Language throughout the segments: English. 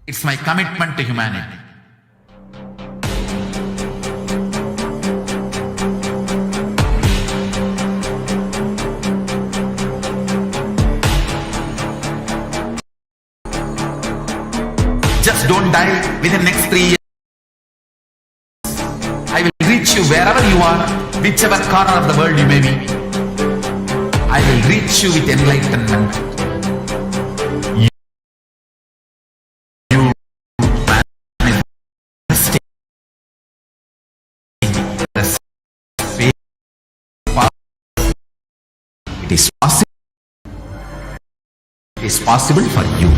It's my commitment to humanity. Just don't die within next 3 years. I will reach you wherever you are, whichever corner of the world you may be. I will reach you with enlightenment. You manifesting the faith. It is possible. It is possible for you.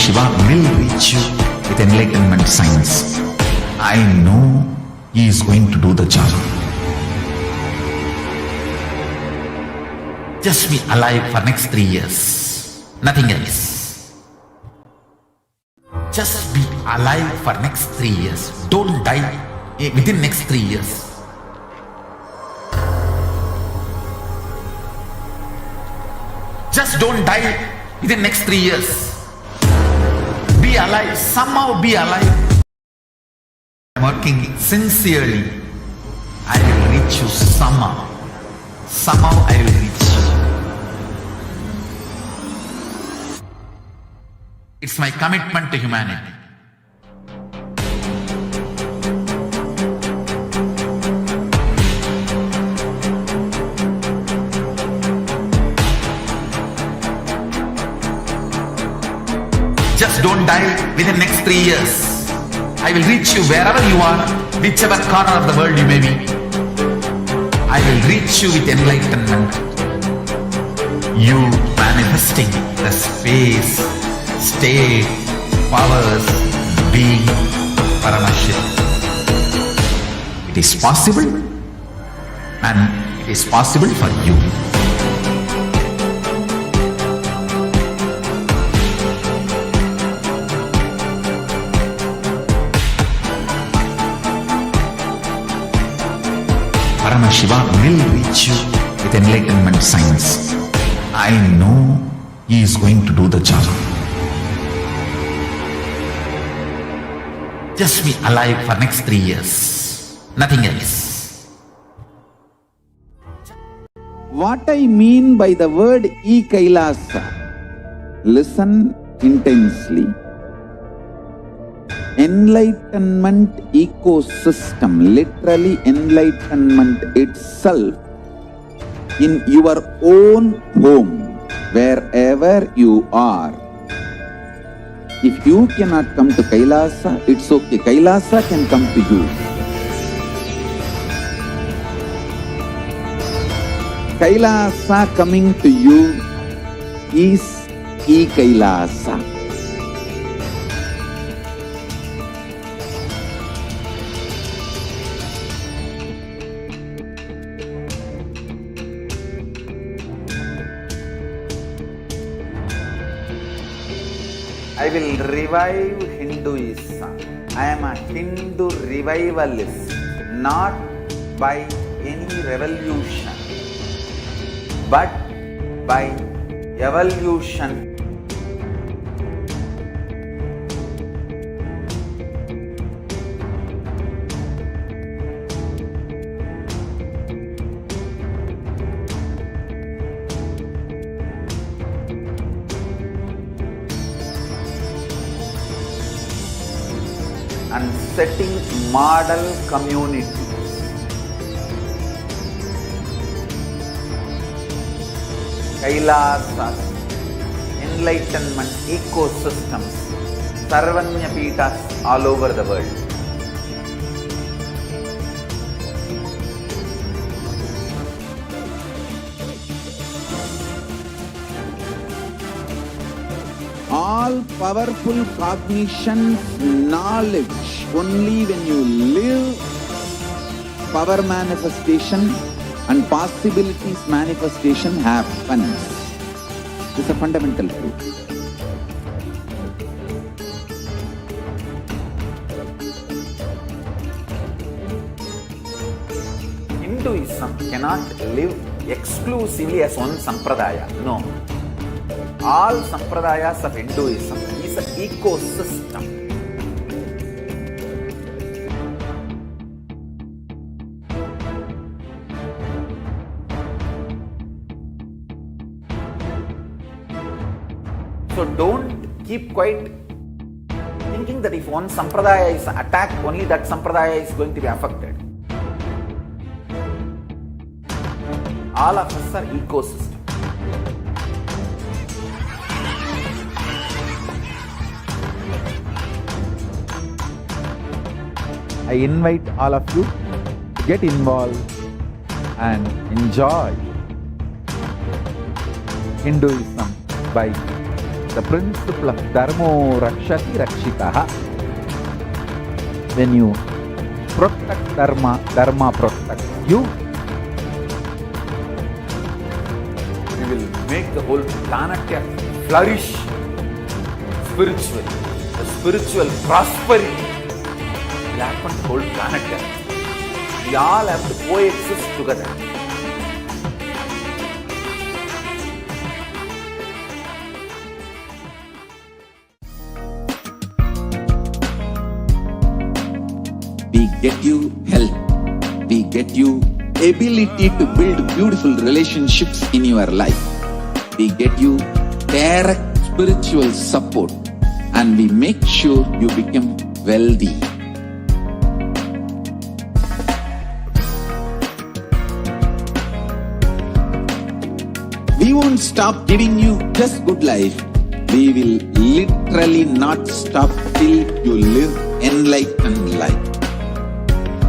Shiva will reach you with enlightenment science. I know he is going to do the job. Just be alive for next 3 years. Nothing else. Just be alive for next 3 years. Don't die within next 3 years. Just don't die within next 3 years. Be alive, somehow be alive. I'm working sincerely. I will reach you somehow. Somehow I will reach you. It's my commitment to humanity. Just don't die within next 3 years. I will reach you wherever you are, whichever corner of the world you may be. I will reach you with enlightenment. You manifesting the space, state, powers, being, Parashakti. It is possible, and it is possible for you. Shiva will reach you with enlightenment science. I know he is going to do the job. Just be alive for next 3 years. Nothing else. What I mean by the word Kailasa, listen intensely. Enlightenment ecosystem, literally enlightenment itself, in your own home, wherever you are. If you cannot come to Kailasa, it's okay. Kailasa can come to you. Kailasa coming to you is Kailasa. I will revive Hinduism. I am a Hindu revivalist, not by any revolution, but by evolution. And setting model communities. Kailasas, enlightenment ecosystems, Sarvanya Pitas all over the world. All powerful cognition, knowledge, only when you live, power manifestation and possibilities manifestation happens. This is a fundamental truth. Hinduism cannot live exclusively as one sampradaya. No. All sampradayas of Hinduism is an ecosystem. So don't keep quiet thinking that if one sampradaya is attacked, only that sampradaya is going to be affected. All of us are ecosystem. I invite all of you to get involved and enjoy Hinduism by the principle of Dharmo Rakshati Rakshitaha. When you protect Dharma, Dharma protects you. We will make the whole planet flourish spiritually. The spiritual prosperity will happen to the whole planet. We all have to coexist together. We get you health. We get you ability to build beautiful relationships in your life. We get you direct spiritual support, and we make sure you become wealthy. We won't stop giving you just good life. We will literally not stop till you live enlightened life.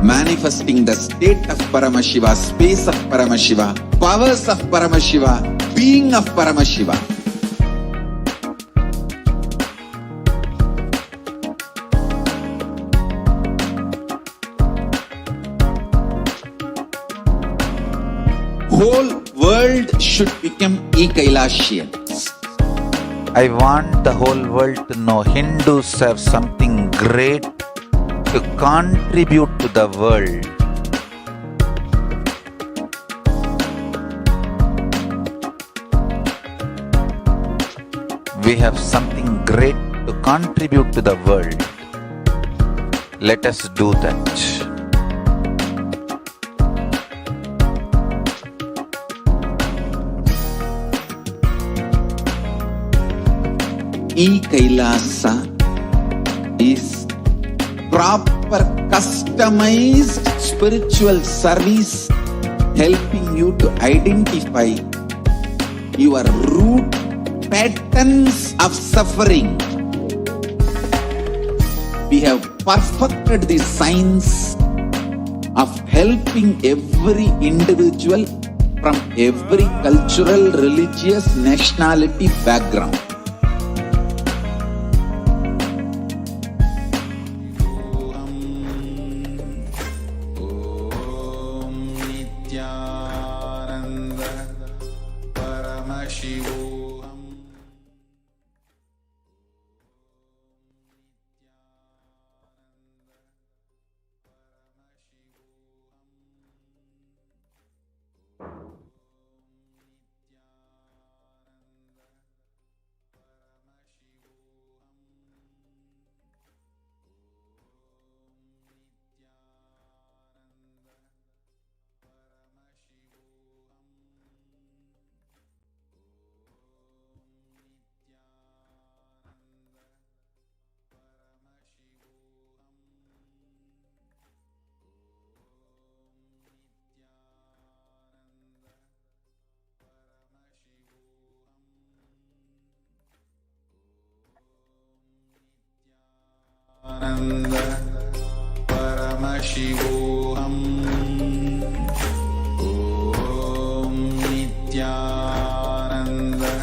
Manifesting the state of Paramashiva, space of Paramashiva, powers of Paramashiva, being of Paramashiva. Whole world should become Kailasians. I want the whole world to know Hindus have something great to contribute to the world. We have something great to contribute to the world. Let us do that. Kailasa is proper customized spiritual service helping you to identify your root patterns of suffering. We have perfected the science of helping every individual from every cultural, religious, nationality background. Nithyananda Paramashivoham. Nityananda Paramashivoham. Om Nityananda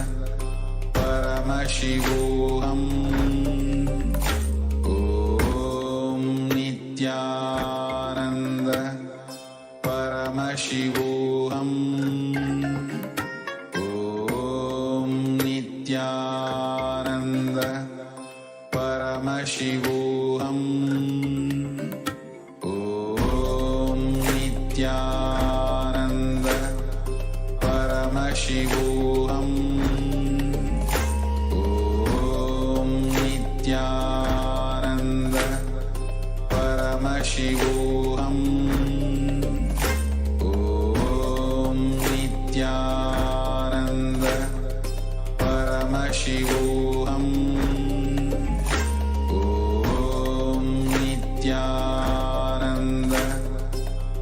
Paramashivoham. Om Nityananda Paramashivoham. Om Nityananda Paramashivoham. Om Nityananda Shivoham. Om Nithyananda Paramashivoham. Om Nithyananda Paramashivoham. Om Nithyananda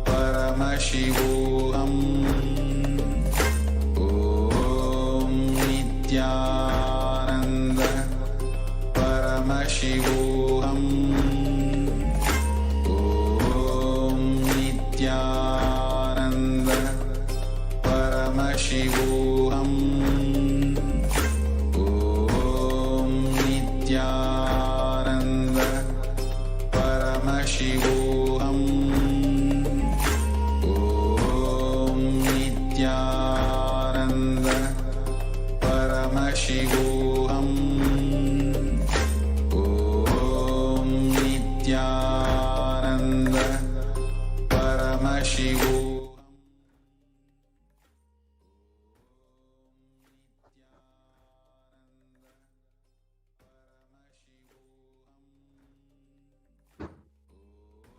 Paramashivoham. Om Nithyananda Paramashivoham. Om Nithyananda Paramashivoham. Om Nithyananda Paramashivoham. Om Nithyananda Paramashivoham. Om Nithyananda Paramashivoham.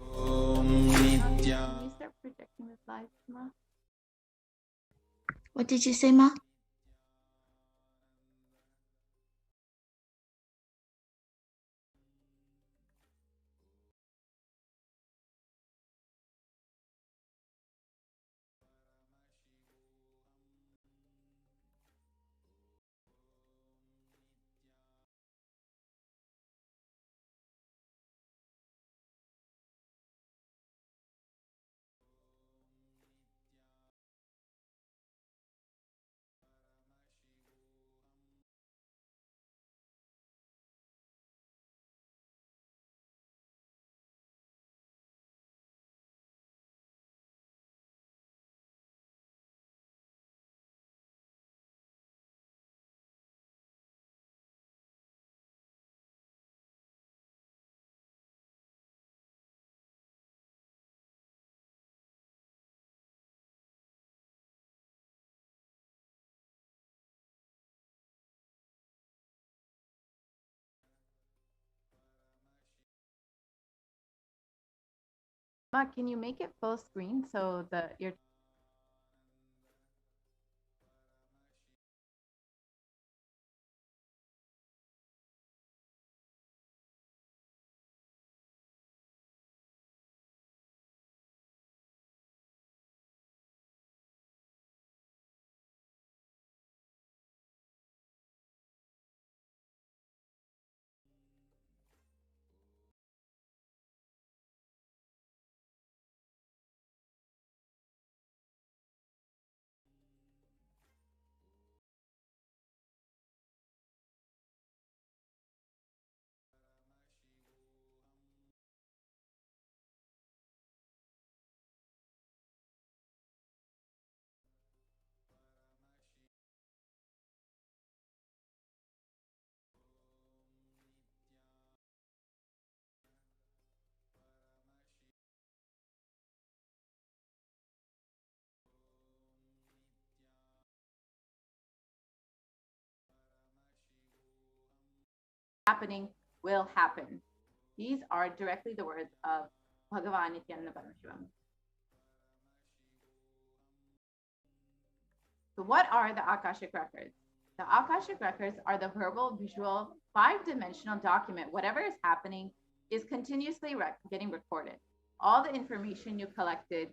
Om Nithya. Can you start projecting the slides, Ma? What did you say, Ma? Ma, can you make it full screen so that you're happening will happen. These are directly the words of Bhagavan Nithyananda Parameshivam. So what are the Akashic records? The Akashic records are the verbal, visual, five-dimensional document. Whatever is happening is continuously getting recorded. All the information you collected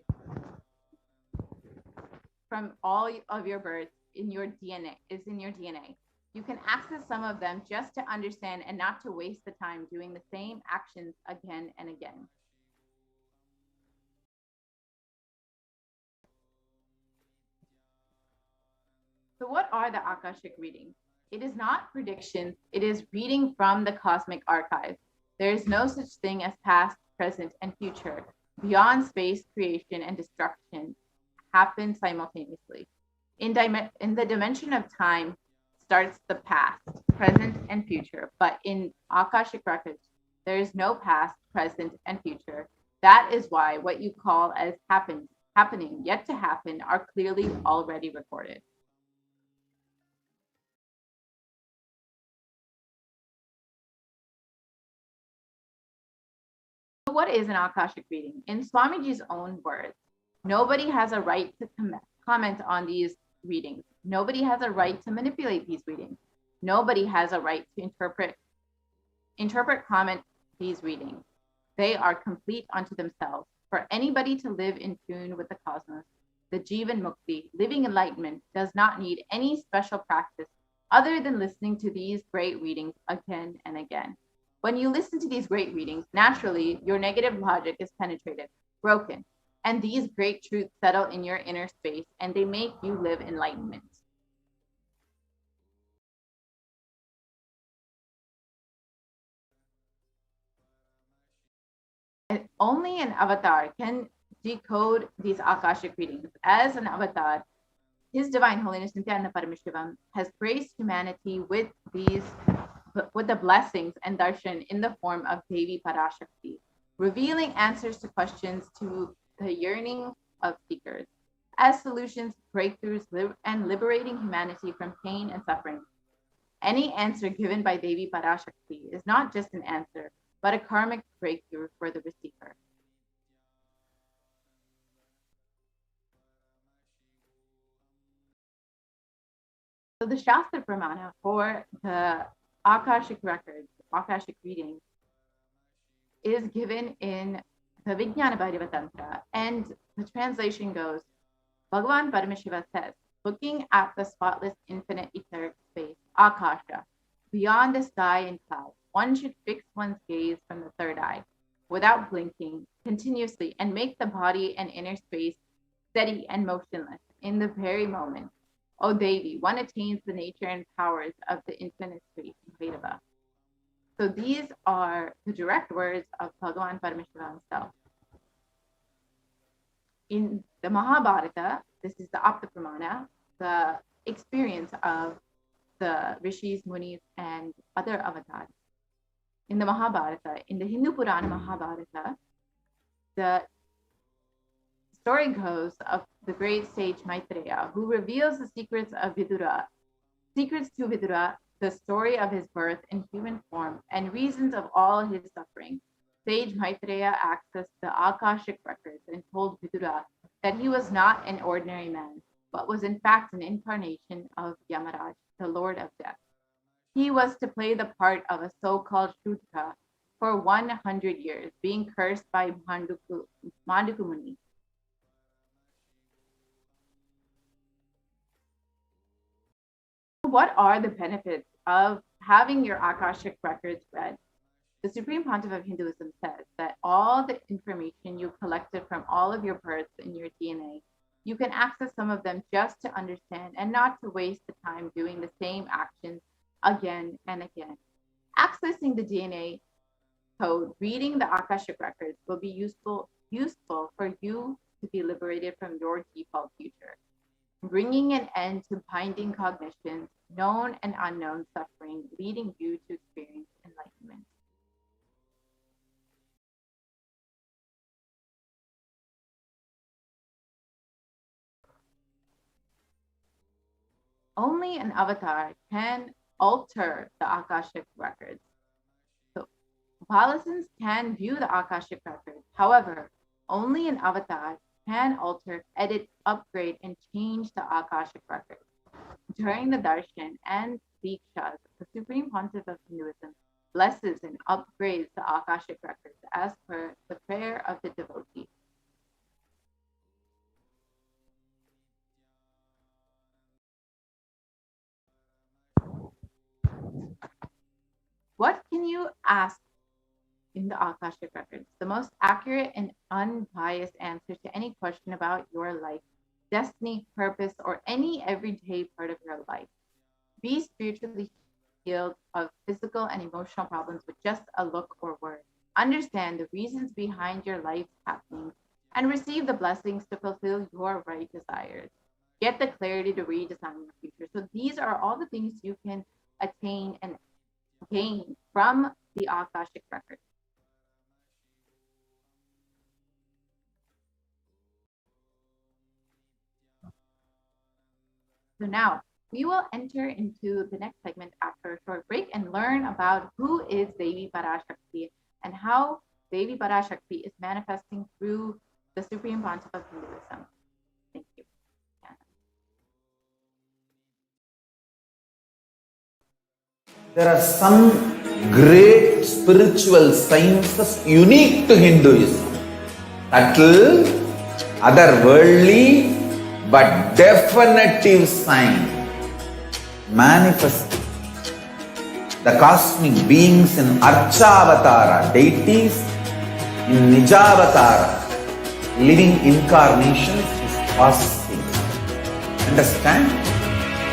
from all of your births in your DNA is in your DNA. You can access some of them just to understand and not to waste the time doing the same actions again and again. So what are the Akashic readings? It is not predictions, it is reading from the cosmic archive. There is no such thing as past, present, and future. Beyond space, creation, and destruction happen simultaneously. In the dimension of time starts the past, present, and future, but in Akashic records, there is no past, present, and future. That is why what you call as happening, yet to happen, are clearly already recorded. what is an Akashic reading? In Swamiji's own words, nobody has a right to comment on these readings. Nobody has a right to manipulate these readings. Nobody has a right to comment these readings. They are complete unto themselves. For anybody to live in tune with the cosmos, the Jivan Mukti, living enlightenment, does not need any special practice other than listening to these great readings again and again. When you listen to these great readings, naturally, your negative logic is penetrated, broken, and these great truths settle in your inner space and they make you live enlightenment. And only an avatar can decode these Akashic readings. As an avatar, His Divine Holiness Nithyananda Paramashivam has graced humanity with the blessings and darshan in the form of Devi Parashakti, revealing answers to questions to the yearning of seekers, as solutions, breakthroughs, and liberating humanity from pain and suffering. Any answer given by Devi Parashakti is not just an answer, but a karmic breakthrough for the receiver. So the Shastra Pramana for the Akashic records, Akashic readings, is given in the Vijnana Bhairava Tantra, and the translation goes, Bhagavan Paramashiva says, looking at the spotless infinite etheric space, Akasha, beyond the sky and clouds, one should fix one's gaze from the third eye, without blinking, continuously, and make the body and inner space steady and motionless in the very moment. O Devi, one attains the nature and powers of the infinite space in Bhairava. So these are the direct words of Bhagavan Paramashiva himself. In the Mahabharata, this is the Apta Pramana, the experience of the rishis, munis, and other avatars. In the Mahabharata, in the Hindu Purana Mahabharata, the story goes of the great sage Maitreya, who reveals the secrets to Vidura, the story of his birth in human form and reasons of all his suffering. Sage Maitreya accessed the Akashic records and told Vidura that he was not an ordinary man, but was in fact an incarnation of Yamaraj, the Lord of Death. He was to play the part of a so-called Shudra for 100 years, being cursed by Manduku Muni. What are the benefits of having your Akashic records read? The Supreme Pontiff of Hinduism says that all the information you collected from all of your births in your DNA, you can access some of them just to understand and not to waste the time doing the same actions again and again. Accessing the DNA code, reading the Akashic records will be useful for you to be liberated from your default future, bringing an end to binding cognitions, known and unknown suffering, leading you to experience enlightenment. Only an avatar can alter the Akashic records. So Upalisans can view the Akashic records. However, only an avatar can alter, edit, upgrade, and change the Akashic records. During the darshan and Dikshas, the Supreme Pontiff of Hinduism blesses and upgrades the Akashic records as per the prayer of the devotee. What can you ask in the Akashic records? The most accurate and unbiased answer to any question about your life, destiny, purpose, or any everyday part of your life. Be spiritually healed of physical and emotional problems with just a look or word. Understand the reasons behind your life's happenings and receive the blessings to fulfill your right desires. Get the clarity to redesign your future. So these are all the things you can attain and gain from the Akashic record. So now we will enter into the next segment after a short break and learn about who is Devi Parashakti and how Devi Parashakti is manifesting through the Supreme Pontiff of Hinduism. Thank you. There are some great spiritual sciences unique to Hinduism. Subtle, otherworldly, but definitive sign. Manifesting the cosmic beings in Archavatara, deities in Nijavatara, living incarnations is fasting. Understand?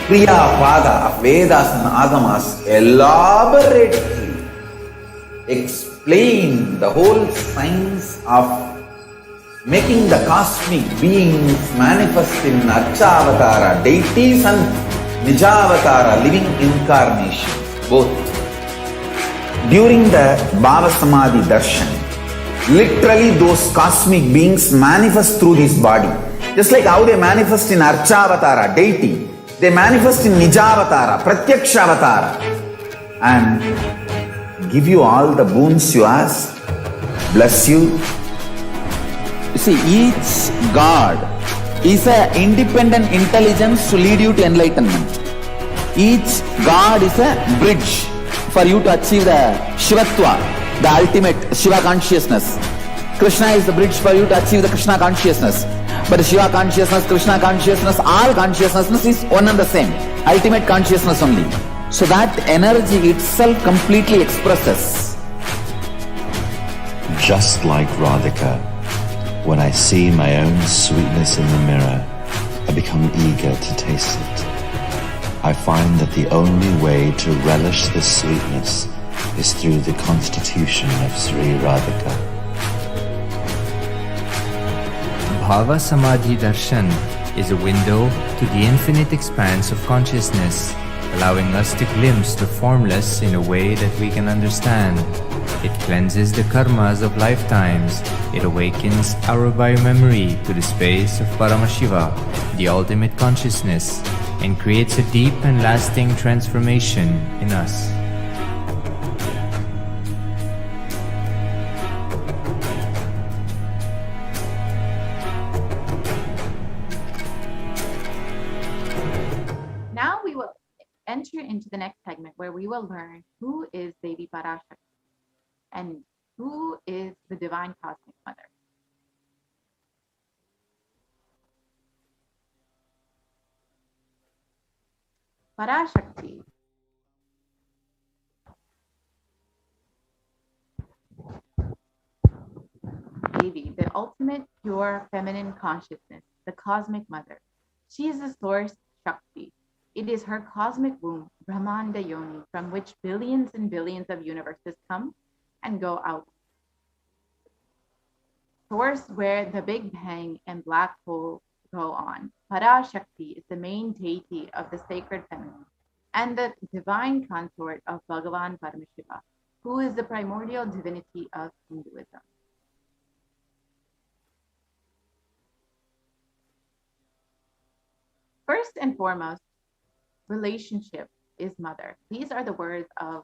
Priya Pada of Vedas and Agamas elaborately explain the whole science of making the cosmic beings manifest in Archavatara, deities and Nijavatara, living incarnations, both. During the Bhava Samadhi Darshan, literally those cosmic beings manifest through this body. Just like how they manifest in Archavatara, deity, they manifest in Nijavatara, Pratyakshavatara, and give you all the boons you ask, bless you. You see, each God is an independent intelligence to lead you to enlightenment. Each God is a bridge for you to achieve the Shivatva, the ultimate Shiva consciousness. Krishna is the bridge for you to achieve the Krishna consciousness. But the Shiva consciousness, Krishna consciousness, all consciousness is one and the same. Ultimate consciousness only. So that energy itself completely expresses. Just like Radhika, when I see my own sweetness in the mirror, I become eager to taste it. I find that the only way to relish this sweetness is through the constitution of Sri Radhika. Bhava Samadhi Darshan is a window to the infinite expanse of consciousness, allowing us to glimpse the formless in a way that we can understand. It cleanses the karmas of lifetimes. It awakens our biomemory to the space of Paramashiva, the ultimate consciousness, and creates a deep and lasting transformation in us. Now we will enter into the next segment where we will learn who is Devi Parashakti and who is the Divine Cosmic Mother. Parashakti Devi, the ultimate pure feminine consciousness, the Cosmic Mother. She is the source Shakti. It is her cosmic womb, Brahmanda Yoni, from which billions and billions of universes come and go out. Source where the Big Bang and black hole go on. Parashakti is the main deity of the sacred feminine and the divine consort of Bhagavan Paramashiva, who is the primordial divinity of Hinduism. First and foremost, relationship is mother. These are the words of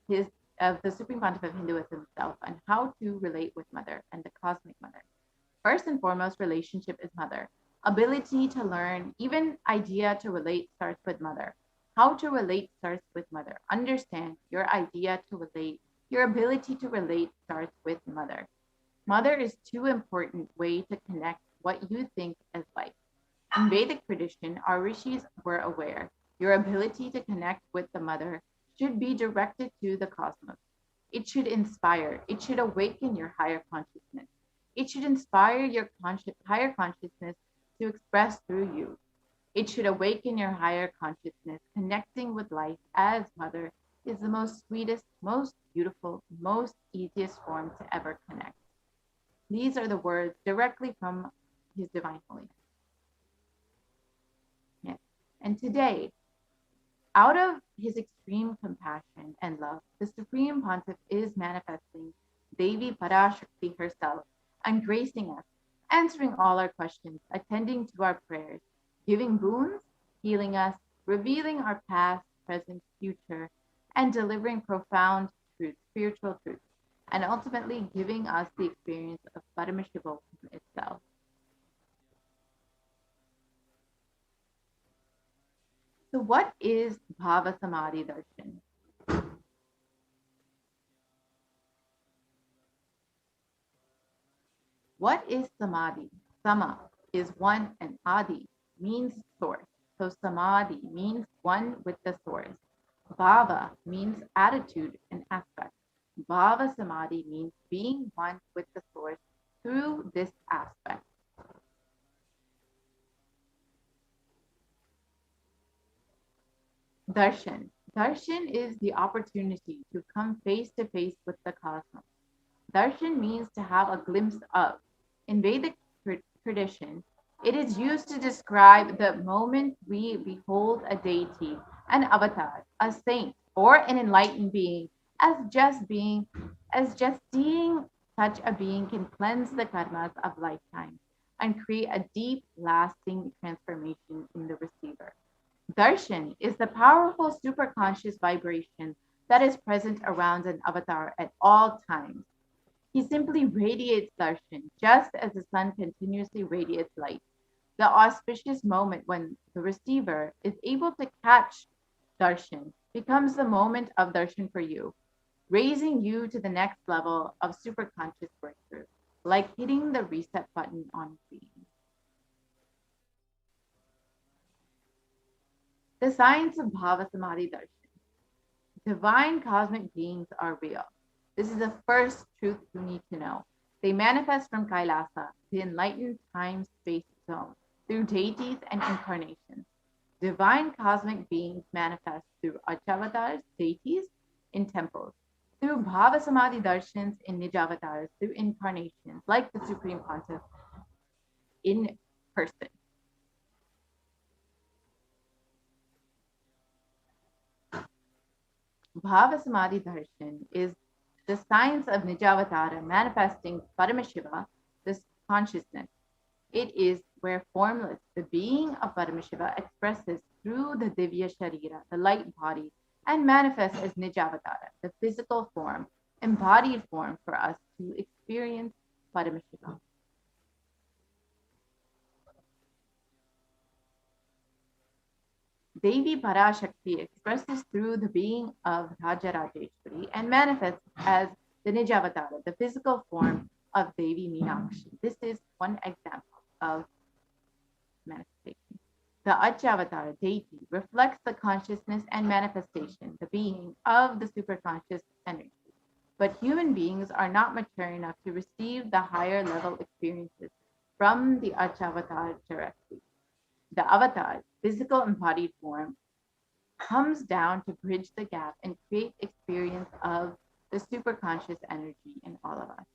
the Supreme Pontiff of Hinduism himself on how to relate with mother and the cosmic mother. First and foremost, relationship is mother. Ability to learn, even idea to relate starts with mother. How to relate starts with mother. Understand your idea to relate, your ability to relate starts with mother. Mother is too important way to connect what you think as life. In Vedic tradition, our rishis were aware your ability to connect with the mother should be directed to the cosmos. It should inspire, it should awaken your higher consciousness. It should inspire your higher consciousness to express through you. It should awaken your higher consciousness. Connecting with life as mother is the most sweetest, most beautiful, most easiest form to ever connect. These are the words directly from His Divine Holiness. Yes. And today, out of his extreme compassion and love, the Supreme Pontiff is manifesting Devi Parashakti herself and gracing us, answering all our questions, attending to our prayers, giving boons, healing us, revealing our past, present, future, and delivering profound truths, spiritual truths. and ultimately giving us the experience of Paramashiva itself. So what is Bhava Samadhi Darshan? What is Samadhi? Sama is one and Adi means source. So Samadhi means one with the source. Bhava means attitude and aspect. Bhava Samadhi means being one with the source through this aspect. Darshan. Darshan is the opportunity to come face to face with the cosmos. Darshan means to have a glimpse of. In Vedic tradition, it is used to describe the moment we behold a deity, an avatar, a saint, or an enlightened being as just being, as just seeing such a being can cleanse the karmas of lifetime and create a deep, lasting transformation in the receiver. Darshan is the powerful superconscious vibration that is present around an avatar at all times. He simply radiates darshan, just as the sun continuously radiates light. The auspicious moment when the receiver is able to catch darshan becomes the moment of darshan for you, raising you to the next level of superconscious breakthrough, like hitting the reset button on being. The science of Bhava Samadhi Darshan. Divine cosmic beings are real. This is the first truth you need to know. They manifest from Kailasa, the enlightened time-space zone, through deities and incarnations. Divine cosmic beings manifest through Achavatars, deities, in temples, through Bhava Samadhi Darshans in Nijavatars, through incarnations, like the Supreme Pontiff, in person. Bhava Samadhi Darshan is the science of Nijavatara manifesting Paramashiva, this consciousness. It is where formless, the being of Paramashiva expresses through the Divya Sharira, the light body, and manifests as Nijavatara, the physical form, embodied form for us to experience Paramashiva. Devi Parashakti expresses through the being of Rajarajeshwari and manifests as the Nijavatara, the physical form of Devi Meenakshi. This is one example of manifestation. The Achavatara deity reflects the consciousness and manifestation, the being of the superconscious energy. But human beings are not mature enough to receive the higher level experiences from the Achavatar directly. The avatar, physical embodied form, comes down to bridge the gap and create experience of the superconscious energy in all of us.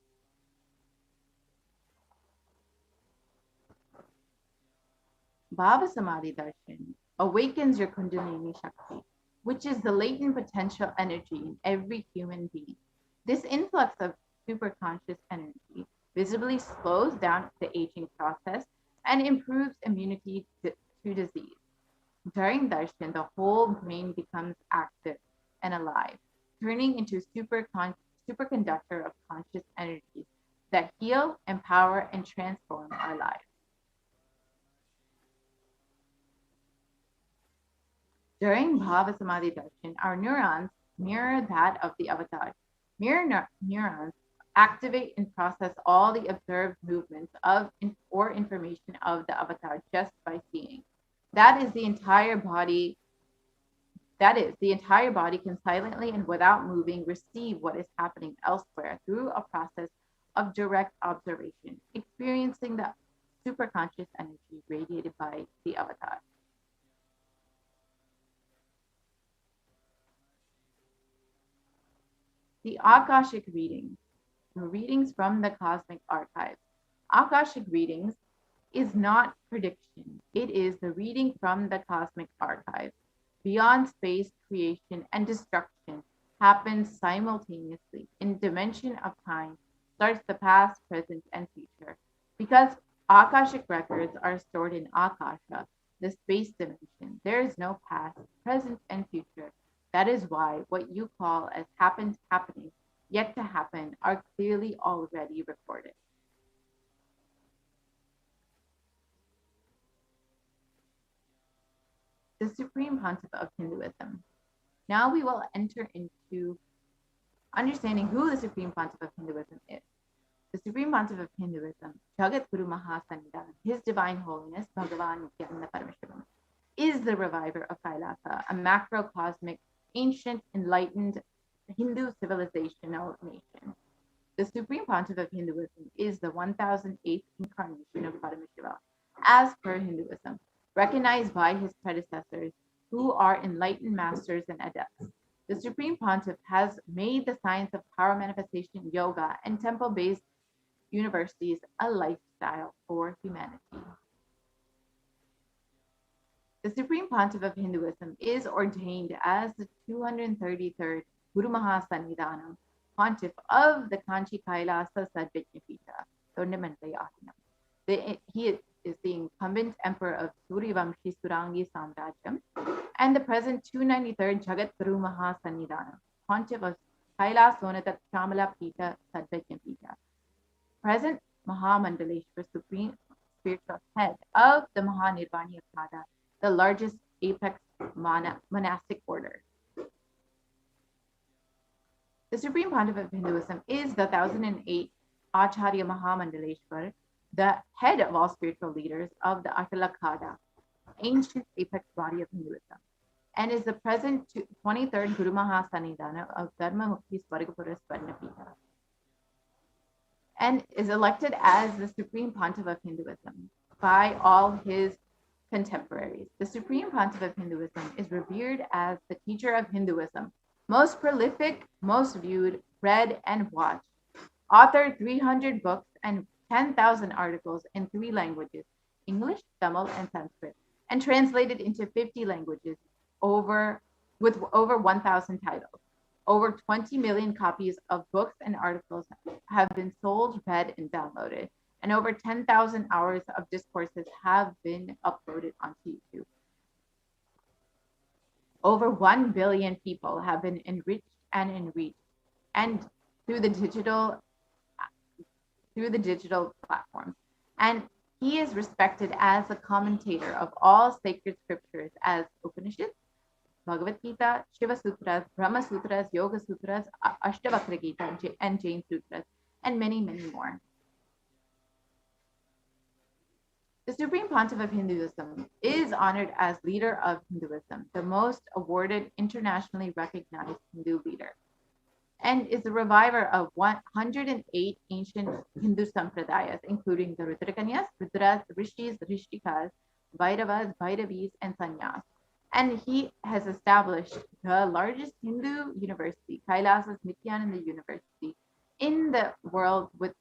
Bhava Samadhi Darshan awakens your Kundalini Shakti, which is the latent potential energy in every human being. This influx of superconscious energy visibly slows down the aging process and improves immunity to disease. During darshan, the whole brain becomes active and alive, turning into superconductor of conscious energies that heal, empower, and transform our lives. During Bhava Samadhi darshan, our neurons mirror that of the avatar. Mirror neurons activate and process all the observed movements of or information of the avatar just by seeing. That is, the entire body can silently and without moving receive what is happening elsewhere through a process of direct observation, experiencing the superconscious energy radiated by the avatar. The Akashic readings, the readings from the cosmic archives. Akashic readings is not prediction. It is the reading from the cosmic archives. Beyond space, creation and destruction happens simultaneously. In dimension of time starts the past, present, and future. Because Akashic records are stored in Akasha, the space dimension, there is no past, present, and future. That is why what you call as happened happening yet to happen are clearly already recorded. The Supreme Pontiff of Hinduism. Now we will enter into understanding who the Supreme Pontiff of Hinduism is. The Supreme Pontiff of Hinduism, Jagat Guru Mahasannidhan, His Divine Holiness, Bhagavan Nithyananda Parameshwaram, is the reviver of Kailasa, a macrocosmic, ancient, enlightened Hindu civilizational nation. The Supreme Pontiff of Hinduism is the 1008th incarnation of Parameshwara, as per Hinduism, recognized by his predecessors, who are enlightened masters and adepts. The Supreme Pontiff has made the science of power manifestation, yoga, and temple-based universities a lifestyle for humanity. The Supreme Pontiff of Hinduism is ordained as the 233rd Guru Mahasannidhanam Pontiff of the Kanchi Kailasa Sadvijnapita, He is the incumbent emperor of Surivamshi Surangi Samrajyam and the present 293rd Jagat Guru Mahasannidhanam Pontiff of Kailasonata Shamala Pita Sadvijnapita, present Mahamandaleshwar Supreme Spiritual Head of the Mahanirvani Akasha, the largest apex monastic order. The Supreme Pontiff of Hinduism is the 1008 Acharya Mahamandaleshwar, the head of all spiritual leaders of the Atalakada, ancient apex body of Hinduism, and is the present 23rd Guru Mahasannidhana of Dharma Mukti Swargapura Swarnapita, and is elected as the Supreme Pontiff of Hinduism by all his contemporaries. The Supreme Pontiff of Hinduism is revered as the teacher of Hinduism, most prolific, most viewed, read, and watched, authored 300 books and 10,000 articles in 3 languages, English, Tamil, and Sanskrit, and translated into 50 languages with over 1,000 titles. Over 20 million copies of books and articles have been sold, read, and downloaded, and over 10,000 hours of discourses have been uploaded onto YouTube. Over 1 billion people have been enriched and through the digital platforms. And he is respected as a commentator of all sacred scriptures as Upanishads, Bhagavad Gita, Shiva Sutras, Brahma Sutras, Yoga Sutras, Ashtavakra Gita, and Jain Sutras, and many, many more. The Supreme Pontiff of Hinduism is honored as leader of Hinduism, the most awarded internationally recognized Hindu leader, and is the reviver of 108 ancient Hindu sampradayas, including the Rudrakanyas, Rudras, Rishis, Rishtikas, Bhairavas, Bhairavis, and Sanyas. And he has established the largest Hindu university, Kailasa's Nithyananda University, in the world with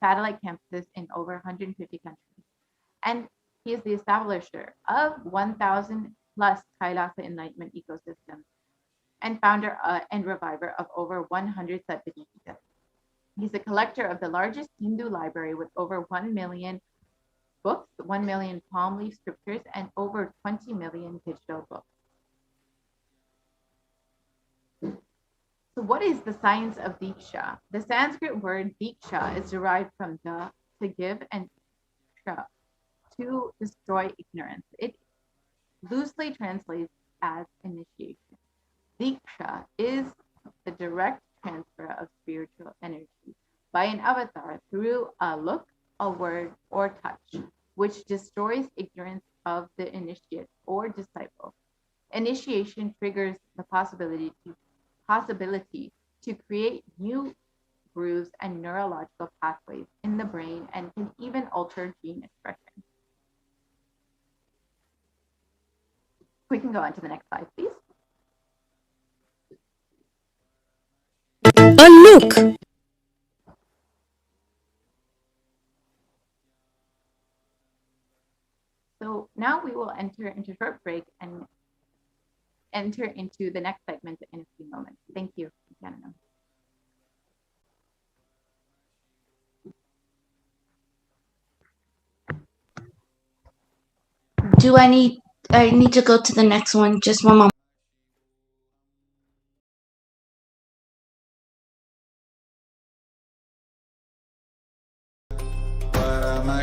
satellite campuses in over 150 countries. And he is the establisher of 1,000 plus Kailasa Enlightenment ecosystems and founder and reviver of over 100 Satvika. He's a collector of the largest Hindu library with over 1 million books, 1 million palm leaf scriptures, and over 20 million digital books. So what is the science of Diksha? The Sanskrit word Diksha is derived from da, to give, and ksha, to destroy ignorance. It loosely translates as initiation. Diksha is the direct transfer of spiritual energy by an avatar through a look, a word, or touch, which destroys ignorance of the initiate or disciple. Initiation triggers the possibility to create new grooves and neurological pathways in the brain and can even alter gene expression. We can go on to the next slide, please. Oh, look! So now we will enter into a short break and enter into the next segment in a few moments. Thank you, Nithyananda. I need to go to the next one. Just one moment.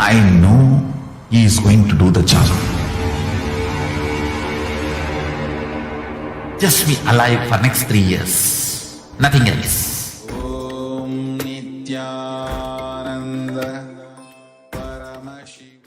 I know he is going to do the job. Just be alive for next 3 years. Nothing else. Om Nithyananda Parashakti.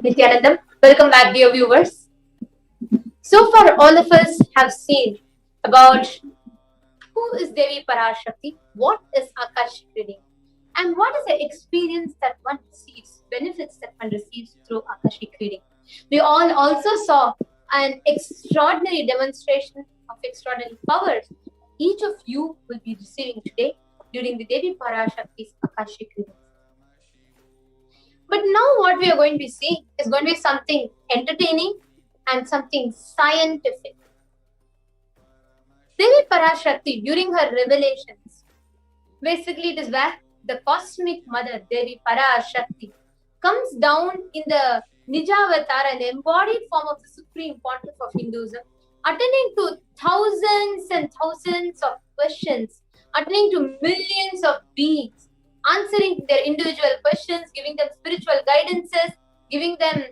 Nithyananda, welcome back, dear viewers. So far, all of us have seen about who is Devi Parashakti, what is Akasha reading, and what is the experience that one receives, benefits that one receives through Akashic reading. We all also saw an extraordinary demonstration of extraordinary powers each of you will be receiving today during the Devi Parashakti's Akashic reading. But now what we are going to be seeing is going to be something entertaining and something scientific. Devi Parashakti, during her revelations, basically it is where the cosmic mother, Devi Parashakti, comes down in the Nijavatar, an embodied form of the Supreme Pontiff of Hinduism, attending to thousands and thousands of questions, attending to millions of beings, answering their individual questions, giving them spiritual guidances, giving them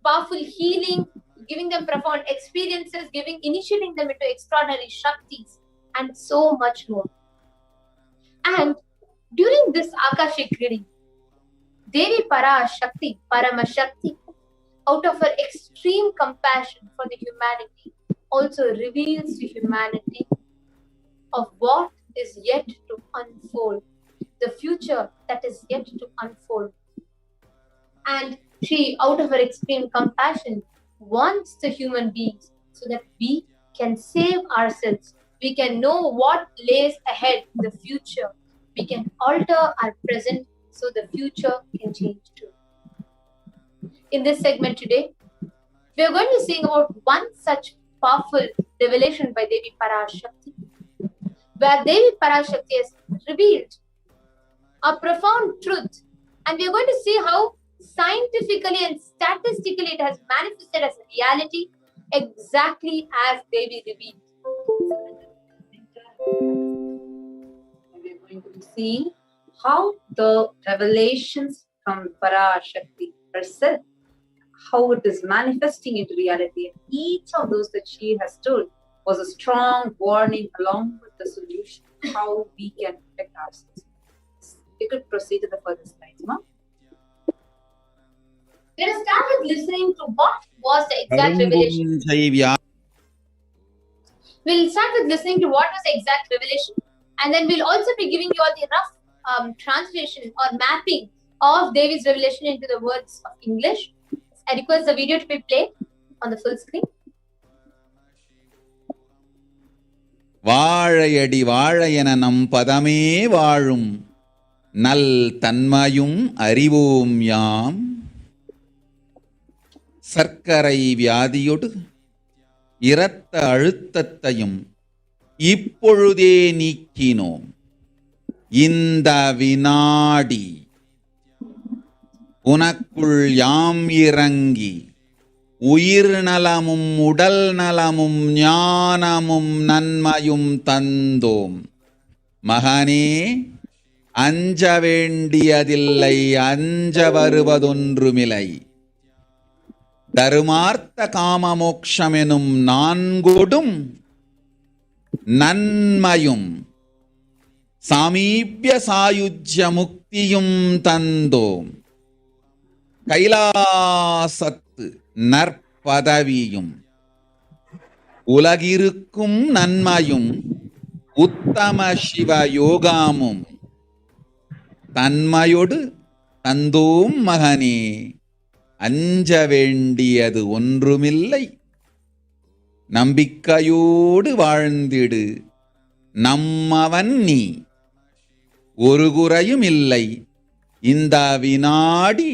powerful healing, giving them profound experiences, initiating them into extraordinary Shaktis, and so much more. And during this Akashic reading, Devi Parashakti, Paramashakti, out of her extreme compassion for the humanity, also reveals to humanity of what is yet to unfold, the future that is yet to unfold. And she, out of her extreme compassion, wants the human beings so that we can save ourselves. We can know what lays ahead in the future. We can alter our present so the future can change too. In this segment today, we are going to be seeing about one such powerful revelation by Devi Parashakti, where Devi Parashakti has revealed a profound truth, and we are going to see how scientifically and statistically it has manifested as a reality exactly as Devi revealed. We are going to be seeing how the revelations from Parashakti herself, how it is manifesting into reality, and each of those that she has told was a strong warning along with the solution, how we can protect ourselves. We could proceed to the further slides, ma'am. Let us start with listening to what was the exact revelation. We'll start with listening to what was the exact revelation, and then we'll also be giving you all the rough translation or mapping of Devi's revelation into the words of English. I request the video to be played on the full screen. வாழையடி வாழையென நம் பதமே வாழும் நல் தன்மையும் அறிவோம் யாம் சர்க்கரை வியாதியொடு இரத்த அழுத்தத்தையும் இப்பொழுதே நீக்கினோம் இந்த வினாடி உனக்குள் யாம் இறங்கி உயிர் நலமும் உடல் நலமும் ஞானமும் நன்மையும் தந்தோம் மகனே அஞ்ச வேண்டியதில்லை அஞ்ச வருவதொன்றுமில்லை தருமார்த்த காமமோக்ஷமெனும் நான்கொடும் நன்மையும் சாமீப்ய சாயுஜ்ய முக்தியும் தந்தோம் கைலாசத்து நற்பதவியும் உலகிருக்கும் நன்மையும் உத்தம சிவ யோகாமும் தன்மையொடு தந்தோம் மகனே அஞ்ச வேண்டியது ஒன்றுமில்லை நம்பிக்கையோடு வாழ்ந்திடு நம்மவன் நீ ஒரு குறையும் இல்லை இந்த வினாடி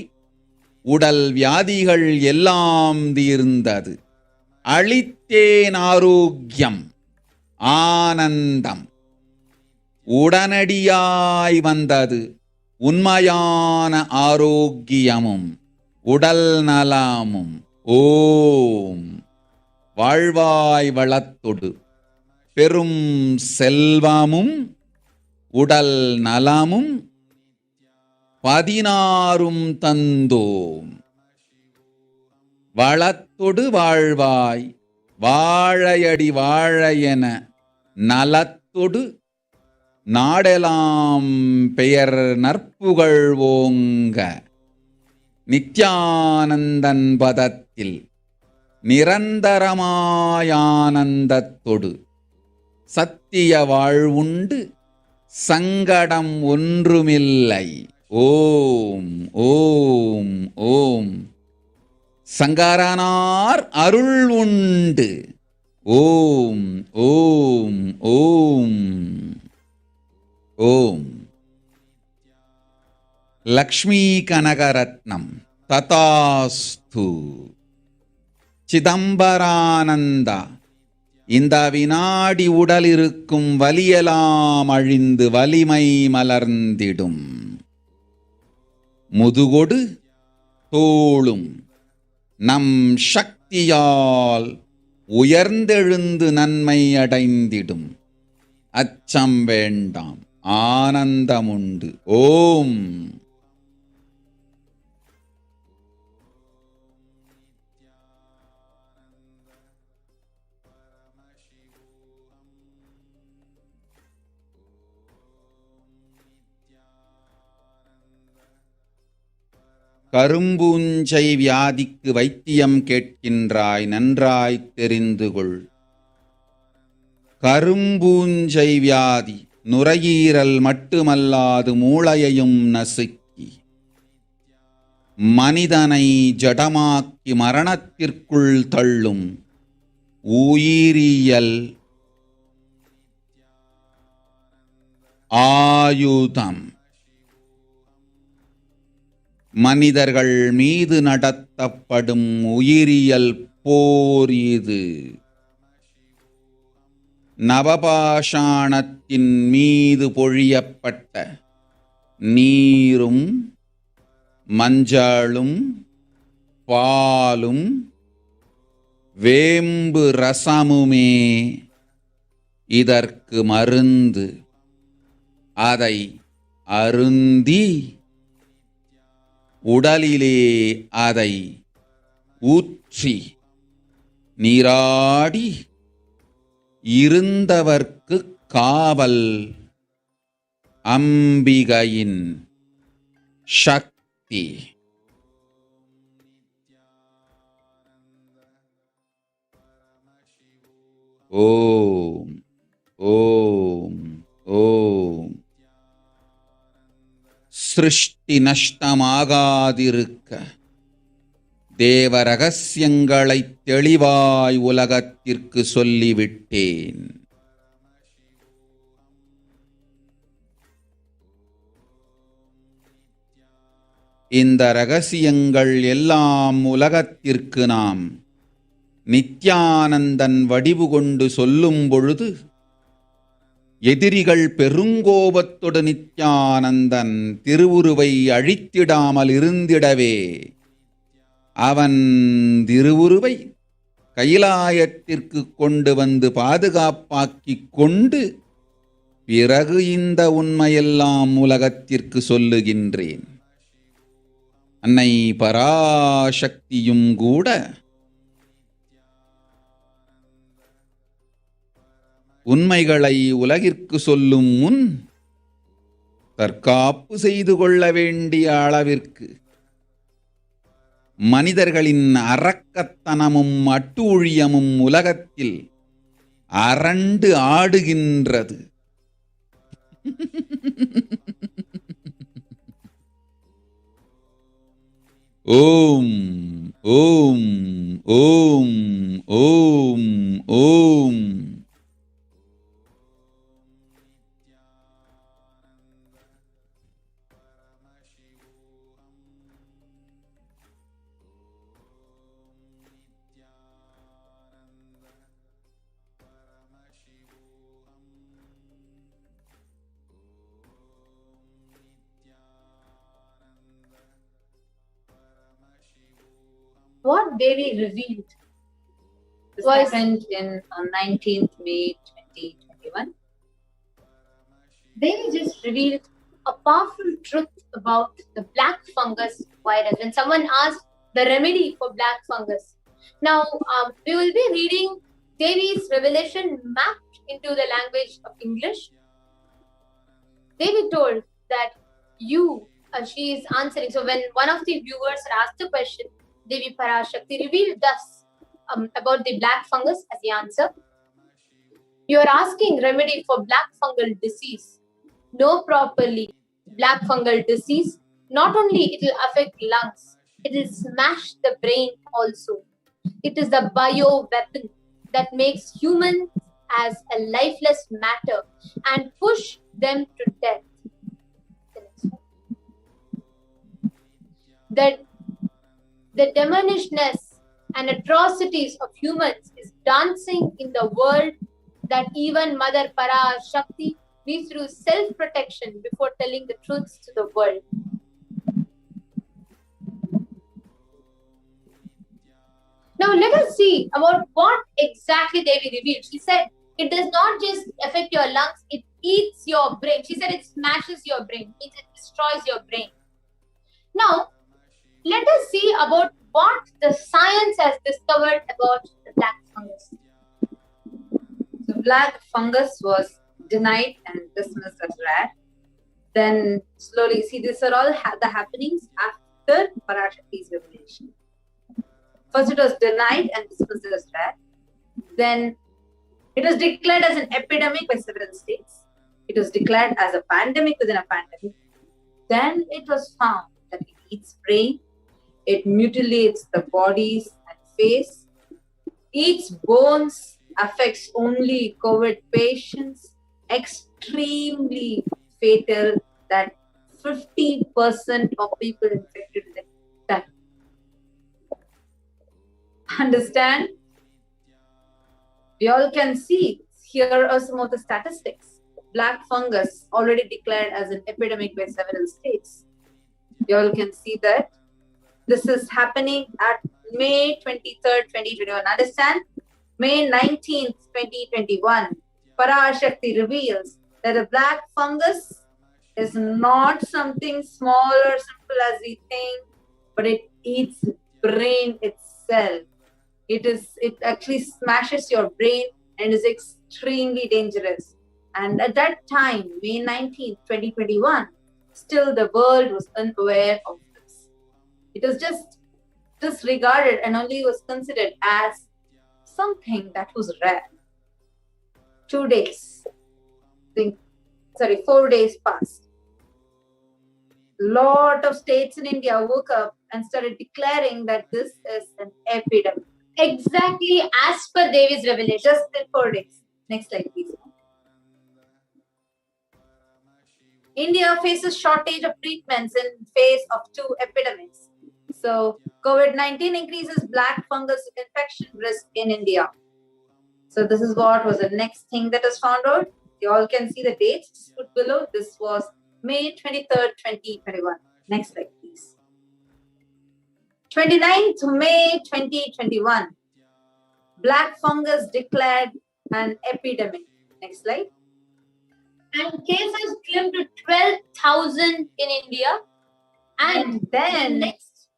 உடல் வியாதிகள் எல்லாம் தீர்ந்தது அளித்தேன் ஆரோக்கியம், ஆனந்தம். உடனடியாய் வந்தது உண்மையான ஆரோக்கியமும் உடல் நலமும். ஓம். வாழ்வாய் வளத்தொடு பெரும் செல்வமும் உடல் நலமும் 16 தந்தோம். வளத்தொடு வாழ்வாய் வாழையடி வாழையென நலத்தொடு நாடெலாம் பெயர் நற்புகழ் ஓங்க. நித்யானந்தன் பதத்தில் நிரந்தரமாயானந்தத்தொடு சத்திய வாழ்வுண்டு சங்கடம் ஒன்றுமில்லை. ஓம் ஓம் ஓம். சங்கரனார் அருள் உண்டு. ஓம் ஓம் ஓம் ஓம். லக்ஷ்மீ கனகரத்னம் ததாஸ்து. சிதம்பரானந்தா, இந்த வினாடி உடல் இருக்கும் வலியெல்லாம் அழிந்து வலிமை மலர்ந்திடும். முதுகொடு தோளும் நம் சக்தியால் உயர்ந்தெழுந்து நன்மை அடைந்திடும். அச்சம் வேண்டாம், ஆனந்தமுண்டு. ஓம். கரும்பூஞ்சை வியாதிக்கு வைத்தியம் கேட்கின்றாய், நன்றாய் தெரிந்து கொள். கரும்பூஞ்சை வியாதி நுரையீரல் மட்டுமல்லாது மூளையையும் நசுக்கி மனிதனை ஜடமாக்கி மரணத்திற்குள் தள்ளும் உயிரியல் ஆயுதம். மனிதர்கள் மீது நடத்தப்படும் உயிரியல் போர் இது. நவபாஷாணத்தின் மீது பொழியப்பட்ட நீரும் மஞ்சளும் பாலும் வேம்பு ரசமுமே இதற்கு மருந்து. அதை அருந்தி உடலிலே அதை ஊற்றி நீராடி இருந்தவர்க்கு காவல் அம்பிகையின் சக்தி. ஓம் ஓம் ஓம். சிருஷ்டி நஷ்டமாகாதிருக்க தேவ ரகசியங்களை தெளிவாய் உலகத்திற்கு சொல்லிவிட்டேன். இந்த ரகசியங்கள் எல்லாம் உலகத்திற்கு நாம் நித்யானந்தன் வடிவு கொண்டு சொல்லும் பொழுது எதிரிகள் பெருங்கோபத்தொடு நித்யானந்தன் திருவுருவை அழித்திடாமல் இருந்திடவே அவன் திருவுருவை கைலாயத்திற்கு கொண்டு வந்து பாதுகாப்பாக்கிக் கொண்டு பிறகு இந்த உண்மையெல்லாம் உலகத்திற்கு சொல்லுகின்றேன். அன்னை பராசக்தியும் கூட உண்மைகளை உலகிற்கு சொல்லும் முன் தற்காப்பு செய்து கொள்ள வேண்டிய அளவிற்கு மனிதர்களின் அரக்கத்தனமும் அட்டூழியமும் உலகத்தில் அரண்டு ஆடுகின்றது. ஓம் ஓம் ஓம் ஓம் ஓம். what Devi revealed This was happened on 19th May 2021. Devi just revealed a powerful truth about the black fungus virus. When someone asked the remedy for black fungus, now we will be reading Devi's revelation mapped into the language of English. Devi told that she is answering. So when one of the viewers asked the question, Devi Parashakti revealed thus about the black fungus as the answer. You are asking remedy for black fungal disease. Know properly, black fungal disease, not only it will affect lungs, it will smash the brain also. It is the bio weapon that makes humans as a lifeless matter and push them to death. The demonishness and atrocities of humans is dancing in the world that even Mother Parashakti needs to do self-protection before telling the truths to the world. Now let us see about what exactly Devi revealed. She said it does not just affect your lungs, it eats your brain. She said it smashes your brain, it destroys your brain. Now, let us see about what the science has discovered about the black fungus. So black fungus was denied and dismissed as rare. Then slowly, see, these are all the happenings after Parashakti's revelation. First, it was denied and dismissed as rare. Then it was declared as an epidemic by several states. It was declared as a pandemic within a pandemic. Then it was found that it eats brain, it mutilates the bodies and face, eats bones, affects only COVID patients, extremely fatal, that 50% of people infected with it die. Understand? We all can see, here are some of the statistics. Black fungus already declared as an epidemic by several states. You all can see that this is happening at May 23rd, 2021. Understand? May 19th, 2021, Parashakti reveals that a black fungus is not something small or simple as we think, but it eats brain itself. It actually smashes your brain and is extremely dangerous. And at that time, May 19th, 2021, still the world was unaware of this. It was just disregarded and only was considered as something that was rare. 4 days passed. Lot of states in India woke up and started declaring that this is an epidemic. Exactly as per Devi's revelation. Just in 4 days. Next slide, please. India faces shortage of treatments in face of 2 epidemics. So COVID-19 increases black fungus infection risk in India. So this is what was the next thing that was found out. You all can see the dates put below. This was May 23rd, 2021. Next slide, please. 29th May 2021. Black fungus declared an epidemic. Next slide. And cases climbed to 12,000 in India. And then next,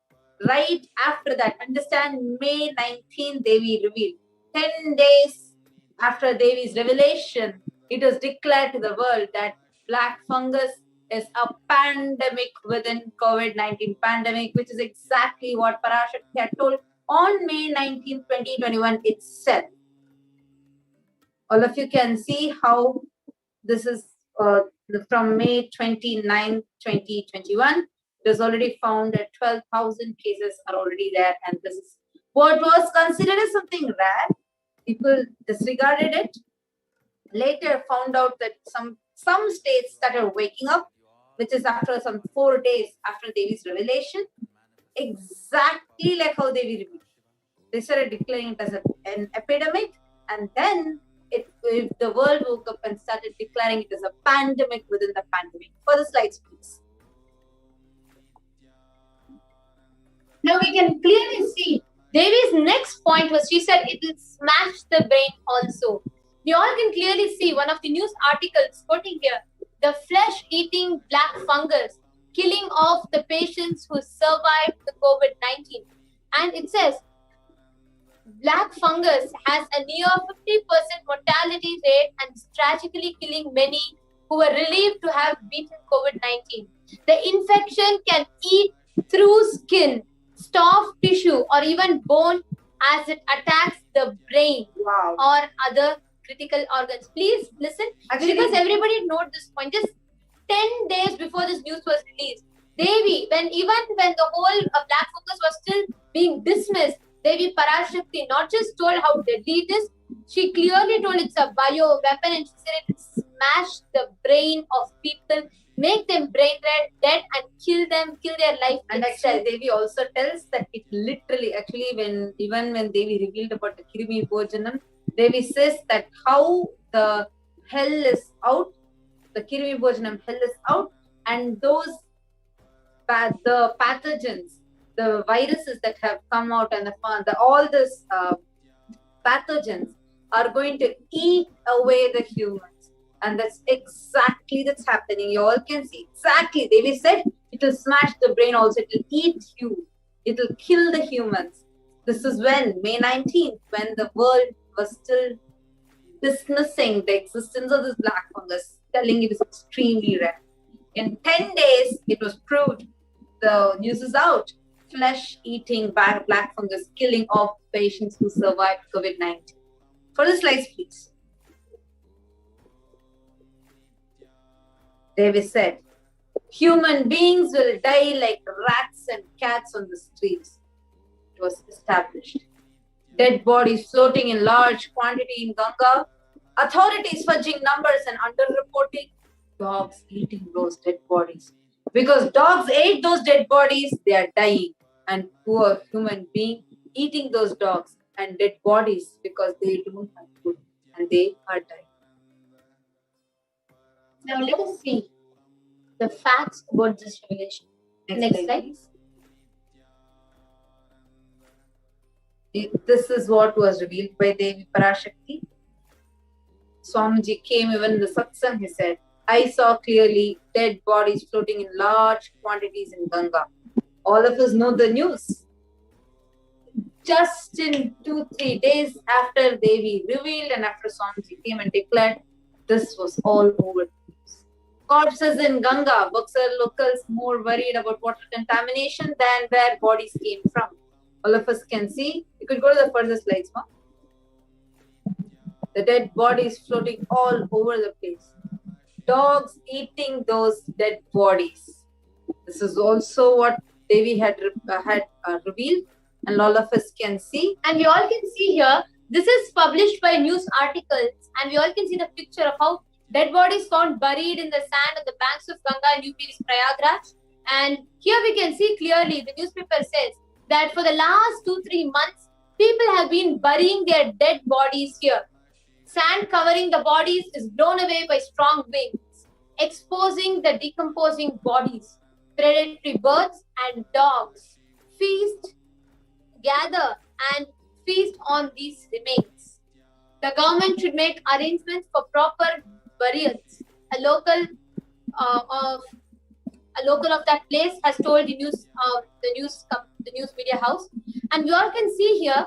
right after that, understand, May 19th, Devi revealed. 10 days after Devi's revelation, it was declared to the world that black fungus is a pandemic within COVID-19 pandemic, which is exactly what Parashakti had told on May 19th, 2021 itself. All of you can see how this is from May 29th, 2021. It was already found that 12,000 cases are already there, and this is what was considered as something rare. People disregarded it. Later found out that some states started waking up, which is after some 4 days after Devi's revelation, exactly like how Devi revealed. They started declaring it as an epidemic, and then the world woke up and started declaring it as a pandemic within the pandemic. Further slides, please. Now we can clearly see Devi's next point was, she said, it will smash the brain also. You all can clearly see one of the news articles quoting here, the flesh-eating black fungus killing off the patients who survived the COVID-19. And it says, black fungus has a near 50% mortality rate and is tragically killing many who were relieved to have beaten COVID-19. The infection can eat through skin, soft tissue, or even bone as it attacks the brain Wow. or other critical organs. Please listen, Actually- because everybody note this point. Just 10 days before this news was released, Devi, when the whole black fungus was still being dismissed, Devi Parashakti not just told how deadly it is, she clearly told it's a bio weapon, and she said it will smash the brain of people, make them brain dead, and kill their life And itself. actually, Devi also tells that it literally, actually, when Devi revealed about the Kirimi Bhojanam, Devi says that how the hell is out, the Kirimi Bhojanam hell is out, and those the pathogens, the viruses that have come out, and all this pathogens are going to eat away the humans. And that's happening. You all can see exactly. Devi said it will smash the brain also. It will eat you. It will kill the humans. This is when, May 19th, when the world was still dismissing the existence of this black fungus, telling it is extremely rare. In 10 days, it was proved. The news is out. Flesh-eating black fungus killing off patients who survived COVID-19. Further slides, please. Davis said, human beings will die like rats and cats on the streets. It was established. Dead bodies floating in large quantity in Ganga. Authorities fudging numbers and underreporting. Dogs eating those dead bodies. Because dogs ate those dead bodies, they are dying. And poor human being eating those dogs and dead bodies because they don't have food and they are dying. Now let us see the facts about this revelation. Next slide. This is what was revealed by Devi Parashakti. Swamiji came even in the satsang, he said, I saw clearly dead bodies floating in large quantities in Ganga. All of us know the news. Just in 2-3 days after Devi revealed and after Swamiji came and declared, this was all over the news. Corpses in Ganga, Buxar locals more worried about water contamination than where bodies came from. All of us can see. You could go to the further slides, ma. The dead bodies floating all over the place. Dogs eating those dead bodies. This is also what Devi had revealed, and all of us can see. And we all can see here, this is published by news articles, and we all can see the picture of how dead bodies found buried in the sand on the banks of Ganga in UP's Prayagraj. And here we can see clearly, the newspaper says that for the last 2-3 months, people have been burying their dead bodies here. Sand covering the bodies is blown away by strong winds, exposing the decomposing bodies. Predatory birds and dogs gather and feast on these remains. The government should make arrangements for proper burials. A local of that place has told the news media house, and you all can see here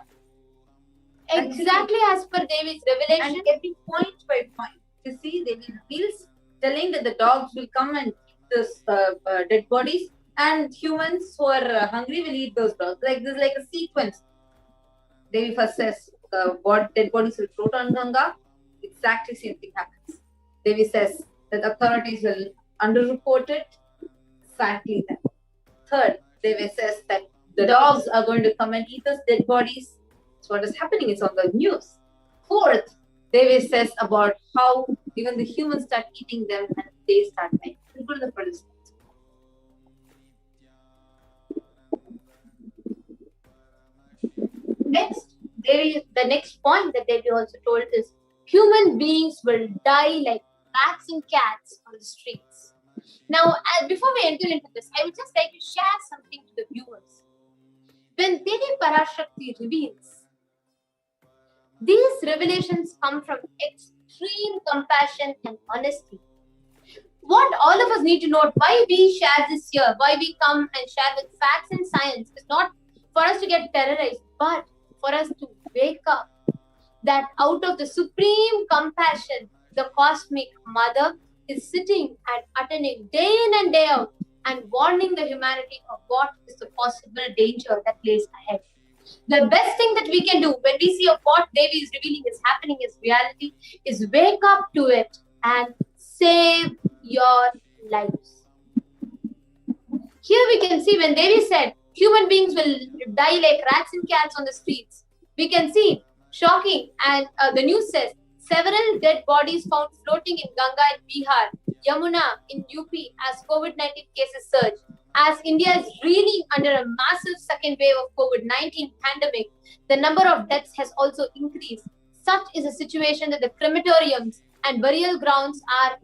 exactly as per Devi's revelation. And every point by point, you see, Devi reveals telling that the dogs will come and eat those dead bodies, and humans who are hungry will eat those dogs. Like this, like a sequence. Devi first says dead bodies will float on Ganga. Exactly same thing happens. Devi says that authorities will underreport it. Exactly that. Third, Devi says that the dogs are going to come and eat those dead bodies. So what is happening? It's on the news. Fourth, Devi says about how even the humans start eating them and they start dying. We'll go to the further slides. Next, the next point that Devi also told is human beings will die like rats and cats on the streets. Now, before we enter into this, I would just like to share something to the viewers. When Devi Parashakti reveals, these revelations come from extreme compassion and honesty. What all of us need to know, why we share this here, why we come and share with facts and science, is not for us to get terrorized, but for us to wake up that out of the supreme compassion, the cosmic mother is sitting and attending day in and day out and warning the humanity of what is the possible danger that lays ahead. The best thing that we can do when we see of what Devi is revealing is happening is reality is wake up to it and save your lives. Here we can see when Devi said human beings will die like rats and cats on the streets. We can see shocking, and the news says several dead bodies found floating in Ganga in Bihar, Yamuna in UP as COVID-19 cases surge. As India is really under a massive second wave of COVID-19 pandemic, the number of deaths has also increased. Such is a situation that the crematoriums and burial grounds are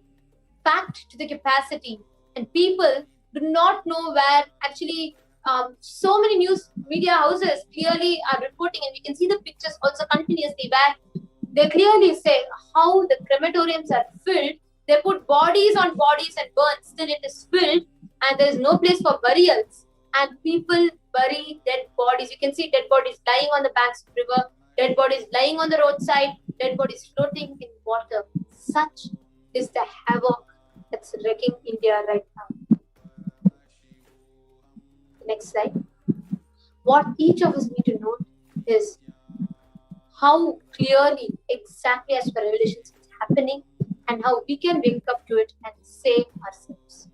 packed to the capacity, and people do not know where actually so many news media houses clearly are reporting, and we can see the pictures also continuously where they clearly say how the crematoriums are filled. They put bodies on bodies and burn, still it is filled, and there is no place for burials, and people bury dead bodies. You can see dead bodies lying on the banks of the river, dead bodies lying on the roadside, dead bodies floating in water. Such is the havoc that's wrecking India right now. Next slide. What each of us need to note is how clearly, exactly as per revelations, it's happening, and how we can wake up to it and save ourselves.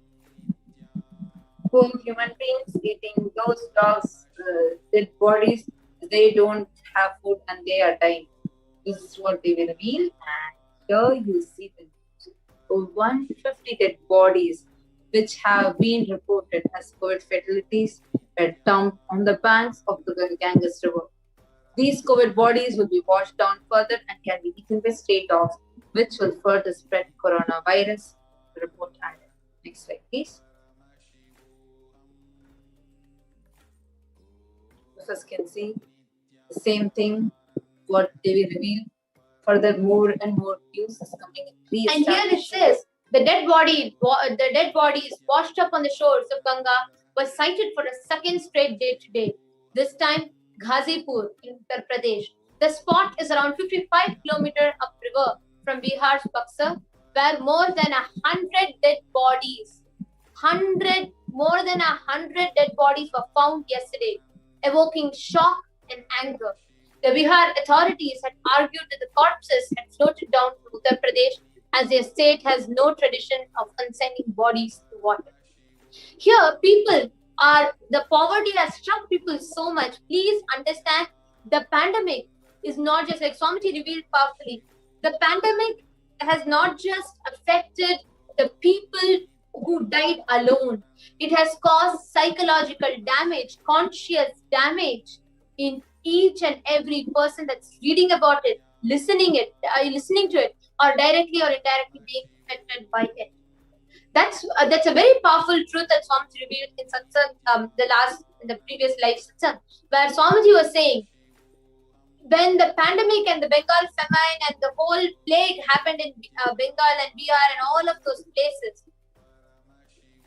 Poor human beings eating those dogs' dead bodies, they don't have food and they are dying. This is what they will reveal, and here you see the 150 dead bodies which have been reported as COVID fatalities were dumped on the banks of the Ganges River. These COVID bodies will be washed down further and can be eaten by stray dogs, which will further spread coronavirus, the report added. Next slide, please. Us can see the same thing what they will reveal. Further, more and more news is coming. And here it says the dead bodies washed up on the shores of Ganga was sighted for a second straight day today. This time, Ghazipur in Uttar Pradesh. The spot is around 55 kilometers upriver from Bihar's Buxar, where more than 100 dead bodies, more than 100 dead bodies were found yesterday, evoking shock and anger. The Bihar authorities had argued that the corpses had floated down to Uttar Pradesh as their state has no tradition of consigning bodies to water. Here, the poverty has struck people so much. Please understand, the pandemic is not just, like Swamiji revealed powerfully, the pandemic has not just affected the people who died alone. It has caused psychological damage, conscious damage in each and every person that's reading about it, listening to it, or directly or indirectly being affected by it. That's a very powerful truth that Swamiji revealed in satsang, in the previous live satsang, where Swamiji was saying, when the pandemic and the Bengal famine and the whole plague happened in Bengal and Bihar and all of those places,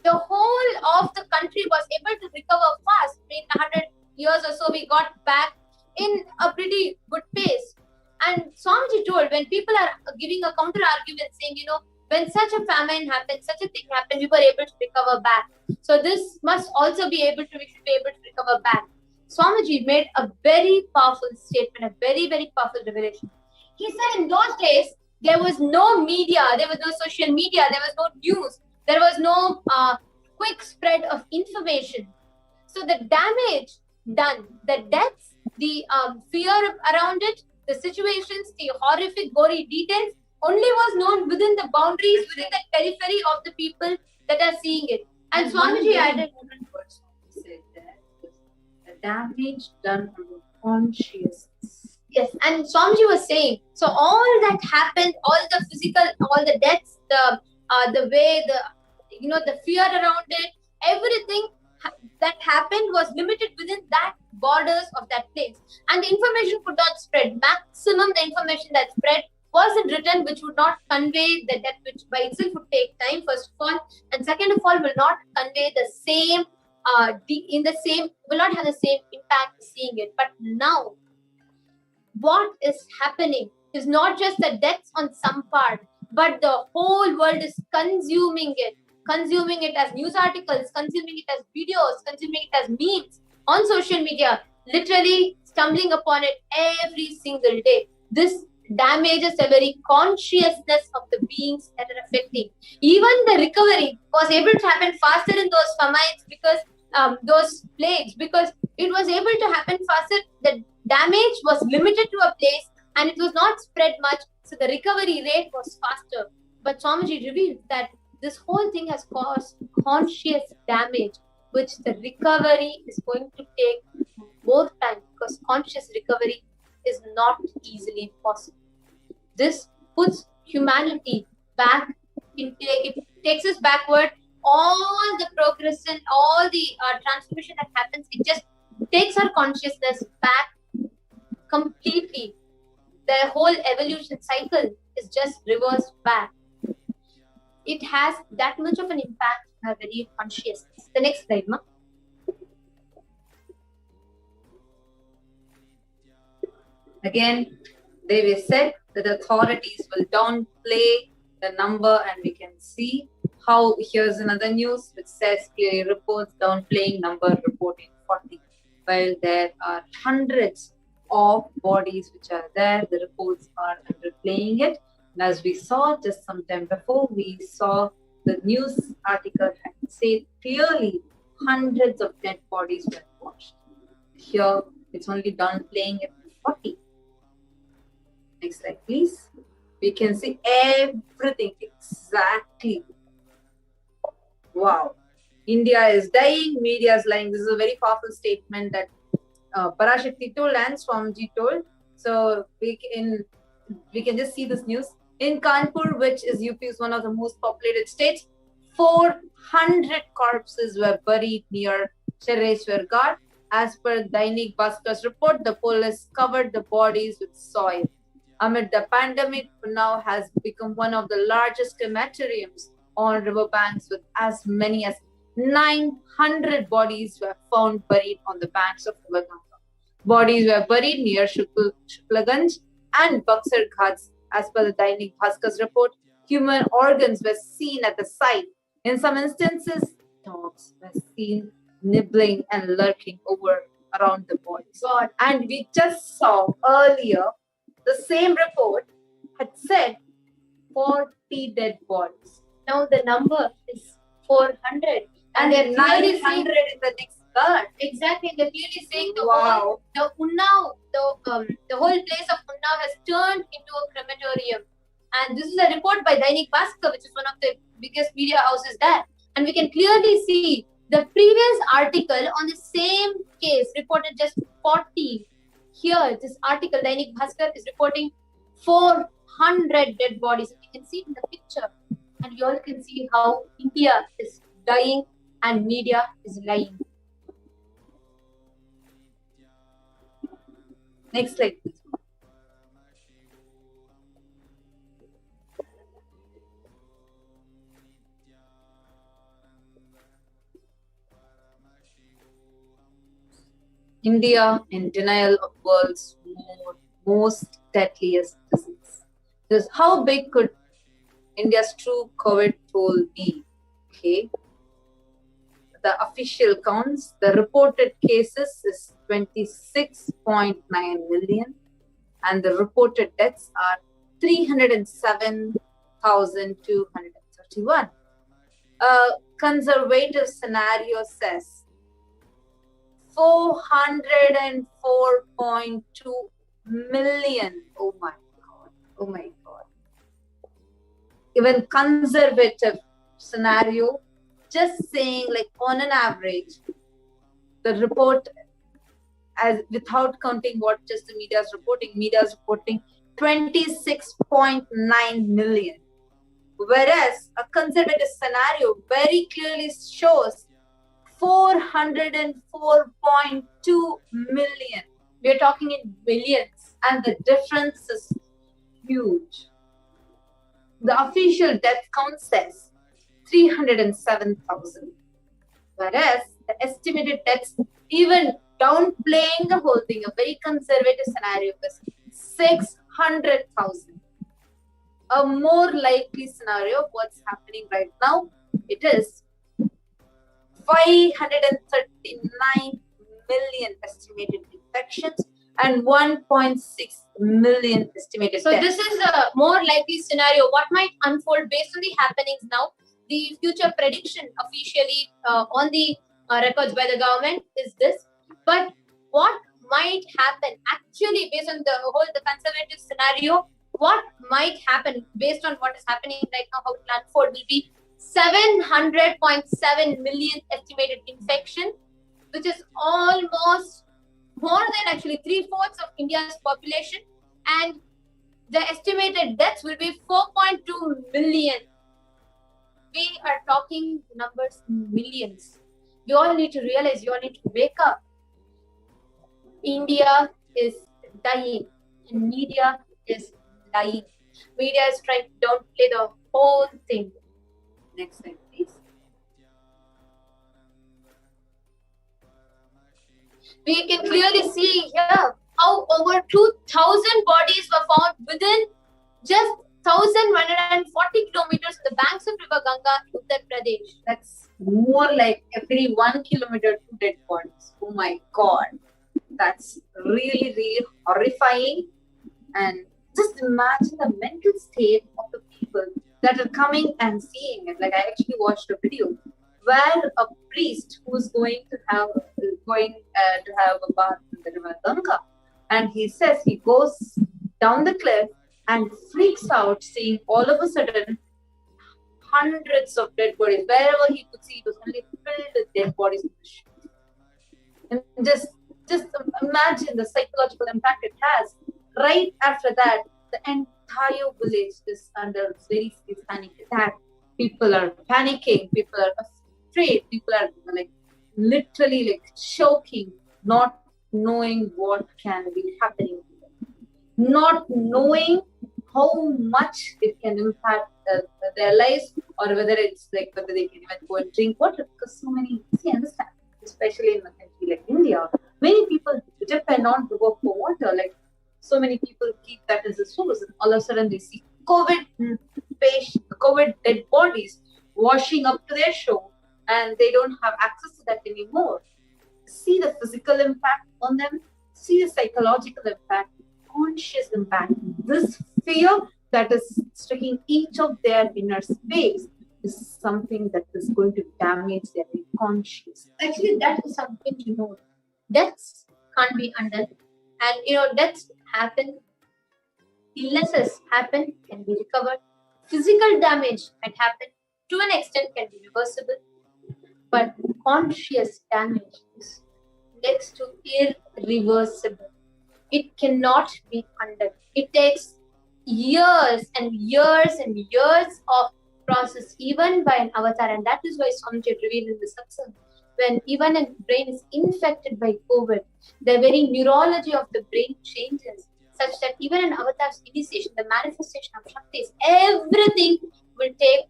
the whole of the country was able to recover fast. In 100 years or so, we got back in a pretty good pace. And Swamiji told, when people are giving a counter argument saying, when such a famine happened, such a thing happened, we were able to recover back. So this must also be we should be able to recover back. Swamiji made a very powerful statement, a very, very powerful revelation. He said in those days, there was no media, there was no social media, there was no news, there was no quick spread of information. So the damage done, the deaths, the fear around it, the situations, the horrific, gory details only was known within the boundaries, within the periphery of the people that are seeing it. And Swamiji added, he said that the damage done on the consciousness. Yes, and Swamiji was saying, so all that happened, all the physical, all the deaths, the way, the fear around it, everything that happened was limited within that borders of that place, and the information could not spread. Maximum the information that spread was in written, which would not convey the depth, which by itself would take time, first of all, and second of all, will not convey the same will not have the same impact seeing it. But now, what is happening is not just the deaths on some part, but the whole world is consuming it as news articles, consuming it as videos, consuming it as memes on social media, literally stumbling upon it every single day. This damages the very consciousness of the beings that are affecting. Even the recovery was able to happen faster in those famines, because those plagues, because it was able to happen faster. The damage was limited to a place and it was not spread much, so the recovery rate was faster. But Swamiji revealed that this whole thing has caused conscious damage, which the recovery is going to take more time, because conscious recovery is not easily possible. This puts humanity back, it takes us backward. All the progression, all the transformation that happens, it just takes our consciousness back completely. The whole evolution cycle is just reversed back. It has that much of an impact on our very consciousness. The next slide, ma. Again, they said that the authorities will downplay the number, and we can see how here's another news which says clearly reports downplaying number reporting 40. While there are hundreds of bodies which are there, the reports are underplaying it. And as we saw just some time before, we saw the news article had said clearly hundreds of dead bodies were washed. Here it's only downplaying it to 40. Next slide, please. We can see everything exactly. Wow. India is dying, media is lying. This is a very powerful statement that Parashakti told and Swamiji told. So we can just see this news. In Kanpur, which is UP's one of the most populated states, 400 corpses were buried near Chereshwar Ghat. As per Dainik Bhaskar's report, the police covered the bodies with soil. Amid the pandemic, Unnao has become one of the largest crematoriums on riverbanks, with as many as 900 bodies were found buried on the banks of River Ganga. Bodies were buried near Shuklaganj and Buxar Ghats. As per the Dainik Bhaskar's report, human organs were seen at the site. In some instances, dogs were seen nibbling and lurking around the bodies. And we just saw earlier, the same report had said 40 dead bodies. Now the number is 400. And then 900 in the next cut. Exactly. They're clearly saying the Wow. Unnao, the whole place of Unnao has turned into a crematorium. And this is a report by Dainik Bhaskar, which is one of the biggest media houses there. And we can clearly see the previous article on the same case reported just 40. Here, this article, Dainik Bhaskar, is reporting 400 dead bodies. And you can see it in the picture. And you all can see how India is dying and media is lying. Next slide, please. India in denial of world's most deadliest disease. Just how big could India's true COVID toll be? Okay. The official counts, the reported cases is 26.9 million and the reported deaths are 307,231. A conservative scenario says 404.2 million. Oh my God. Oh my God. Even conservative scenario, just saying like on an average, the report, as without counting what just the media is reporting 26.9 million. Whereas a conservative scenario very clearly shows 404.2 million. We are talking in billions. And the difference is huge. The official death count says 307,000, whereas the estimated deaths, even downplaying the whole thing, a very conservative scenario, is 600,000. A more likely scenario of what's happening right now, it is 539 million estimated infections and 1.6 million estimated So deaths. this is a more likely scenario. What might unfold based on the happenings now? The future prediction officially on the records by the government is this. But what might happen actually based on the conservative scenario? What might happen based on what is happening right now? How it will unfold will be 700.7 million estimated infection, which is almost more than actually 3/4 of India's population, and the estimated deaths will be 4.2 million. We are talking numbers in millions. You all need to realize, you all need to wake up. India is dying and media is lying. Media is trying to downplay the whole thing. Next slide, please. We can clearly see here how over 2,000 bodies were found within just 1,140 kilometers on the banks of River Ganga, Uttar Pradesh. That's more like every 1 kilometer 2 dead bodies. Oh my God. That's really, really horrifying. And just imagine the mental state of the people that are coming and seeing it. Like, I actually watched a video where a priest who's going to have a bath in the River Ganga, and he says he goes down the cliff and freaks out seeing all of a sudden hundreds of dead bodies. Wherever he could see, it was only filled with dead bodies. And just imagine the psychological impact it has. Right after that, the entire village is under very serious panic attack. People are panicking. People are afraid. People are like literally like choking, not knowing what can be happening to them, not knowing how much it can impact their lives, or whether it's like whether they can even go and drink water, because so many, understand, especially in a country like India, many people depend on the work for water. Like, so many people keep that as a source, and all of a sudden they see COVID dead bodies washing up to their shore, and they don't have access to that anymore. See the physical impact on them, see the psychological impact, conscious impact. This fear that is striking each of their inner space is something that is going to damage their conscious. Actually, that is something to know. Deaths can't be undone. And deaths happen, illnesses happen, can be recovered. Physical damage might happen, to an extent can be reversible. But conscious damage is next to irreversible. It cannot be undone. It takes years and years and years of process, even by an avatar. And that is why Swamiji had revealed in the satsang, when even a brain is infected by COVID, the very neurology of the brain changes, such that even an avatar's initiation, the manifestation of Shaktis, everything will take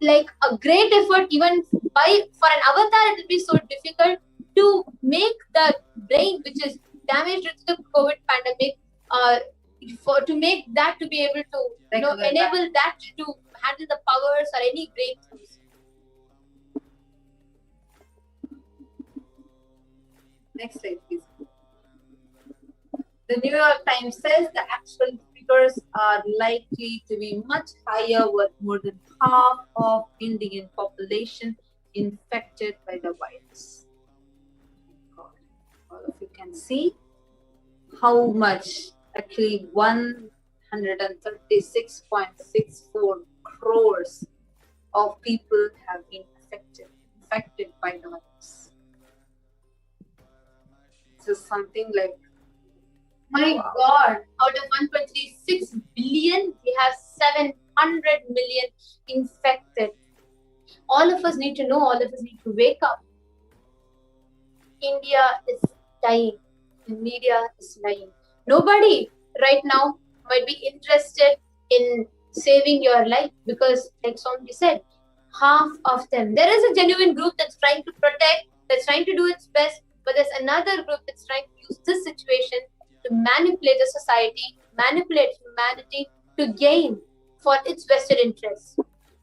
like a great effort. Even for an avatar, it will be so difficult to make the brain, which is damaged due to the COVID pandemic, to make that to be able to enable that to handle the powers or any breakthroughs. Next slide, please. The New York Times says the actual figures are likely to be much higher, with more than half of Indian population infected by the virus. All of you can see how much, actually 136.64 crores of people have been affected by the virus. This is something like, my God, out of 1.36 billion, we have 700 million infected. All of us need to know, all of us need to wake up. India is dying. Media is lying. Nobody right now might be interested in saving your life because, like somebody said, half of them. There is a genuine group that's trying to protect, that's trying to do its best, but there's another group that's trying to use this situation to manipulate the society, manipulate humanity to gain for its vested interests.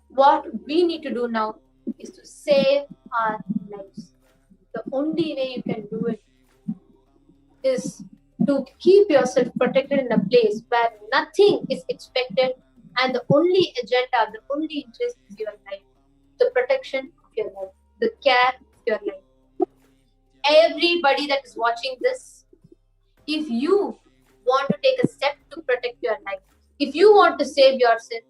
What we need to do now is to save our lives. The only way you can do it is to keep yourself protected in a place where nothing is expected and the only agenda, the only interest is your life, the protection of your life, the care of your life. Everybody that is watching this, if you want to take a step to protect your life, if you want to save yourself,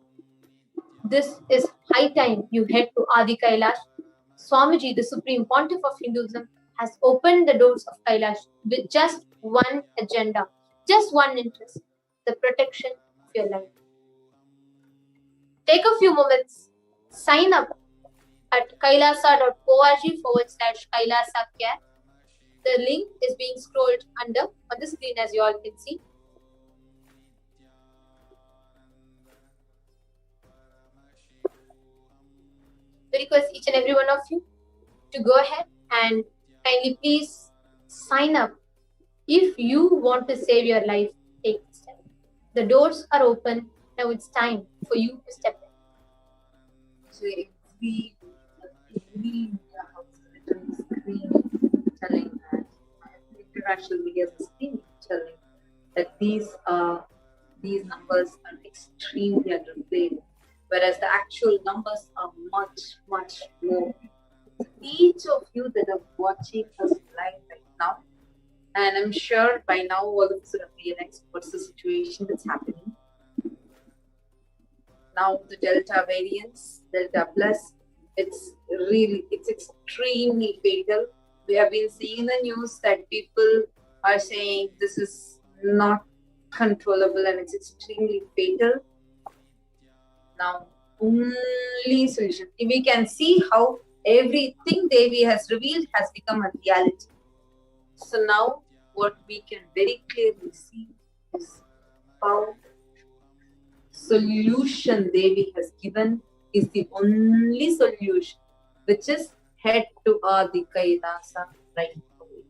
this is high time you head to Adi Kailash. Swamiji, the Supreme Pontiff of Hinduism, has opened the doors of Kailash with just one agenda, just one interest, the protection of your life. Take a few moments, sign up at kailasa.org/Kailasa care. The link is being scrolled under on the screen as you all can see. I request each and every one of you to go ahead and kindly please sign up. If you want to save your life, take the step. The doors are open. Now it's time for you to step in. So every house written screen telling that every international media is screen telling that these numbers are extremely underplayed, whereas the actual numbers are much more. Each of you that are watching us live right now, and I'm sure by now all of us have realized what's the situation that's happening. Now the Delta variants, Delta plus, it's extremely fatal. We have been seeing in the news that people are saying this is not controllable and it's extremely fatal. Now, only solution. We can see how everything Devi has revealed has become a reality. So now what we can very clearly see is how solution Devi has given is the only solution, which is head to Adi Kailasa right away.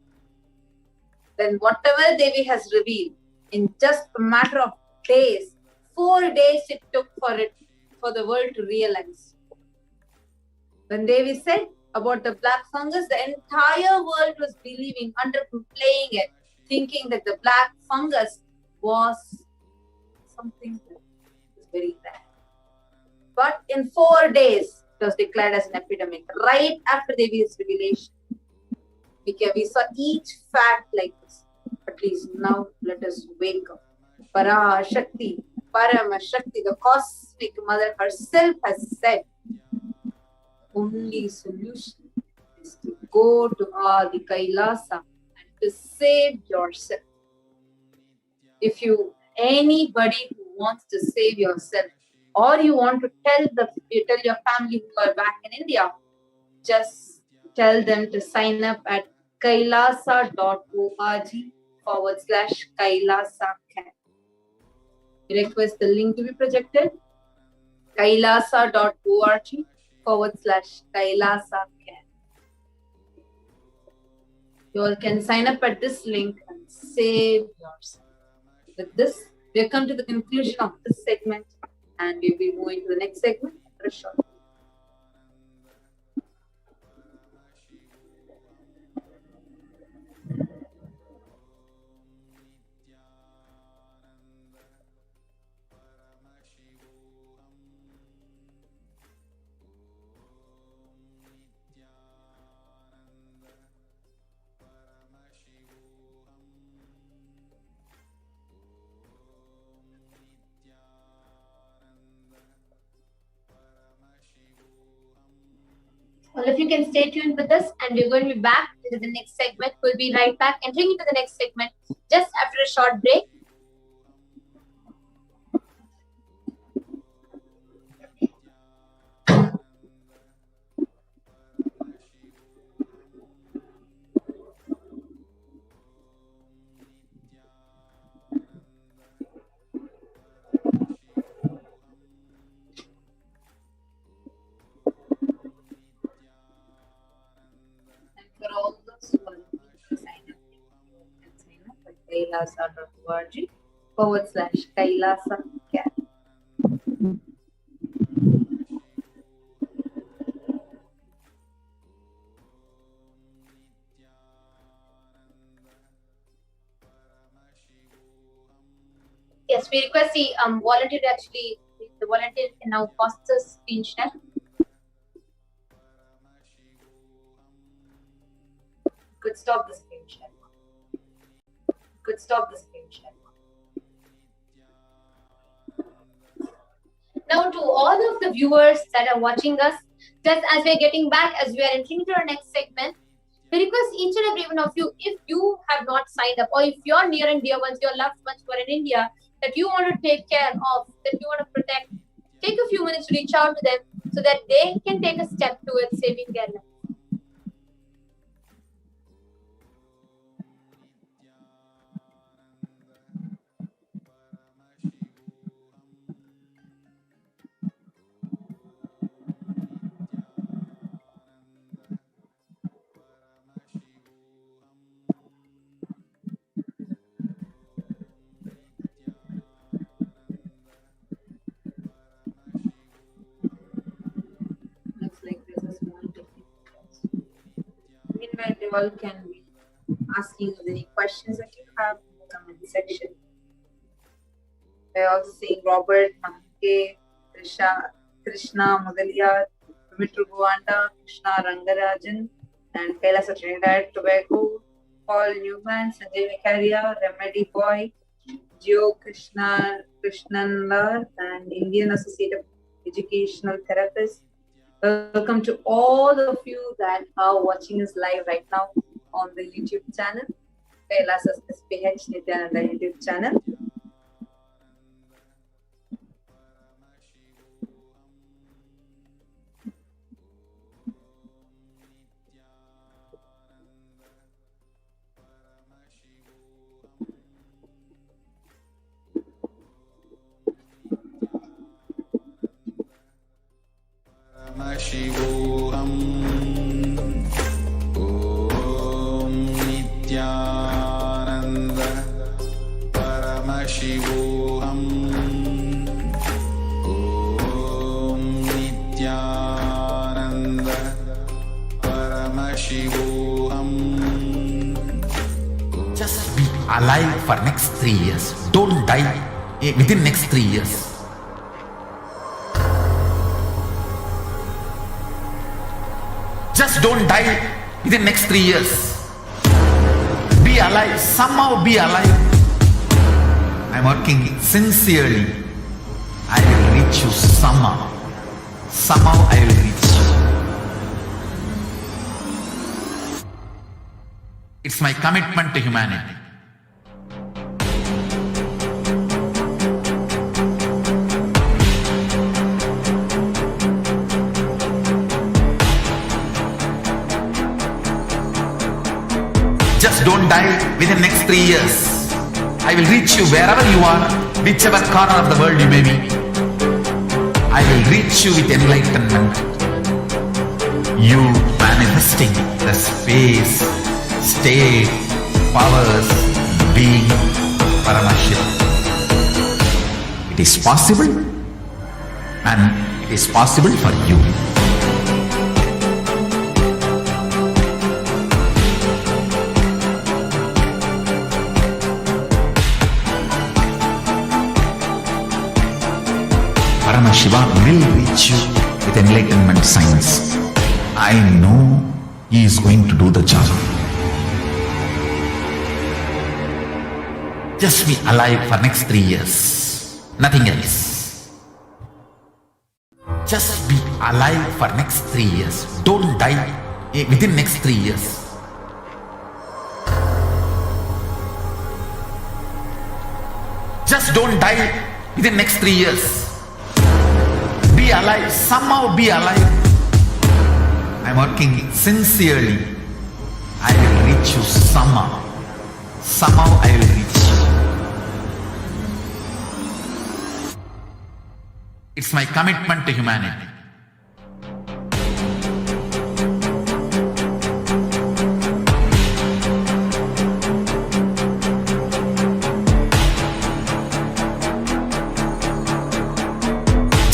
Then whatever Devi has revealed, in just a matter of days, 4 days it took for the world to realize. When Devi said about the black fungus, the entire world was believing, underplaying it, thinking that the black fungus was something that was very rare. But in 4 days, it was declared as an epidemic. Right after Devi's revelation, we saw each fact like this. At least now, let us wake up. Parashakti, Paramashakti, the cosmic mother herself has said, only solution is to go to Adi Kailasa and to save yourself. If anybody who wants to save yourself, or you want to tell your family who are back in India, just tell them to sign up at kailasa.org/Kailasa care. We request the link to be projected. kailasa.org/Kailasa care. You all can sign up at this link and save yourself. With this, we have come to the conclusion of this segment and we'll be moving to the next segment after a short break. All of you can stay tuned with us and we're going to be back into the next segment. We'll be right back entering into the next segment just after a short break. kailasa.org/Kailasa care. Yes, we request the volunteer to actually, the volunteer can now post the screen share. Could stop the screen share. Could stop the screen share. Now to all of the viewers that are watching us, just as we're getting back, as we are entering into our next segment, we request each and every one of you, if you have not signed up, or if your near and dear ones, your loved ones who are in India, that you want to take care of, that you want to protect, take a few minutes to reach out to them so that they can take a step towards saving their life. Looks like there's a small difference. Meanwhile, they all can be asking us any questions that you have in the comment section. They're also saying Robert, Manke, Krishna Mudaliya, Dimitri Buanda, Krishna Rangarajan, and Kailasa Trinidad Tobago, Paul Newman, Sanjay Vicaria, Remedy Boy, Geo Krishnanlar, and Indian Associate of Educational Therapists. Welcome to all of you that are watching us live right now on the YouTube channel, Kailasa's SPH Nithyananda YouTube channel. Shivoham Om Nithyananda Paramashivoham Om Nithyananda Paramashivoham. Just be alive for next 3 years. Don't die within next 3 years. Just don't die within next 3 years. Be alive, somehow be alive. I'm working sincerely. I will reach you somehow. Somehow I will reach you. It's my commitment to humanity. Just don't die within next 3 years. I will reach you wherever you are, whichever corner of the world you may be. I will reach you with enlightenment. You manifesting the space, state, powers, being, Paramaship. It is possible, and it is possible for you. Paramashiva will reach you with enlightenment science. I know he is going to do the job. Just be alive for next 3 years. Nothing else. Just be alive for next 3 years. Don't die within next 3 years. Just don't die within next 3 years. Be alive, somehow be alive. I'm working sincerely. I will reach you somehow. Somehow I will reach you. It's my commitment to humanity.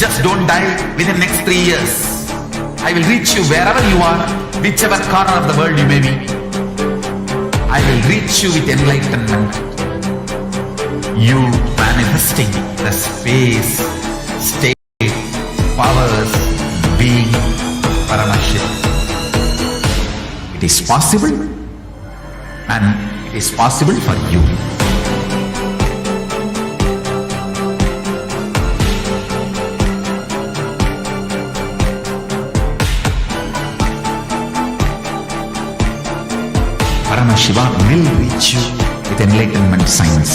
Just don't die within next 3 years. I will reach you wherever you are, whichever corner of the world you may be. I will reach you with enlightenment. You manifesting the space, state, powers, being, Parashakti. It is possible, and it is possible for you. Paramashiva will reach you with enlightenment science.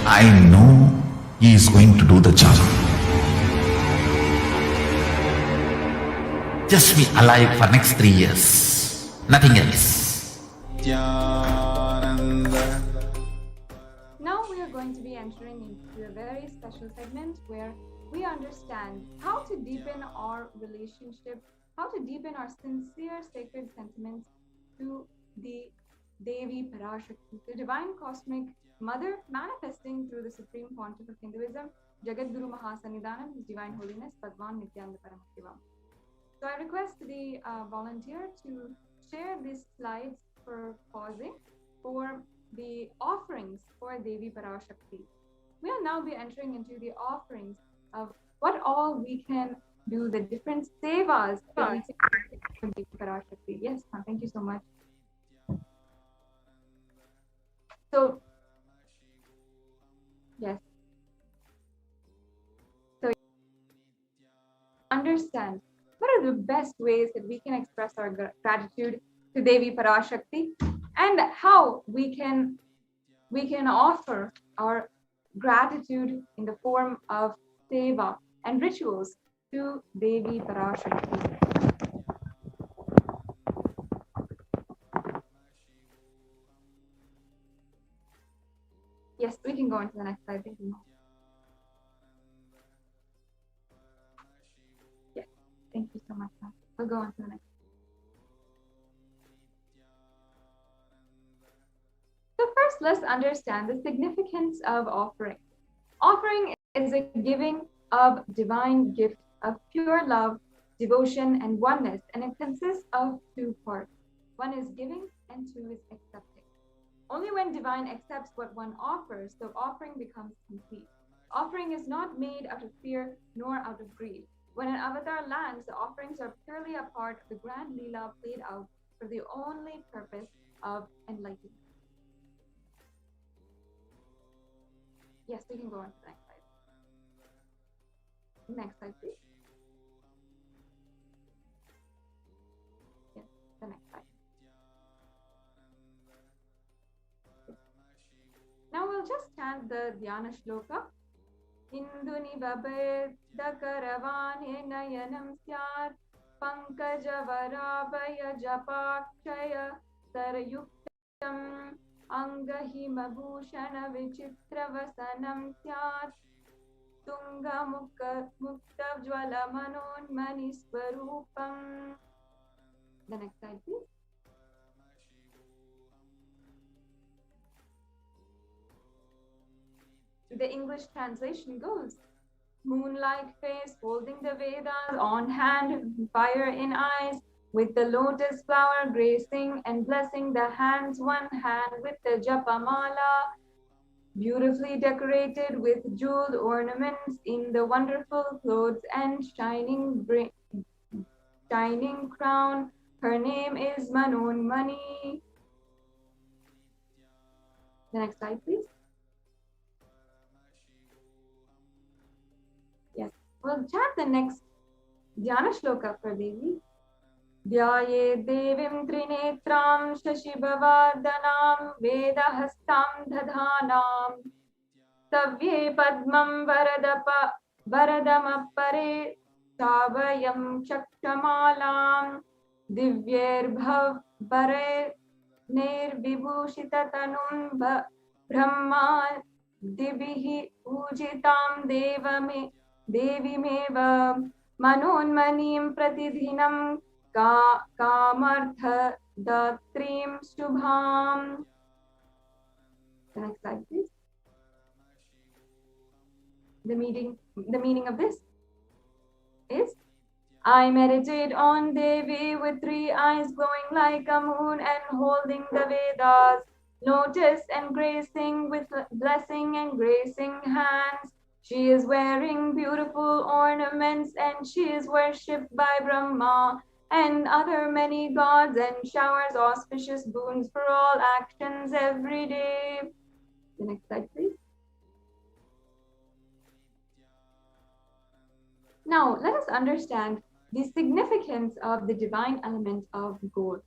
I know he is going to do the job. Just be alive for next 3 years. Nothing else. Nithyananda. Now we are going to be entering into a very special segment where we understand how to deepen our relationship, how to deepen our sincere sacred sentiments to the Devi Parashakti, the divine cosmic mother manifesting through the supreme pontiff of Hinduism, Jagat Guru Mahasannidhanam, His Divine Holiness Bhagwan Nithyananda Paramashiva. So I request the volunteer to share these slides for pausing for the offerings for Devi Parashakti. We will now be entering into the offerings of what all we can do, the different sevas that we can do for Devi Parashakti. Yes, ma'am, thank you so much. So, yes. So, understand what are the best ways that we can express our gratitude to Devi Parashakti, and how we can offer our gratitude in the form of seva and rituals to Devi Parashakti. Yes, we can go on to the next slide. Thank you. Yes, thank you so much, ma'am. We'll go on to the next. So first, let's understand the significance of offering. Offering is a giving of divine gift of pure love, devotion, and oneness, and it consists of 2 parts. One is giving, and 2 is accepting. Only when divine accepts what one offers, the offering becomes complete. Offering is not made out of fear nor out of greed. When an avatar lands, the offerings are purely a part of the grand Leela played out for the only purpose of enlightenment. Yes, we can go on to the next slide. Next slide, please. Yes, the next slide. Now we'll just chant the Dhyana Shloka. Induni Vabedda Karavane Nayanam Syat Pankaja Varabhaya Japakshaya Sarayuktam Angahima Bhushana Vichitra Vasanam Syat Tunga Mukta Jwala Manon Maniswarupam. The next slide, please. The English translation goes, moon-like face, holding the Vedas on hand, fire in eyes, with the lotus flower gracing and blessing the hands, one hand with the japamala, beautifully decorated with jeweled ornaments in the wonderful clothes and shining crown. Her name is Manonmani. The next slide, please. We'll chant the next Dhyana Shloka for Devi. Dhyaye Devim Trinetram Shashibhavardhanam Vedahastam Dadhanam Savye Padmam Varadamappare Shavayam Chakshamalam Divyer Bhare Nirvibhushitatanum Brahma Divihi Ujitam Devimeva Manonmanim Pratidhinam Kamartha Datrim Shubham. The next slide, please. The meaning of this. I meditate on Devi with 3 eyes glowing like a moon and holding the Vedas. Lotus and gracing with blessing and gracing hands. She is wearing beautiful ornaments and she is worshipped by Brahma and other many gods and showers auspicious boons for all actions every day. The next slide, please. Now, let us understand the significance of the divine element of gold.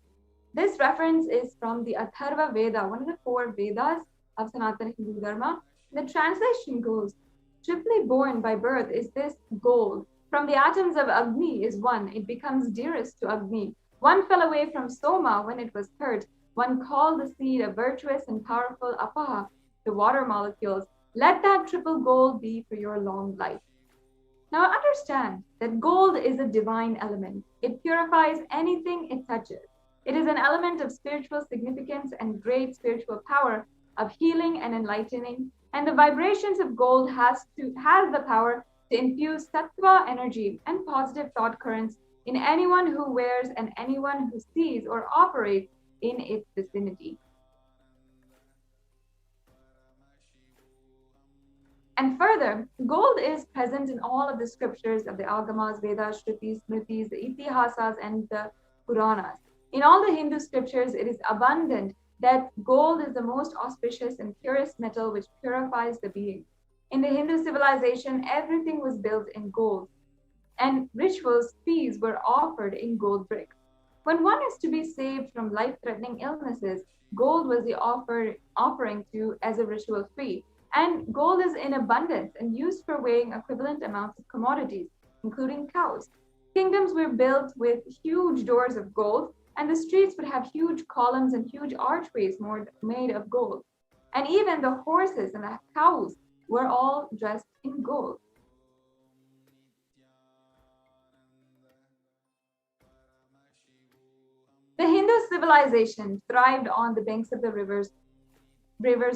This reference is from the Atharva Veda, one of the 4 Vedas of Sanatana Hindu Dharma. The translation goes, triply born by birth is this gold. From the atoms of Agni is one, it becomes dearest to Agni. One fell away from Soma when it was hurt. One called the seed a virtuous and powerful Apaha, the water molecules. Let that triple gold be for your long life. Now understand that gold is a divine element. It purifies anything it touches. It is an element of spiritual significance and great spiritual power of healing and enlightening. And the vibrations of gold has the power to infuse sattva energy and positive thought currents in anyone who wears and anyone who sees or operates in its vicinity. And further, gold is present in all of the scriptures of the Agamas, Vedas, Shrutis, Smritis, the Itihasas, and the Puranas. In all the Hindu scriptures, it is abundant that gold is the most auspicious and purest metal which purifies the being. In the Hindu civilization, everything was built in gold, and rituals, fees were offered in gold bricks. When one is to be saved from life-threatening illnesses, gold was the offering to as a ritual fee. And gold is in abundance and used for weighing equivalent amounts of commodities, including cows. Kingdoms were built with huge doors of gold, and the streets would have huge columns and huge archways made of gold. And even the horses and the cows were all dressed in gold. The Hindu civilization thrived on the banks of the rivers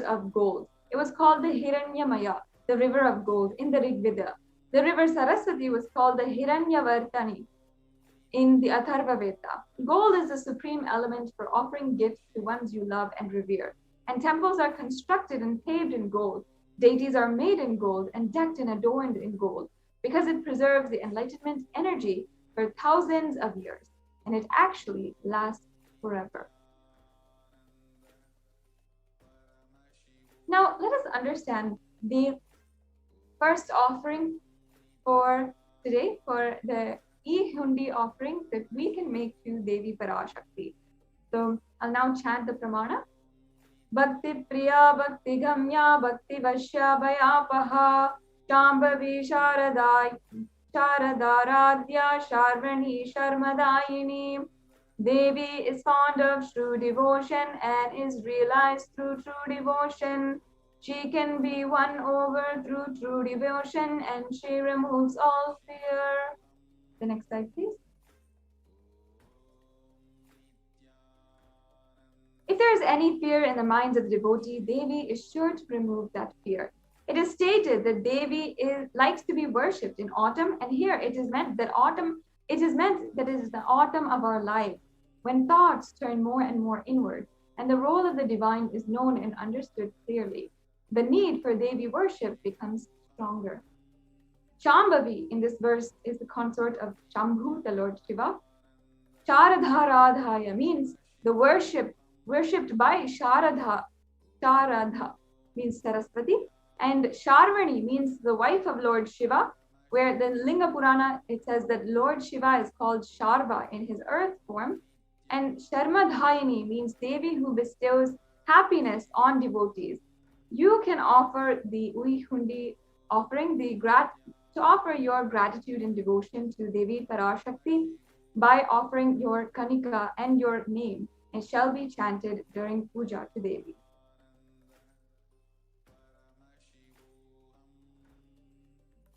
of gold. It was called the Hiranyamaya, the river of gold, in the Rig Veda. The river Saraswati was called the Hiranyavartani in the Atharva Veda. Gold is the supreme element for offering gifts to ones you love and revere. And temples are constructed and paved in gold. Deities are made in gold and decked and adorned in gold because it preserves the enlightenment energy for thousands of years. And it actually lasts forever. Now, let us understand the first offering for today, for the e-hundi offering that we can make to Devi Parashakti. So, I'll now chant the pramana. Bhakti Priya Bhakti Gamya Bhakti Vashya Bhayapaha Shambhavi Sharadai Sharadaradhya Sharvani Sharmadayini. Devi is fond of true devotion and is realized through true devotion. She can be won over through true devotion and she removes all fear. The next slide, please. If there is any fear in the minds of the devotee, Devi is sure to remove that fear. It is stated that Devi likes to be worshipped in autumn, and here it is meant that it is the autumn of our life, when thoughts turn more and more inward, and the role of the divine is known and understood clearly. The need for Devi worship becomes stronger. Shambhavi in this verse is the consort of Shambhu, the Lord Shiva. Sharadharadhaya means the worshipped by Sharadha. Sharadha means Saraswati. And Sharvani means the wife of Lord Shiva, where the Linga Purana, it says that Lord Shiva is called Sharva in his earth form. And Sharmadhayini means Devi who bestows happiness on devotees. You can offer the Uihundi offering, to offer your gratitude and devotion to Devi Parashakti by offering your Kanika and your name. It shall be chanted during puja to Devi.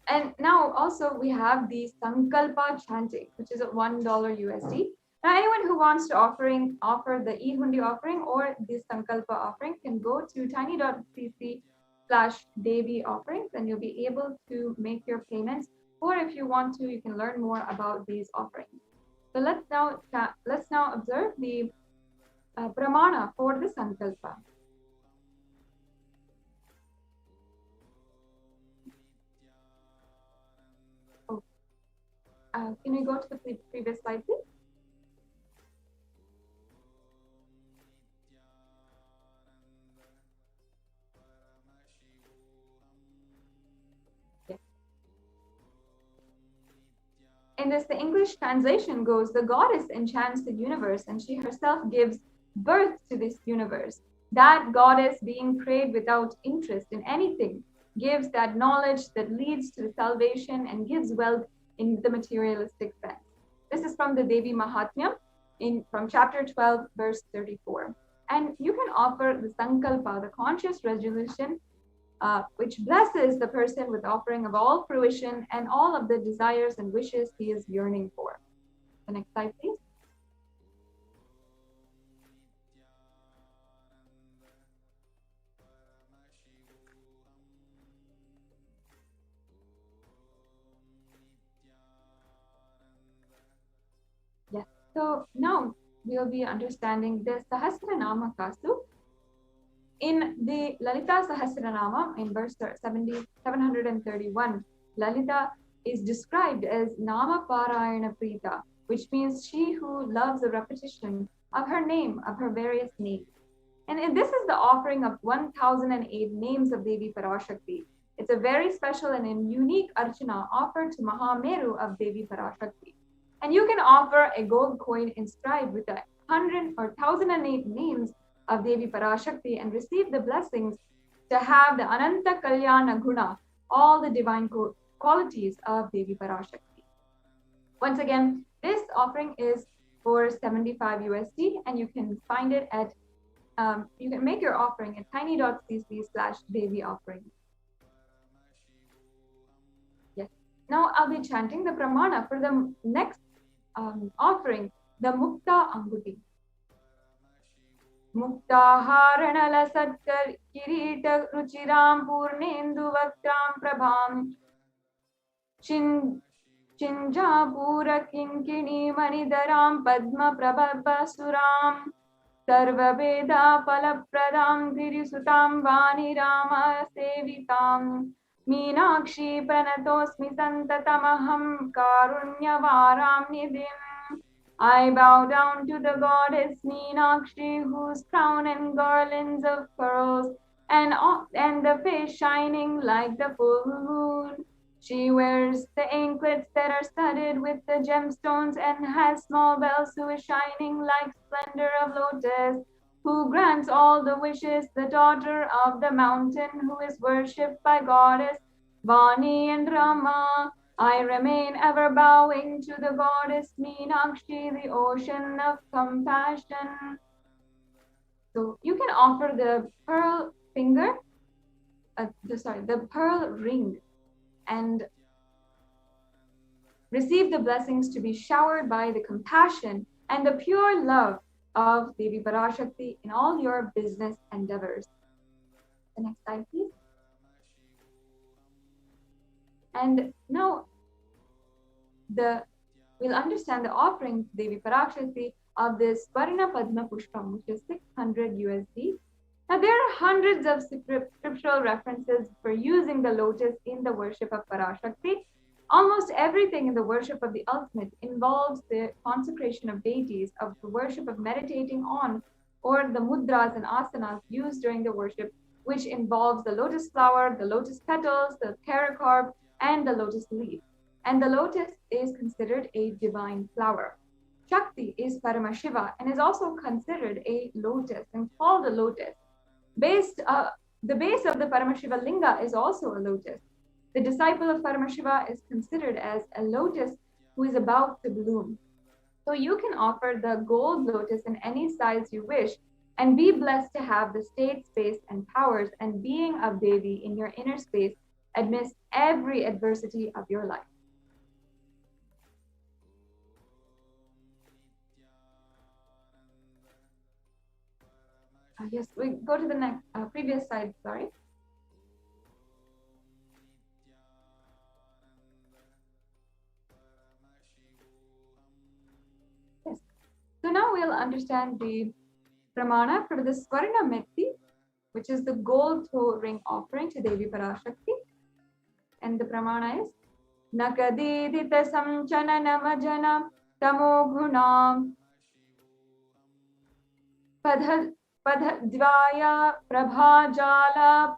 And now also we have the Sankalpa chanting, which is at $1 USD. Now anyone who wants to offer the e-hundi offering or the Sankalpa offering can go to tiny.cc/Devi offerings and you'll be able to make your payments or if you want to, you can learn more about these offerings. So let's now observe the pramana for the sankalpa. Oh, can we go to the previous slide, please? In this, the English translation goes, the goddess enchants the universe and she herself gives birth to this universe. That goddess, being prayed without interest in anything, gives that knowledge that leads to the salvation and gives wealth in the materialistic sense. This is from the Devi Mahatmya from chapter 12, verse 34. And you can offer the Sankalpa, the conscious resolution, which blesses the person with offering of all fruition and all of the desires and wishes he is yearning for. The next slide, please. Yes, so now we'll be understanding the Sahasranama Kasu. In the Lalita Sahasranama, in verse 731, Lalita is described as Nama Parayana Prita, which means she who loves the repetition of her name, of her various names. And this is the offering of 1008 names of Devi Parashakti. It's a very special and unique archana offered to Mahameru of Devi Parashakti. And you can offer a gold coin inscribed with 100 or 1008 names of Devi Parashakti and receive the blessings to have the Ananta Kalyana Guna, all the divine qualities of Devi Parashakti. Once again, this offering is for 75 USD and you can find it at, you can make your offering at tiny.cc/Devi offering. Yes. Now I'll be chanting the pramana for the next offering, the Mukta Anguti. Muktaharanala Satkar Kirita Ruchiram Purnendu Vaktam Prabham Chinjapura Kinkini Manidaram Padma Prabhava Suram Sarva Veda Palapradam Girisutam Vani Rama Sevitam Meenakshi Pranatosmi Santatamaham Karunyavaram Nidhim. I bow down to the goddess Meenakshi, whose crown and garlands of pearls and the face shining like the full moon. She wears the anklets that are studded with the gemstones and has small bells, who is shining like splendor of lotus, who grants all the wishes, the daughter of the mountain, who is worshipped by goddess Vani and Rama. I remain ever bowing to the goddess Meenakshi, the ocean of compassion. So you can offer the pearl finger, the pearl ring, and receive the blessings to be showered by the compassion and the pure love of Devi Parashakti in all your business endeavors. The next slide, please. And now we'll understand the offering to Devi Parashakti of this Varna Padma Pushpam, which is 600 USD. Now there are hundreds of scriptural references for using the lotus in the worship of Parashakti. Almost everything in the worship of the ultimate involves the consecration of deities, of the worship of meditating on, or the mudras and asanas used during the worship, which involves the lotus flower, the lotus petals, the pericarp, and the lotus leaf. And the lotus is considered a divine flower. Shakti is Paramashiva and is also considered a lotus and called a lotus. The base of the Paramashiva linga is also a lotus. The disciple of Paramashiva is considered as a lotus who is about to bloom. So you can offer the gold lotus in any size you wish and be blessed to have the state, space, and powers and being of Devi in your inner space amidst every adversity of your life. Yes, we go to the next previous slide, sorry. we'll understand the pramana for the Swarna Metti, which is the gold toe ring offering to Devi Parashakti. And the pramana is Nakadidita Samchanana Majana Tamo Gunam Padhadvaya Prabhajala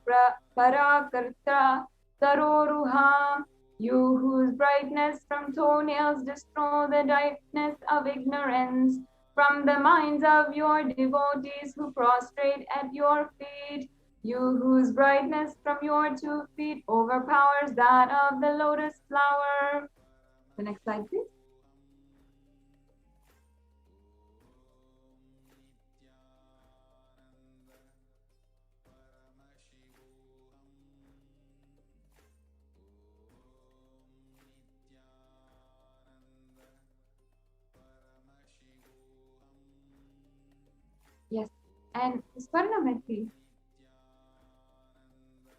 Parakarta Taroruham. You whose brightness from toenails destroy the darkness of ignorance, from the minds of your devotees who prostrate at your feet. You whose brightness from your 2 feet overpowers that of the lotus flower. The next slide, please. Yes, and Swarna Metti,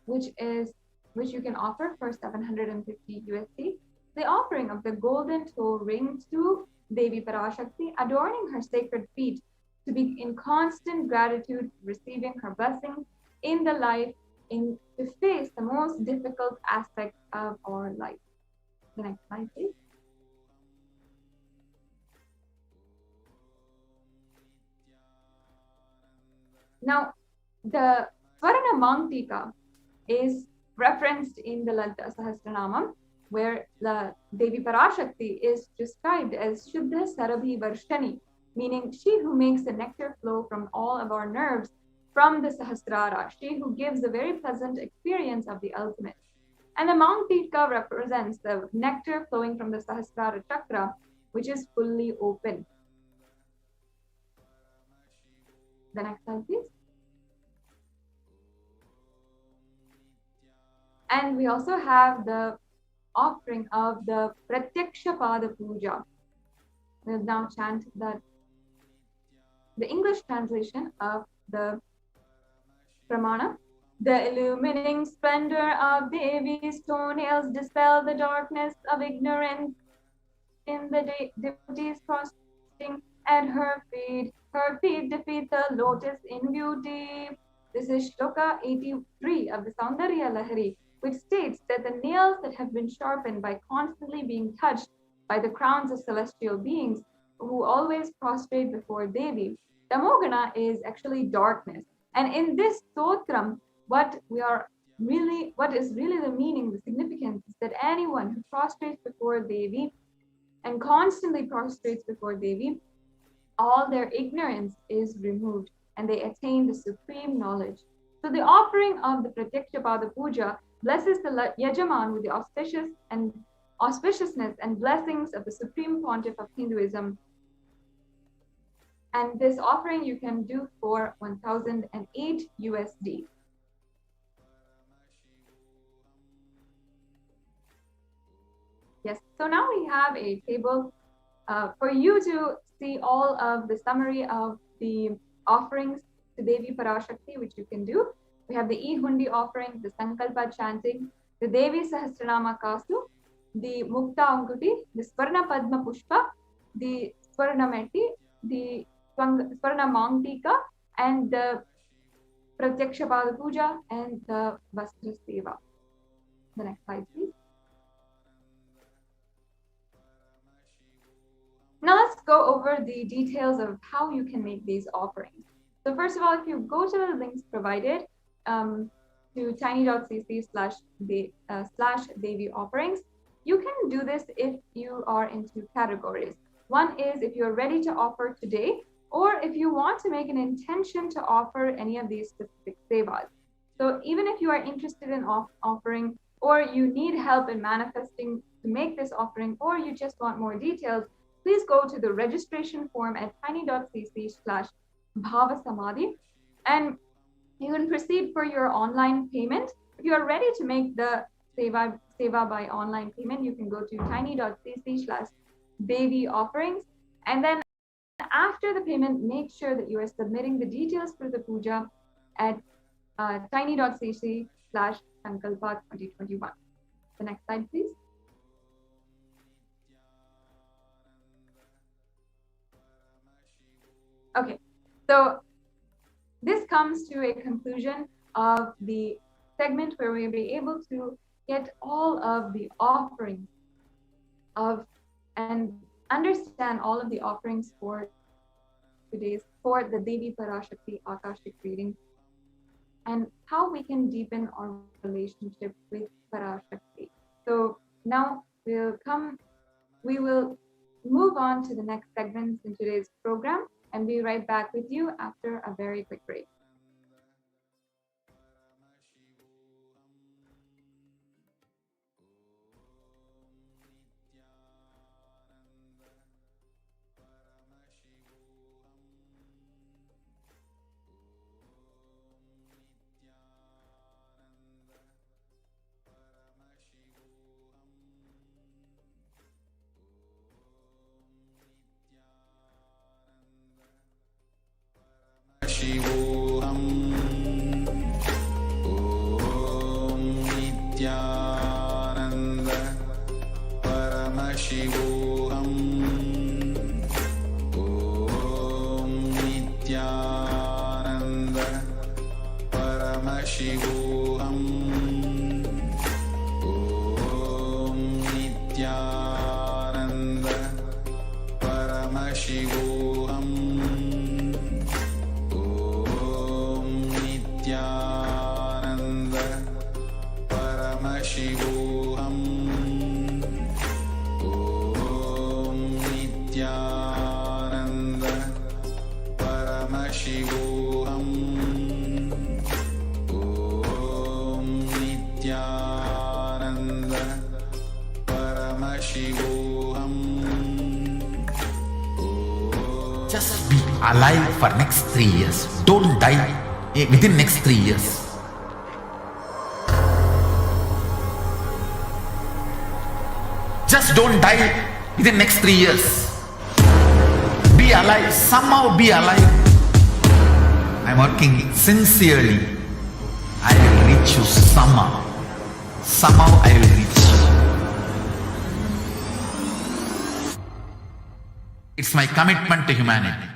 which you can offer for 750 USD, the offering of the golden toe ring to Devi Parashakti, adorning her sacred feet, to be in constant gratitude, receiving her blessings in the life, to face the most difficult aspects of our life. The next slide, please. Now, the Swarna Mangtika is referenced in the Lalita Sahasranamam, where the Devi Parashakti is described as Shuddha Sarabhi Varshani, meaning she who makes the nectar flow from all of our nerves from the Sahasrara, she who gives a very pleasant experience of the ultimate. And the Mangtika represents the nectar flowing from the Sahasrara chakra, which is fully open. The next slide, please. And we also have the offering of the Pratyaksha Pada Puja. We'll now chant that the English translation of the pramana. The illuminating splendor of Devi's toenails dispel the darkness of ignorance in the devotees prostrating at her feet. Her feet defeat the lotus in beauty. This is Shloka 83 of the Saundarya Lahari, which states that the nails that have been sharpened by constantly being touched by the crowns of celestial beings who always prostrate before Devi. Tamogana is actually darkness. And in this stotram, what is really the meaning, the significance is that anyone who prostrates before Devi and constantly prostrates before Devi, all their ignorance is removed and they attain the supreme knowledge. So the offering of the Pratyaksha Pada Puja blesses the Yajaman with the auspiciousness and blessings of the Supreme Pontiff of Hinduism. And this offering you can do for 1008 USD. Yes, so now we have a table for you to see all of the summary of the offerings to Devi Parashakti, which you can do. We have the E-Hundi offering, the Sankalpa chanting, the Devi Sahasranama Kasu, the Mukta Ankuti, the Swarna Padma Pushpa, the Swarna Metti, the Swarna Mangtika, and the Pratyaksha Pada Puja, and the Vastra Seva. The next slide, please. Now let's go over the details of how you can make these offerings. So first of all, if you go to the links provided to tiny.cc/Devi offerings, you can do this if you are in two categories. One is if you're ready to offer today, or if you want to make an intention to offer any of these specific sevas. So even if you are interested in offering, or you need help in manifesting to make this offering, or you just want more details, please go to the registration form at tiny.cc/bhavasamadhi, and you can proceed for your online payment. If you are ready to make the seva by online payment, you can go to tiny.cc/Devi offerings, and then after the payment, make sure that you are submitting the details for the puja at tiny.cc/Sankalpa 2021. The next slide, please. Okay, so this comes to a conclusion of the segment where we'll be able to get all of the offerings of and understand all of the offerings for the Devi Parashakti Akashic reading and how we can deepen our relationship with Parashakti. So now we will move on to the next segments in today's program and be right back with you after a very quick break. शिवोऽहम् ॐ नित्यानन्द परमशिवोऽहम् ॐ नित्यानन्द परमशिवोऽहम् ॐ नित्यानन्द परमशिवोऽहम् नित्यानन्द परमशिवोऽहम् ॐ नित्यानन्द परमशिवोऽहम् ॐ नित्यानन्द परमशिवोऽहम् Just be alive for next 3 years. Don't die within next 3 years. Just don't die within next 3 years. Be alive. Somehow be alive. I'm working sincerely. I will reach you somehow. Somehow I will reach you. It's my commitment to humanity.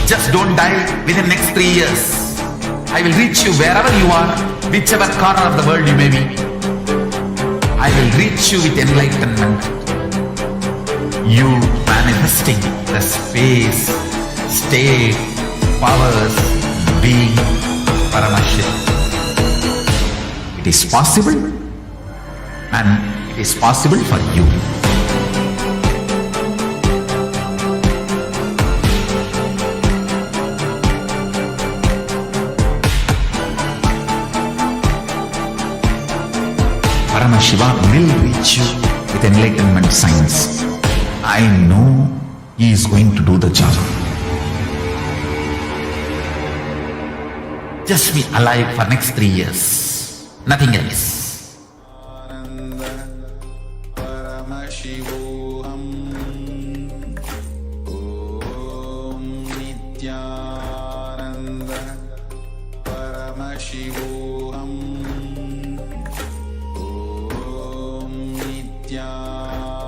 Just don't die within next 3 years. I will reach you wherever you are, whichever corner of the world you may be. I will reach you with enlightenment. You manifesting the space, state, powers, being, Paramashakti. It is possible, and it is possible for you. Paramashiva will reach you with enlightenment science. I know he is going to do the job. Just be alive for next 3 years. Nothing else. परमशिवोऽहम् ॐ नित्यानन्द परमशिवोऽहम् ॐ नित्यानन्द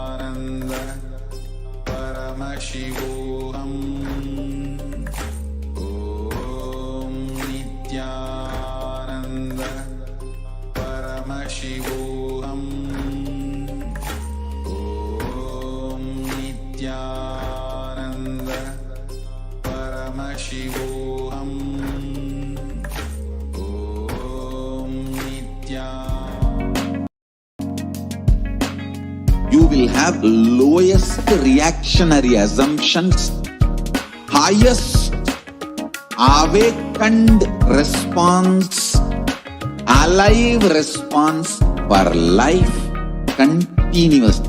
परमशिवोऽहम् ॐ नित्यानन्द परमशिवोऽहम् ॐ नित्यानन्द परमशिवोऽहम् ॐ You will have lowest reactionary assumptions, highest awakened response, alive response for life continuously.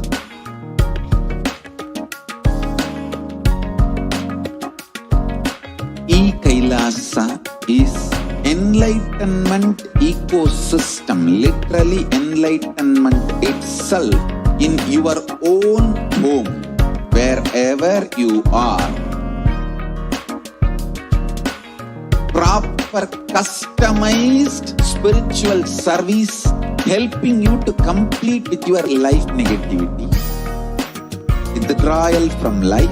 Kailasa is enlightenment ecosystem, literally enlightenment itself in your own home, wherever you are. Proper for customized spiritual service, helping you to complete with your life negativity, withdrawal from life,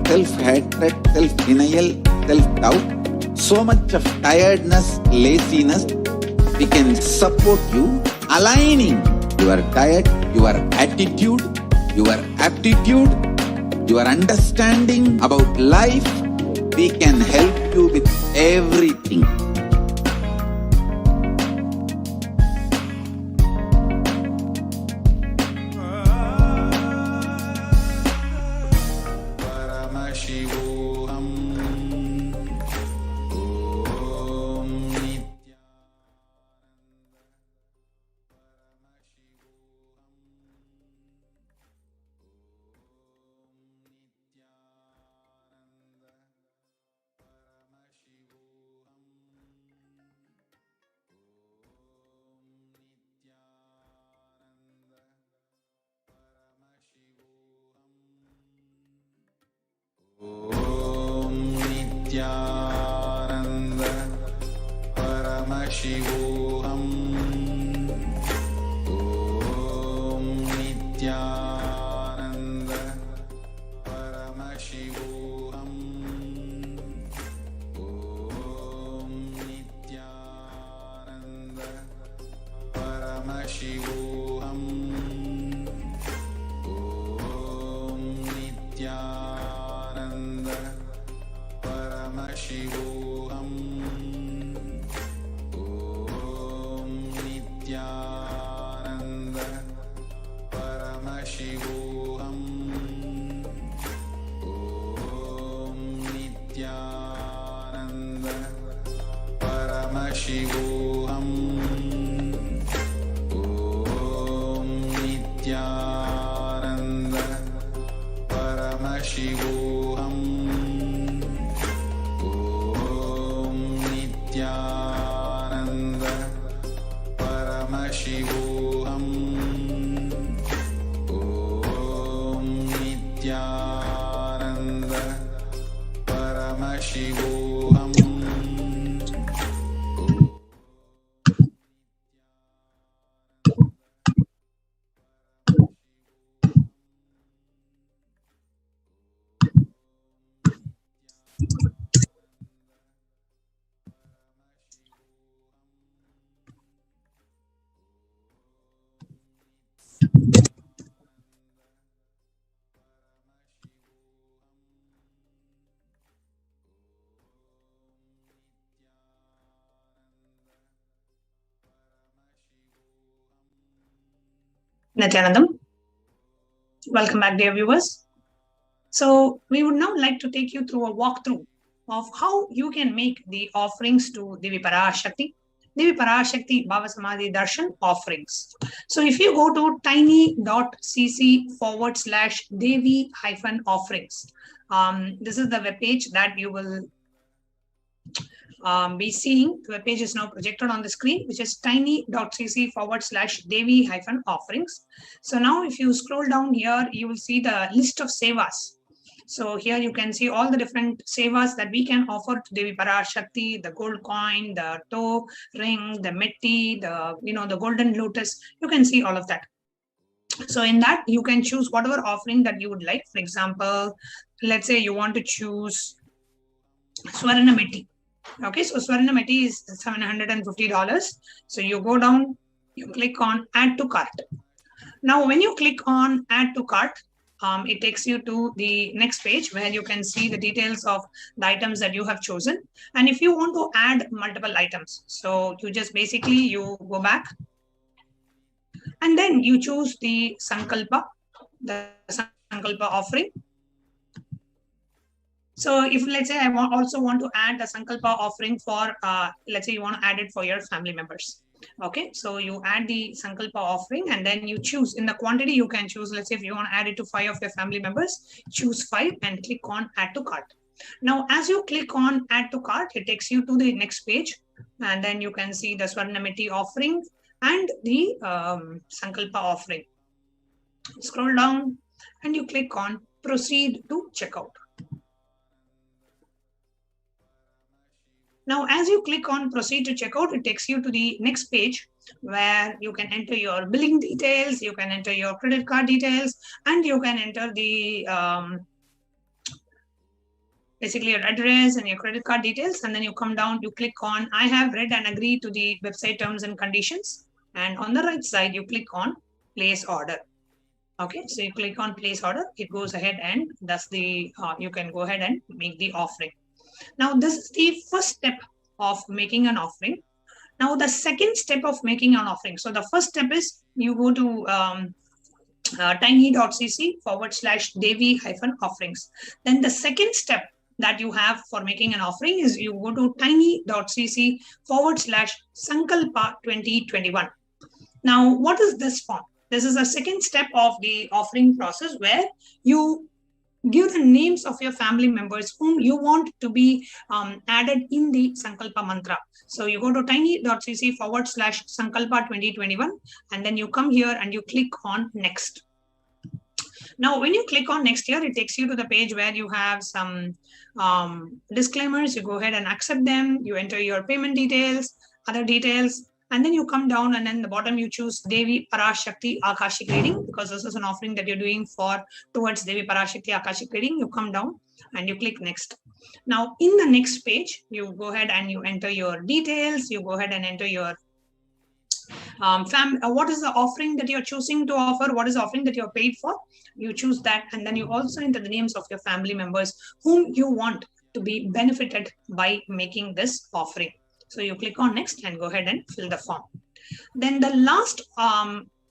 self-hatred, self-denial, self-doubt, so much of tiredness, laziness. We can support you, aligning your diet, your attitude, your aptitude, your understanding about life. We can help you with everything. Paramashivoham. Om Nithyananda. Om Nithyananda. Paramashivoham. Om Nithyananda. Paramashivoham. Om Nithyananda. Paramashivoham. Om Nithyananda. Paramashivoham. Om Nithyananda. Paramashivoham. Om Nithyananda. Paramashivoham. Om Nithyananda. Paramashivoham. Om Nithyananda. Paramashivoham. Om Nithyananda. Paramashivoham. Nithyanandam. Welcome back, dear viewers. So we would now like to take you through a walkthrough of how you can make the offerings to Devi Parashakti, Devi Parashakti Bhava Samadhi Darshan offerings. So if you go to tiny.cc/Devi-offerings, this is the webpage that you will be seeing. The webpage is now projected on the screen, which is tiny.cc/Devi-offerings. So now if you scroll down here, you will see the list of sevas. So here you can see all the different sevas that we can offer to Devi Parashakti, the gold coin, the toe ring, the metti, the golden lotus. You can see all of that. So in that, you can choose whatever offering that you would like. For example, let's say you want to choose Swarna metti. Okay, so Swarna metti is $750. So you go down, you click on add to cart. Now, when you click on add to cart, it takes you to the next page where you can see the details of the items that you have chosen. And if you want to add multiple items, so you just basically, you go back and then you choose the Sankalpa offering. So if, let's say, I also want to add a Sankalpa offering for, let's say you want to add it for your family members. Okay, so you add the Sankalpa offering and then you choose in the quantity you can choose. Let's say if you want to add it to 5 of your family members, choose 5 and click on add to cart. Now, as you click on add to cart, it takes you to the next page and then you can see the Swarna metti offering and the Sankalpa offering. Scroll down and you click on proceed to checkout. Now, as you click on proceed to checkout, it takes you to the next page where you can enter your billing details, you can enter your credit card details, and you can enter the basically your address and your credit card details. And then you come down, you click on I have read and agree to the website terms and conditions. And on the right side, you click on place order. Okay, so you click on place order, it goes ahead and that's the, you can go ahead and make the offering. Now, this is the first step of making an offering. Now, the second step of making an offering. So the first step is you go to tiny.cc/Devi-offerings. Then the second step that you have for making an offering is you go to tiny.cc/Sankalpa 2021. Now, what is this form? This is the second step of the offering process where you give the names of your family members whom you want to be added in the Sankalpa mantra. So you go to tiny.cc/Sankalpa 2021 and then you come here and you click on next. Now, when you click on next here, it takes you to the page where you have some disclaimers. You go ahead and accept them. You enter your payment details, other details. And then you come down and then the bottom you choose Devi Parashakti Akashic reading because this is an offering that you're doing towards Devi Parashakti Akashic reading. You come down and you click next. Now in the next page, you go ahead and you enter your details. You go ahead and enter your what is the offering that you're choosing to offer? What is the offering that you're paid for? You choose that and then you also enter the names of your family members whom you want to be benefited by making this offering. So you click on next and go ahead and fill the form. Then the last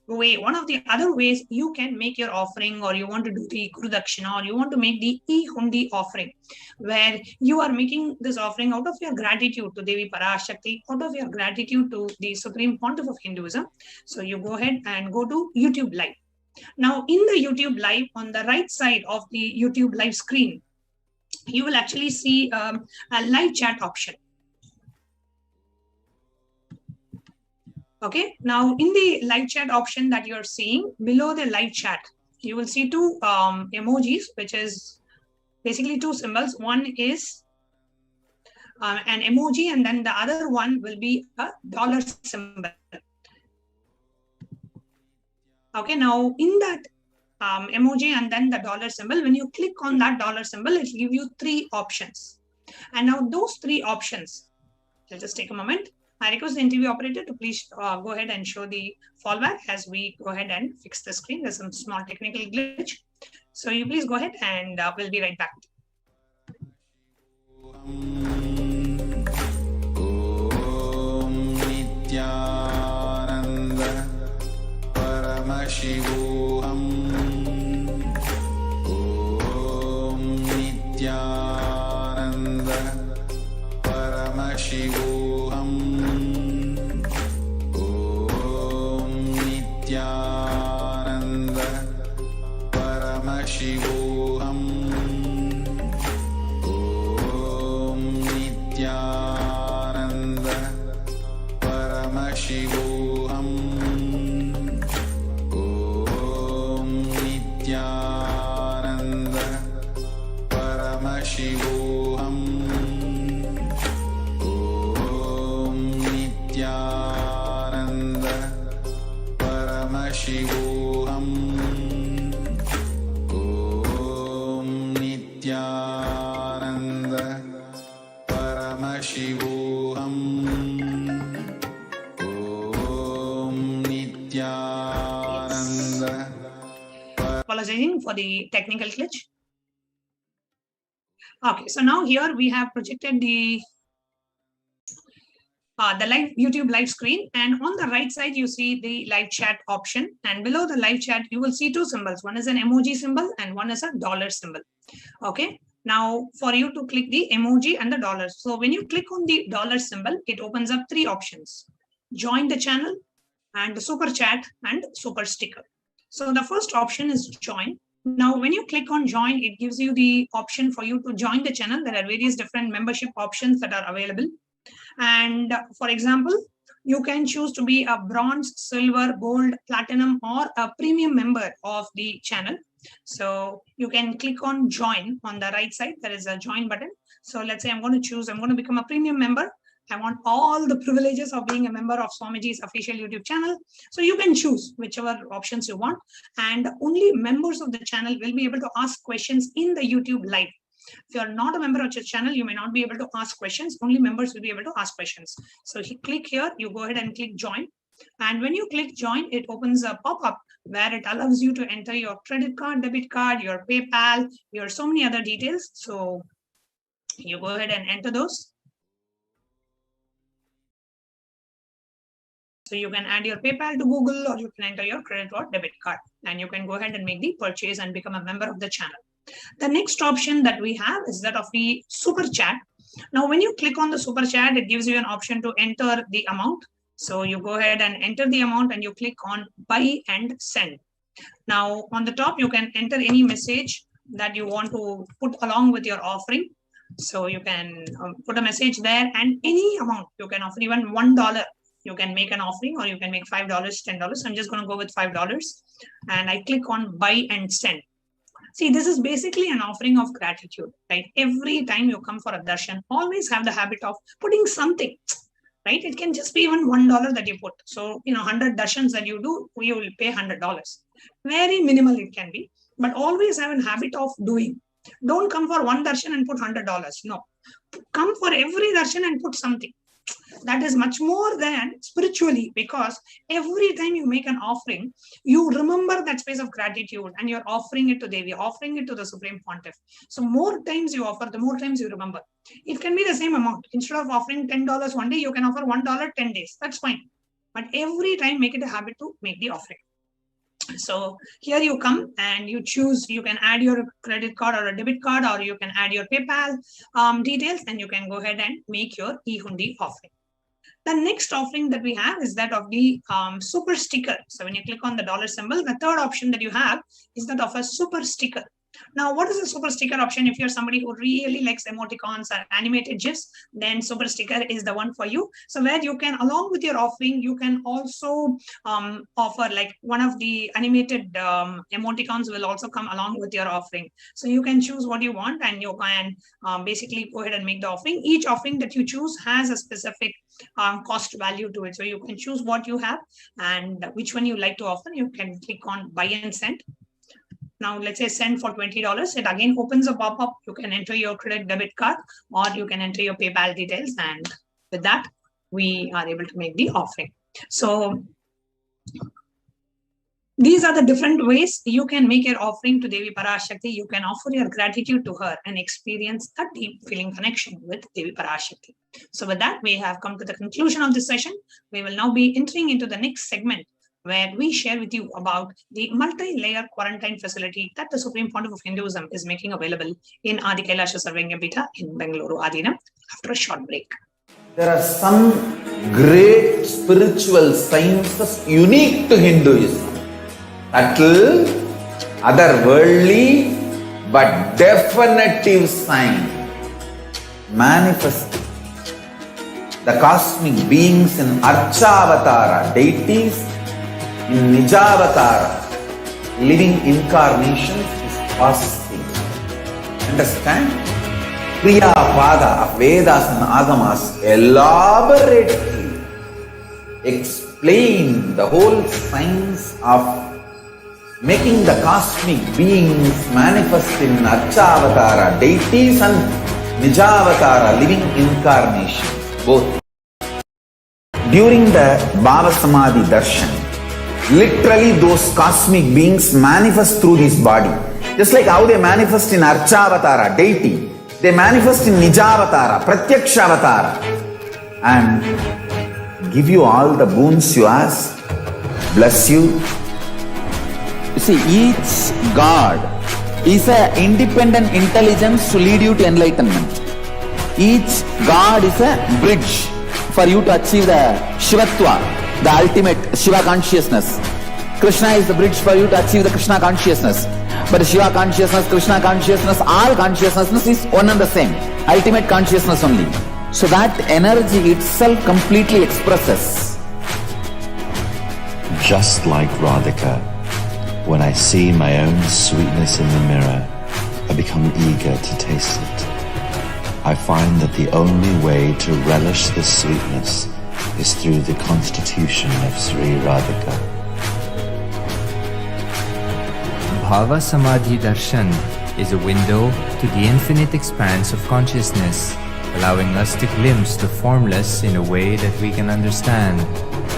way, one of the other ways you can make your offering, or you want to do the Guru Dakshina, or you want to make the e-hundi offering, where you are making this offering out of your gratitude to Devi Parashakti, out of your gratitude to the Supreme Pontiff of Hinduism. So you go ahead and go to YouTube Live. Now in the YouTube Live, on the right side of the YouTube Live screen, you will actually see a live chat option. Okay, now in the live chat option that you're seeing below the live chat, you will see two emojis, which is basically two symbols. One is an emoji, and then the other one will be a dollar symbol. Okay, now in that emoji and then the dollar symbol, when you click on that dollar symbol, it will give you three options. And now those three options, I'll just take a moment. I request the interview operator to please go ahead and show the fallback as we go ahead and fix the screen. There's some small technical glitch. So you please go ahead and we'll be right back. Om Nithyananda Paramashivoham. Om Nithyananda Paramashivoham. Om Nithyananda Paramashivoham. Om Nithyananda Paramashivoham. Om Nithyananda Paramashivoham. Om Nithyananda Paramashivoham. Om Nithyananda Paramashivoham. Om Nithyananda. Apologizing for the technical glitch. Okay, so now here we have projected the live YouTube live screen, and on the right side you see the live chat option, and below the live chat you will see two symbols. One is an emoji symbol and one is a dollar symbol. Okay, now for you to click the emoji and the dollar. So when you click on the dollar symbol, it opens up three options: join the channel, and super chat, and super sticker. So the first option is join. Now when you click on join, it gives you the option for you to join the channel. There are various different membership options that are available. And for example, you can choose to be a bronze, silver, gold, platinum, or a premium member of the channel. So you can click on join on the right side. There is a join button. So let's say I'm going to become a premium member. I want all the privileges of being a member of Swamiji's official YouTube channel. So you can choose whichever options you want. And only members of the channel will be able to ask questions in the YouTube live. If you're not a member of your channel, you may not be able to ask questions. Only members will be able to ask questions. So you click here, you go ahead and click join. And when you click join, it opens a pop-up where it allows you to enter your credit card, debit card, your PayPal, your so many other details. So you go ahead and enter those. So you can add your PayPal to Google, or you can enter your credit or debit card, and you can go ahead and make the purchase and become a member of the channel. The next option that we have is that of the super chat. Now, when you click on the super chat, it gives you an option to enter the amount. So you go ahead and enter the amount and you click on buy and send. Now, on the top, you can enter any message that you want to put along with your offering. So you can put a message there, and any amount you can offer, even $1. You can make an offering, or you can make $5, $10. I'm just going to go with $5, and I click on buy and send. See, this is basically an offering of gratitude, right? Every time you come for a darshan, always have the habit of putting something, right? It can just be even $1 that you put. So, 100 darshans that you do, you will pay $100. Very minimal it can be, but always have a habit of doing. Don't come for one darshan and put $100. No, come for every darshan and put something. That is much more than spiritually, because every time you make an offering, you remember that space of gratitude and you're offering it to Devi, offering it to the Supreme Pontiff. So more times you offer, the more times you remember. It can be the same amount. Instead of offering $10 one day, you can offer $1 10 days. That's fine. But every time make it a habit to make the offering. So here you come and you choose, you can add your credit card or a debit card, or you can add your PayPal details, and you can go ahead and make your e-hundi offering. The next offering that we have is that of the super sticker. So when you click on the dollar symbol, the third option that you have is that of a super sticker. Now, what is a super sticker option? If you're somebody who really likes emoticons or animated GIFs, then super sticker is the one for you. So where you can, along with your offering, you can also offer like one of the animated emoticons will also come along with your offering. So you can choose what you want, and you can basically go ahead and make the offering. Each offering that you choose has a specific cost value to it. So you can choose what you have and which one you like to offer. You can click on buy and send. Now, let's say send for $20. It again opens a pop-up. You can enter your credit debit card, or you can enter your PayPal details. And with that, we are able to make the offering. So these are the different ways you can make your offering to Devi Parashakti. You can offer your gratitude to her and experience a deep feeling connection with Devi Parashakti. So with that, we have come to the conclusion of this session. We will now be entering into the next segment, where we share with you about the multi-layer quarantine facility that the Supreme Pontiff of Hinduism is making available in Adi Kailasa Sarvengya Peetha in Bengaluru, Adinam, after a short break. There are some great spiritual sciences unique to Hinduism. Subtle, otherworldly, but definitive sign. Manifesting. The cosmic beings in Archavatara, deities in Nijavatara, living incarnations is processing. Understand? Kriya Pada of Vedas and Agamas elaborately explain the whole science of making the cosmic beings manifest in Archavatara, deities, and Nijavatara, living incarnations, both. During the Bhava Samadhi Darshan, literally those cosmic beings manifest through this body. Just like how they manifest in Archavatara, deity, they manifest in Nijavatara, Pratyakshavatara, and give you all the boons you ask, bless you. You see, each God is an independent intelligence to lead you to enlightenment. Each God is a bridge for you to achieve the Shivatva, the ultimate Shiva consciousness. Krishna is the bridge for you to achieve the Krishna consciousness. But Shiva consciousness, Krishna consciousness, all consciousness is one and the same. Ultimate consciousness only. So that energy itself completely expresses. Just like Radhika, When I see my own sweetness in the mirror, I become eager to taste it. I find that the only way to relish this sweetness is through the constitution of Sri Radhika. Bhava Samadhi Darshan is a window to the infinite expanse of consciousness, allowing us to glimpse the formless in a way that we can understand.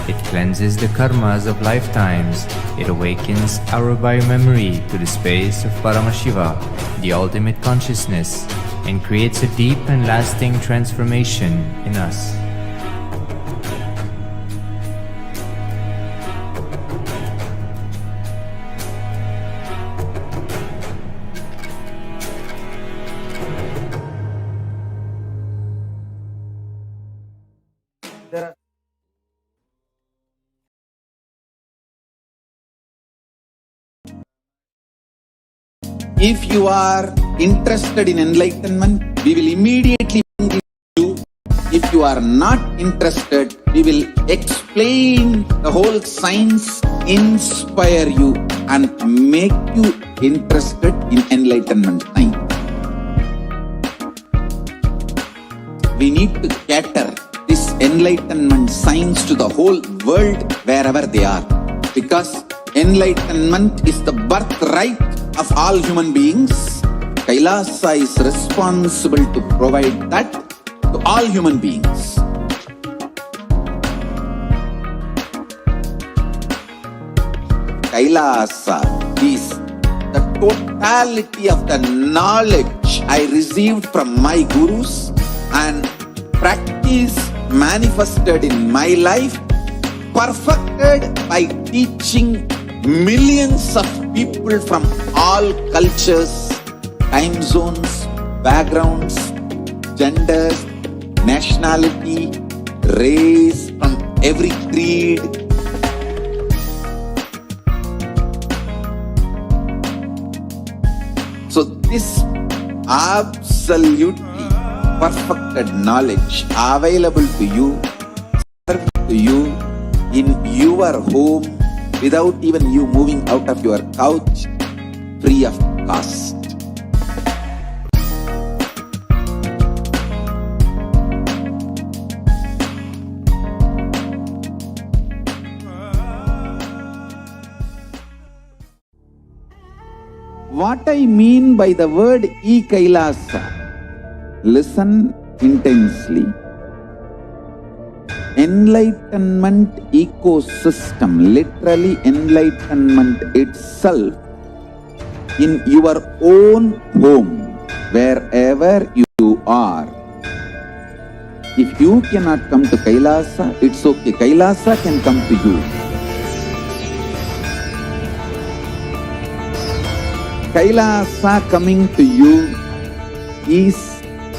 It cleanses the karmas of lifetimes. It awakens our biomemory to the space of Paramashiva, the ultimate consciousness, and creates a deep and lasting transformation in us. If you are interested in enlightenment, we will immediately bring it to you. If you are not interested, we will explain the whole science, inspire you and make you interested in enlightenment time. We need to cater this enlightenment science to the whole world wherever they are, because enlightenment is the birthright of all human beings. Kailasa is responsible to provide that to all human beings. Kailasa is the totality of the knowledge I received from my gurus and practice manifested in my life, perfected by teaching millions of people from all cultures, time zones, backgrounds, genders, nationality, race, from every creed. So this absolutely perfected knowledge available to you, served to you in your home, without even you moving out of your couch, free of cost. What I mean by the word Kailasa, listen intensely. Enlightenment ecosystem, literally enlightenment itself, in your own home, wherever you are. If you cannot come to Kailasa, it's okay. Kailasa can come to you. Kailasa coming to you is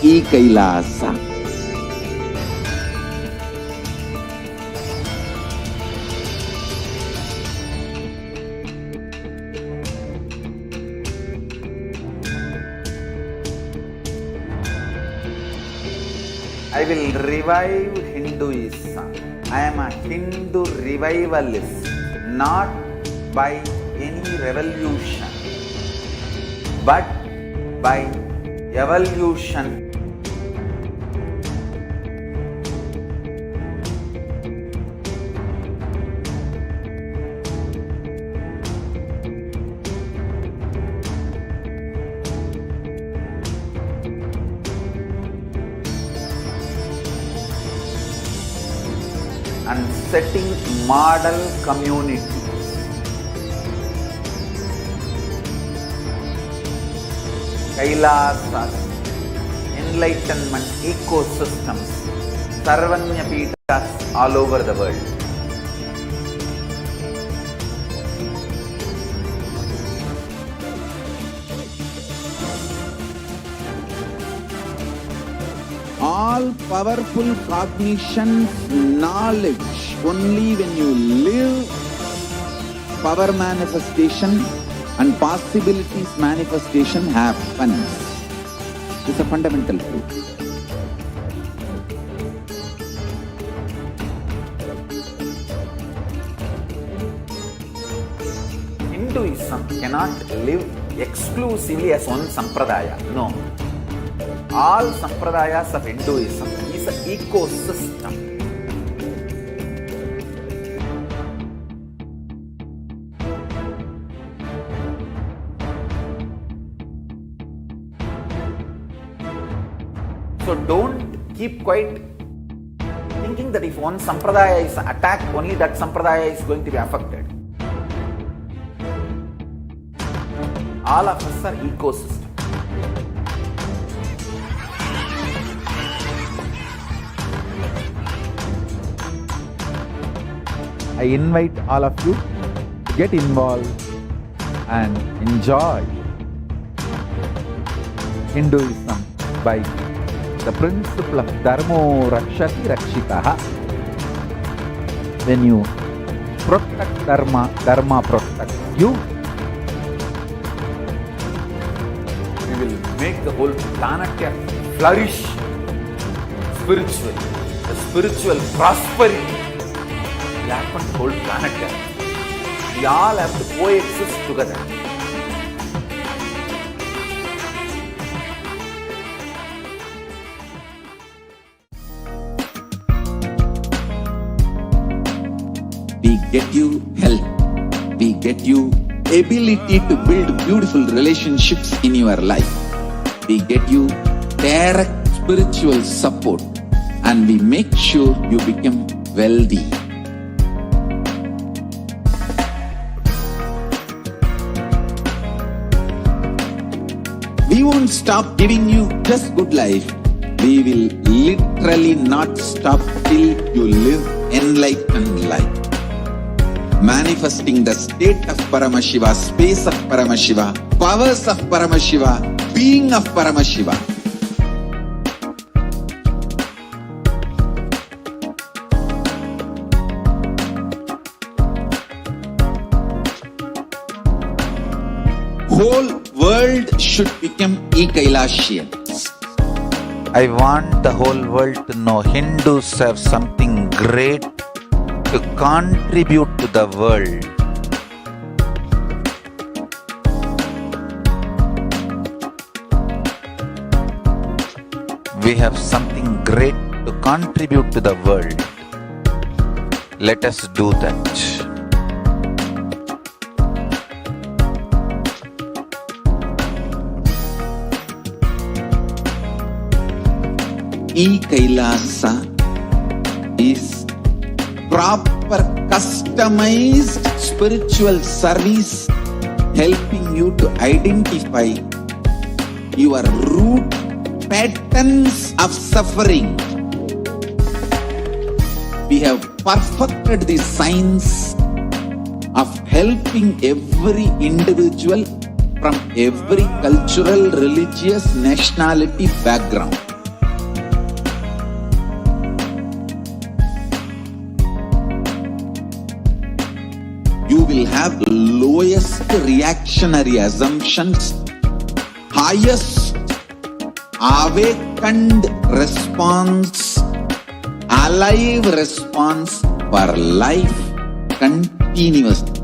Kailasa. I will revive Hinduism. I am a Hindu revivalist, not by any revolution, but by evolution. And setting model communities. Kailasas, enlightenment ecosystems, Sarvanya Peethas all over the world. All powerful cognition, knowledge, only when you live, power manifestation and possibilities manifestation happens. This is a fundamental truth. Hinduism Hinduism cannot live exclusively as one sampradaya. No. All sampradayas of Hinduism is an ecosystem. So don't keep quiet thinking that if one sampradaya is attacked, only that sampradaya is going to be affected. All of us are ecosystem. I invite all of you to get involved and enjoy Hinduism by the principle of Dharmo Rakshati Rakshitaha. When you protect Dharma, Dharma protects you. We will make the whole planet flourish spiritually. The spiritual prosperity will happen to the whole planet. We all have to coexist together. We get you health. We get you ability to build beautiful relationships in your life. We get you direct spiritual support, and we make sure you become wealthy. We won't stop giving you just good life. We will literally not stop till you live enlightened life. Manifesting the state of Paramashiva, space of Paramashiva, powers of Paramashiva, being of Paramashiva. Whole world should become Kailasians. I want the whole world to know Hindus have something great to contribute to the world. We have something great to contribute to the world. Let us do that. Kailasa is proper customized spiritual service helping you to identify your root patterns of suffering. We have perfected the science of helping every individual from every cultural, religious, nationality background. You will have lowest reactionary assumptions, highest awakened response, alive response for life continuously.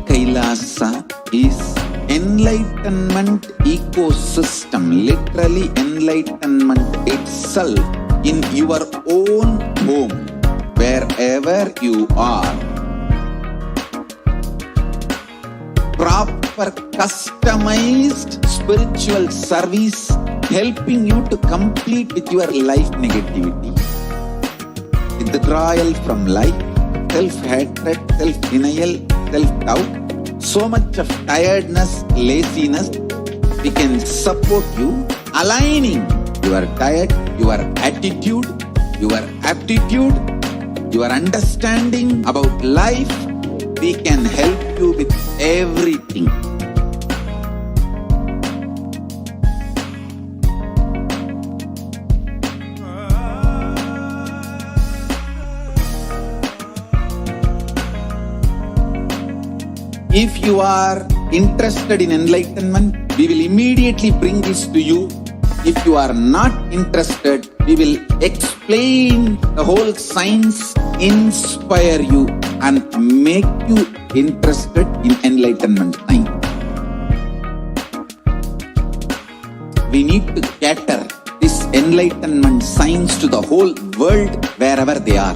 Kailasa is enlightenment ecosystem, literally enlightenment itself in your own home, wherever you are. Proper customized spiritual service helping you to complete with your life negativity. Withdrawal from life, self-hatred, self-denial, self-doubt, so much of tiredness, laziness. We can support you aligning your diet, your attitude, your aptitude, your understanding about life. We can help you with everything. If you are interested in enlightenment, we will immediately bring this to you. If you are not interested, We will explain the whole science, inspire you and make you interested in enlightenment time. We need to cater this enlightenment science to the whole world wherever they are.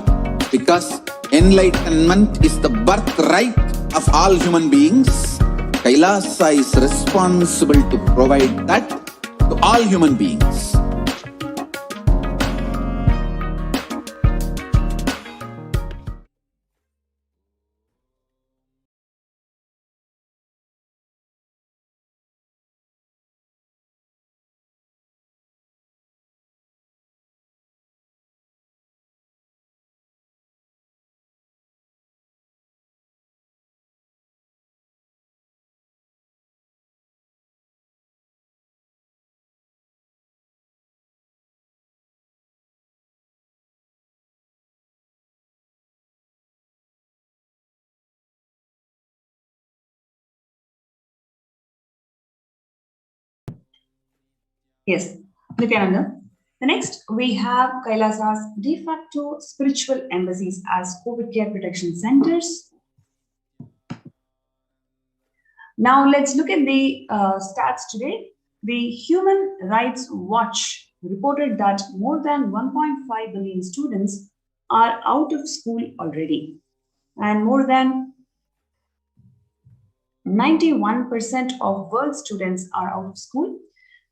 Because enlightenment is the birthright of all human beings. Kailasa is responsible to provide that to all human beings. Yes, Nithyananda. The next, we have Kailasa's de facto spiritual embassies as COVID care protection centers. Now let's look at the stats today. The Human Rights Watch reported that more than 1.5 billion students are out of school already, and more than 91% of world students are out of school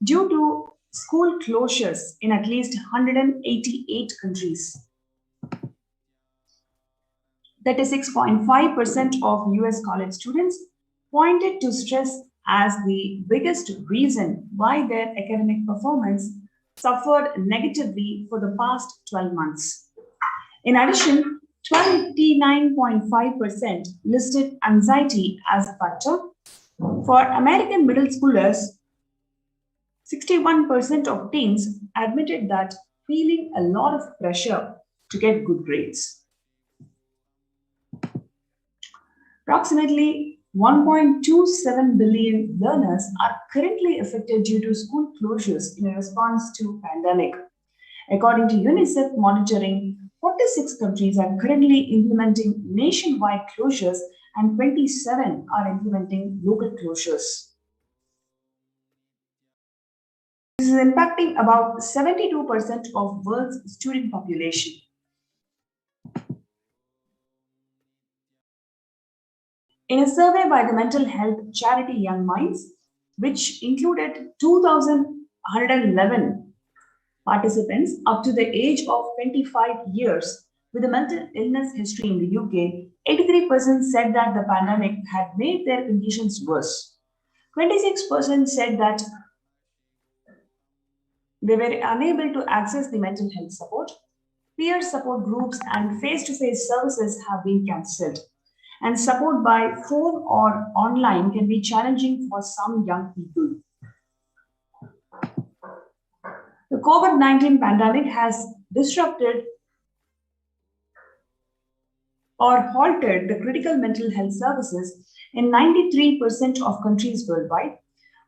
due to school closures in at least 188 countries. 36.5% of US college students pointed to stress as the biggest reason why their academic performance suffered negatively for the past 12 months. In addition, 29.5% listed anxiety as a factor. For American middle schoolers, 61% of teens admitted that feeling a lot of pressure to get good grades. Approximately 1.27 billion learners are currently affected due to school closures in response to pandemic. According to UNICEF monitoring, 46 countries are currently implementing nationwide closures and 27 are implementing local closures. This is impacting about 72% of world's student population. In a survey by the mental health charity Young Minds, which included 2,111 participants up to the age of 25 years with a mental illness history in the UK, 83% said that the pandemic had made their conditions worse. 26% said that they were unable to access the mental health support. Peer support groups and face-to-face services have been cancelled. And support by phone or online can be challenging for some young people. The COVID-19 pandemic has disrupted or halted the critical mental health services in 93% of countries worldwide,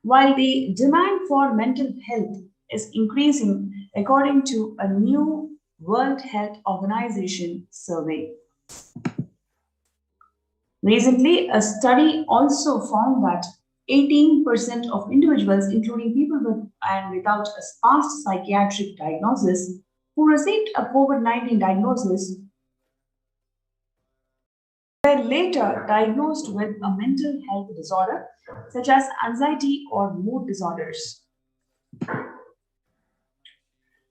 while the demand for mental health is increasing according to a new World Health Organization survey. Recently, a study also found that 18% of individuals, including people with and without a past psychiatric diagnosis, who received a COVID-19 diagnosis, were later diagnosed with a mental health disorder, such as anxiety or mood disorders.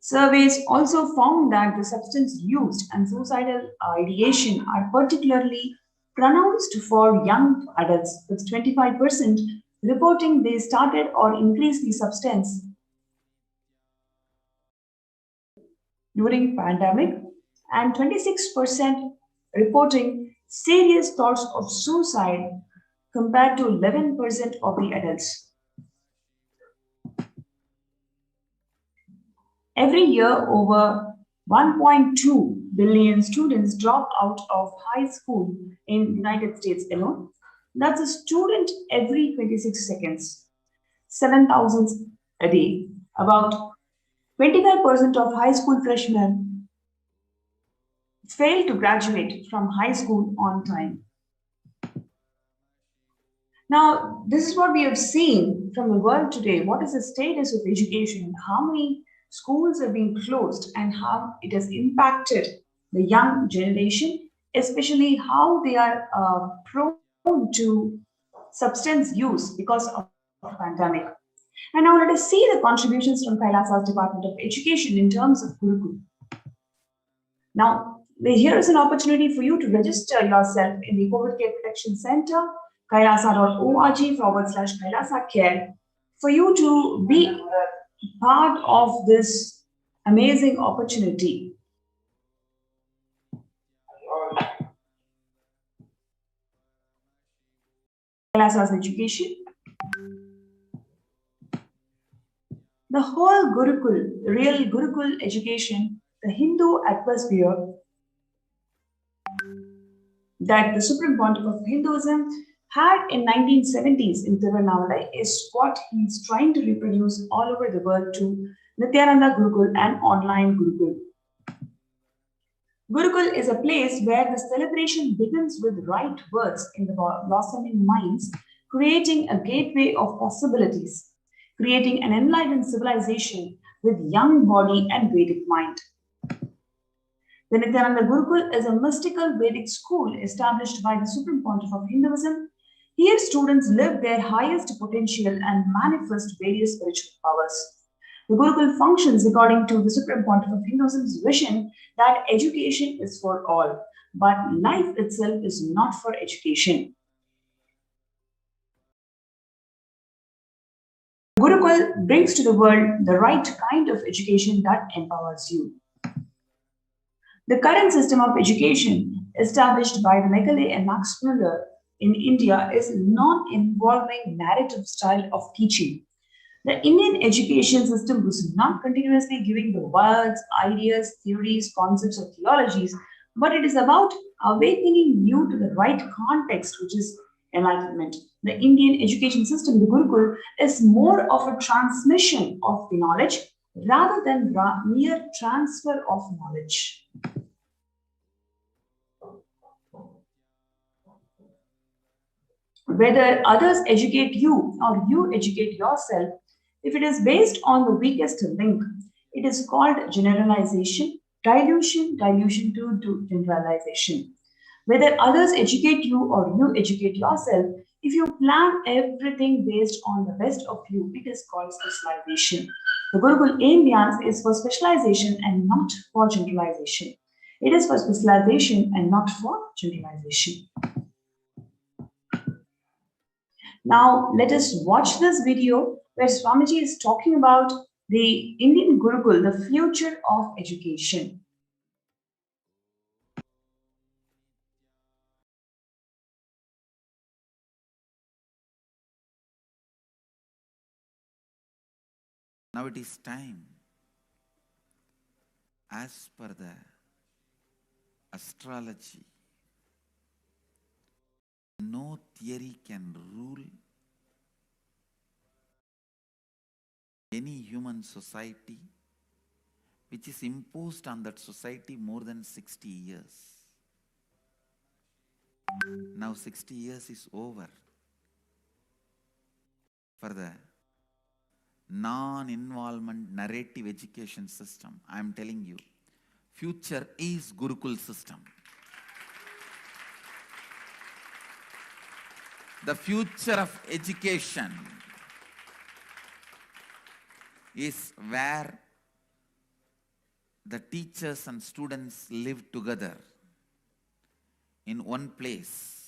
Surveys also found that the substance used and suicidal ideation are particularly pronounced for young adults, with 25% reporting they started or increased the substance during pandemic and 26% reporting serious thoughts of suicide compared to 11% of the adults. Every year, over 1.2 billion students drop out of high school in the United States alone. That's a student every 26 seconds, 7,000 a day. About 25% of high school freshmen fail to graduate from high school on time. Now, this is what we have seen from the world today. What is the status of education? How many schools have been closed and how it has impacted the young generation, especially how they are prone to substance use because of pandemic. And now let us see the contributions from Kailasa's Department of Education in terms of Gurukul. Now, here is an opportunity for you to register yourself in the COVID Care Protection Center, kailasa.org/Kailasa Care, for you to be part of this amazing opportunity. Kailasa's education. The whole Gurukul, real Gurukul education, the Hindu atmosphere that the Supreme Pontiff of Hinduism had in 1970s in Tirunelveli is what he's trying to reproduce all over the world to Nithyananda Gurukul and online Gurukul. Gurukul is a place where the celebration begins with right words in the blossoming minds, creating a gateway of possibilities, creating an enlightened civilization with young body and Vedic mind. The Nithyananda Gurukul is a mystical Vedic school established by the Supreme Pontiff of Hinduism. Here, students live their highest potential and manifest various spiritual powers. The Gurukul functions according to the Supreme Pontiff of Hinduism's vision that education is for all, but life itself is not for education. Gurukul brings to the world the right kind of education that empowers you. The current system of education established by the Macaulay and Max Muller in India is non-involving narrative style of teaching. The Indian education system was not continuously giving the words, ideas, theories, concepts, or theologies, but it is about awakening you to the right context, which is enlightenment. The Indian education system, the Gurukul, is more of a transmission of the knowledge rather than mere transfer of knowledge. Whether others educate you or you educate yourself, if it is based on the weakest link, it is called generalization, dilution to generalization. Whether others educate you or you educate yourself, if you plan everything based on the best of you, it is called specialization. The Gurukul aim is for specialization and not for generalization. It is for specialization and not for generalization. Now, let us watch this video where Swamiji is talking about the Indian Gurukul, the future of education. Now it is time, as per the astrology, no theory can rule any human society which is imposed on that society more than 60 years. Now 60 years is over for the non-involvement narrative education system. I am telling you, future is Gurukul system. The future of education is where the teachers and students live together in one place.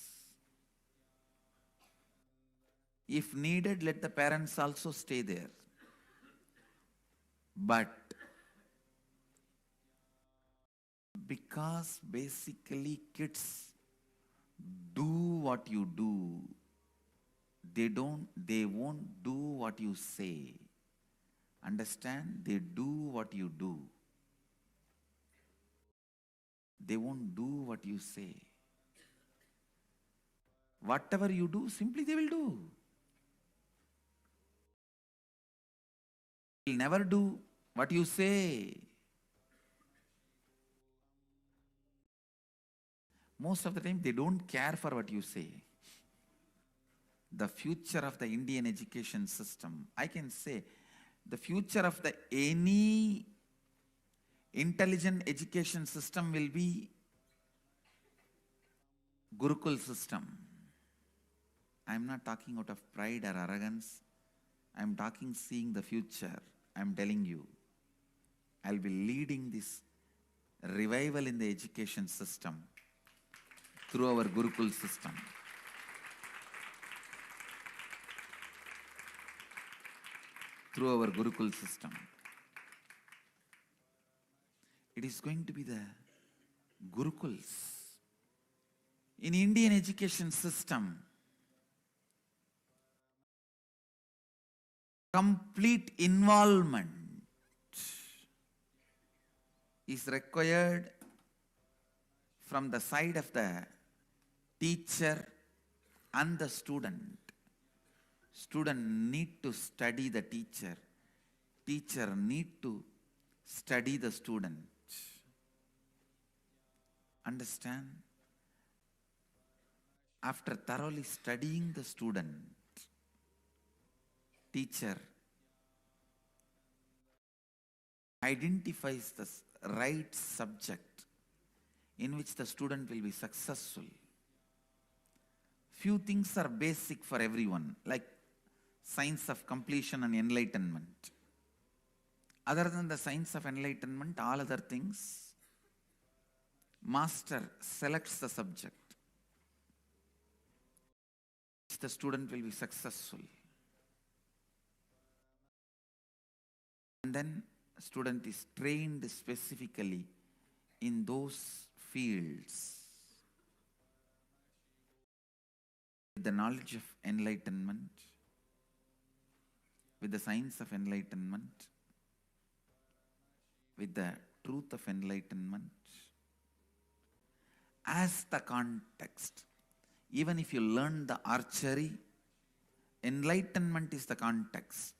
If needed, let the parents also stay there. But because basically kids do what you do, they won't do what you say. Understand? They do what you do. They won't do what you say. Whatever you do, simply they will do. They will never do what you say. Most of the time, they don't care for what you say. The future of the Indian education system, I can say, the future of the any intelligent education system will be Gurukul system. I'm not talking out of pride or arrogance. I'm talking seeing the future. I'm telling you, I'll be leading this revival in the education system through our Gurukul system. Through our Gurukul system. It is going to be the Gurukuls. In Indian education system, complete involvement is required from the side of the teacher and the student. Student need to study the teacher. Teacher need to study the student. Understand? After thoroughly studying the student, teacher identifies the right subject in which the student will be successful. Few things are basic for everyone, like science of completion and enlightenment. Other than the science of enlightenment, all other things, master selects the subject. The student will be successful. And then student is trained specifically in those fields. With the knowledge of enlightenment, with the science of enlightenment, with the truth of enlightenment, as the context. Even if you learn the archery, enlightenment is the context.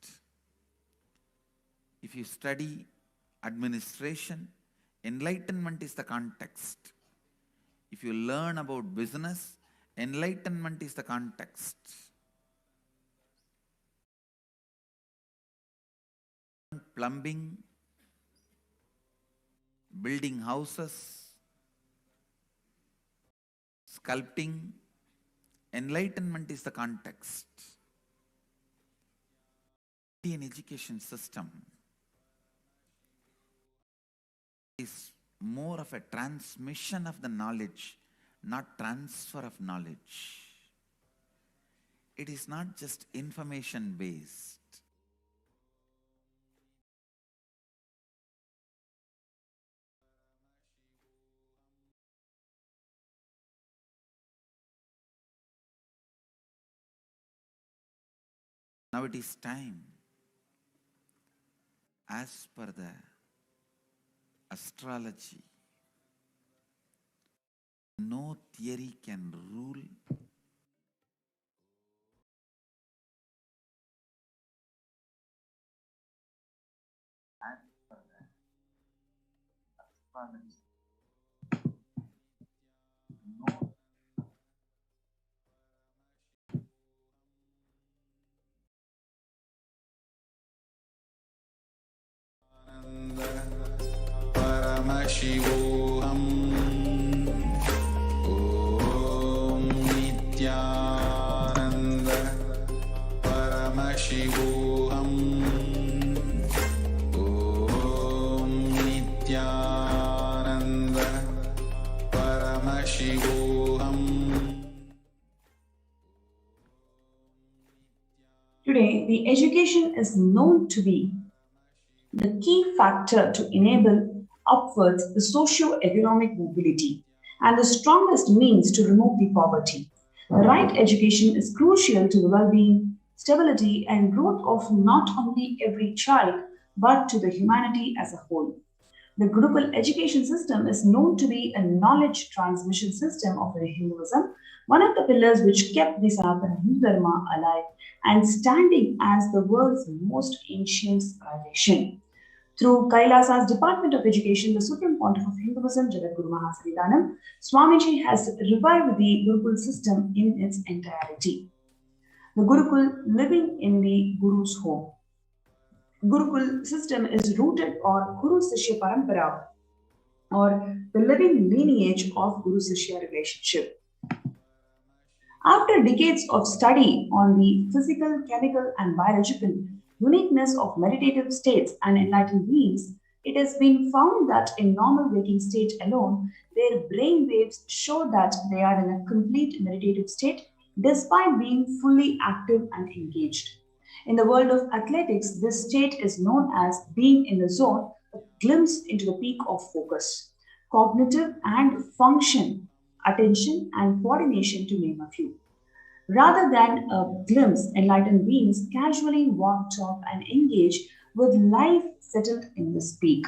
If you study administration, enlightenment is the context. If you learn about business, enlightenment is the context. Plumbing, building houses, sculpting, enlightenment is the context. Indian education system is more of a transmission of the knowledge, not transfer of knowledge. It is not just information based. Now it is time, as per the astrology, no theory can rule. As per the astrology, no Paramashivoham. Om Nithyananda. Paramashivoham. Om Nithyananda. Paramashivoham. Today, the education is known to be the key factor to enable upwards the socio-economic mobility and the strongest means to remove the poverty. Right education is crucial to the well-being, stability, and growth of not only every child but to the humanity as a whole. The Gurukul education system is known to be a knowledge transmission system of Hinduism, one of the pillars which kept the Sanatana Hindu Dharma alive and standing as the world's most ancient civilization. Through Kailasa's Department of Education, the Supreme Pontiff of Hinduism, Jagadguru Mahasanidanam, Swamiji has revived the Gurukul system in its entirety. The Gurukul living in the Guru's home. Gurukul system is rooted on Guru Sishya Parampara, or the living lineage of Guru Sishya relationship. After decades of study on the physical, chemical, and biological uniqueness of meditative states and enlightened beings, it has been found that in normal waking state alone, their brain waves show that they are in a complete meditative state despite being fully active and engaged. In the world of athletics, this state is known as being in the zone, a glimpse into the peak of focus, cognitive and function, attention and coordination, to name a few. Rather than a glimpse, enlightened beings casually walk, talk, and engage with life settled in this peak.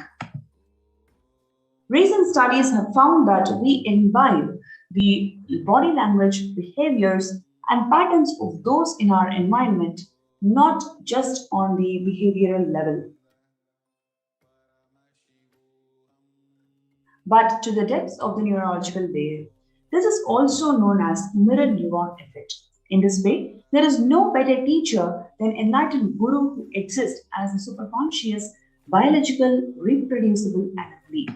Recent studies have found that we imbibe the body language, behaviors, and patterns of those in our environment, not just on the behavioral level, but to the depths of the neurological layer. This is also known as mirror neuron effect. In this way, there is no better teacher than enlightened Guru who exists as a superconscious, biological, reproducible anomaly.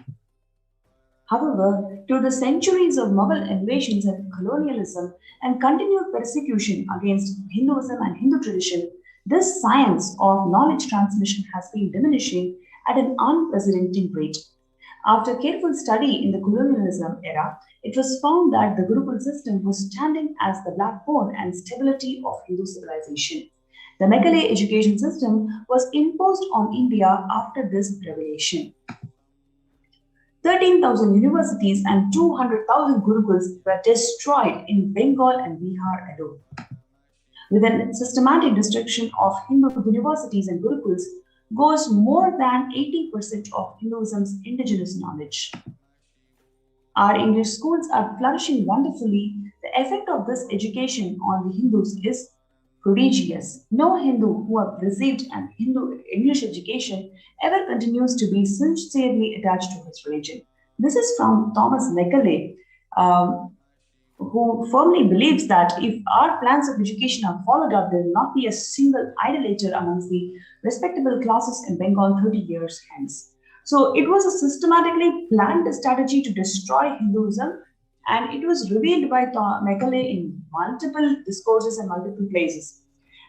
However, through the centuries of Mughal invasions and colonialism and continued persecution against Hinduism and Hindu tradition, this science of knowledge transmission has been diminishing at an unprecedented rate. After careful study in the colonialism era, it was found that the Gurukul system was standing as the backbone and stability of Hindu civilization. The Mekkale education system was imposed on India after this revelation. 13,000 universities and 200,000 Gurukuls were destroyed in Bengal and Bihar alone. With a systematic destruction of Hindu universities and Gurukuls goes more than 80% of Hinduism's indigenous knowledge. Our English schools are flourishing wonderfully. The effect of this education on the Hindus is prodigious. No Hindu who have received an Hindu English education ever continues to be sincerely attached to his religion. This is from Thomas Mekkale, who firmly believes that if our plans of education are followed up, there will not be a single idolater amongst the respectable classes in Bengal 30 years hence. So it was a systematically planned strategy to destroy Hinduism, and it was revealed by Mekkale in multiple discourses and multiple places.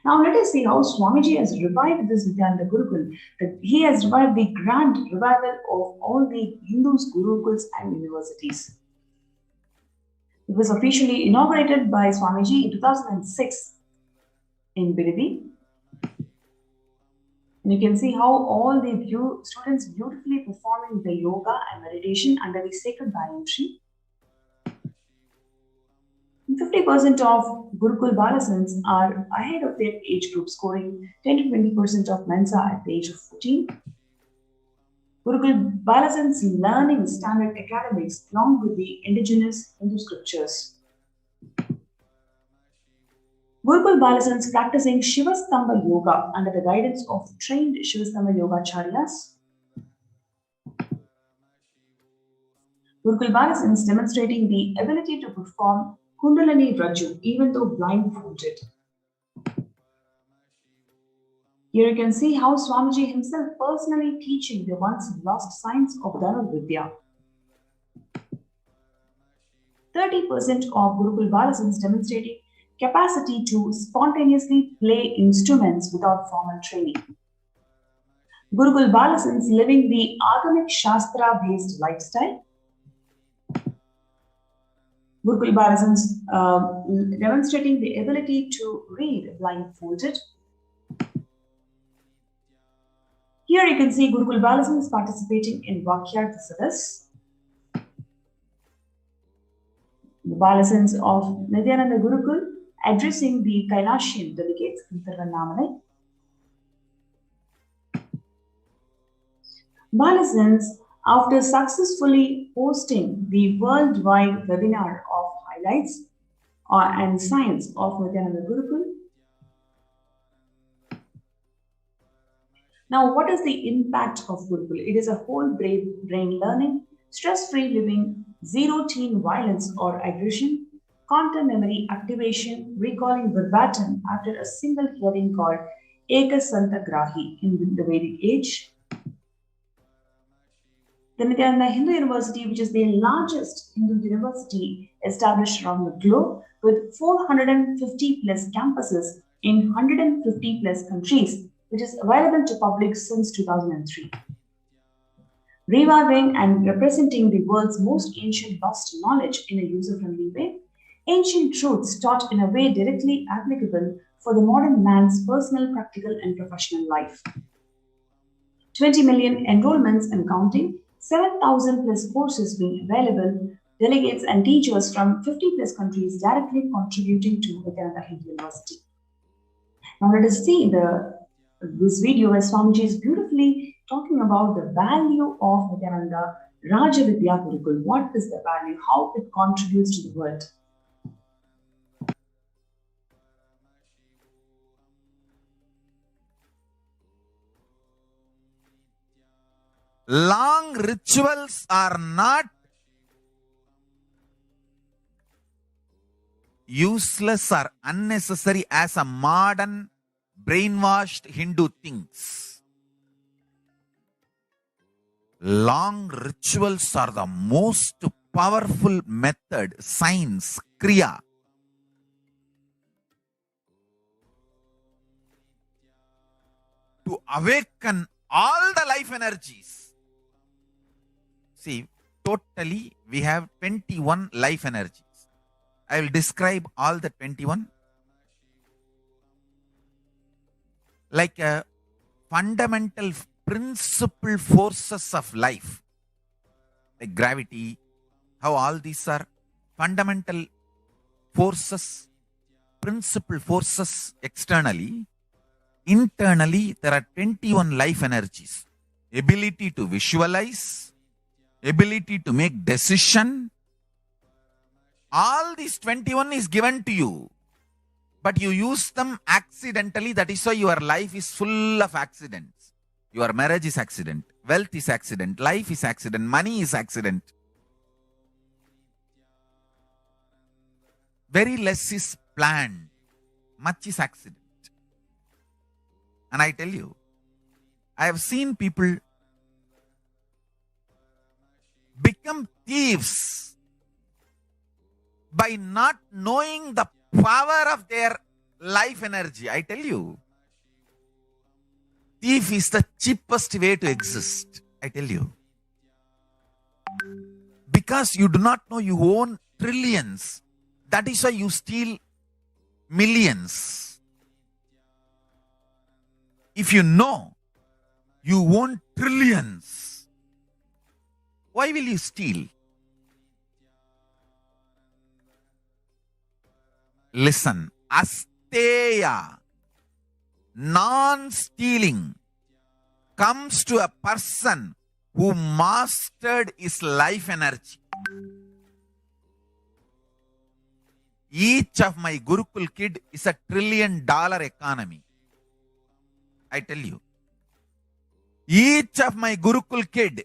Now let us see how Swamiji has revived this Nithyananda Gurukul. That he has revived the grand revival of all the Hindus, Gurukuls and universities. It was officially inaugurated by Swamiji in 2006 in Birivi. And you can see how all the students beautifully performing the yoga and meditation under the sacred banyan tree. 50% of Gurukul Balasans are ahead of their age group, scoring 10 to 20% of Mensa at the age of 14. Gurukul Balasans learning standard academics along with the indigenous Hindu scriptures. Gurukul Balasans practicing Shivastamba Yoga under the guidance of trained Shivastamba Yogacharyas. Gurukul Balasans demonstrating the ability to perform Kundalini Raju even though blindfolded. Here you can see how Swamiji himself personally teaching the once lost science of Dhanurvidya. 30% of Gurukul Balasans demonstrating capacity to spontaneously play instruments without formal training. Gurukul Balasans living the Agamic Shastra-based lifestyle. Gurukul Balasans demonstrating the ability to read blindfolded. Here you can see Gurukul Balasans participating in Vakyartha Sadas. The Balasans of Nithyananda Gurukul addressing the Kailasian delegates in Tirunnamalai. Balasans, after successfully hosting the worldwide webinar of highlights and science of Nithyananda Gurukul, Now, what is the impact of Gurukul? It is a whole brain learning, stress-free living, zero teen violence or aggression, content memory activation, recalling verbatim after a single hearing called Ekasanta Grahi in the Vedic age. The Nithyananda Hindu University, which is the largest Hindu university established around the globe with 450 plus campuses in 150 plus countries, which is available to public since 2003. Reviving and representing the world's most ancient lost knowledge in a user-friendly way, ancient truths taught in a way directly applicable for the modern man's personal, practical, and professional life. 20 million enrollments and counting, 7,000 plus courses being available, delegates and teachers from 50 plus countries directly contributing to Nithyananda Hindu University. Now let us see this video where Swamiji is beautifully talking about the value of Nithyananda Raja Vidya Gurukul. What is the value? How it contributes to the world? Long rituals are not useless or unnecessary as a modern brainwashed Hindu thinks. Long rituals are the most powerful method, science, kriya, to awaken all the life energies. See, totally we have 21 life energies. I will describe all the 21 like a fundamental principal forces of life, like gravity, how all these are fundamental forces, principal forces externally. Internally, there are 21 life energies. Ability to visualize, ability to make decision. All these 21 is given to you, but you use them accidentally. That is why your life is full of accidents. Your marriage is accident, wealth is accident, life is accident, money is accident. Very less is planned, much is accident. And I tell you, I have seen people become thieves by not knowing the power of their life energy. I tell you, thief is the cheapest way to exist. I tell you. Because you do not know you own trillions. That is why you steal millions. If you know you own trillions, why will you steal? Listen, asteya, non-stealing, comes to a person who mastered his life energy. Each of my Gurukul kid is a $1 trillion economy. I tell you. Each of my Gurukul kid,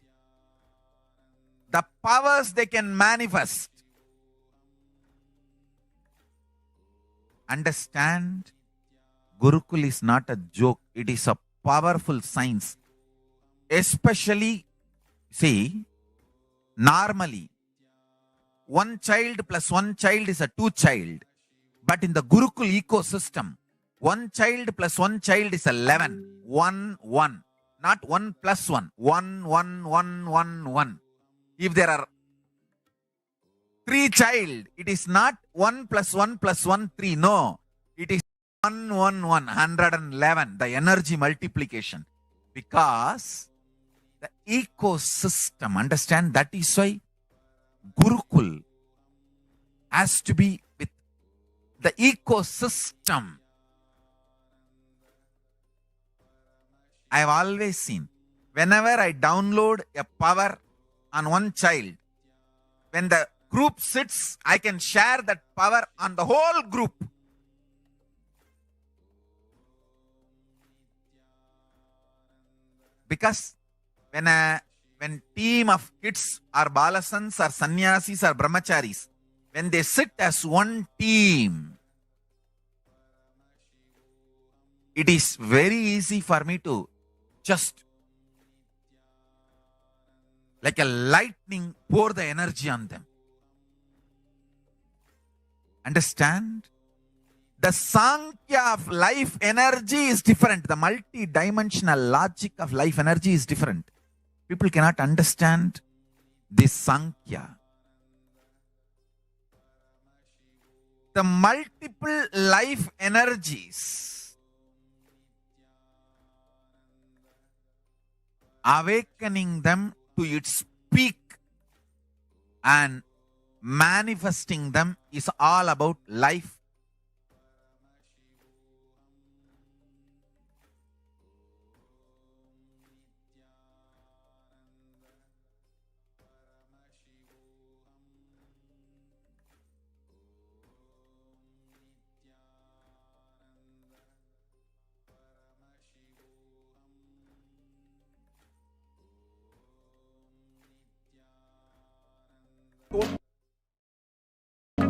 the powers they can manifest. Understand, Gurukul is not a joke. It is a powerful science. Especially, see, normally, one child plus one child is a two child. But in the Gurukul ecosystem, one child plus one child is 11. 1, 1. Not 1 plus 1. 1, 1, 1, 1, 1. If there are 3 child, it is not 1 plus 1 plus 1, 3. No. It is 1, 1, 1. 111. The energy multiplication. Because the ecosystem, understand, that is why Gurukul has to be with the ecosystem. I have always seen, whenever I download a power on one child, when the group sits, I can share that power on the whole group. Because when team of kids or balasans or sannyasis or brahmacharis, when they sit as one team, it is very easy for me to just like a lightning pour the energy on them. Understand? The Sankhya of life energy is different. The multi-dimensional logic of life energy is different. People cannot understand this Sankhya. The multiple life energies, awakening them to its peak and manifesting them is all about life.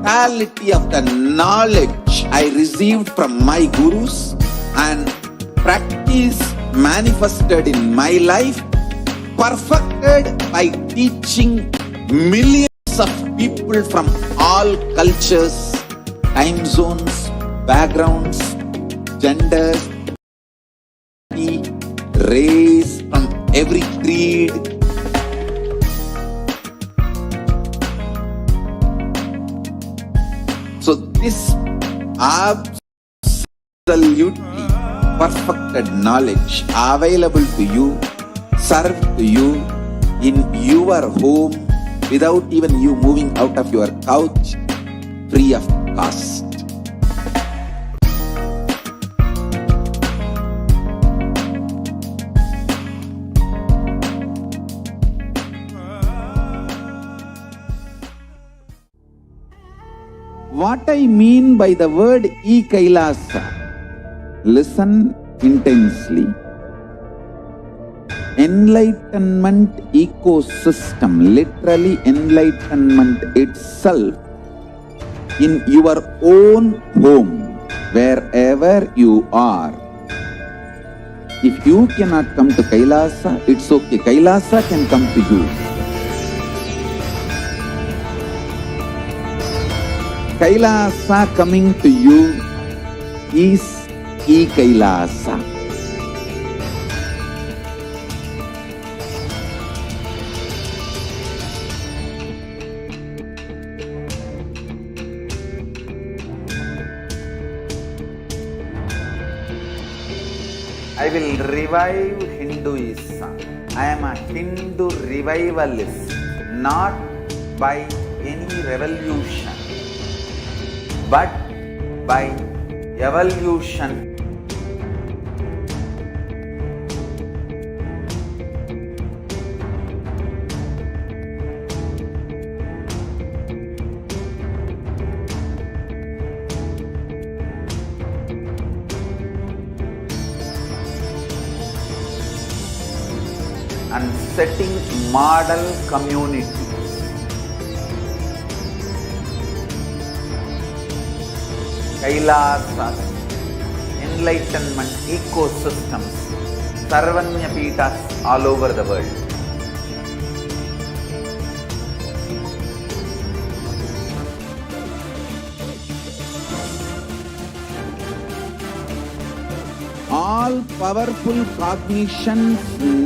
Totality of the knowledge I received from my gurus and practice manifested in my life, perfected by teaching millions of people from all cultures, time zones, backgrounds, genders, race, from every creed. So this absolutely perfected knowledge available to you, served to you in your home without even you moving out of your couch, free of cost. What I mean by the word Kailasa, listen intensely. Enlightenment ecosystem, literally enlightenment itself, in your own home, wherever you are. If you cannot come to Kailasa, it's okay. Kailasa can come to you. Kailasa coming to you is Kailasa. I will revive Hinduism. I am a Hindu revivalist, not by any revolution, but by evolution. And setting model communities. Kailasas, enlightenment ecosystems, Sarvanya Pitas all over the world. All powerful cognition,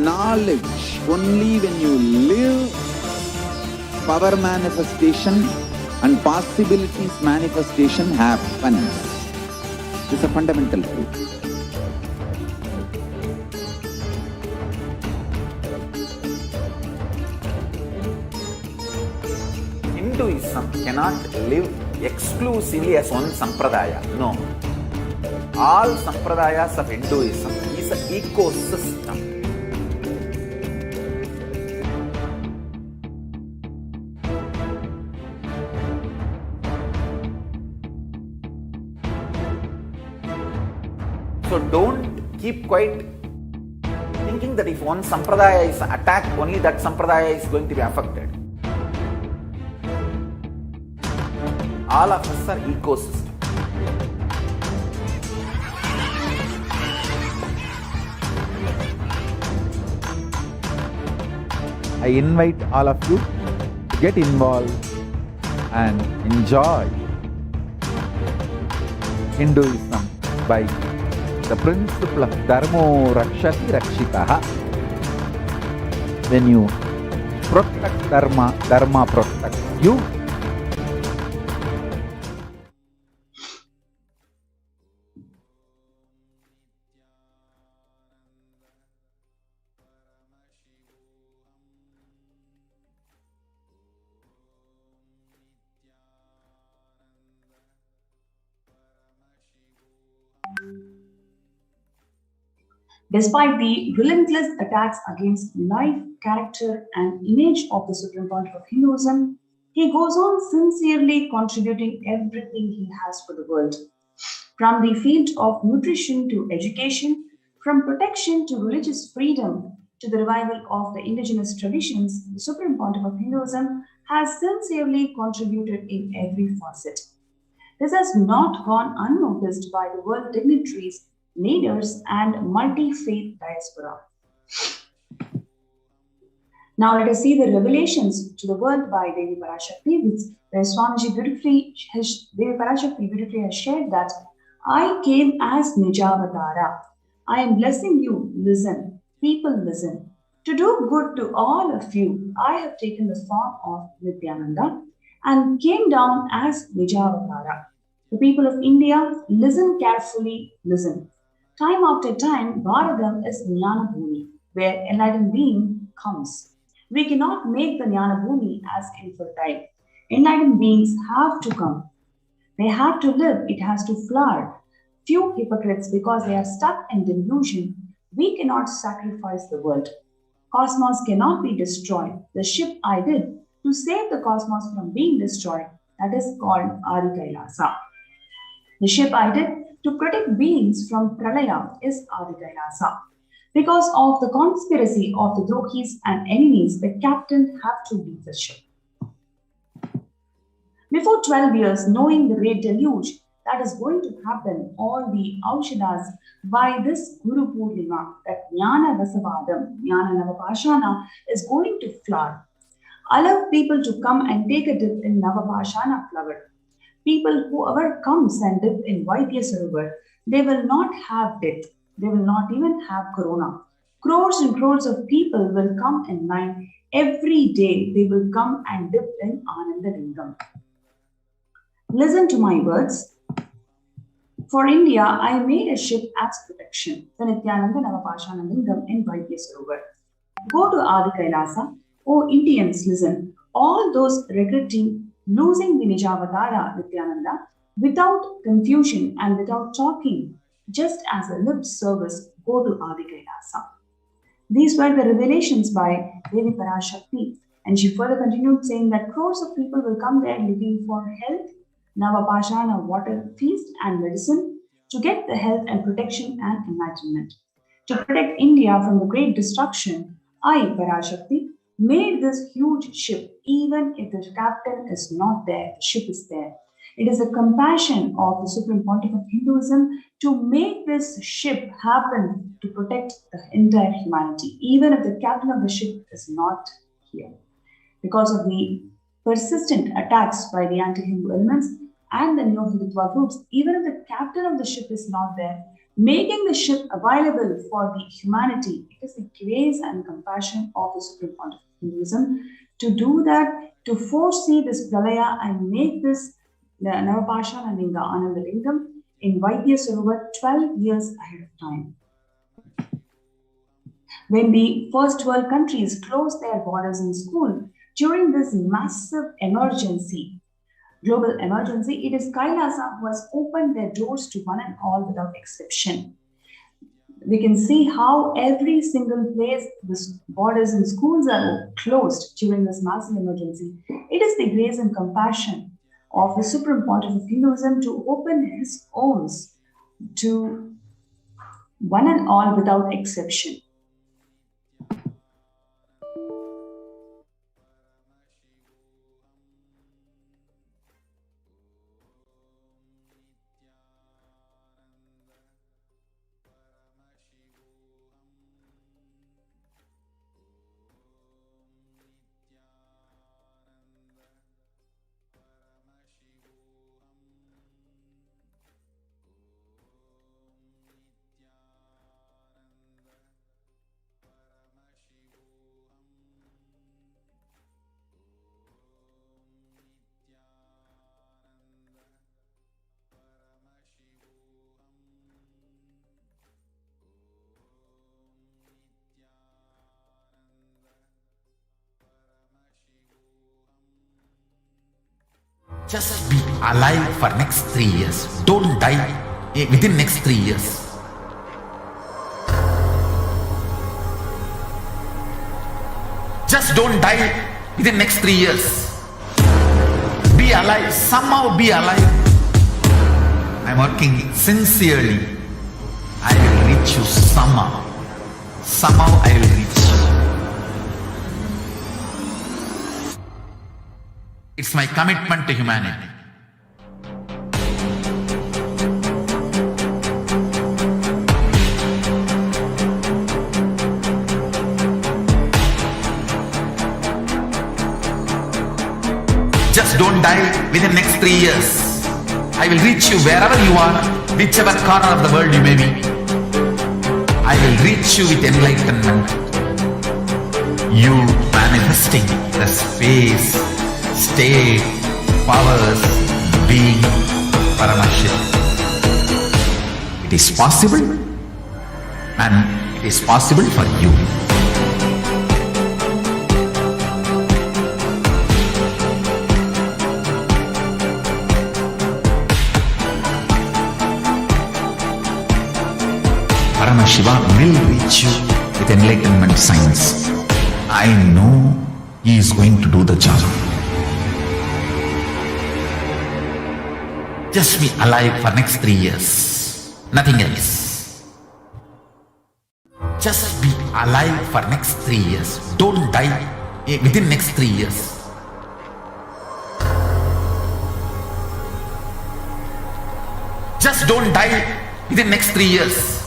knowledge, only when you live power manifestation and possibilities manifestation happens. This is a fundamental truth. Hinduism cannot live exclusively as one sampradaya. No. All sampradayas of Hinduism is an ecosystem. So don't keep quiet. thinking that if one sampradaya is attacked, only that sampradaya is going to be affected. All of us are ecosystem. I invite all of you to get involved and enjoy Hinduism by the principle of Dharmo Rakshati Rakshitaha. When you protect Dharma, Dharma protects you. Despite the relentless attacks against life, character, and image of the Supreme Pontiff of Hinduism, he goes on sincerely contributing everything he has for the world. From the field of nutrition to education, from protection to religious freedom, to the revival of the indigenous traditions, the Supreme Pontiff of Hinduism has sincerely contributed in every facet. This has not gone unnoticed by the world dignitaries, leaders, and multi-faith diaspora. Now let us see the revelations to the world by Devi Parashakti, which Devi Parashakti beautifully has shared that I came as Nijavatara. I am blessing you. Listen, people listen. To do good to all of you, I have taken the form of Nithyananda and came down as Nijavatara. The people of India, listen carefully, listen. Time after time, Bharadam is Jnana Bhumi, where enlightened being comes. We cannot make the Jnana Bhumi as infertile. Enlightened beings have to come. They have to live, it has to flower. Few hypocrites, because they are stuck in delusion, we cannot sacrifice the world. Cosmos cannot be destroyed. The ship I did to save the cosmos from being destroyed, that is called Adi Kailasa. The ship I did to protect beings from Pralaya is Adi Kailasa. Because of the conspiracy of the Drohis and enemies, the captain had to leave the ship. Before 12 years, knowing the great deluge that is going to happen, all the Aushadas by this Guru Purnima, that Jnana Rasavadam, Jnana Navapashana is going to flower. Allow people to come and take a dip in Navapashana flower. People, whoever comes and dip in Vaidya Sarovar, they will not have death. They will not even have corona. Crores and crores of people will come in line. Every day they will come and dip in Ananda Lingam. Listen to my words. For India, I made a ship as protection, the Nithyananda Navapashana Lingam in Vaidya Sarovar. Go to Adi Kailasa. Oh, Indians, listen. All those regretting losing the Nijavatara Nithyananda without confusion and without talking, just as a lip service, go to Adi Kailasa. These were the revelations by Devi Parashakti, and she further continued saying that crores of people will come there looking for health, Navapashana, water, feast, and medicine to get the health and protection and enlightenment. To protect India from the great destruction, I, Parashakti, made this huge ship. Even if the captain is not there, the ship is there. It is the compassion of the Supreme Pontiff of Hinduism to make this ship happen to protect the entire humanity, even if the captain of the ship is not here. Because of the persistent attacks by the anti-Hindu elements and the Neo-Hindutva groups, even if the captain of the ship is not there, making the ship available for the humanity, it is the grace and compassion of the Supreme Pontiff of Hinduism to do that, to foresee this Pralaya and make this Navapashana Linga, Ananda Lingam, in Vaidya Sarovar 12 years ahead of time. When the first world countries closed their borders in school, during this massive emergency, global emergency, it is Kailasa who has opened their doors to one and all without exception. We can see how every single place the borders and schools are closed during this massive emergency. It is the grace and compassion of the Supreme Pontiff of Hinduism to open his homes to one and all without exception. Just be alive for next 3 years. Don't die within next 3 years. Just don't die within next 3 years. Be alive. Somehow be alive. I'm working sincerely. I will reach you somehow. Somehow I will reach you. It's my commitment to humanity. Just don't die within next 3 years. I will reach you wherever you are, whichever corner of the world you may be. I will reach you with enlightenment. You manifesting the space, state, powers, being, Parashakti. It is possible, and it is possible for you. Shiva will reach you with enlightenment science. I know he is going to do the job. Just be alive for next 3 years. Nothing else. Just be alive for next 3 years. Don't die within next 3 years. Just don't die within next 3 years.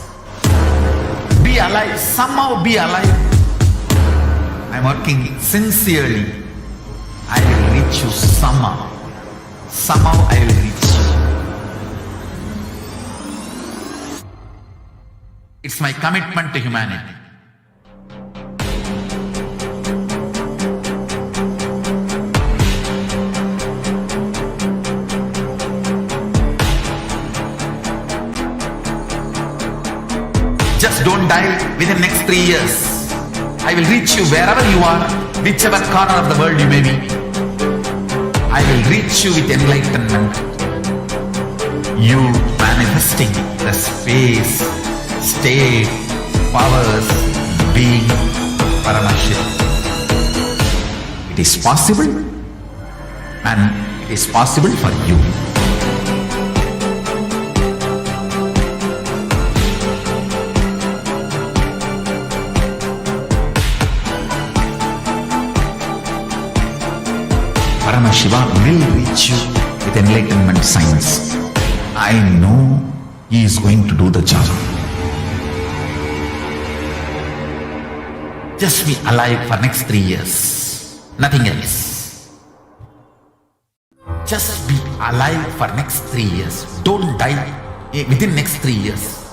Be alive, somehow be alive. I'm working sincerely. I will reach you somehow. Somehow I will reach you. It's my commitment to humanity. Just don't die within next 3 years. I will reach you wherever you are, whichever corner of the world you may be. I will reach you with enlightenment. You manifesting the space, state, powers, being, Parashakti. It is possible, and it is possible for you. Shiva will reach you with enlightenment science. I know he is going to do the job. Just be alive for next 3 years. Nothing else. Just be alive for next 3 years. Don't die within next 3 years.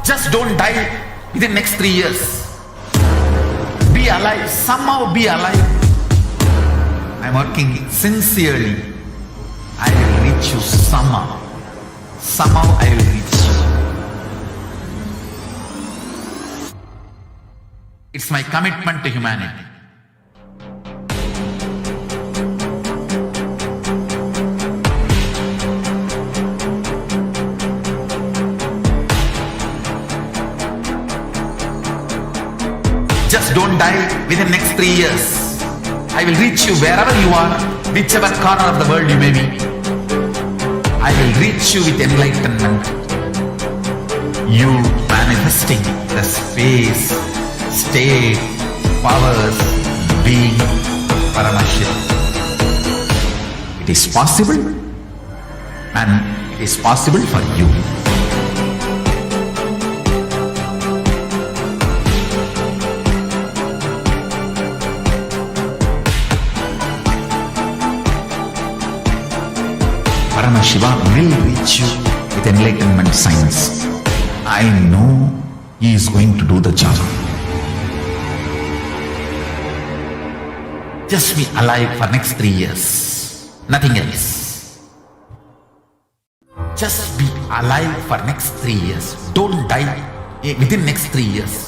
Just don't die within next 3 years. Be alive, somehow be alive. I'm working sincerely. I will reach you somehow. Somehow I will reach you. It's my commitment to humanity. Just don't die within next 3 years. I will reach you wherever you are, whichever corner of the world you may be. I will reach you with enlightenment. You manifesting the space, state, powers, being, Parashakti. It is possible, and it is possible for you. Shiva will reach you with enlightenment science. I know he is going to do the job. Just be alive for next 3 years. Nothing else. Just be alive for next 3 years. Don't die within next 3 years.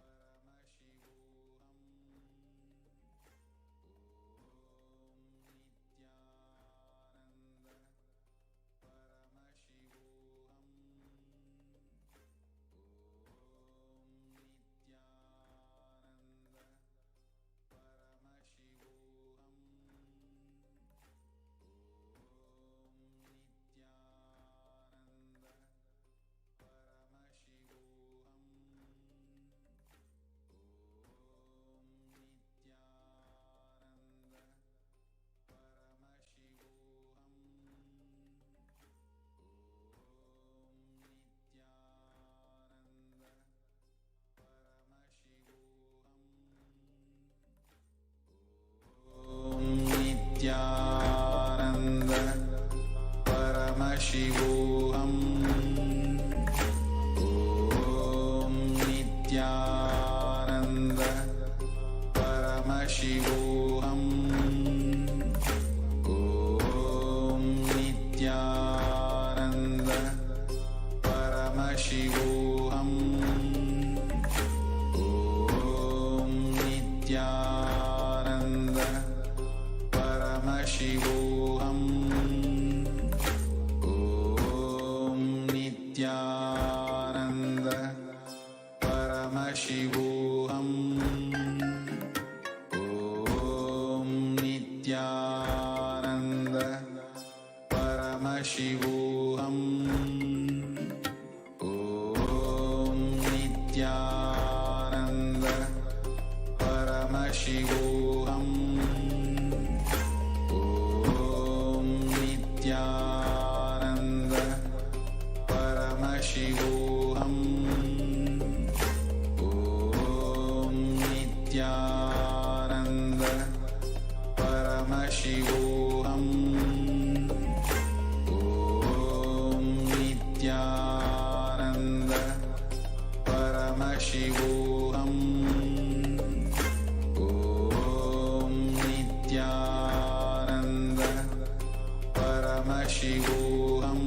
परमशिवोऽहम् ॐ Nityanand Paramashivoham. Om Nithyananda. Paramashivoham. Om Nithyananda. Paramashivoham. Om Nithyananda. Paramashivoham. Om Nithyananda. Paramashivoham. Om Nithyananda. Paramashivoham. Om Nithyananda. Paramashivoham. Om Nithyananda. Paramashivoham. Om Nithyananda. Paramashivoham. Om Nithyananda. Paramashivoham.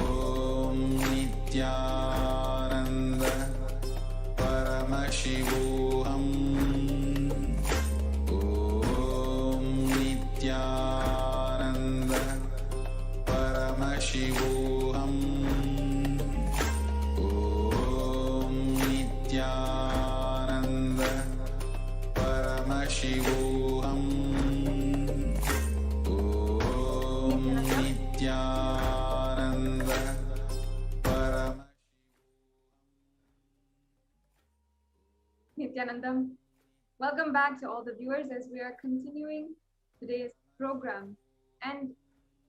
Om Nithyananda. Paramashivoham. Om Nithyananda. Paramashivoham. Om Nithyananda. Paramashivoham. Om Nithyananda. Nithyanandam. Welcome back to all the viewers as we are continuing today's program and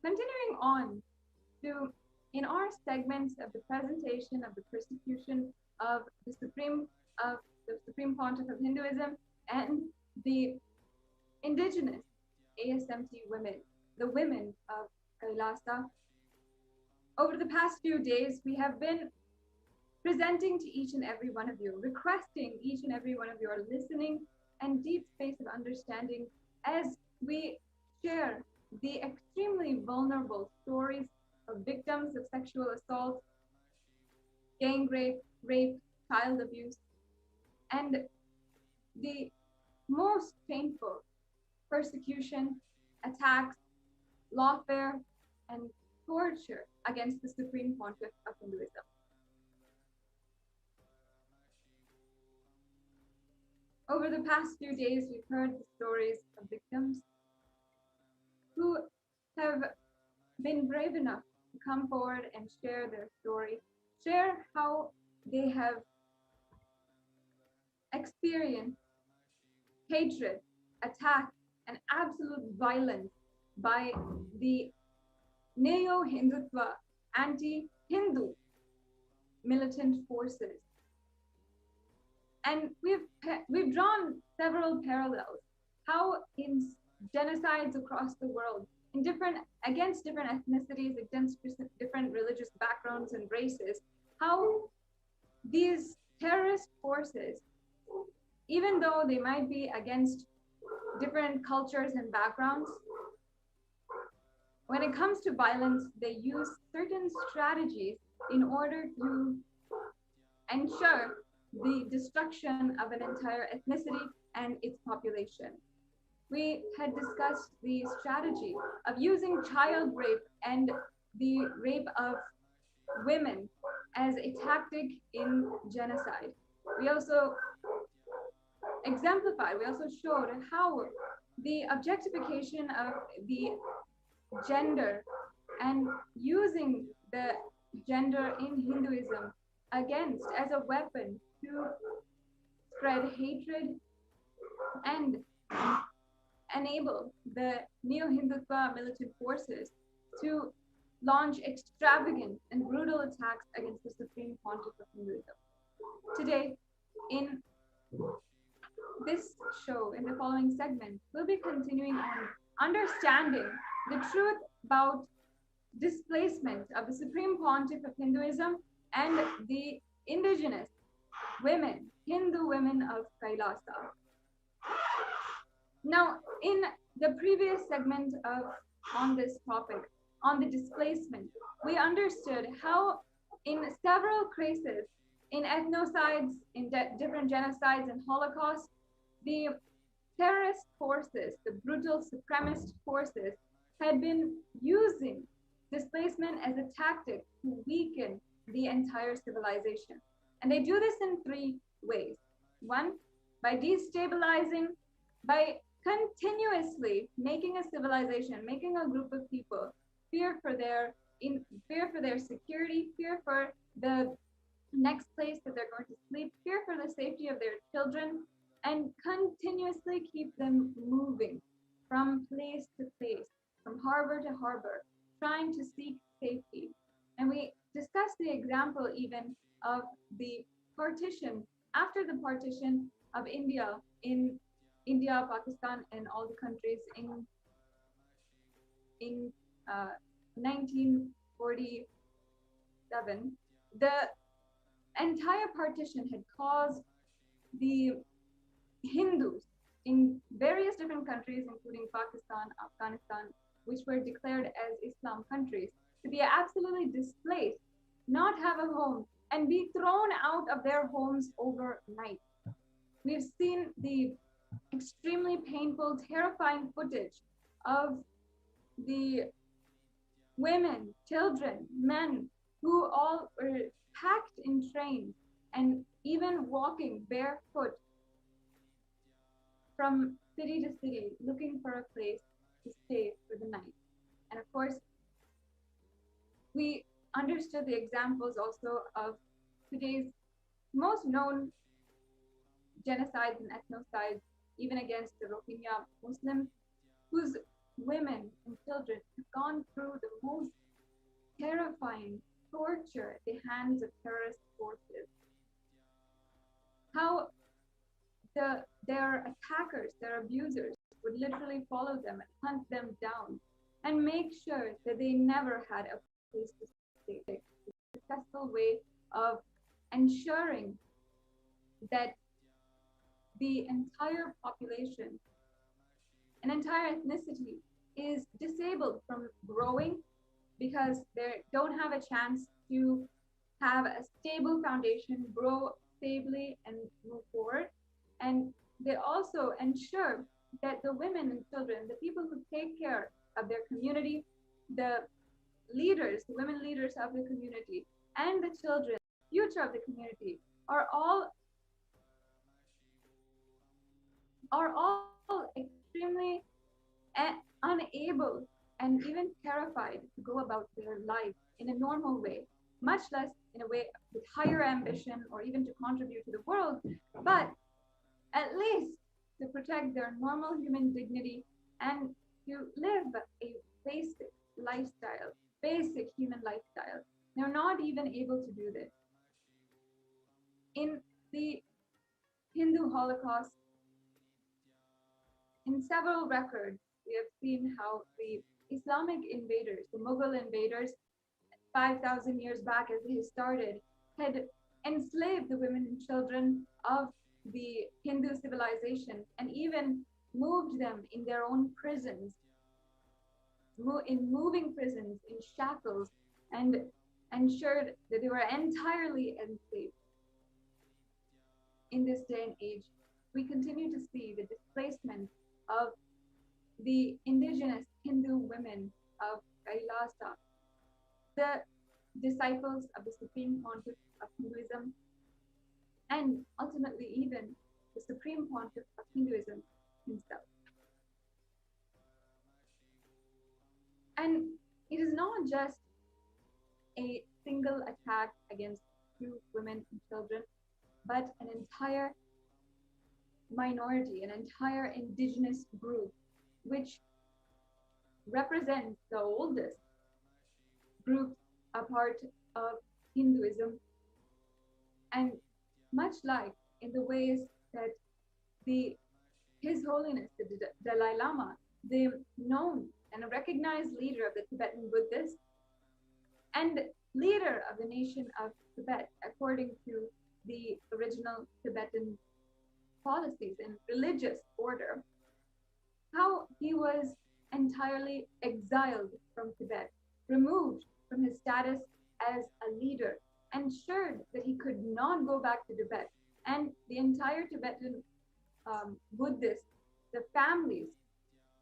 continuing on to in our segments of the presentation of the persecution of the Supreme Pontiff of Hinduism and the indigenous ASMT women, the women of Kailasa. Over the past few days, we have been presenting to each and every one of you, requesting each and every one of your listening and deep space of understanding as we share the extremely vulnerable stories of victims of sexual assault, gang rape, child abuse, and the most painful persecution, attacks, lawfare, and torture against the Supreme Pontiff of Hinduism. Over the past few days, we've heard the stories of victims who have been brave enough to come forward and share their story, share how they have experienced hatred, attack, and absolute violence by the neo-Hindutva, anti-Hindu militant forces. And we've drawn several parallels, how in genocides across the world, against different ethnicities, against different religious backgrounds and races, how these terrorist forces, even though they might be against different cultures and backgrounds, when it comes to violence, they use certain strategies in order to ensure the destruction of an entire ethnicity and its population. We had discussed the strategy of using child rape and the rape of women as a tactic in genocide. We also showed how the objectification of the gender and using the gender in Hinduism as a weapon to spread hatred and enable the neo-Hindutva militant forces to launch extravagant and brutal attacks against the Supreme Pontiff of Hinduism. Today, in this show, in the following segment, we'll be continuing on understanding the truth about displacement of the Supreme Pontiff of Hinduism and the indigenous women Hindu women of Kailasa. Now, in the previous segment on this topic, on the displacement, we understood how in several cases, in ethnocides, in different genocides and Holocaust, the terrorist forces, the brutal supremacist forces, had been using displacement as a tactic to weaken the entire civilization. And they do this in three ways. One, by destabilizing, by continuously making a civilization, making a group of people fear for their security, fear for the next place that they're going to sleep, fear for the safety of their children, and continuously keep them moving from place to place, from harbor to harbor, trying to seek safety. And we discussed the example even of the partition, after the partition of India, in India, Pakistan, and all the countries in 1947, the entire partition had caused the Hindus in various different countries, including Pakistan, Afghanistan, which were declared as Islam countries, to be absolutely displaced, not have a home, and be thrown out of their homes overnight. We've seen the extremely painful, terrifying footage of the women, children, men, who all were packed in trains and even walking barefoot from city to city, looking for a place to stay for the night. And of course, we understood the examples also of today's most known genocides and ethnocides, even against the Rohingya Muslims, whose women and children have gone through the most terrifying torture at the hands of terrorist forces. How their attackers, their abusers, would literally follow them and hunt them down and make sure that they never had a place to stay. A successful way of ensuring that the entire population, an entire ethnicity, is disabled from growing because they don't have a chance to have a stable foundation, grow stably, and move forward. And they also ensure that the women and children, the people who take care of their community, the leaders, the women leaders of the community, and the children, future of the community, are all extremely unable and even terrified to go about their life in a normal way, much less in a way with higher ambition or even to contribute to the world, but at least to protect their normal human dignity and to live a basic lifestyle, basic human lifestyle. They're not even able to do this. In the Hindu Holocaust, in several records, we have seen how the Islamic invaders, the Mughal invaders, 5,000 years back as they started, had enslaved the women and children of the Hindu civilization and even moved them in their own prisons, in moving prisons, in shackles, and ensured that they were entirely enslaved. In this day and age, we continue to see the displacement of the indigenous Hindu women of Kailasa, the disciples of the Supreme Pontiff of Hinduism, and ultimately even the Supreme Pontiff of Hinduism himself. And it is not just a single attack against two women and children, but an entire minority, an entire indigenous group, which represents the oldest group a part of Hinduism. And much like in the ways that His Holiness, the Dalai Lama, the known and a recognized leader of the Tibetan Buddhists and leader of the nation of Tibet, according to the original Tibetan policies and religious order, how he was entirely exiled from Tibet, removed from his status as a leader, ensured that he could not go back to Tibet. And the entire Tibetan Buddhists, the families,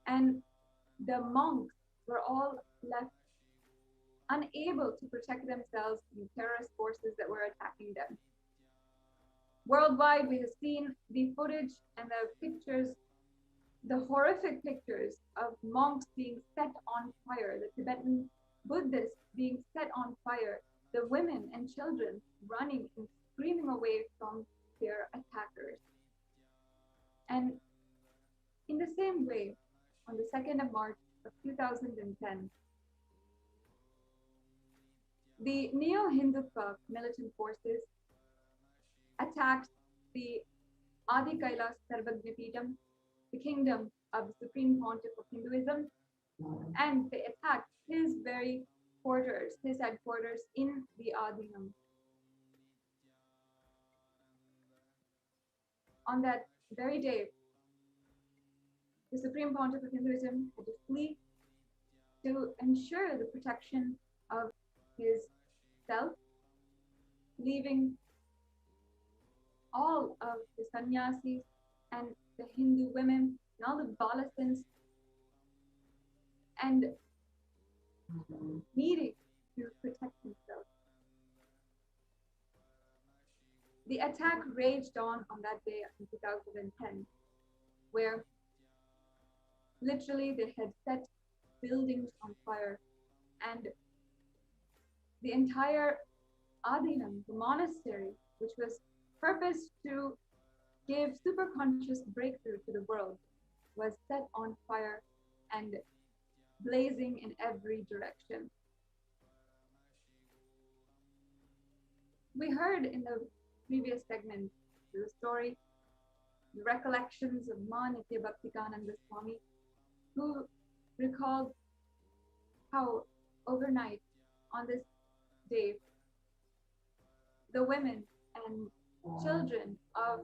and the monks were all left unable to protect themselves from terrorist forces that were attacking them. Worldwide, we have seen the footage and the pictures, the horrific pictures of monks being set on fire, the Tibetan Buddhists being set on fire, the women and children running and screaming away from their attackers. And in the same way, on the 2nd of March of 2010, the Neo-Hindutva militant forces attacked the Adi Kailasa Sarvagyapeetham, the kingdom of the Supreme Pontiff of Hinduism, and they attacked his very quarters, his headquarters in the Adinam. On that very day, the Supreme Pontiff of Hinduism had to flee to ensure the protection of his self, leaving all of the sannyasis and the Hindu women and all the Balasins and needing to protect himself. The attack raged on that day in 2010, where literally they had set buildings on fire, and the entire Adinam, the monastery, which was purposed to give superconscious breakthrough to the world, was set on fire and blazing in every direction. We heard in the previous segment the story, the recollections of Ma Nithyananda Swami, who recalled how overnight on this day, the women and children of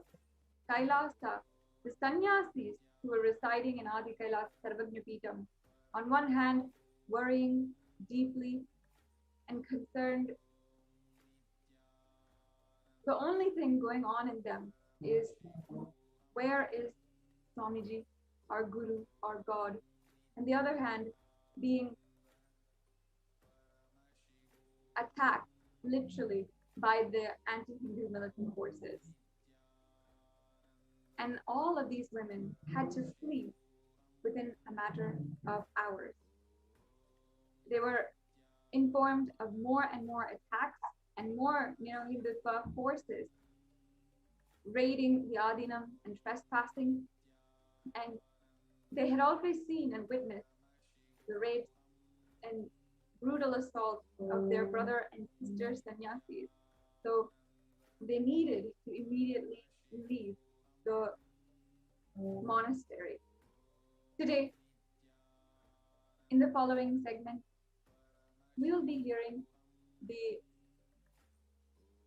Kailasa, the sannyasis who were residing in Adi Kailasa Sarvagyapeetham, on one hand, worrying deeply and concerned. The only thing going on in them is, where is Swamiji, our Guru, our God? On the other hand, being attacked literally by the anti-Hindu militant forces. And all of these women had to flee within a matter of hours. They were informed of more and more attacks and more Neo-Hindutva forces raiding the Adinam and trespassing. And they had already seen and witnessed the rapes and brutal assault of their brother and sister sannyasis. So they needed to immediately leave the monastery. Today, in the following segment, we will be hearing the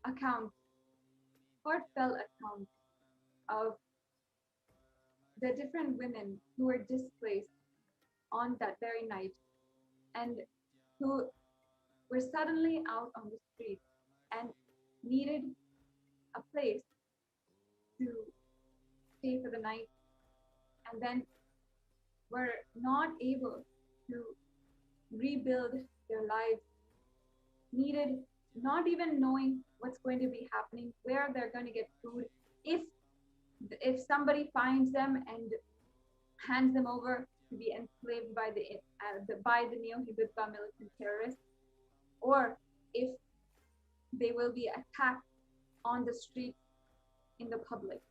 account, heartfelt account of the different women who were displaced on that very night and who were suddenly out on the street and needed a place to stay for the night, and then were not able to rebuild their lives, needed not even knowing what's going to be happening, where they're going to get food, if somebody finds them and hands them over to be enslaved by the Neo-Hindutva militant terrorists, or if they will be attacked on the street in the public.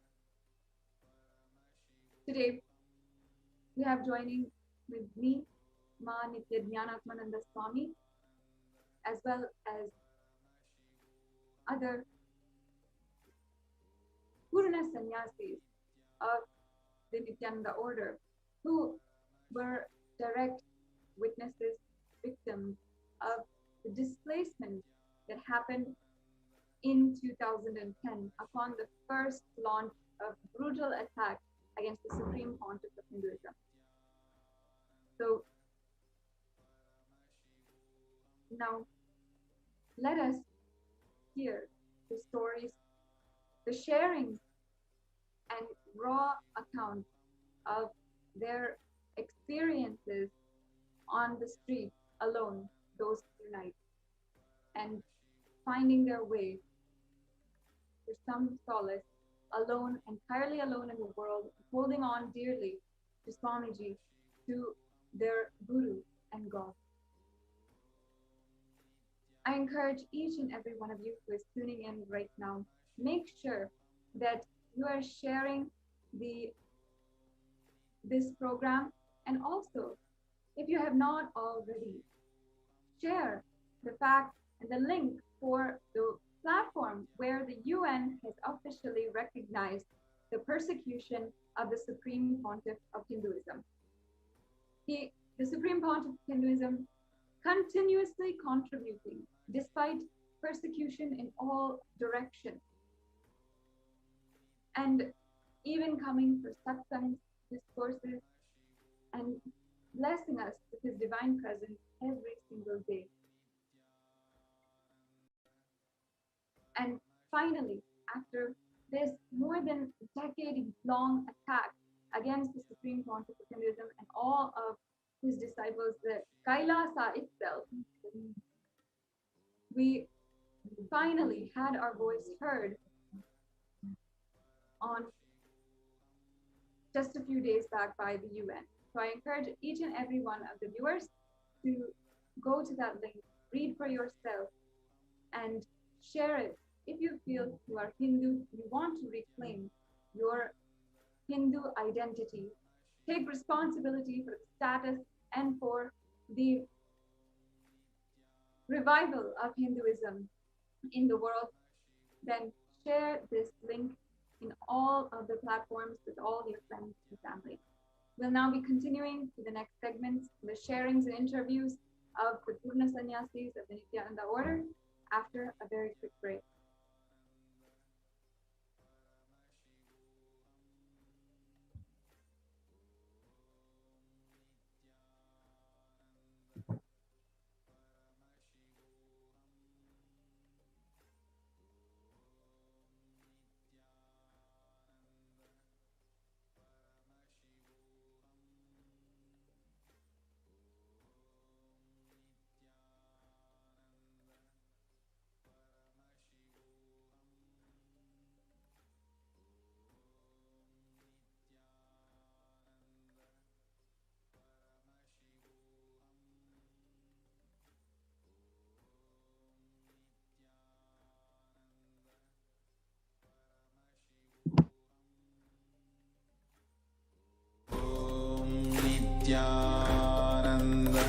Today, we have joining with me, Ma Nithyananda Swami, as well as other Purna sannyasis of the Nithyananda order, who were direct witnesses, victims of the displacement that happened in 2010 upon the first launch of brutal attack against the Supreme Pontiff of Hinduism. So now let us hear the stories, the sharings and raw accounts of their experiences on the street alone those few nights, and finding their way to some solace alone, entirely alone in the world, holding on dearly to Swamiji, to their Guru and God. I encourage each and every one of you who is tuning in right now, make sure that you are sharing this program, and also, if you have not already, share the fact and the link for the platform where the UN has officially recognized the persecution of the Supreme Pontiff of Hinduism. The Supreme Pontiff of Hinduism continuously contributing despite persecution in all directions, and even coming for satsangs, discourses, and blessing us with his divine presence every single day. And finally, after this more than decade-long attack against the Supreme Pontiff of Hinduism and all of his disciples, the Kailasa itself, we finally had our voice heard on just a few days back by the UN. So I encourage each and every one of the viewers to go to that link, read for yourself, and share it. If you feel you are Hindu, you want to reclaim your Hindu identity, take responsibility for the status and for the revival of Hinduism in the world, then share this link in all of the platforms with all your friends and family. We'll now be continuing to the next segments, the sharings and interviews of the Purna Sannyasis of the Nithyananda order after a very quick break. Nithyananda.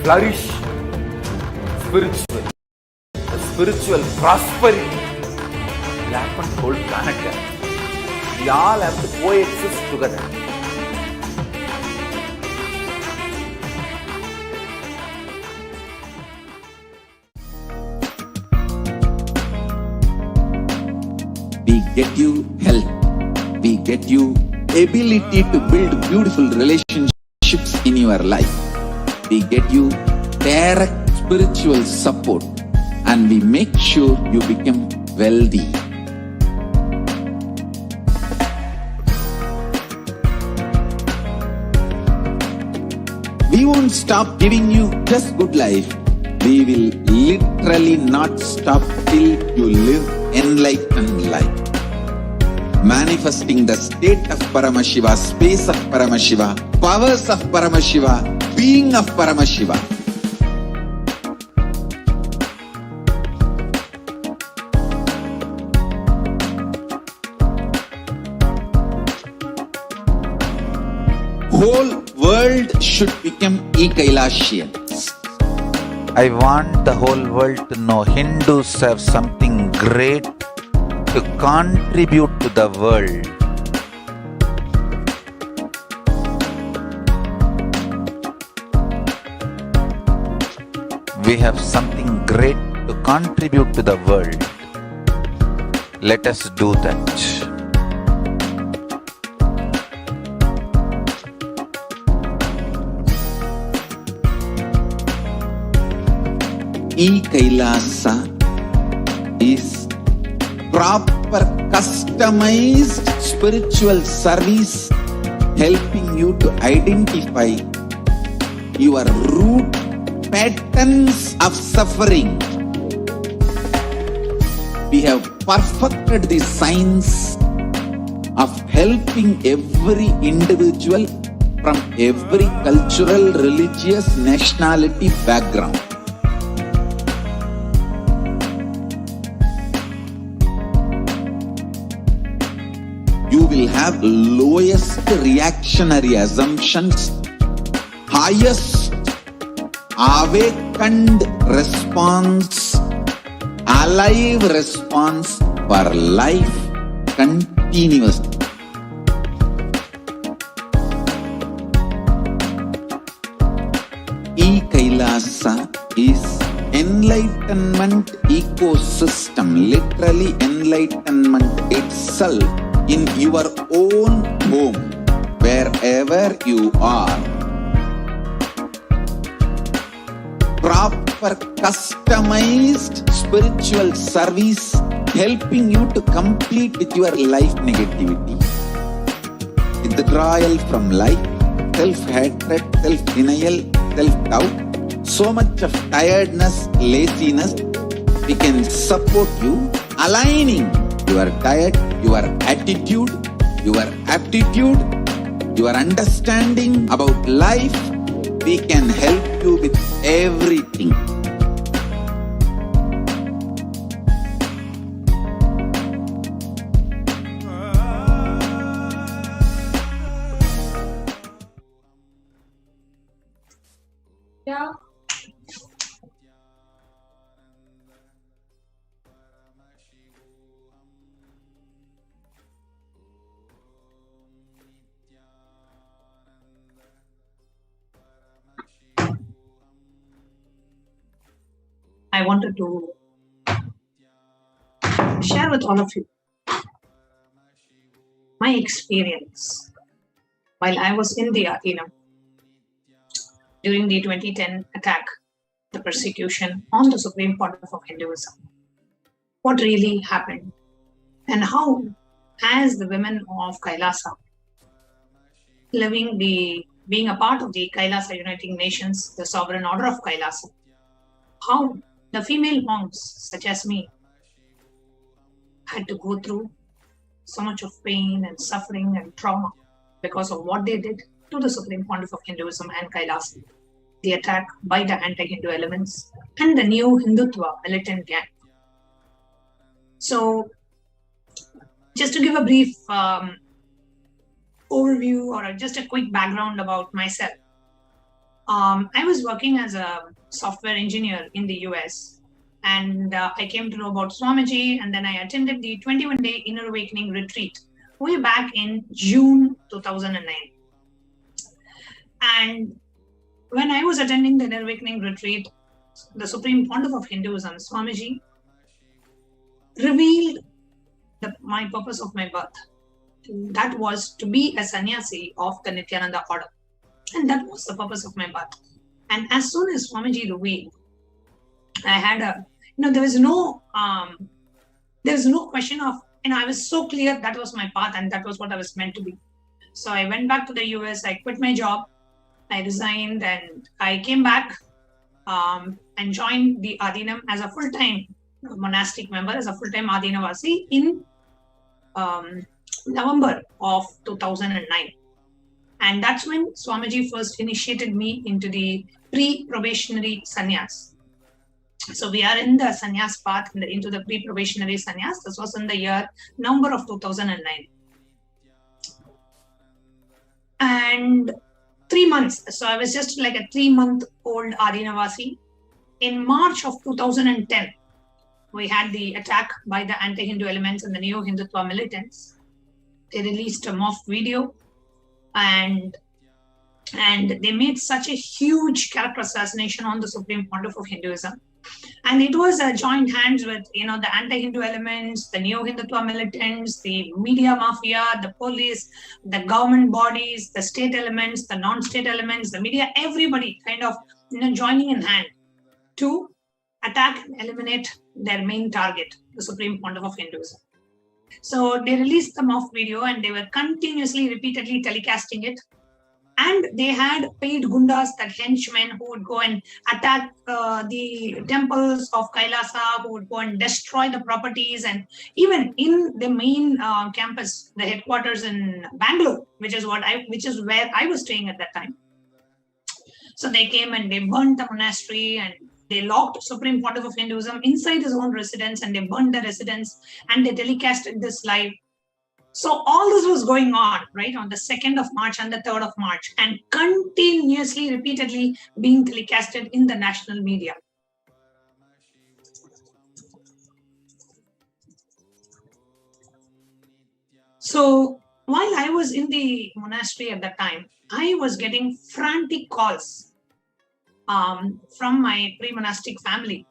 Flourish spiritually. The spiritual prosperity will happen to whole planet Earth. We all have to coexist together. We get you health. We get you ability to build beautiful relationships in your life. We get you direct spiritual support, and we make sure you become wealthy. We won't stop giving you just good life. We will literally not stop till you live enlightened life. Manifesting the state of Paramashiva, space of Paramashiva, powers of Paramashiva, being of Paramashiva. Whole world should become Kailasians. I want the whole world to know Hindus have something great to contribute to the world. We have something great to contribute to the world. Let us do that. Kailasa is proper customized spiritual service helping you to identify your root patterns of suffering. We have perfected the science of helping every individual from every cultural, religious, nationality background. You will have lowest reactionary assumptions, highest awakened response, alive response for life continuously. Kailasa is enlightenment ecosystem, literally enlightenment itself in your own home, wherever you are. Proper customized spiritual service helping you to complete with your life negativity, withdrawal from life, self-hatred, self-denial, self-doubt, so much of tiredness, laziness. We can support you aligning your diet, your attitude, your aptitude, your understanding about life. We can help you with everything. Yeah. I wanted to share with all of you my experience while I was in the arena during the 2010 attack, the persecution on the Supreme Pontiff of Hinduism. What really happened and how, as the women of Kailasa, being a part of the Kailasa Uniting Nations, the sovereign order of Kailasa, how the female monks such as me had to go through so much of pain and suffering and trauma because of what they did to the Supreme Pontiff of Hinduism and Kailasa, the attack by the anti-Hindu elements and the new Hindutva militant gang. So, just to give a brief overview or just a quick background about myself. I was working as a software engineer in the US, and I came to know about Swamiji, and then I attended the 21-day Inner Awakening retreat way back in June 2009. And when I was attending the Inner Awakening retreat, the Supreme Pontiff of Hinduism, Swamiji, revealed my purpose of my birth. That was to be a sannyasi of the Nithyananda order. And that was the purpose of my birth. And as soon as Swamiji revealed, I had there was no question of, I was so clear that was my path and that was what I was meant to be. So I went back to the US, I quit my job, I resigned, and I came back and joined the Adinam as a full-time monastic member, as a full-time Adinavasi in November of 2009. And that's when Swamiji first initiated me into the pre-probationary sannyas. So we are in the sannyas path, into the pre-probationary sannyas. This was in the year November of 2009. And 3 months. So I was just like a 3-month-old Adinavasi in March of 2010, we had the attack by the anti-Hindu elements and the neo-Hindutva militants. They released a mock video, and they made such a huge character assassination on the Supreme Pontiff of Hinduism. And it was a joint hands with, the anti-Hindu elements, the neo-Hindutva militants, the media mafia, the police, the government bodies, the state elements, the non-state elements, the media, everybody kind of, joining in hand to attack and eliminate their main target, the Supreme Pontiff of Hinduism. So they released the mock video and they were continuously, repeatedly telecasting it. And they had paid gundas, that henchmen who would go and attack the temples of Kailasa, who would go and destroy the properties. And even in the main campus, the headquarters in Bangalore, which is where I was staying at that time. So they came and they burnt the monastery, and they locked Supreme Pontiff of Hinduism inside his own residence, and they burned the residence, and they telecasted this live. So all this was going on, right, on the 2nd of March and the 3rd of March, and continuously, repeatedly being telecasted in the national media. So while I was in the monastery at that time, I was getting frantic calls from my pre-monastic family.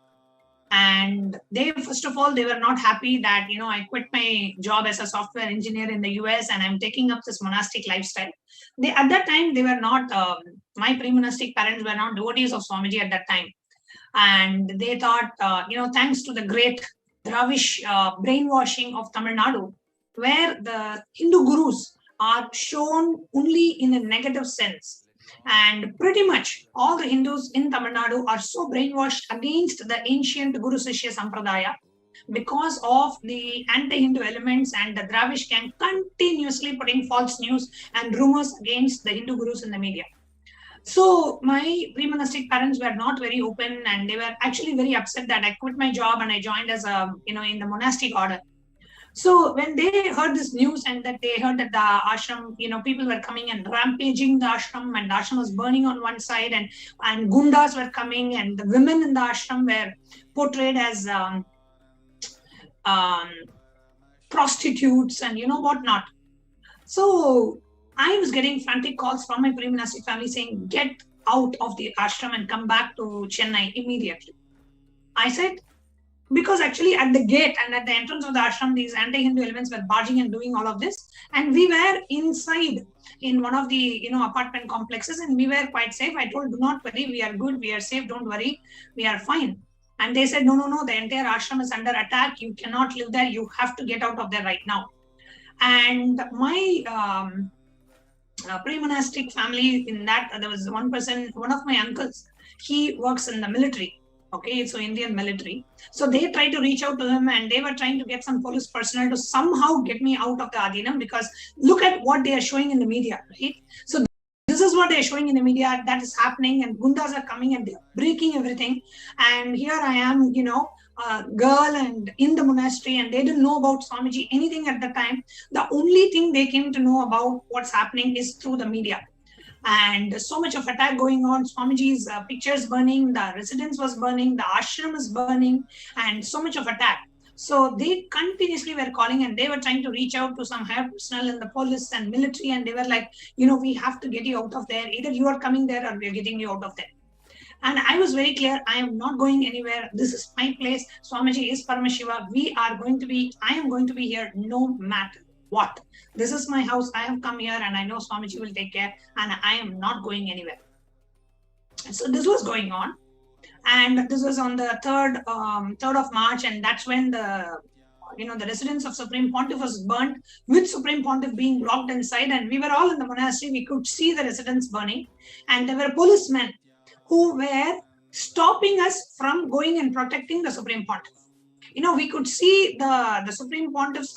And they, first of all, they were not happy that, I quit my job as a software engineer in the US and I'm taking up this monastic lifestyle. At that time, they were not, my pre-monastic parents were not devotees of Swamiji at that time. And they thought, thanks to the great Dravish brainwashing of Tamil Nadu, where the Hindu gurus are shown only in a negative sense. And pretty much all the Hindus in Tamil Nadu are so brainwashed against the ancient Guru Sishya Sampradaya because of the anti-Hindu elements and the Dravish gang continuously putting false news and rumors against the Hindu gurus in the media. So my pre-monastic parents were not very open, and they were actually very upset that I quit my job and I joined as a, in the monastic order. So when they heard this news and that they heard that the ashram, people were coming and rampaging the ashram, and the ashram was burning on one side, and gundas were coming, and the women in the ashram were portrayed as prostitutes and whatnot. So I was getting frantic calls from my pre-monastic family saying, get out of the ashram and come back to Chennai immediately. I said, because actually at the gate and at the entrance of the ashram, these anti-Hindu elements were barging and doing all of this. And we were inside in one of the, apartment complexes, and we were quite safe. I told, do not worry, we are good, we are safe, don't worry, we are fine. And they said, no, the entire ashram is under attack. You cannot live there. You have to get out of there right now. And my pre-monastic family, in that, there was one person, one of my uncles, he works in the military. Okay, so Indian military. So they tried to reach out to him, and they were trying to get some police personnel to somehow get me out of the Adinam, because look at what they are showing in the media, right? So this is what they are showing in the media that is happening, and gundas are coming and they are breaking everything. And here I am, a girl and in the monastery, and they didn't know about Swamiji, anything at the time. The only thing they came to know about what's happening is through the media. And so much of attack going on, Swamiji's pictures burning, the residence was burning, the ashram is burning, and so much of attack. So they continuously were calling, and they were trying to reach out to some higher personnel in the police and military, and they were like, we have to get you out of there. Either you are coming there or we are getting you out of there. And I was very clear, I am not going anywhere. This is my place. Swamiji is Paramashiva. I am going to be here no matter what. This is my house. I have come here, and I know Swamiji will take care, and I am not going anywhere. So this was going on, and this was on the 3rd of March, and that's when the residence of Supreme Pontiff was burnt, with Supreme Pontiff being locked inside, and we were all in the monastery. We could see the residence burning, and there were policemen who were stopping us from going and protecting the Supreme Pontiff. We could see the Supreme Pontiff's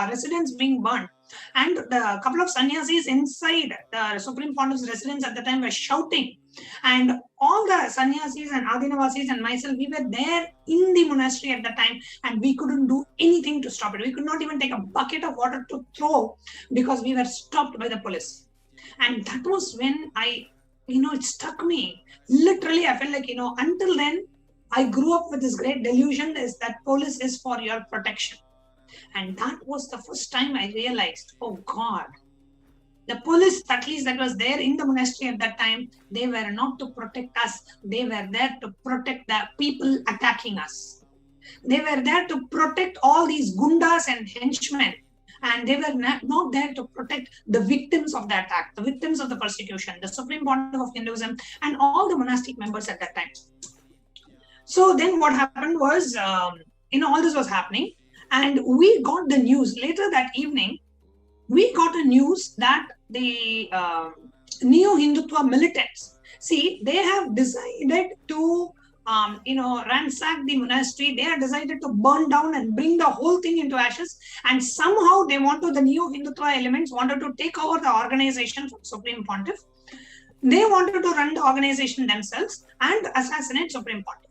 residence being burnt, and the couple of sannyasis inside the Supreme Pontiff's residence at the time were shouting. And all the sannyasis and adinavasis and myself, we were there in the monastery at the time, and we couldn't do anything to stop it. We could not even take a bucket of water to throw because we were stopped by the police. And that was when it struck me. Literally, I felt like, until then, I grew up with this great delusion is that police is for your protection. And that was the first time I realized, oh God, the police, at least that was there in the monastery at that time, they were not to protect us. They were there to protect the people attacking us. They were there to protect all these gundas and henchmen. And they were not there to protect the victims of the attack, the victims of the persecution, the Supreme Pontiff of Hinduism, and all the monastic members at that time. So then what happened was, all this was happening. And we got the news later that evening. We got a news that the Neo-Hindutva militants, see, they have decided to, ransack the monastery. They have decided to burn down and bring the whole thing into ashes. And somehow they wanted, the Neo-Hindutva elements wanted to take over the organization from Supreme Pontiff. They wanted to run the organization themselves and assassinate Supreme Pontiff.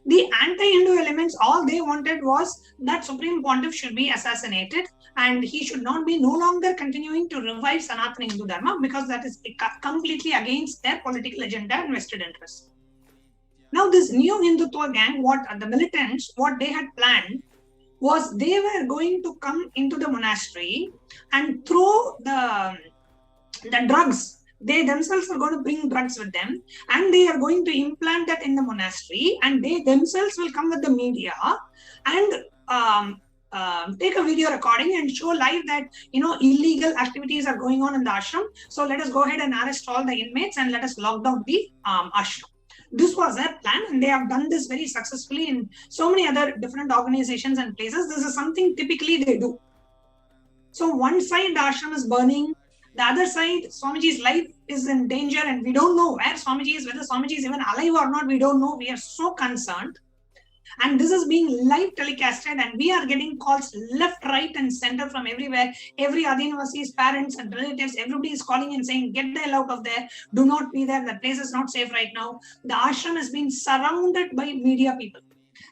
The anti-Hindu elements, all they wanted was that Supreme Pontiff should be assassinated and he should not be no longer continuing to revive Sanatana Hindu Dharma, because that is completely against their political agenda and vested interests. Now this Neo-Hindutva gang, the militants, what they had planned was they were going to come into the monastery and throw the drugs. They themselves are going to bring drugs with them and they are going to implant that in the monastery, and they themselves will come with the media and take a video recording and show live that, illegal activities are going on in the ashram. So let us go ahead and arrest all the inmates and let us lock down the ashram. This was their plan, and they have done this very successfully in so many other different organizations and places. This is something typically they do. So one side the ashram is burning, the other side Swamiji's life is in danger, and we don't know where Swamiji is, whether Swamiji is even alive or not, we don't know. We are so concerned. And this is being live telecasted, and we are getting calls left, right and center from everywhere. Every Adinavasi's parents and relatives, everybody is calling and saying, get the hell out of there. Do not be there. The place is not safe right now. The ashram has been surrounded by media people.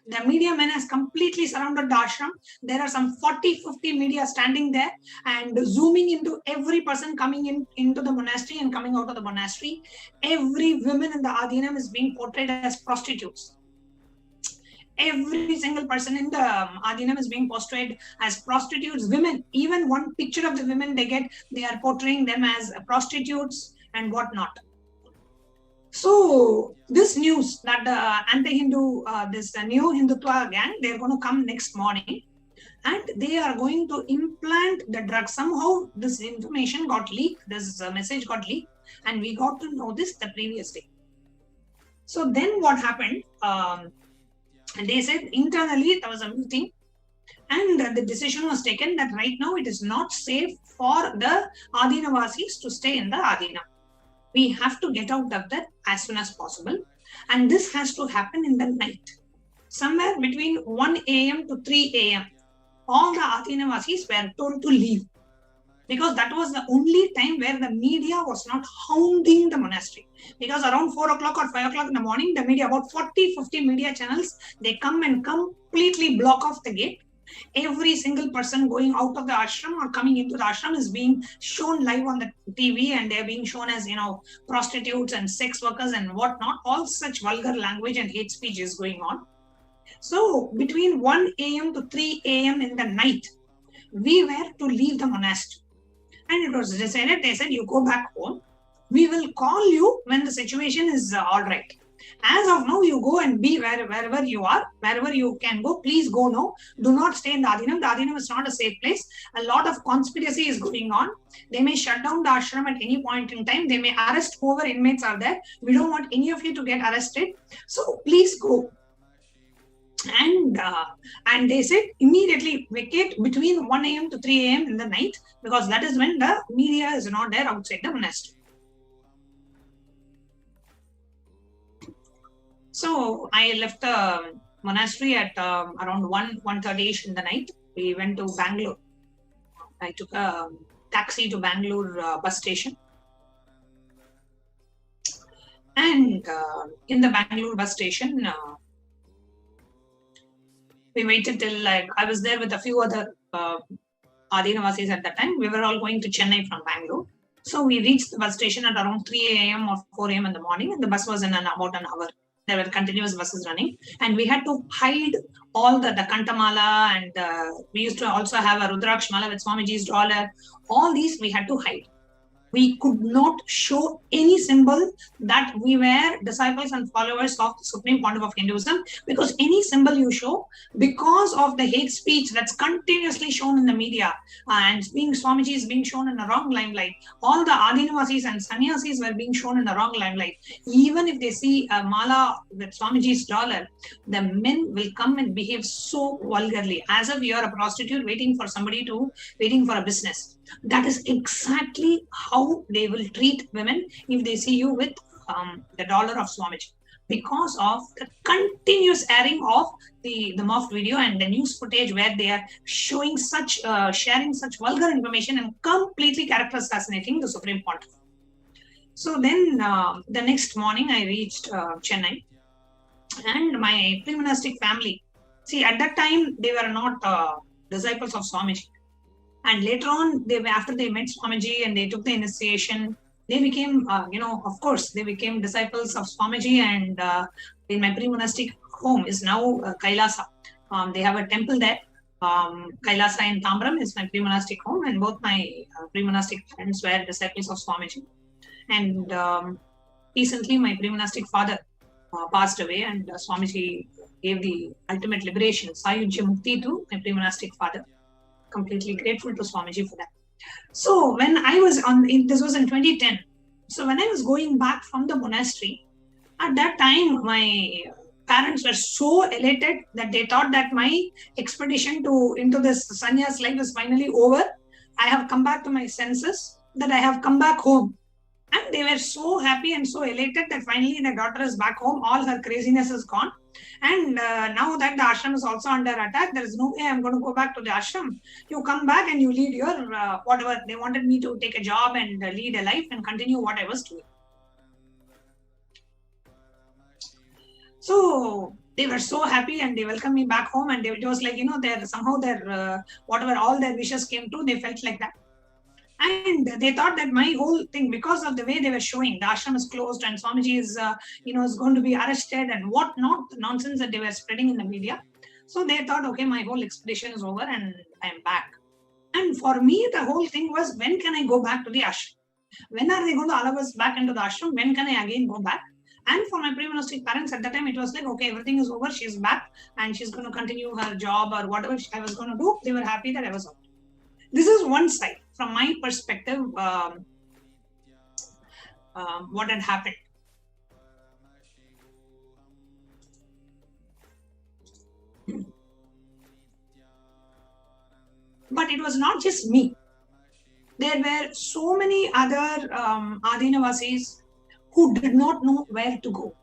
The media men has completely surrounded the ashram. There are some 40-50 media standing there and zooming into every person coming into the monastery and coming out of the monastery. Every woman in the Adinam is being portrayed as prostitutes. Every single person in the Adinam is being portrayed as prostitutes, women. Even one picture of the women they get, they are portraying them as prostitutes and whatnot. So this news that the anti-Hindu, this Neo-Hindutva gang, they're going to come next morning and they are going to implant the drug. Somehow this information got leaked, this message got leaked, and we got to know this the previous day. So then what happened? And they said internally there was a meeting and the decision was taken that right now it is not safe for the Adinavasis to stay in the Adina. We have to get out of that as soon as possible. And this has to happen in the night. Somewhere between 1 a.m. to 3 a.m. all the Adinavasis were told to leave, because that was the only time where the media was not hounding the monastery. Because around 4 o'clock or 5 o'clock in the morning, the media, about 40-50 media channels, they come and completely block off the gate. Every single person going out of the ashram or coming into the ashram is being shown live on the TV, and they're being shown as, prostitutes and sex workers and whatnot. All such vulgar language and hate speech is going on. So between 1 a.m. to 3 a.m. in the night, we were to leave the monastery. And it was decided, they said, you go back home. We will call you when the situation is all right. As of now, you go and be wherever you are, wherever you can go, please go now. Do not stay in the Adinam. The Adinam is not a safe place. A lot of conspiracy is going on. They may shut down the ashram at any point in time. They may arrest whoever inmates are there. We don't want any of you to get arrested. So please go. And they said immediately vacate between 1 a.m. to 3 a.m. in the night, because that is when the media is not there outside the monastery. So I left the monastery at around 1:30ish in the night. We went to Bangalore. I took a taxi to Bangalore bus station. And in the Bangalore bus station, we waited till I was there with a few other Adinavasis at that time. We were all going to Chennai from Bangalore. So we reached the bus station at around 3 a.m. or 4 a.m. in the morning, and the bus was in about an hour. There were continuous buses running, and we had to hide all the Kantamala, and we used to also have a Rudraksh Mala with Swamiji's dollar. All these we had to hide. We could not show any symbol that we were disciples and followers of the Supreme Pontiff of Hinduism, because any symbol you show, because of the hate speech that's continuously shown in the media, and Swamiji is being shown in the wrong limelight, all the Adinavasis and Sannyasis were being shown in the wrong limelight. Even if they see a mala with Swamiji's dollar, the men will come and behave so vulgarly, as if you are a prostitute waiting for a business. That is exactly how they will treat women if they see you with the dollar of Swamiji, because of the continuous airing of the mock video and the news footage where they are showing sharing such vulgar information and completely character assassinating the Supreme Pontiff. So then the next morning I reached Chennai, and my pre-monastic family, see, at that time they were not disciples of Swamiji. And later on, after they met Swamiji and they took the initiation, they became, of course, they became disciples of Swamiji. And in my pre-monastic home is now Kailasa. They have a temple there. Kailasa in Tambram is my pre-monastic home, and both my pre-monastic friends were disciples of Swamiji. And recently, my pre-monastic father passed away, and Swamiji gave the ultimate liberation, Sayujya Mukti, to my pre-monastic father. Completely grateful to Swamiji for that. So when I was this was in 2010. So when I was going back from the monastery, at that time my parents were so elated that they thought that my expedition into this sannyas life is finally over. I have come back to my senses, that I have come back home. And they were so happy and so elated that finally their daughter is back home. All her craziness is gone. And now that the ashram is also under attack, there is no way I'm going to go back to the ashram. You come back and you lead your whatever. They wanted me to take a job and lead a life and continue what I was doing. So they were so happy and they welcomed me back home, and it was like, whatever all their wishes came true, they felt like that. And they thought that my whole thing, because of the way they were showing, the ashram is closed and Swamiji is, is going to be arrested and whatnot, the nonsense that they were spreading in the media. So they thought, okay, my whole expedition is over and I am back. And for me, the whole thing was, when can I go back to the ashram? When are they going to allow us back into the ashram? When can I again go back? And for my pre-monastic parents at that time, it was like, okay, everything is over. She's back and she's going to continue her job or whatever I was going to do. They were happy that I was out. This is one side. From my perspective, what had happened. But it was not just me. There were so many other Adinavasis who did not know where to go.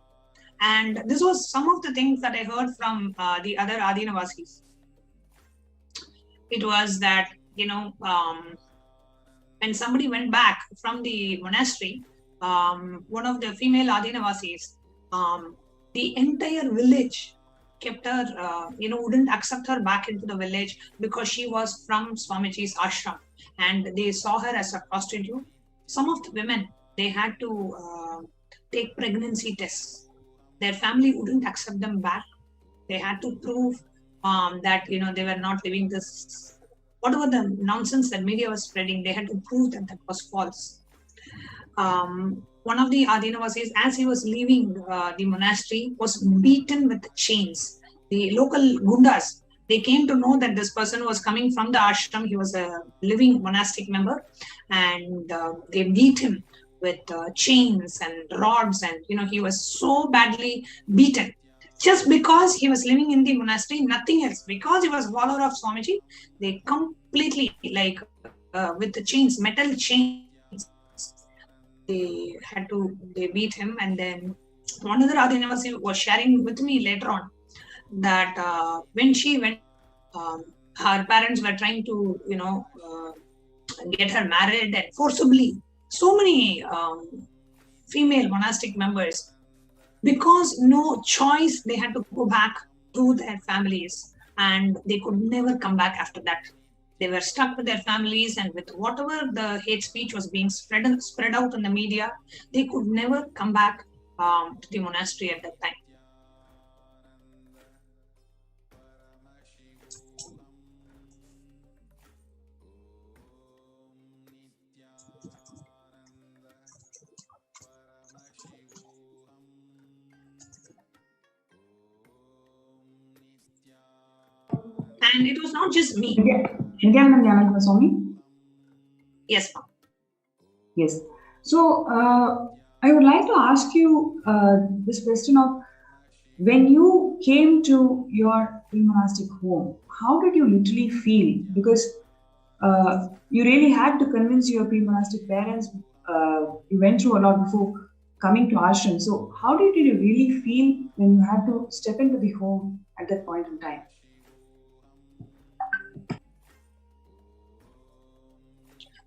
And this was some of the things that I heard from the other Adinavasis. It was that, when somebody went back from the monastery, one of the female Adinavasis, the entire village kept her, wouldn't accept her back into the village because she was from Swamiji's ashram and they saw her as a prostitute. Some of the women, they had to take pregnancy tests. Their family wouldn't accept them back. They had to prove that, they were not living this. Whatever the nonsense that media was spreading, they had to prove that that was false. One of the Adinavasis, as he was leaving the monastery, was beaten with chains. The local gundas, they came to know that this person was coming from the ashram. He was a living monastic member, and they beat him with chains and rods, and he was so badly beaten. Just because he was living in the monastery, nothing else. Because he was follower of Swamiji, they completely, with the chains, metal chains, they beat him. And then one other Adinavasi was sharing with me later on that when she went, her parents were trying to, get her married and forcibly. So many female monastic members, because no choice, they had to go back to their families and they could never come back after that. They were stuck with their families, and with whatever the hate speech was being spread out in the media, they could never come back to the monastery at that time. And it was not just me. Nithyananda Swami? Yes, ma'am. Yes. So I would like to ask you this question of, when you came to your pre-monastic home, how did you literally feel? Because you really had to convince your pre-monastic parents. You went through a lot before coming to ashram. So how did you really feel when you had to step into the home at that point in time?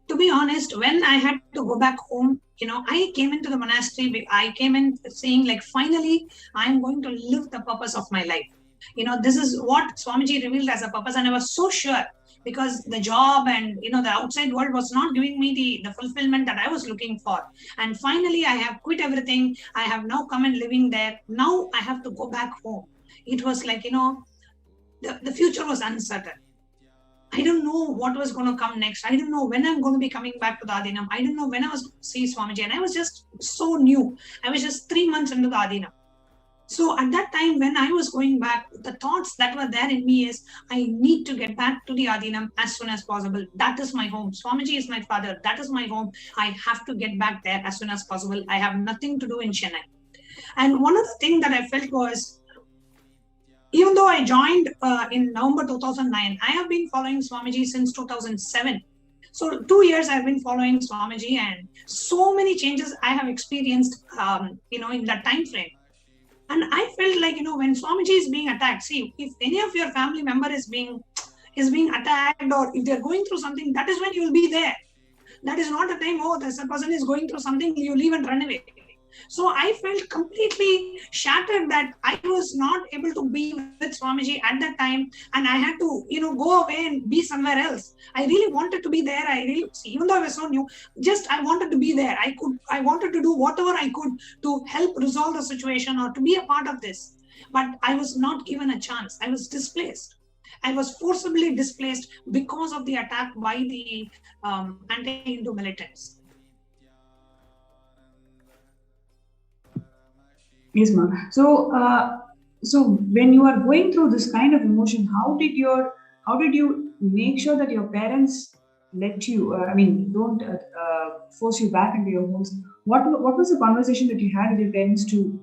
To be honest, when I had to go back home, I came into the monastery. I came in saying, like, finally, I'm going to live the purpose of my life. This is what Swamiji revealed as a purpose. And I was so sure, because the job and, the outside world was not giving me the fulfillment that I was looking for. And finally, I have quit everything. I have now come and living there. Now I have to go back home. It was like, the future was uncertain. I don't know what was going to come next. I don't know when I'm going to be coming back to the Adinam. I don't know when I was going to see Swamiji. And I was just so new. I was just 3 months into the Adinam. So at that time, when I was going back, the thoughts that were there in me is, I need to get back to the Adinam as soon as possible. That is my home. Swamiji is my father. That is my home. I have to get back there as soon as possible. I have nothing to do in Chennai. And one of the things that I felt was, even though I joined in November 2009, I have been following Swamiji since 2007. So 2 years I've been following Swamiji, and so many changes I have experienced, in that time frame. And I felt like, when Swamiji is being attacked, see, if any of your family member is being attacked, or if they're going through something, that is when you will be there. That is not a time, this person is going through something, you leave and run away. So I felt completely shattered that I was not able to be with Swamiji at that time, and I had to, go away and be somewhere else. I really wanted to be there. Even though I was so new, I wanted to be there. I wanted to do whatever I could to help resolve the situation or to be a part of this. But I was not given a chance. I was displaced. I was forcibly displaced because of the attack by the anti-Hindu militants. Yes, ma'am. So when you are going through this kind of emotion, how did you make sure that your parents let you? Don't force you back into your homes. What was the conversation that you had with your parents to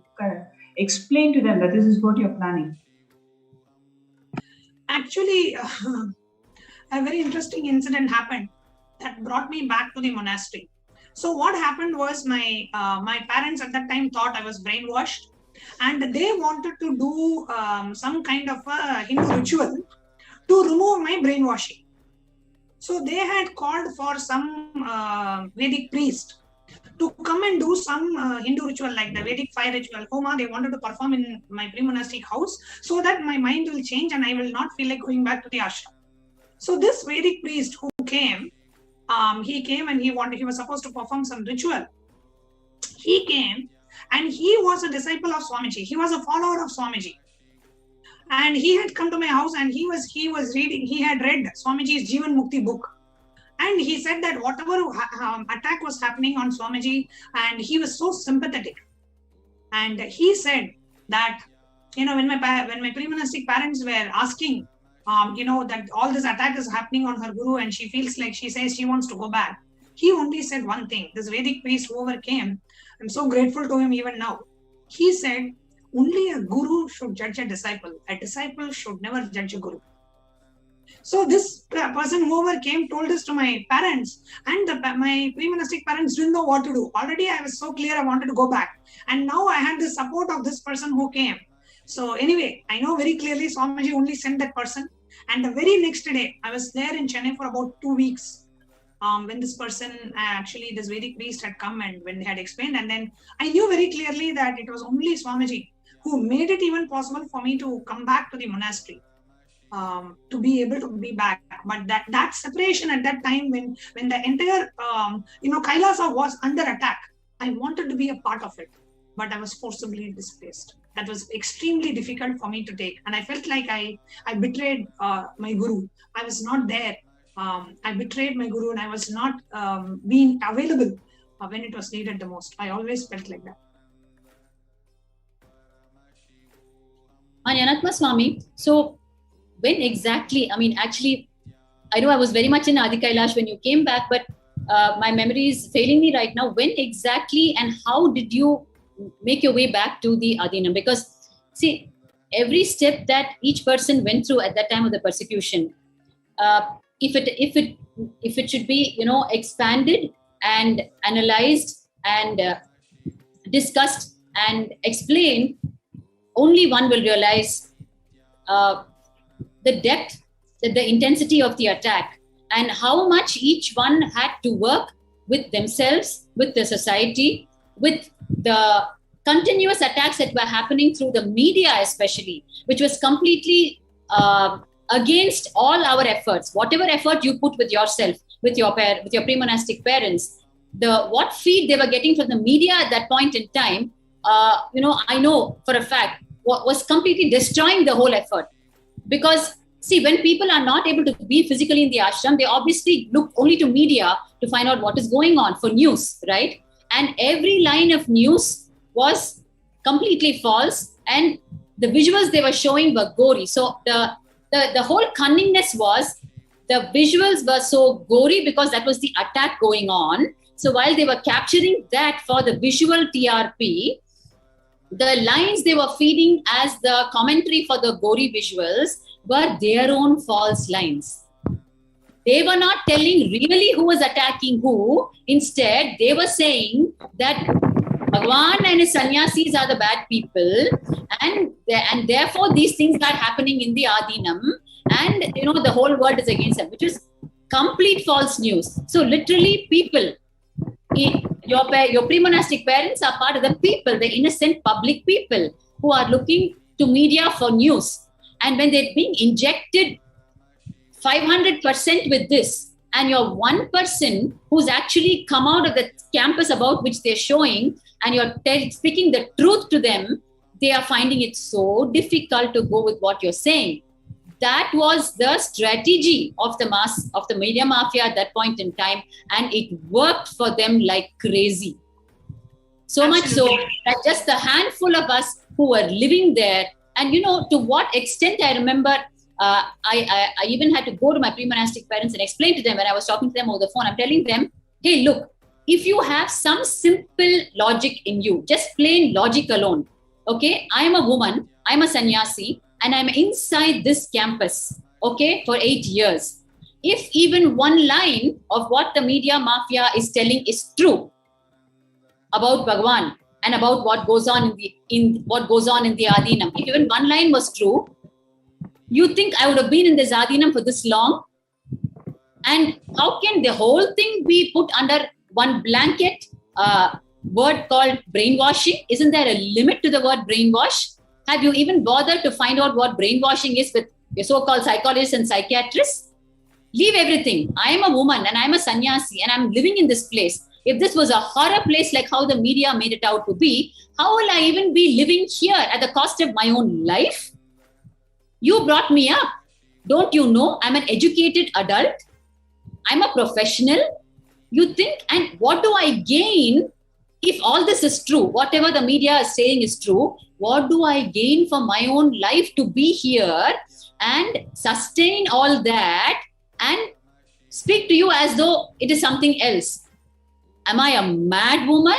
explain to them that this is what you're planning? Actually, a very interesting incident happened that brought me back to the monastery. So what happened was, my parents at that time thought I was brainwashed, and they wanted to do some kind of a Hindu ritual to remove my brainwashing. So they had called for some Vedic priest to come and do some Hindu ritual, like the Vedic fire ritual, Homa. They wanted to perform in my pre-monastic house so that my mind will change and I will not feel like going back to the ashram. So this Vedic priest who came, he came and he was supposed to perform some ritual. He came and he was a disciple of Swamiji. He was a follower of Swamiji. And he had come to my house and he had read Swamiji's Jivan Mukti book. And he said that whatever attack was happening on Swamiji, and he was so sympathetic. And he said that, when my pre-monastic parents were asking, that all this attack is happening on her guru, and she says she wants to go back. He only said one thing. This Vedic priest who overcame, I'm so grateful to him even now. He said, only a guru should judge a disciple. A disciple should never judge a guru. So this person who overcame told this to my parents, and my pre-monastic parents didn't know what to do. Already I was so clear I wanted to go back. And now I had the support of this person who came. So anyway, I know very clearly Swamiji only sent that person. And the very next day, I was there in Chennai for about 2 weeks when this person, this Vedic priest had come and when they had explained. And then I knew very clearly that it was only Swamiji who made it even possible for me to come back to the monastery, to be able to be back. But that separation at that time when the entire, Kailasa was under attack, I wanted to be a part of it, but I was forcibly displaced. That was extremely difficult for me to take. And I felt like I betrayed my guru. I was not there. I betrayed my guru and I was not being available when it was needed the most. I always felt like that. Anyanatma Swami, so when exactly, I mean, actually, I know I was very much in Adi Kailash when you came back, but my memory is failing me right now. When exactly and how did you make your way back to the Adinam? Because see, every step that each person went through at that time of the persecution, if it should be, you know, expanded and analyzed and discussed and explained, only one will realize the depth, the intensity of the attack, and how much each one had to work with themselves, with the society, with the continuous attacks that were happening through the media especially, which was completely against all our efforts. Whatever effort you put with yourself, with your pre-monastic parents, what feed they were getting from the media at that point in time, you know, I know for a fact, was completely destroying the whole effort. Because see, when people are not able to be physically in the ashram, they obviously look only to media to find out what is going on for news, right? And every line of news was completely false, and the visuals they were showing were gory. So the whole cunningness was, the visuals were so gory because that was the attack going on. So while they were capturing that for the visual TRP, the lines they were feeding as the commentary for the gory visuals were their own false lines. They were not telling really who was attacking who. Instead, they were saying that Bhagwan and his sannyasis are the bad people, and therefore these things are happening in the Adinam, and you know, the whole world is against them, which is complete false news. So literally, people, your pre-monastic parents are part of the people, the innocent public people who are looking to media for news. And when they're being injected 500% with this, and you're one person who's actually come out of the campus about which they're showing, and you're speaking the truth to them, they are finding it so difficult to go with what you're saying. That was the strategy of the media mafia at that point in time, and it worked for them like crazy. So much so that just the handful of us who were living there, and you know, to what extent I remember, I even had to go to my pre-monastic parents and explain to them when I was talking to them over the phone. I'm telling them, hey, look, if you have some simple logic in you, just plain logic alone, okay, I am a woman, I'm a sannyasi, and I'm inside this campus, okay, for 8 years. If even one line of what the media mafia is telling is true about Bhagwan and about what goes on in the Adinam, if even one line was true, you think I would have been in this Adinam for this long? And how can the whole thing be put under one blanket word called brainwashing? Isn't there a limit to the word brainwash? Have you even bothered to find out what brainwashing is with your so-called psychologists and psychiatrists? Leave everything. I am a woman and I'm a sannyasi and I'm living in this place. If this was a horror place like how the media made it out to be, how will I even be living here at the cost of my own life? You brought me up. Don't you know I'm an educated adult? I'm a professional. You think, and what do I gain if all this is true? Whatever the media is saying is true. What do I gain for my own life to be here and sustain all that and speak to you as though it is something else? Am I a mad woman?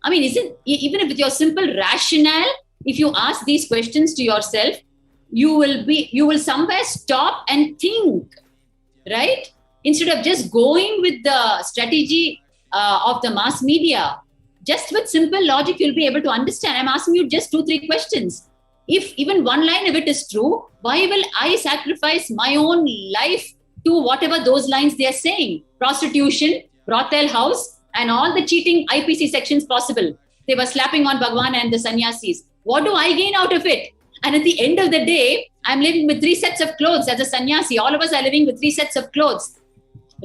I mean, even if with your simple rationale, if you ask these questions to yourself, you will somewhere stop and think, right? Instead of just going with the strategy of the mass media. Just with simple logic, you'll be able to understand. I'm asking you just 2-3 questions. If even one line of it is true, why will I sacrifice my own life to whatever those lines they are saying? Prostitution, brothel house, and all the cheating IPC sections possible. They were slapping on Bhagwan and the sannyasis. What do I gain out of it? And at the end of the day, I'm living with 3 sets of clothes as a sannyasi. All of us are living with 3 sets of clothes,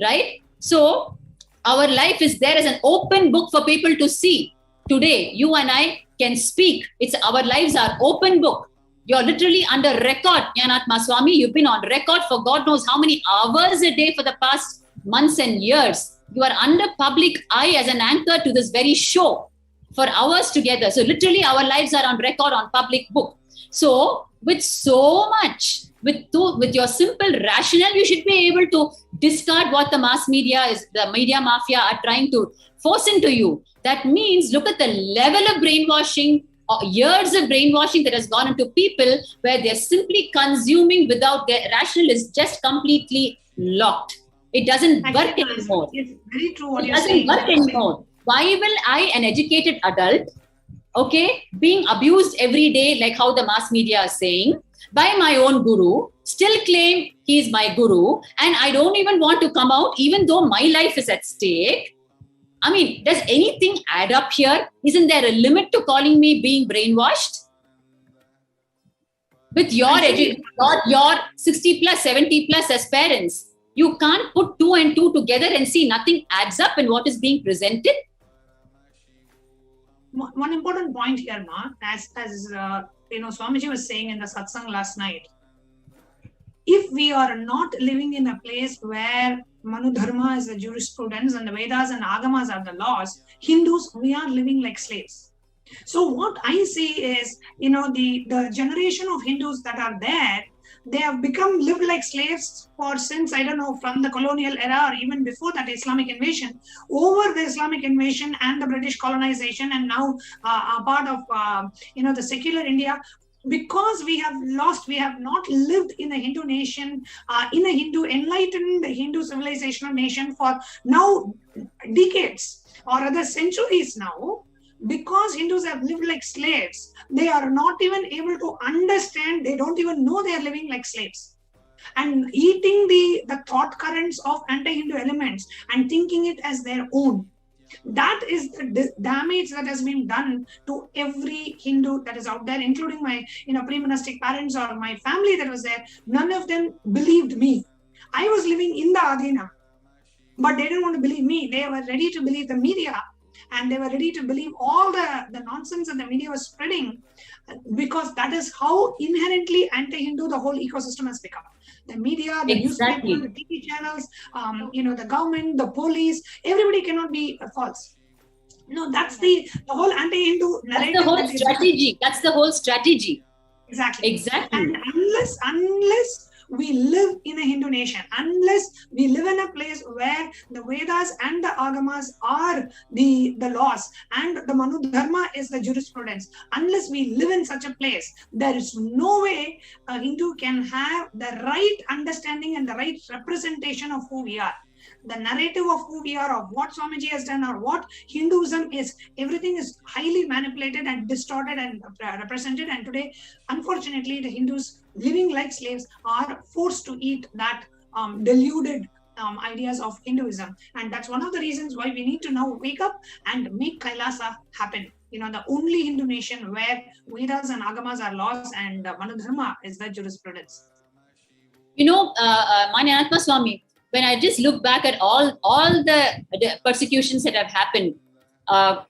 right? So our life is there as an open book for people to see. Today, you and I can speak. Our lives are open book. You're literally under record, Nyanatma Swami. You've been on record for God knows how many hours a day for the past months and years. You are under public eye as an anchor to this very show for hours together. So literally our lives are on record on public book. So with so much with your simple rationale, you should be able to discard what the the media mafia are trying to force into you. That means look at the level of brainwashing, years of brainwashing that has gone into people, where they're simply consuming without their rationale is just completely locked. It doesn't work anymore. It's very true what It you're doesn't saying. work anymore. Why will I, an educated adult, okay, being abused every day, like how the mass media is saying, by my own guru, still claim he is my guru, and I don't even want to come out, even though my life is at stake? I mean, does anything add up here? Isn't there a limit to calling me being brainwashed? With your 60 plus, 70 plus as parents, you can't put 2 and 2 together and see nothing adds up in what is being presented. One important point here, Ma, as Swamiji was saying in the satsang last night, if we are not living in a place where Manu Dharma is the jurisprudence and the Vedas and Agamas are the laws, Hindus, we are living like slaves. So what I see is, the generation of Hindus that are there, they have lived like slaves since, I don't know, from the colonial era or even before that Islamic invasion, over the Islamic invasion and the British colonization, and now a part of, the secular India. Because we have not lived in a Hindu nation, in a enlightened Hindu civilizational nation for now decades or other centuries now. Because Hindus have lived like slaves, they are not even able to understand, they don't even know they are living like slaves. And eating the thought currents of anti-Hindu elements and thinking it as their own. That is the damage that has been done to every Hindu that is out there, including my pre-monastic parents or my family that was there. None of them believed me. I was living in the Adhina, but they didn't want to believe me. They were ready to believe the media, and they were ready to believe all the nonsense that the media was spreading, because that is how inherently anti-Hindu the whole ecosystem has become. The media, the newspaper, the TV channels, the government, the police, everybody cannot be false. No, that's the whole anti-Hindu narrative. That's the whole strategy. That's the whole strategy. Exactly. And unless we live in a Hindu nation, unless we live in a place where the Vedas and the Agamas are the laws and the Manu Dharma is the jurisprudence, unless we live in such a place, there is no way a Hindu can have the right understanding and the right representation of who we are. The narrative of who we are, of what Swamiji has done, or what Hinduism is, everything is highly manipulated and distorted and represented. And today, unfortunately, the Hindus living like slaves are forced to eat that deluded ideas of Hinduism. And that's one of the reasons why we need to now wake up and make Kailasa happen. The only Hindu nation where Vedas and Agamas are laws and Manu Dharma is the jurisprudence. Manyanatma Swami, when I just look back at all the persecutions that have happened, the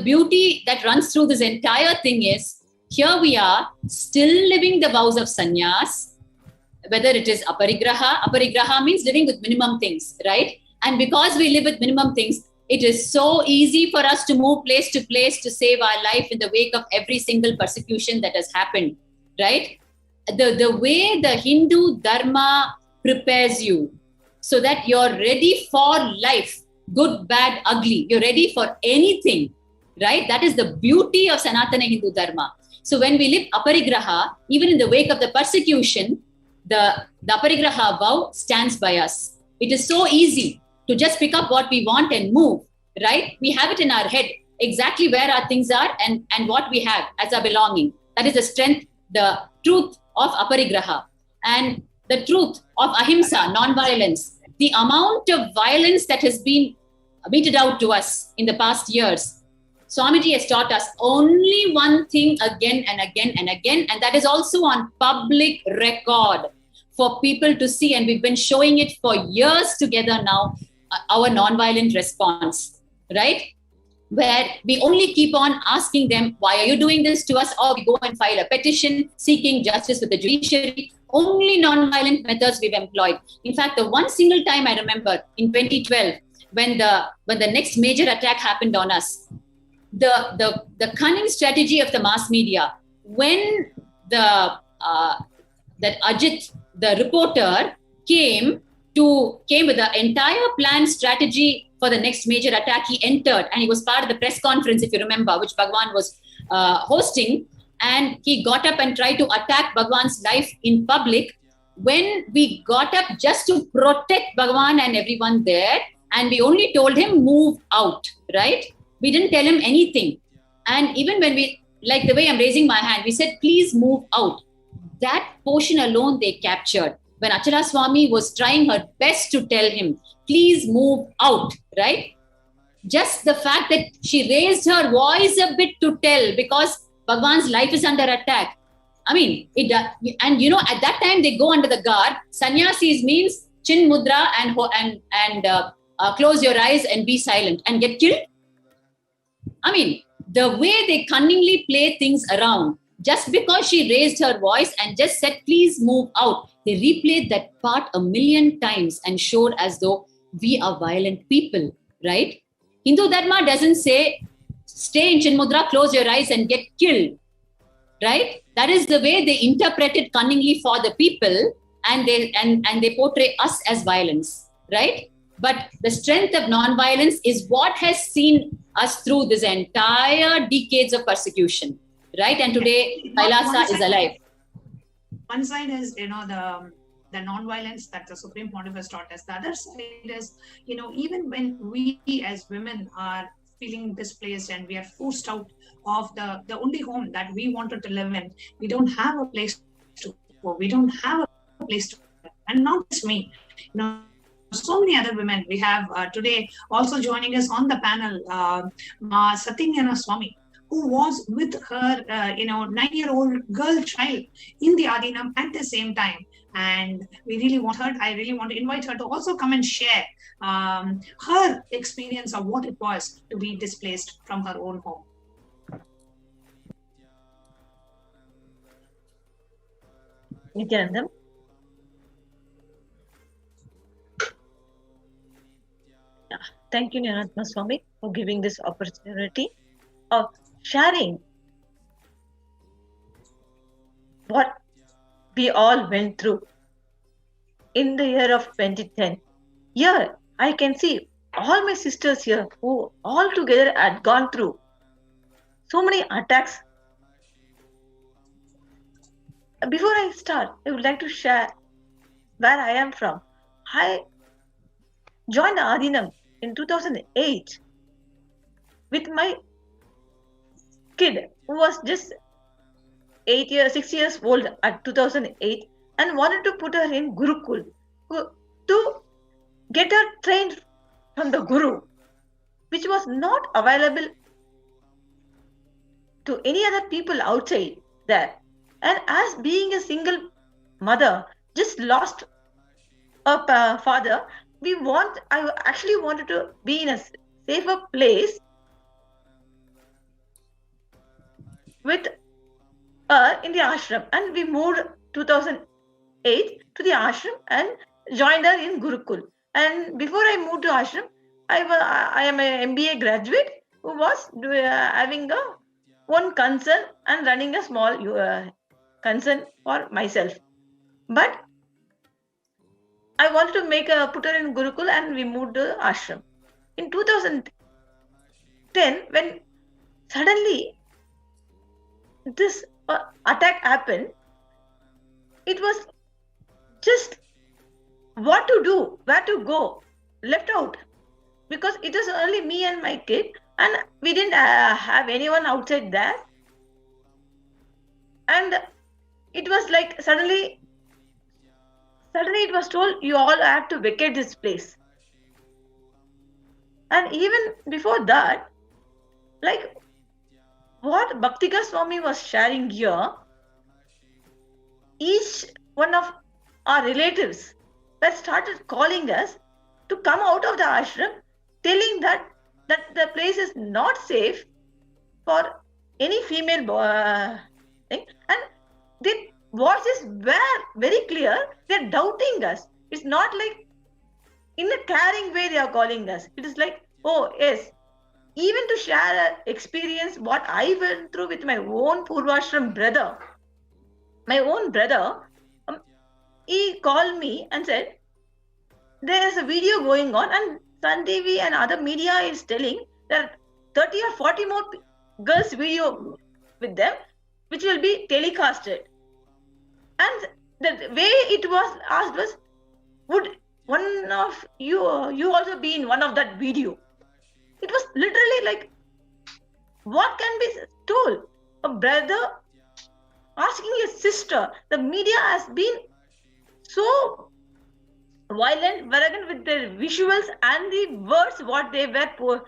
beauty that runs through this entire thing is, here we are still living the vows of sannyas, whether it is aparigraha means living with minimum things, right? And because we live with minimum things, it is so easy for us to move place to place to save our life in the wake of every single persecution that has happened, right? The way the Hindu Dharma prepares you so that you're ready for life, good, bad, ugly. You're ready for anything, right? That is the beauty of Sanatana Hindu Dharma. So when we live aparigraha, even in the wake of the persecution, the aparigraha vow stands by us. It is so easy to just pick up what we want and move, right? We have it in our head, exactly where our things are and what we have as our belonging. That is the strength, the truth of aparigraha. And the truth of ahimsa, non-violence, the amount of violence that has been meted out to us in the past years. Swamiji has taught us only one thing again and again and again, and that is also on public record for people to see. And we've been showing it for years together now, our non-violent response, right? Where we only keep on asking them, why are you doing this to us? Or we go and file a petition seeking justice with the judiciary. Only non-violent methods we've employed. In fact, the one single time I remember in 2012, when the next major attack happened on us, the cunning strategy of the mass media, when the that Ajit, the reporter, came with the entire plan strategy for the next major attack. He entered and he was part of the press conference, if you remember, which Bhagwan was hosting. And he got up and tried to attack Bhagwan's life in public. When we got up just to protect Bhagwan and everyone there, and we only told him move out, right? We didn't tell him anything. And even when we, like the way I'm raising my hand, we said, please move out. That portion alone they captured. When Achala Swami was trying her best to tell him, please move out, right? Just the fact that she raised her voice a bit to tell, because Bhagwan's life is under attack. I mean, and you know, at that time they go under the guard. Sannyasis means chin mudra and close your eyes and be silent and get killed. I mean, the way they cunningly play things around, just because she raised her voice and just said, please move out, they replayed that part 1,000,000 times and showed as though we are violent people, right? Hindu Dharma doesn't say, stay in Chinmudra, close your eyes and get killed, right? That is the way they interpret it cunningly for the people, and they portray us as violence, right? But the strength of non-violence is what has seen us through this entire decades of persecution, right? And today, Kailasa is alive. One side is, the non-violence that the Supreme Pontiff taught us. The other side is, even when we as women are feeling displaced and we are forced out of the only home that we wanted to live in, we don't have a place to go, we don't have a place to live. And not just me, so many other women. We have today also joining us on the panel, Satyanyana Swami, who was with her 9-year-old girl child in the Adinam at the same time. And I really want to invite her to also come and share her experience of what it was to be displaced from her own home. Nithyananda. Thank you, Nithyananda Swami, for giving this opportunity of sharing what we all went through in the year of 2010. Here, I can see all my sisters here who all together had gone through so many attacks. Before I start, I would like to share where I am from. I joined Adinam in 2008 with my kid who was just 6 years old at 2008, and wanted to put her in Gurukul to get her trained from the Guru, which was not available to any other people outside there. And as being a single mother, just lost a father, I actually wanted to be in a safer place with her in the ashram, and we moved 2008 to the ashram and joined her in Gurukul. And before I moved to ashram, I am an MBA graduate who was having one concern and running a small concern for myself. But I wanted to put her in Gurukul, and we moved to ashram. In 2010, when suddenly this attack happened, it was just what to do, where to go, left out, because it was only me and my kid, and we didn't have anyone outside there. And it was like suddenly it was told, you all have to vacate this place. And even before that, like what Bhaktika Swami was sharing here, each one of our relatives that started calling us to come out of the ashram, telling that the place is not safe for any female thing. And their voices were very clear. They're doubting us. It's not like in a caring way they are calling us. It is like, oh yes, even to share an experience what I went through with my own Purvashram brother. my own brother, he called me and said, there is a video going on and Sun TV and other media is telling that 30 or 40 more girls video with them, which will be telecasted. And the way it was asked was, would one of you also be in one of that video? It was literally like, what can be told? A brother asking his sister. The media has been so violent, arrogant with their visuals and the words what they were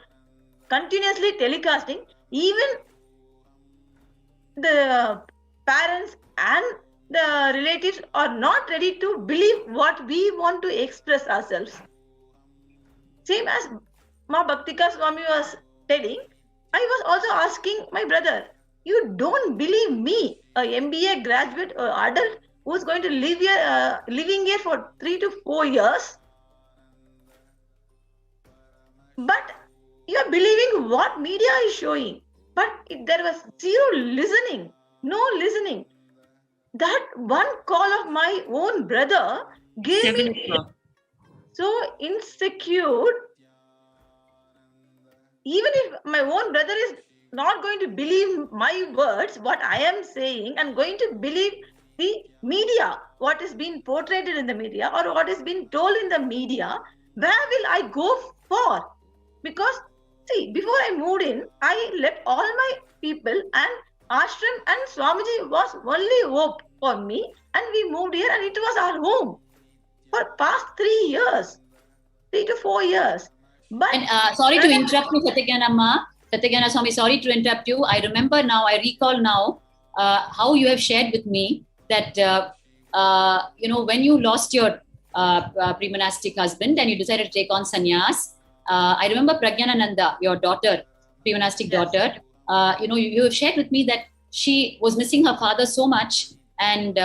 continuously telecasting. Even the parents and the relatives are not ready to believe what we want to express ourselves. Same as Ma Bhaktika Swami was telling, I was also asking my brother, you don't believe me, a MBA graduate or adult who's going to live here, living here for 3 to 4 years, but you're believing what media is showing. But there was zero listening, no listening. That one call of my own brother gave me so insecure. Even if my own brother is not going to believe my words, what I am saying, and going to believe the media, what is being portrayed in the media or what is being told in the media, where will I go for? Because see, before I moved in, I left all my people and ashram and Swamiji was only hope for me, and we moved here and it was our home for past 3 years, 3 to 4 years. But sorry to interrupt you, Satyagana Swami, sorry to interrupt you. I remember now, I recall now how you have shared with me that, when you lost your pre-monastic husband and you decided to take on sannyas, I remember Pragyanananda, your daughter, pre-monastic daughter, you have shared with me that she was missing her father so much and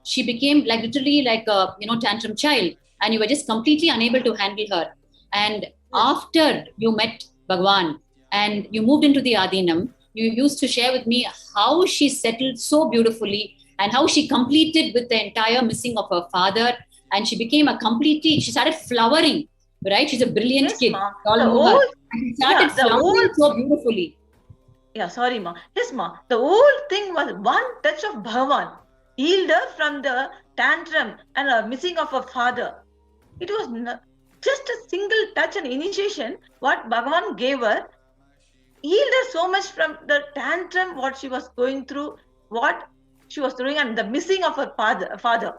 she became like literally like a, tantrum child, and you were just completely unable to handle her. And after you met Bhagwan and you moved into the Adinam, you used to share with me how she settled so beautifully and how she completed with the entire missing of her father, and she became she started flowering, right? She's a brilliant kid. And she started flowering so beautifully. Yeah, sorry, ma. Yes, ma. The whole thing was one touch of Bhagavan healed her from the tantrum and missing of her father. It was just a single touch and initiation what Bhagavan gave her, healed her so much from the tantrum what she was going through, what she was doing, and the missing of her father.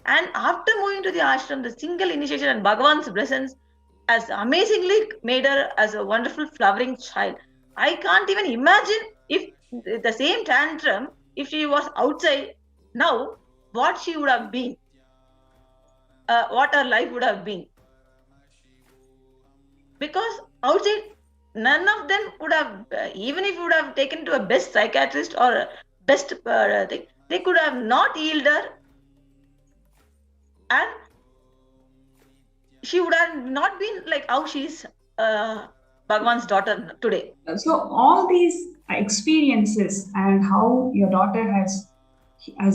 And after moving to the ashram, the single initiation and Bhagavan's presence has amazingly made her as a wonderful flowering child. I can't even imagine if the same tantrum, if she was outside now, what she would have been, what her life would have been. Because outside, none of them would have, even if you would have taken to a best psychiatrist or a best thing, they could have not healed her, and she would have not been like how she is Bhagwan's daughter today. So all these experiences and how your daughter has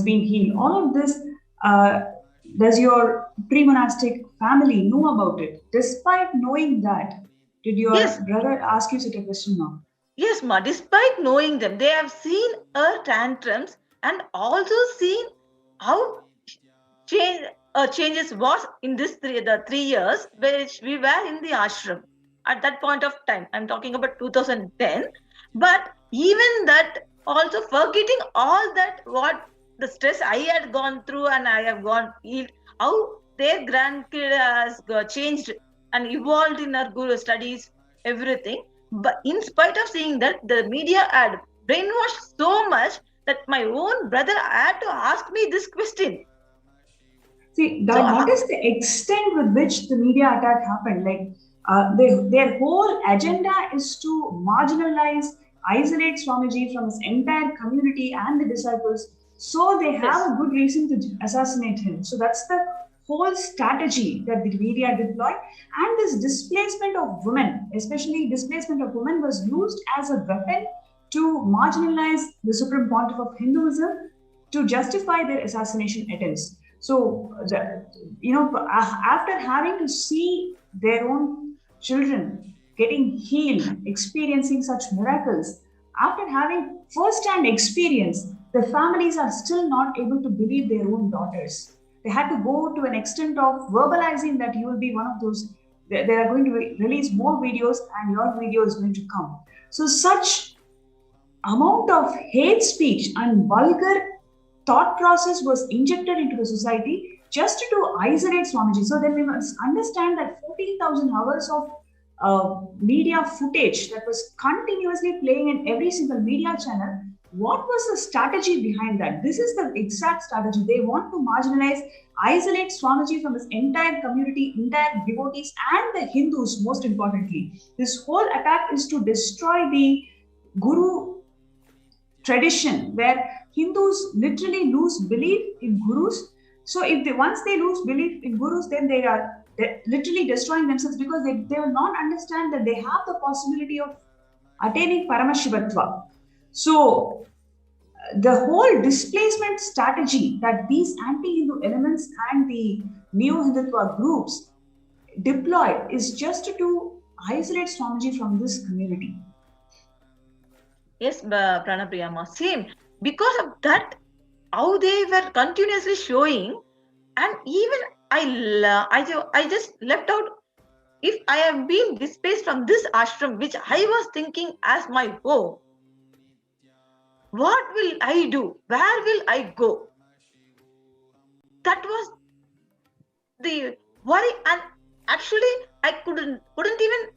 been healed, all of this, does your pre-monastic family know about it? Despite knowing that, did your brother ask you such a question now? Yes, ma. Despite knowing them, they have seen her tantrums and also seen how changes was in the 3 years which we were in the ashram at that point of time. I'm talking about 2010. But even that, also forgetting all that, what the stress I had gone through and I have healed, how their grandkid has changed and evolved in her guru studies, everything. But in spite of seeing that, the media had brainwashed so much that my own brother had to ask me this question. See, that is the extent with which the media attack happened. Like their whole agenda is to marginalize, isolate Swamiji from his entire community and the disciples, so they have a good reason to assassinate him. So that's the whole strategy that the media deployed. And this displacement of women, especially displacement of women, was used as a weapon to marginalize the Supreme Pontiff of Hinduism to justify their assassination attempts. So, after having to see their own children getting healed, experiencing such miracles, after having first-hand experience, the families are still not able to believe their own daughters. They had to go to an extent of verbalizing that you will be one of those. They are going to release more videos and your video is going to come. So such amount of hate speech and vulgar thought process was injected into the society just to isolate Swamiji. So then we must understand that 14,000 hours of media footage that was continuously playing in every single media channel. What was the strategy behind that? This is the exact strategy. They want to marginalize, isolate Swamiji from his entire community, entire devotees and the Hindus, most importantly. This whole attack is to destroy the Guru tradition, where Hindus literally lose belief in Gurus. So if once they lose belief in Gurus, then they are literally destroying themselves, because they will not understand that they have the possibility of attaining Paramashivatva. So the whole displacement strategy that these anti-Hindu elements and the neo-Hindutva groups deployed is just to isolate Swamiji from this community. Yes, Pranapriyama, same. Because of that, how they were continuously showing, and even I just left out, if I have been displaced from this ashram, which I was thinking as my home, what will I do? Where will I go? That was the worry, and actually I couldn't even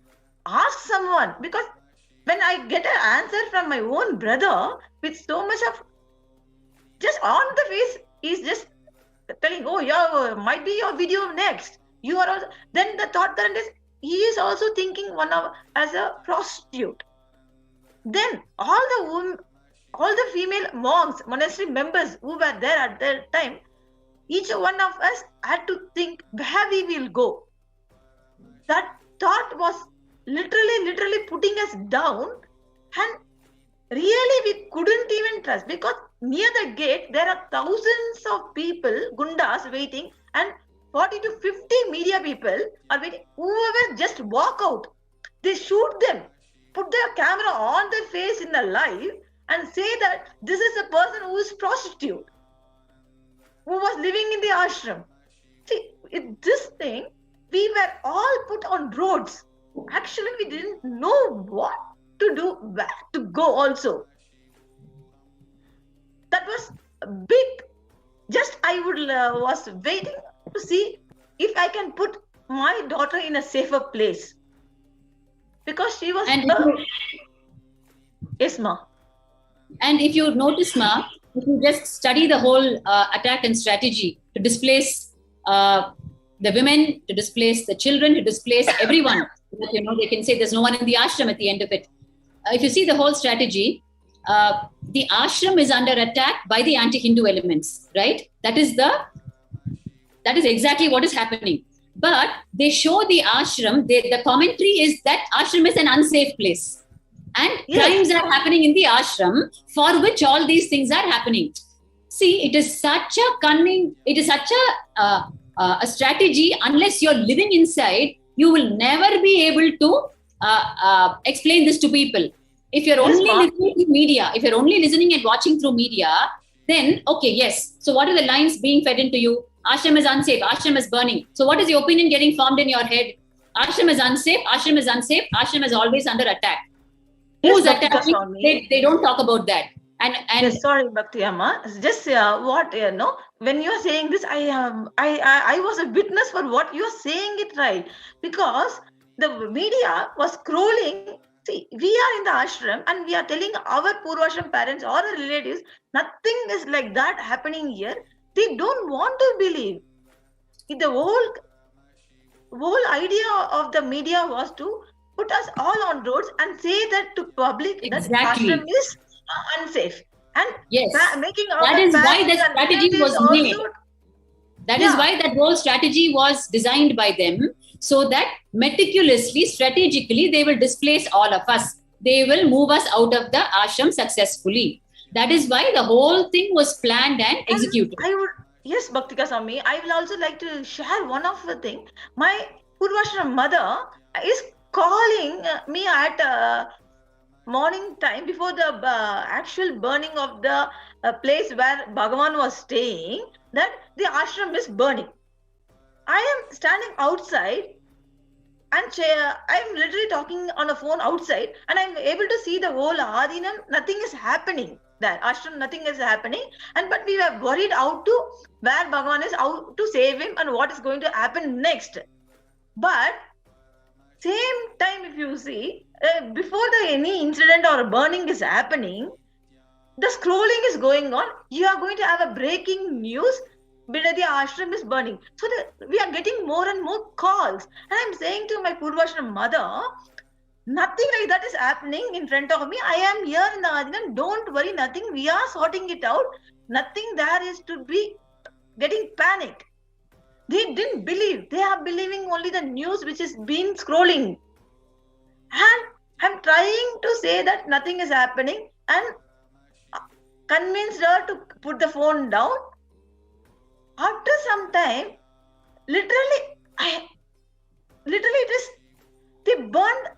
ask someone, because when I get an answer from my own brother with so much of just on the face, he's just telling, oh yeah, might be your video next. You are also, then the thought current is, he is also thinking as a prostitute. Then all the female monks, monastery members who were there at that time, each one of us had to think where we will go. That thought was literally putting us down, and really we couldn't even trust, because near the gate there are thousands of people, gundas waiting, and 40 to 50 media people are waiting. Whoever just walk out, they shoot them, put their camera on their face in the live and say that this is a person who is prostitute, who was living in the ashram. See, this thing, we were all put on roads. Actually, we didn't know what to do, where to go also. That was big. Just I was waiting to see if I can put my daughter in a safer place. Because she was... Yes, Ma. And if you notice, Ma, if you just study the whole attack and strategy to displace the women, to displace the children, to displace everyone. They can say there's no one in the ashram at the end of it. If you see the whole strategy, the ashram is under attack by the anti-Hindu elements, right? That is exactly what is happening. But they show the ashram, the commentary is that ashram is an unsafe place. And crimes are happening in the ashram, for which all these things are happening. See, it is such a cunning, it is such a strategy. Unless you're living inside, you will never be able to explain this to people. If you're only listening to media, if you're only listening and watching through media, then okay, yes. So what are the lines being fed into you? Ashram is unsafe, ashram is burning. So what is the opinion getting formed in your head? Ashram is unsafe, ashram is unsafe, ashram is always under attack. Who's attacking? They don't talk about that. And yes, sorry, Bhakti Amma. Just when you are saying this, I was a witness for what you are saying it right, because the media was scrolling. See, we are in the ashram and we are telling our Purvashram parents or the relatives, nothing is like that happening here. They don't want to believe. The whole idea of the media was to put us all on roads and say that to public that ashram is unsafe. And making that is why the strategy was made. That is why that whole strategy was designed by them, so that meticulously, strategically, they will displace all of us. They will move us out of the ashram successfully. That is why the whole thing was planned and executed. I would, yes, Bhaktika Swami, I will also like to share one of the thing. My Purvashram mother is calling me at morning time before the actual burning of the place where Bhagavan was staying, that the ashram is burning. I am standing outside and I am literally talking on a phone outside, and I am able to see the whole Adinam. Nothing is happening there. Ashram, nothing is happening. And but we were worried out to where Bhagavan is, out to save him, and what is going to happen next. But same time, if you see, before any incident or burning is happening, the scrolling is going on. You are going to have a breaking news. The ashram is burning. So we are getting more and more calls. And I'm saying to my Purvashram mother, nothing like that is happening in front of me. I am here in the Adinam. Don't worry, nothing. We are sorting it out. Nothing there is to be getting panicked. They didn't believe. They are believing only the news which is being scrolling. And I'm trying to say that nothing is happening and convinced her to put the phone down. After some time, literally it is, they burned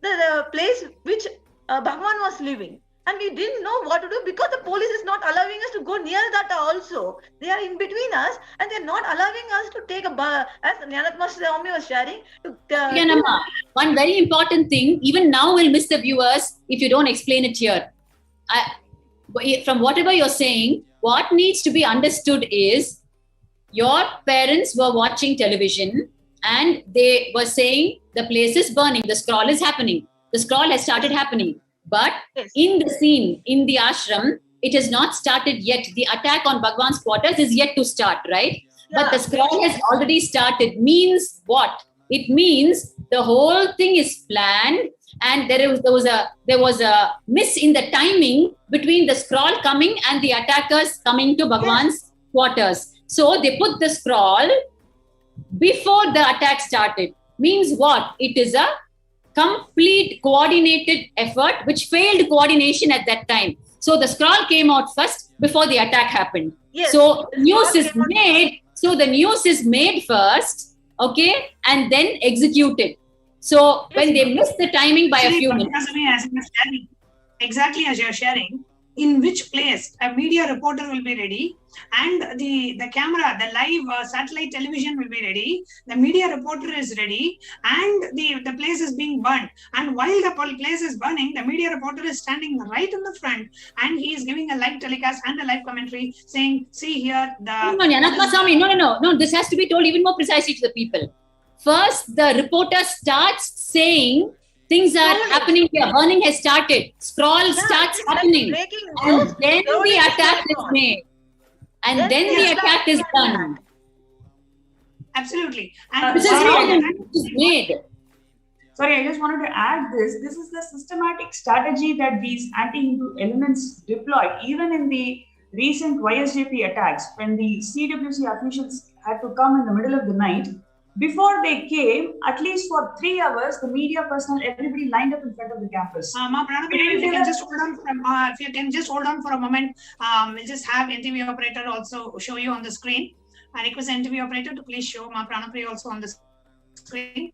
the place which Bhagavan was living. And we didn't know what to do because the police is not allowing us to go near that also. They are in between us and they're not allowing us to take a bath. As Nyanatma Swami was sharing. One very important thing, even now we'll miss the viewers if you don't explain it here. From whatever you're saying, what needs to be understood is your parents were watching television and they were saying the place is burning, the scroll is happening. The scroll has started happening. But in the scene, in the ashram, it has not started yet. The attack on Bhagwan's quarters is yet to start, right? Yeah. But the scroll has already started. Means what? It means the whole thing is planned, and there was a miss in the timing between the scroll coming and the attackers coming to Bhagwan's quarters. So they put the scroll before the attack started. Means what? It is a complete coordinated effort which failed coordination at that time. So the scroll came out first before the attack happened. Yes. So news is made. So the news is made first, okay, and then executed. So when they miss the timing by a few minutes. Exactly as you're sharing, in which place a media reporter will be ready, and the camera, the live satellite television will be ready, the media reporter is ready, and the place is being burned. And while the place is burning, the media reporter is standing right in the front, and he is giving a live telecast and a live commentary saying, see here, No, this has to be told even more precisely to the people. First, the reporter starts saying, things are happening here. Burning has started. Scroll starts happening. And then the attack is made. And then the attack is done. Absolutely. And this is how the is made. Sorry, I just wanted to add this. This is the systematic strategy that these anti-Hindu elements deployed, even in the recent YSJP attacks, when the CWC officials had to come in the middle of the night. Before they came, at least for 3 hours, the media personnel, everybody lined up in front of the campus. If you can just hold on for a moment, we'll just have NTV operator also show you on the screen. I request NTV operator to please show Ma Pranapriya also on the screen.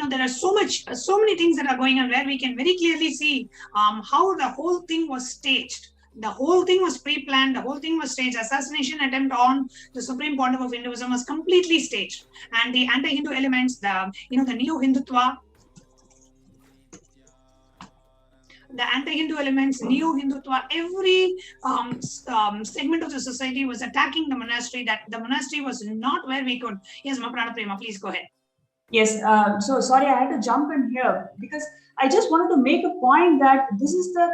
There are so many things that are going on where we can very clearly see how the whole thing was staged. The whole thing was pre-planned. The whole thing was staged. Assassination attempt on the Supreme Pontiff of Hinduism was completely staged. And the anti-Hindu elements, the neo-Hindutva, the anti-Hindu elements, neo-Hindutva, every segment of the society was attacking the monastery. That the monastery was not where we could. Yes, Ma Pranapriya, please go ahead. Yes, so sorry, I had to jump in here because I just wanted to make a point that this is the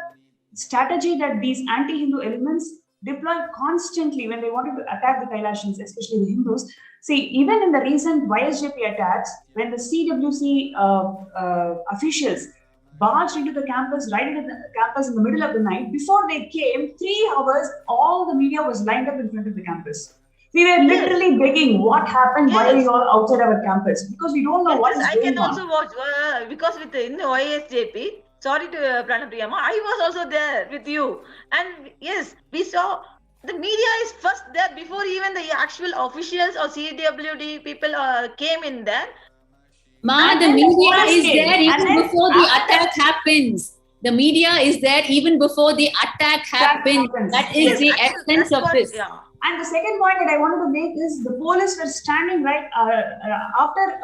strategy that these anti-Hindu elements deploy constantly when they wanted to attack the Kailashans, especially the Hindus. See, even in the recent YSJP attacks, when the CWC officials barged into the campus, right into the campus in the middle of the night. Before they came, 3 hours, all the media was lined up in front of the campus. We were literally begging, what happened? Why are you all outside our campus? Because we don't know what is I going can on. also watch because with in the OISJP, sorry to Pranapriyama, I was also there with you. And yes, we saw the media is first there before even the actual officials or CWD people came in there. Ma, the media is there even before the attack happens. The media is there even before the attack happens. That is the essence of this. And the second point that I wanted to make is the police were standing right after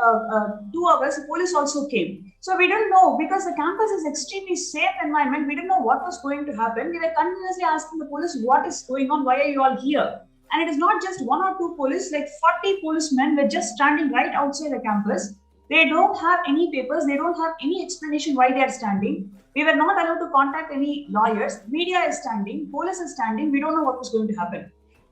2 hours. The police also came, so we didn't know, because the campus is extremely safe environment. We didn't know what was going to happen. We were continuously asking the police, "What is going on? Why are you all here?" And it is not just 1 or 2 police; like 40 policemen were just standing right outside the campus. They don't have any papers. They don't have any explanation why they are standing. We were not allowed to contact any lawyers. Media is standing. Police is standing. We don't know what was going to happen.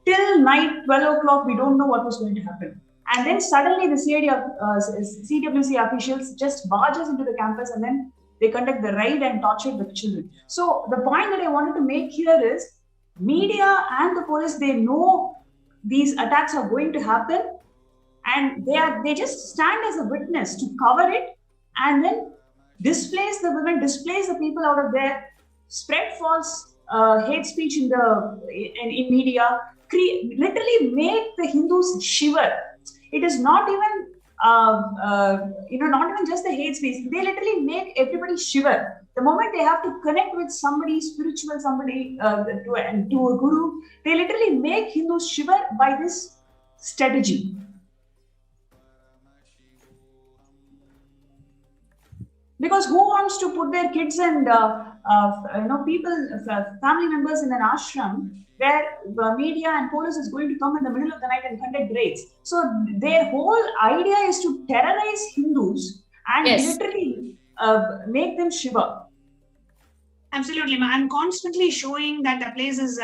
Till night, 12 o'clock, we don't know what was going to happen. And then suddenly the CWC officials just barges into the campus, and then they conduct the raid and torture the children. So the point that I wanted to make here is, media and the police, they know these attacks are going to happen, and they just stand as a witness to cover it, and then displace the women, displace the people out of there, spread false hate speech in media, literally make the Hindus shiver. It is not even not even just the hate speech. They literally make everybody shiver. The moment they have to connect with somebody spiritual, somebody to a guru, they literally make Hindus shiver by this strategy. Because who wants to put their kids and family members in an ashram where the media and police is going to come in the middle of the night and conduct raids? So their whole idea is to terrorize Hindus and literally make them shiver. Absolutely, and constantly showing that the place is,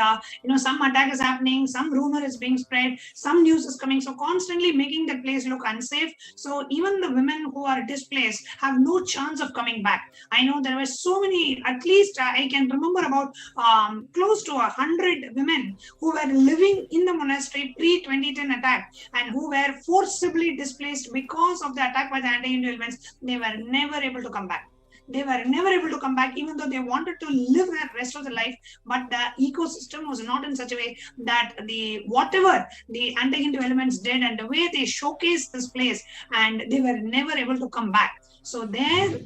some attack is happening, some rumor is being spread, some news is coming. So constantly making the place look unsafe. So even the women who are displaced have no chance of coming back. I know there were so many, at least I can remember about close to 100 women who were living in the monastery pre-2010 attack and who were forcibly displaced because of the attack by the anti-Hindu elements. They were never able to come back. They were never able to come back, even though they wanted to live the rest of their life. But the ecosystem was not in such a way that whatever the anti-Hindu elements did and the way they showcased this place, and they were never able to come back. So their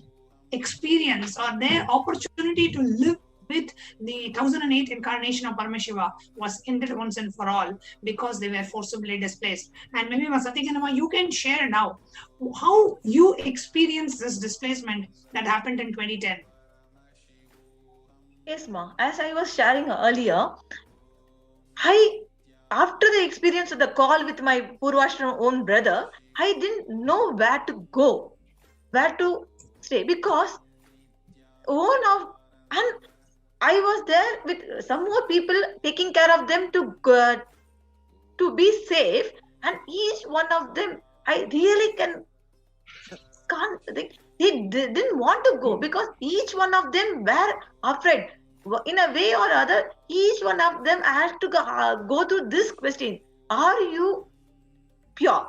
experience or their opportunity to live with the 1008 incarnation of Paramashiva was ended once and for all because they were forcibly displaced. And maybe Satyakanama, you can share now how you experienced this displacement that happened in 2010. Yes, ma. As I was sharing earlier, after the experience of the call with my Purvashram own brother, I didn't know where to go, where to stay, because I was there with some more people taking care of them to be safe, and each one of them, I really can't think, they didn't want to go because each one of them were afraid. In a way or other, each one of them has to go through this question: are you pure?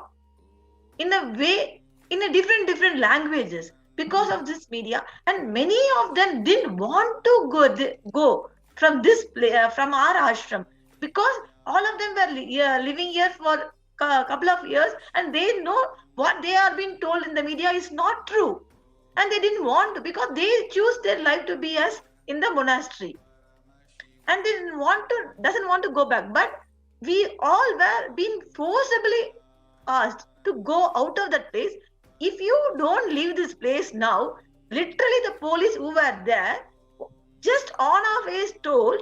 In a way, in a different languages, because of this media, and many of them didn't want to go from this from our ashram, because all of them were living here for a couple of years, and they know what they are being told in the media is not true, and they didn't want to, because they choose their life to be as in the monastery, and they doesn't want to go back. But we all were being forcibly asked to go out of that place. If you don't leave this place now, literally the police who were there just on our face told,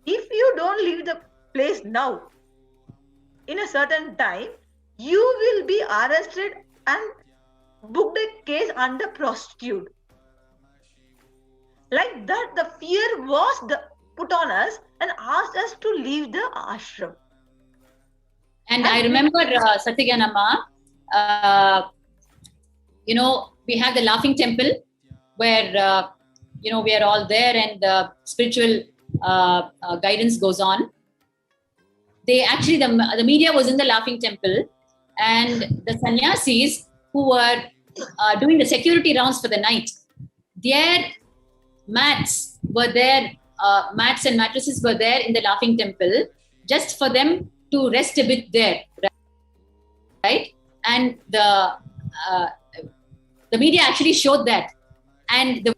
if you don't leave the place now in a certain time, you will be arrested and booked a case under prostitute. Like that, the fear was put on us and asked us to leave the ashram. And I remember Satyaganama, we have the Laughing Temple where we are all there and the spiritual guidance goes on. They actually, the media was in the Laughing Temple, and the sannyasis who were doing the security rounds for the night, their mats were there, mats and mattresses were there in the Laughing Temple just for them to rest a bit there, right? And the media actually showed that, and the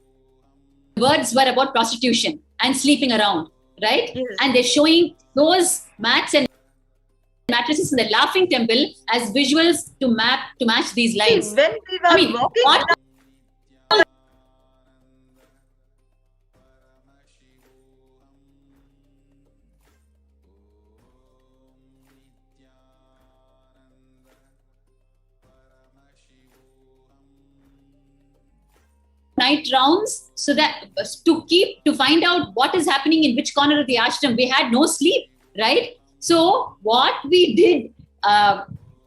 words were about prostitution and sleeping around, right? Yes. And they're showing those mats and mattresses in the Laughing Temple as visuals to match these lines. When we were walking night rounds, so that to find out what is happening in which corner of the ashram. We had no sleep, right? So what we did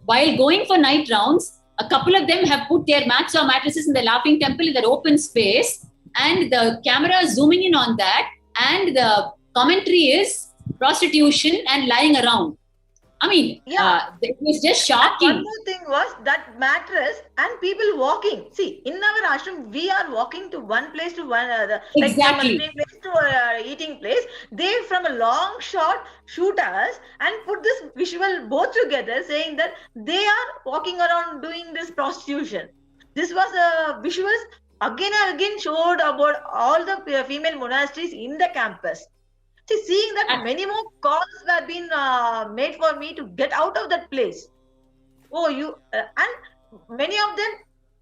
while going for night rounds, a couple of them have put their mats or mattresses in the Laughing Temple in that open space, and the camera is zooming in on that, and the commentary is prostitution and lying around. I mean, it was just shocking. One more thing was that mattress and people walking. See, in our ashram, we are walking to one place to one other. Like from a living place to eating place. They from a long shot shoot us and put this visual both together, saying that they are walking around doing this prostitution. This was visuals again and again showed about all the female monasteries in the campus. Seeing that many more calls were being made for me to get out of that place. And many of them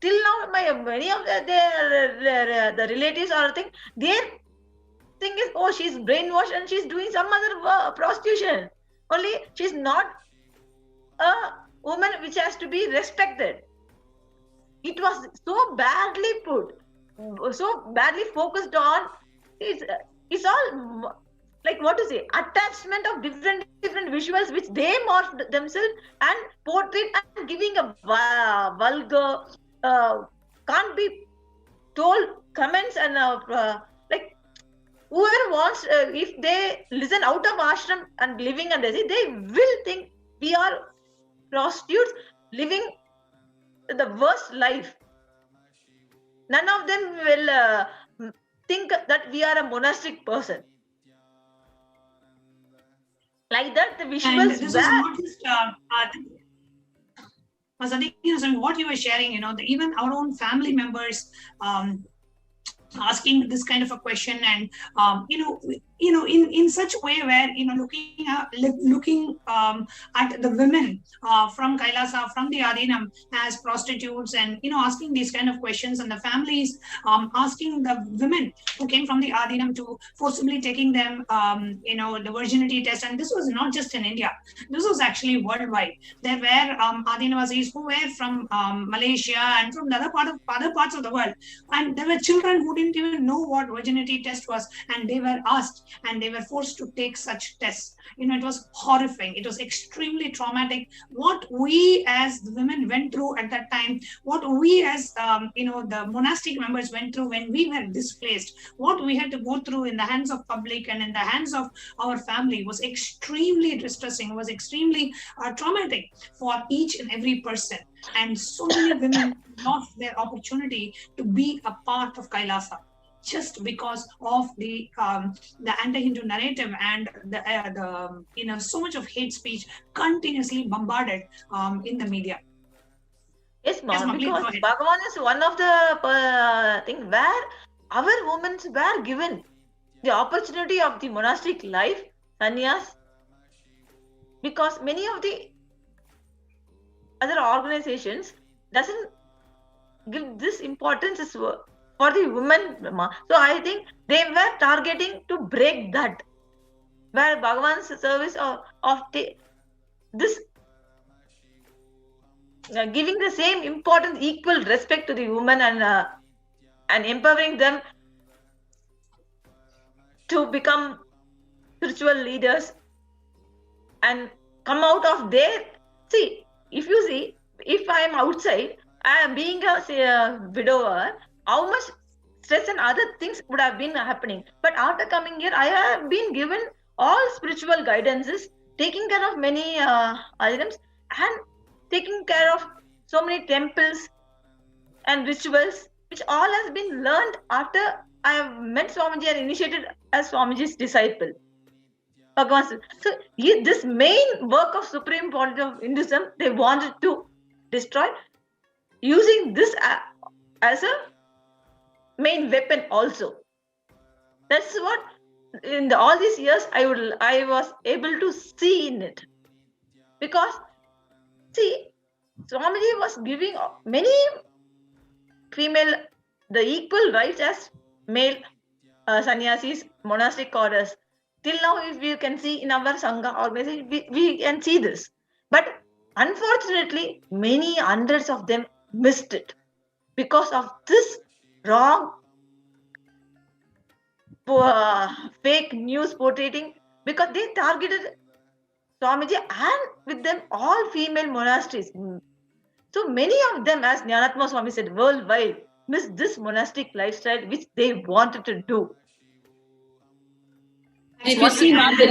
till now, many of the relatives or thing, their thing is, she's brainwashed and she's doing some other prostitution. Only she's not a woman which has to be respected. It was so badly put, so badly focused on. It's all like what to say, attachment of different visuals which they morphed themselves and portrayed and giving a vulgar, can't be told comments and like whoever wants, if they listen out of ashram and living and they will think we are prostitutes living the worst life. None of them will think that we are a monastic person. Like that, the visuals. And this is not just what you were sharing. Even our own family members asking this kind of a question, and in such a way where looking at the women from Kailasa, from the Adinam as prostitutes, and asking these kind of questions, and the families asking the women who came from the Adinam to forcibly taking them the virginity test. And this was not just in India, this was actually worldwide. There were Adinavasis who were from Malaysia and from the other parts of the world, and there were children who didn't even know what virginity test was, and they were asked and they were forced to take such tests. It was horrifying. It was extremely traumatic. What we as the women went through at that time, what we as the monastic members went through when we were displaced, what we had to go through in the hands of public and in the hands of our family was extremely distressing, was extremely traumatic for each and every person. And so many women lost their opportunity to be a part of Kailasa, just because of the anti-Hindu narrative and the so much of hate speech continuously bombarded in the media. Yes, ma'am, because Bhagavan is one of the things where our women were given the opportunity of the monastic life, sannyas, because many of the other organizations doesn't give this importance for the women. So I think they were targeting to break that, where Bhagavan's service of this giving the same importance, equal respect to the women, and empowering them to become spiritual leaders and come out of their. See, if I am outside, I am being a widower, how much stress and other things would have been happening. But after coming here, I have been given all spiritual guidances, taking care of many items, and taking care of so many temples and rituals, which all has been learned after I have met Swamiji and initiated as Swamiji's disciple. So this main work of Supreme Point of Hinduism, they wanted to destroy using this as a main weapon also. That's what in all these years I was able to see in it. Because see, Swamiji was giving many female the equal rights as male sannyasis, monastic orders. Till now, if you can see in our Sangha organization, we can see this. But unfortunately, many hundreds of them missed it because of this wrong fake news portraying, because they targeted Swamiji and with them all female monasteries. So many of them, as Jnanatma Swami said, worldwide missed this monastic lifestyle which they wanted to do. As a single mother,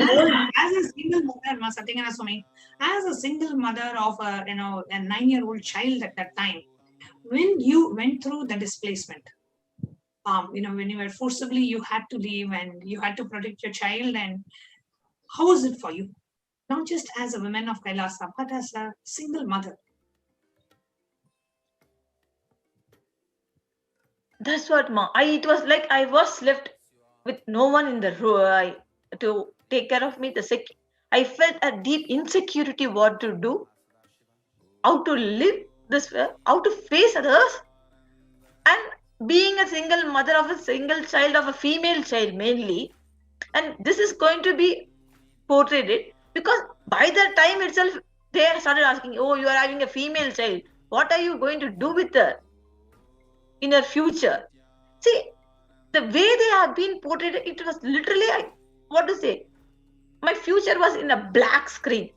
Satyagana Swami, as a single mother of a 9-year-old child at that time, when you went through the displacement, when you were forcibly, you had to leave and you had to protect your child, and how was it for you? Not just as a woman of Kailasa, but as a single mother. That's what, Ma. It was like I was left with no one in the room to take care of me. I felt a deep insecurity what to do, how to live this way, how to face others, and being a single mother of a single child, of a female child mainly. And this is going to be portrayed, because by the time itself, they started asking, oh, you are having a female child. What are you going to do with her in her future? See, the way they have been portrayed, it was literally, my future was in a black screen.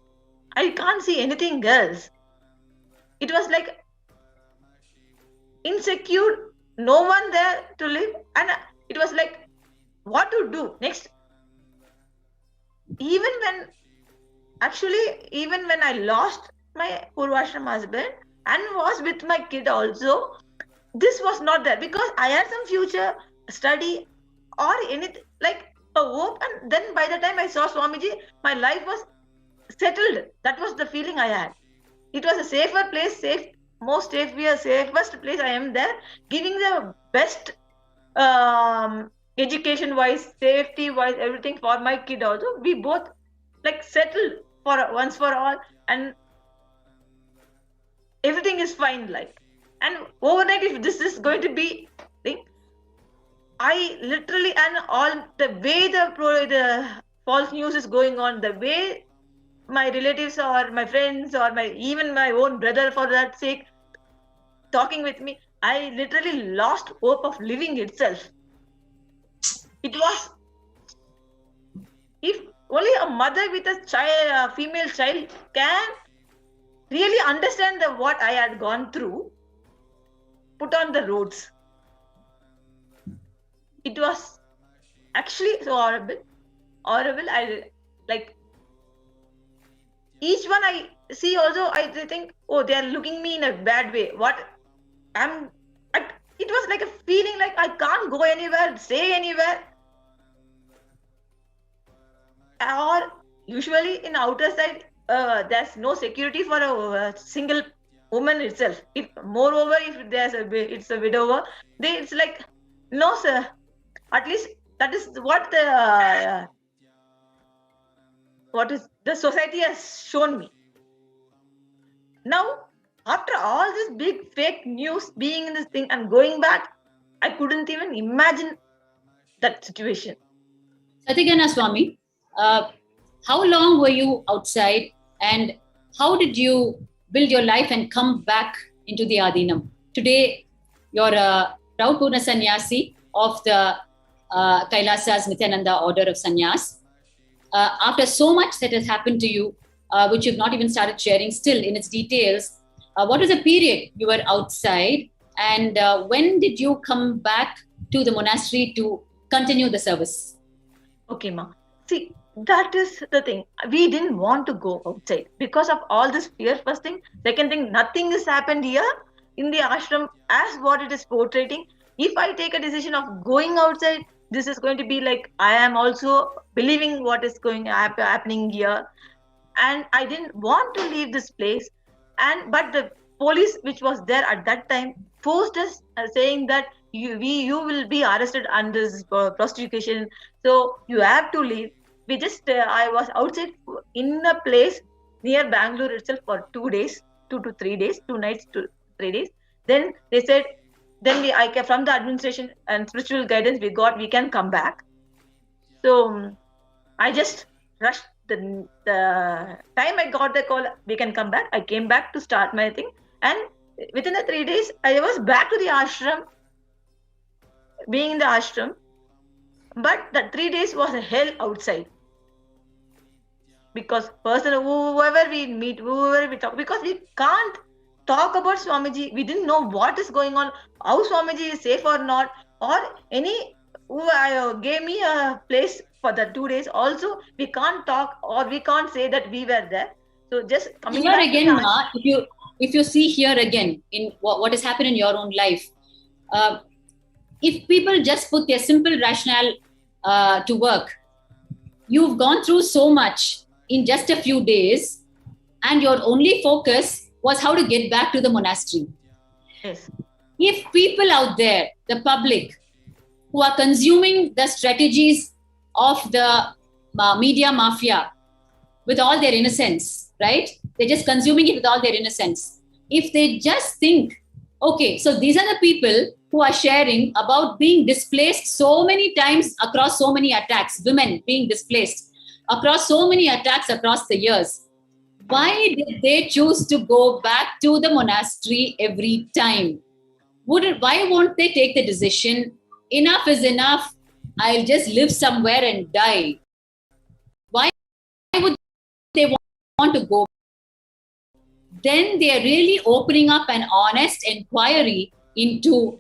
I can't see anything else. It was like insecure, no one there to live, and it was like, what to do next? Even when I lost my Purvashram husband and was with my kid also, this was not there, because I had some future study or anything, like a hope. And then by the time I saw Swamiji, my life was settled. That was the feeling I had. It was a safer place, safest place I am there, giving the best education wise, safety wise, everything for my kid also. We both like settled for once for all, and everything is fine. And overnight, if this is going to be thing, I literally, and all the way the false news is going on, the way my relatives or my friends or even my own brother, for that sake, talking with me, I literally lost hope of living itself. It was, if only a mother with a child, a female child, can really understand what I had gone through, put on the roads. It was actually so horrible. I like each one I see also, I think, oh, they are looking me in a bad way. It was like a feeling like I can't go anywhere, stay anywhere. Or usually in outer side, there's no security for a single woman itself. If moreover, if it's a widower, it's like, no sir. At least that is what the society has shown me. Now, after all this big fake news being in this thing and going back, I couldn't even imagine that situation. Satyagana Swami, how long were you outside, and how did you build your life and come back into the Adinam? Today, you're a proud Purna Sannyasi of the Kailasa's Nithyananda order of Sannyas. After so much that has happened to you, which you've not even started sharing still in its details, what was the period you were outside, and when did you come back to the monastery to continue the service. Okay, ma. See, that is the thing. We didn't want to go outside because of all this fear. First thing. Second thing, nothing has happened here in the ashram as what it is portraying. If I take a decision of going outside, this is going to be like I am also believing what is happening here, and I didn't want to leave this place. But the police, which was there at that time, forced us, saying that you will be arrested under this prostitution, so you have to leave. We just I was outside in a place near Bangalore itself for 2 days, 2 to 3 days, 2 nights to 3 days. Then they said, from the administration and spiritual guidance we got, we can come back. So I just rushed. The time I got the call, we can come back. I came back to start my thing, and within the 3 days, I was back to the ashram, being in the ashram. But the 3 days was a hell outside, because whoever we meet, whoever we talk, because we can't talk about Swamiji. We didn't know what is going on, how Swamiji is safe or not, or any who gave me a place for the 2 days. Also, we can't talk or we can't say that we were there. So just coming here back again, Ma, if you see here again in what has happened in your own life, if people just put their simple rationale to work, you've gone through so much in just a few days, and your only focus was how to get back to the monastery. Yes. If people out there, the public, who are consuming the strategies of the media mafia with all their innocence, right? They're just consuming it with all their innocence. If they just think, okay, so these are the people who are sharing about being displaced so many times across so many attacks, women being displaced across so many attacks across the years. Why did they choose to go back to the monastery every time? Why won't they take the decision, enough is enough, I'll just live somewhere and die? Why would they want to go? Then they are really opening up an honest inquiry into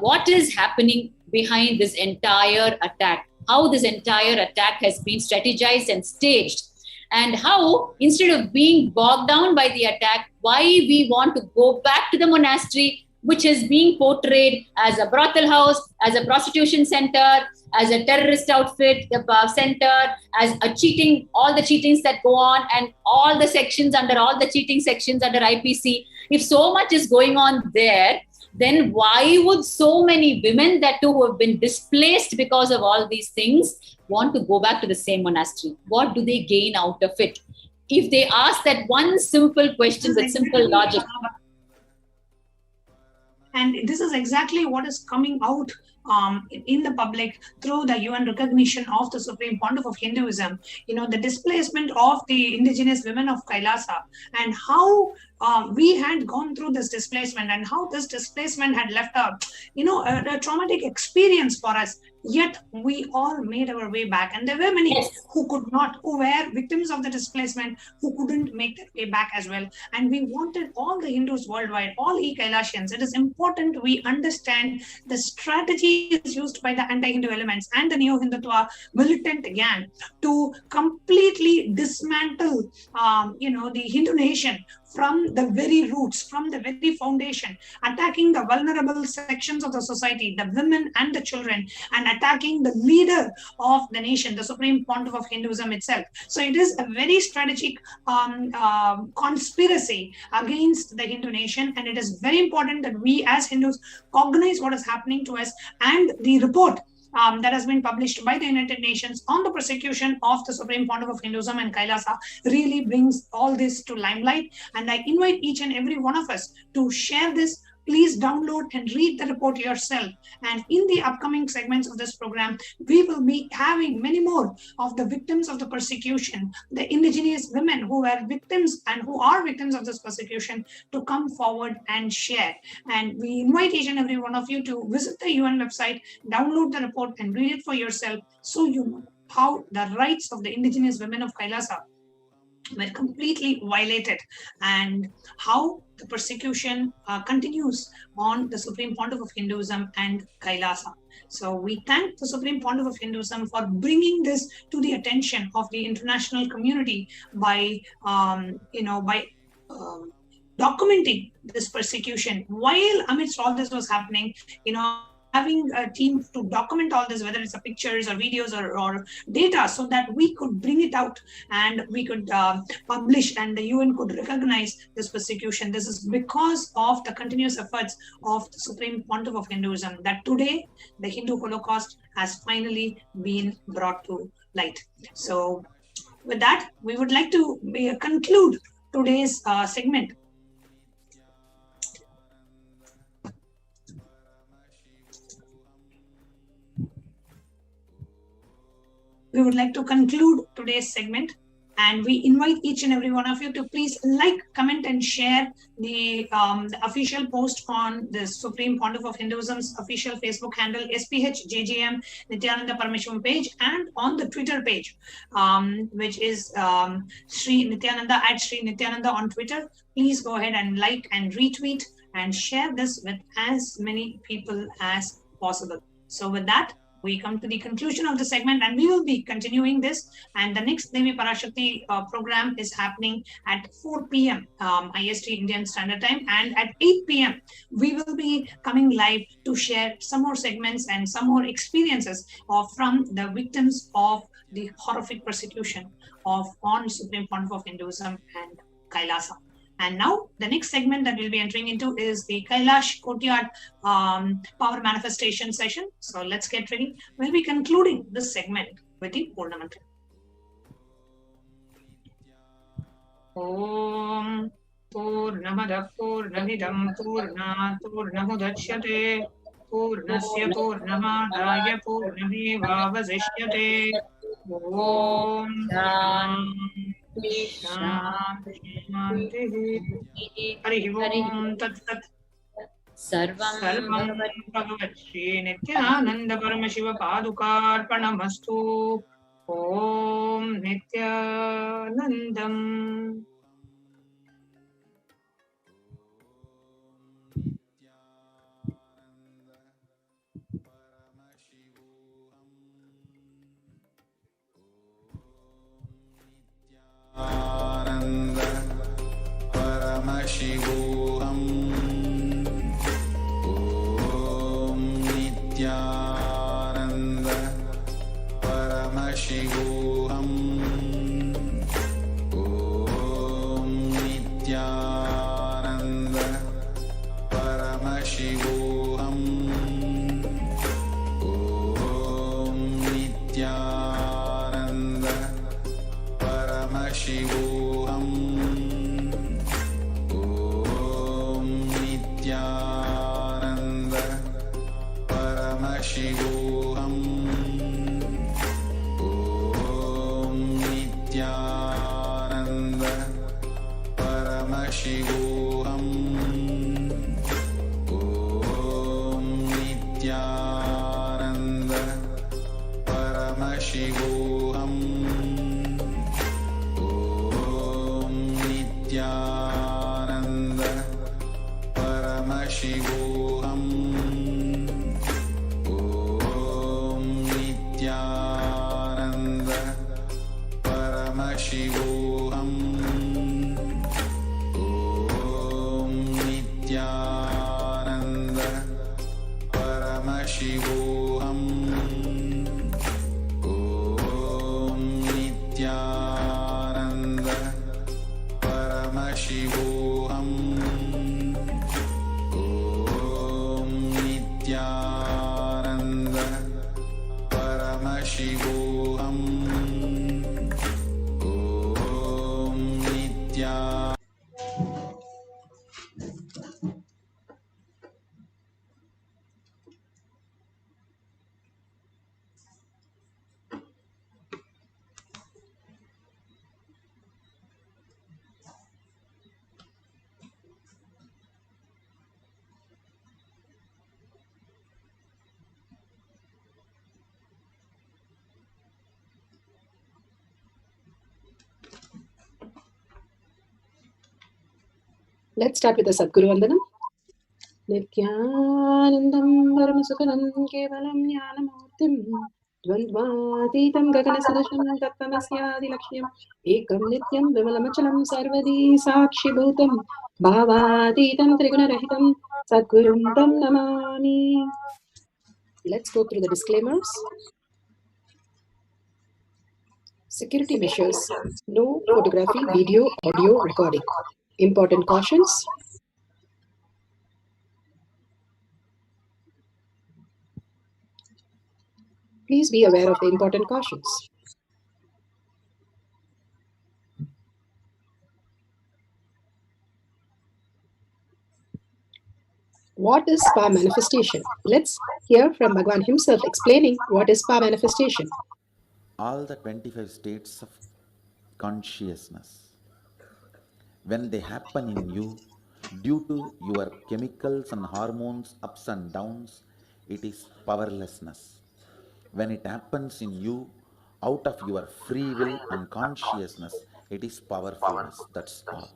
what is happening behind this entire attack, how this entire attack has been strategized and staged, and how, instead of being bogged down by the attack, why we want to go back to the monastery, which is being portrayed as a brothel house, as a prostitution center, as a terrorist outfit center, as a cheating, all the cheatings that go on, and all the cheating sections under IPC. If so much is going on there, then why would so many women that too who have been displaced because of all these things want to go back to the same monastery? What do they gain out of it? If they ask that one simple question with simple logic. And this is exactly what is coming out in the public through the UN recognition of the Supreme Pontiff of Hinduism, the displacement of the indigenous women of Kailasa, and how we had gone through this displacement, and how this displacement had left a traumatic experience for us. Yet we all made our way back, and there were many who were victims of the displacement, who couldn't make their way back as well. And we wanted all the Hindus worldwide, all Kailasians. It is important we understand the strategies used by the anti-Hindu elements and the neo-Hindutva militant gang to completely dismantle, the Hindu nation from the very roots, from the very foundation, attacking the vulnerable sections of the society, the women and the children, and attacking the leader of the nation, the Supreme Pontiff of Hinduism itself. So it is a very strategic conspiracy against the Hindu nation, and it is very important that we as Hindus cognize what is happening to us, and the report that has been published by the United Nations on the persecution of the Supreme Pontiff of Hinduism and Kailasa really brings all this to limelight. And I invite each and every one of us to share this. Please download and read the report yourself. And in the upcoming segments of this program, we will be having many more of the victims of the persecution, the indigenous women who were victims and who are victims of this persecution, to come forward and share. And we invite each and every one of you to visit the UN website, download the report and read it for yourself, so you know how the rights of the indigenous women of Kailasa were completely violated, and how the persecution continues on the Supreme Pontiff of Hinduism and Kailasa. So we thank the Supreme Pontiff of Hinduism for bringing this to the attention of the international community by, documenting this persecution. While amidst all this was happening, having a team to document all this, whether it's pictures or videos or data, so that we could bring it out and we could publish, and the UN could recognize this persecution. This is because of the continuous efforts of the Supreme Pontiff of Hinduism that today the Hindu Holocaust has finally been brought to light. So with that, we would like to conclude today's segment. We would like to conclude today's segment, and we invite each and every one of you to please like, comment, and share the official post on the Supreme Pontiff of Hinduism's official Facebook handle, SPHJGM Nithyananda Parameshivam page, and on the Twitter page, which is Sri Nithyananda at Sri Nithyananda on Twitter. Please go ahead and like and retweet and share this with as many people as possible. So with that, we come to the conclusion of the segment, and we will be continuing this. And the next Devi Parashakti program is happening at 4 p.m. IST Indian Standard Time, and at 8 p.m. we will be coming live to share some more segments and some more experiences from the victims of the horrific persecution on Supreme Pontiff of Hinduism and Kailasa. And now the next segment that we'll be entering into is the Kailash Courtyard Power Manifestation session. So let's get ready. We'll be concluding this segment with the Purna Mantra. Om Purnamada Purnamidam Purnat Purnamudachyate Purnasya Purnamadaya Purnamevavasishyate. Om Hari Om Tat Sat. Sarvam Bhagavat Shri Nithyananda Paramashiva Padukarpanamastu. Om Nithyanandam. Nityananda Paramashivoham. Om Nityananda Paramashivoham. Om Nityananda Paramashivoham. Om Nityananda Paramashivoham. Om Nityananda Paramashivoham. Om Nityananda Paramashivoham. Om Nityananda Paramashivoham. Om Nityananda Paramashivoham. Om Nityananda Paramashivoham. Om Nityananda Paramashivoham. Om Nityananda Paramashivoham. Om Nityananda Paramashivoham. Om Nityananda. Let's start with the Sadguru Vandanam. Nithyanandam Paramasukhanam Kevalam Jnanamurtim Dvandvatitam Gaganasudasham Tattvamasyaadilakshmyam Ekam Nityam Vimalamachalam Sarvadi Sakshibhutam Bhavatitam Trigunarahitam Sadgurum Tam Namami. Let's go through the disclaimers. Security measures. No photography, video, audio recording. Important cautions. Please be aware of the important cautions. What is spa manifestation? Let's hear from Bhagwan himself explaining what is spa manifestation. All the 25 states of consciousness, when they happen in you, due to your chemicals and hormones ups and downs, it is powerlessness. When it happens in you, out of your free will and consciousness, it is powerfulness. That's all.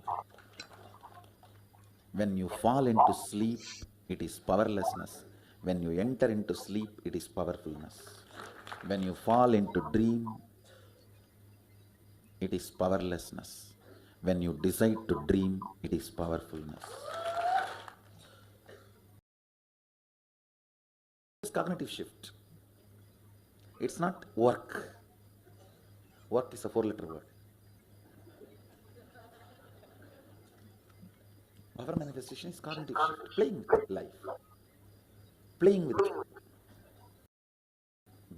When you fall into sleep, it is powerlessness. When you enter into sleep, it is powerfulness. When you fall into dream, it is powerlessness. When you decide to dream, it is powerfulness. It's cognitive shift. It's not work. Work is a 4-letter word. Power manifestation is cognitive shift, playing with life, playing with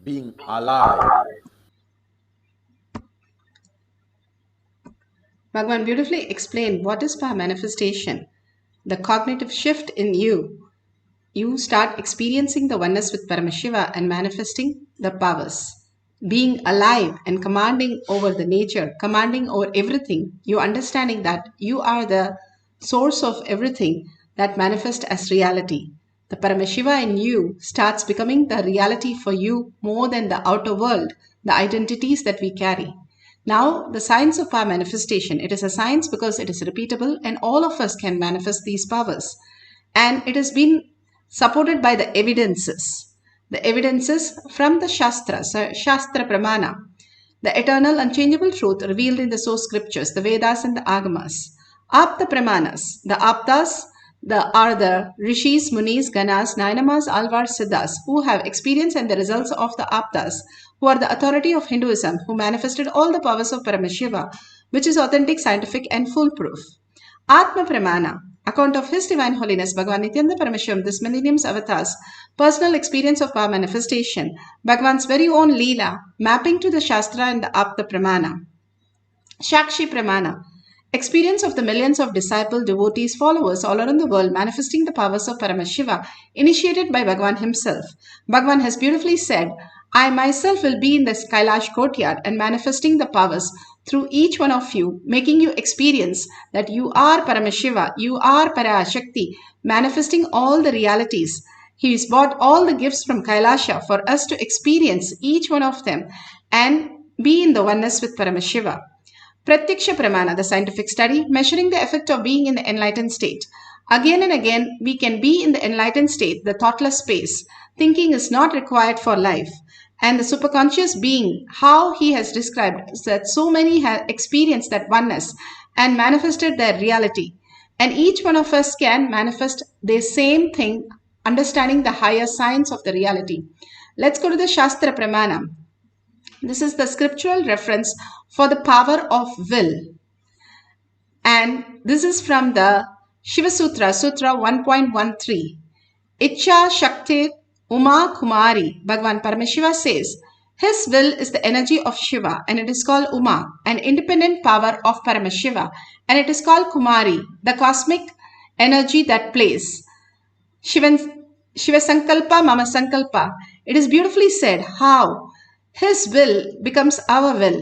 being alive. Bhagwan beautifully explained what is spa manifestation. The cognitive shift in you. You start experiencing the oneness with Paramashiva and manifesting the powers. Being alive and commanding over the nature, commanding over everything, you understanding that you are the source of everything that manifests as reality. The Paramashiva in you starts becoming the reality for you more than the outer world, the identities that we carry. Now, the science of power manifestation, it is a science because it is repeatable and all of us can manifest these powers. And it has been supported by the evidences. The evidences from the Shastras, Shastra Pramana, the eternal unchangeable truth revealed in the source scriptures, the Vedas and the Agamas. Apta Pramanas, the Aptas, are the Rishis, Munis, Ganas, Nainamas, Alvars, Siddhas, who have experience and the results of the Aptas, who are the authority of Hinduism, who manifested all the powers of Paramashiva, which is authentic, scientific and foolproof. Atma Pramana, account of His Divine Holiness Bhagavan Nithyananda Parameswaram, this millennium's avatars, personal experience of power manifestation, Bhagavan's very own Leela, mapping to the Shastra and the Apta Pramana. Shakshi Pramana, experience of the millions of disciple, devotees, followers all around the world manifesting the powers of Paramashiva, initiated by Bhagavan himself. Bhagavan has beautifully said, I myself will be in the Kailash courtyard and manifesting the powers through each one of you, making you experience that you are Paramashiva, you are Parashakti, manifesting all the realities. He has brought all the gifts from Kailasha for us to experience each one of them and be in the oneness with Paramashiva. Pratyaksha Pramana, the scientific study, measuring the effect of being in the enlightened state. Again and again, we can be in the enlightened state, the thoughtless space. Thinking is not required for life. And the superconscious being, how he has described that so many have experienced that oneness and manifested their reality. And each one of us can manifest the same thing, understanding the higher science of the reality. Let's go to the Shastra Pramana. This is the scriptural reference for the power of will. And this is from the Shiva Sutra, Sutra 1.13. Icha Shakti Uma Kumari, Bhagavan Paramashiva says, his will is the energy of Shiva and it is called Uma, an independent power of Paramashiva, and it is called Kumari, the cosmic energy that plays. Shiva Sankalpa Mama Sankalpa. It is beautifully said how his will becomes our will.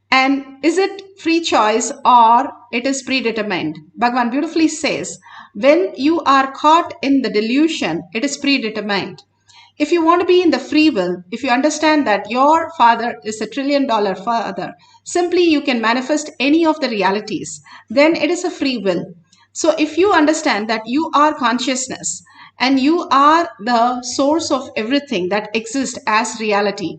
And is it free choice or it is predetermined? Bhagavan beautifully says, when you are caught in the delusion, it is predetermined. If you want to be in the free will, if you understand that your father is $1 trillion father, simply you can manifest any of the realities, then it is a free will. So if you understand that you are consciousness and you are the source of everything that exists as reality,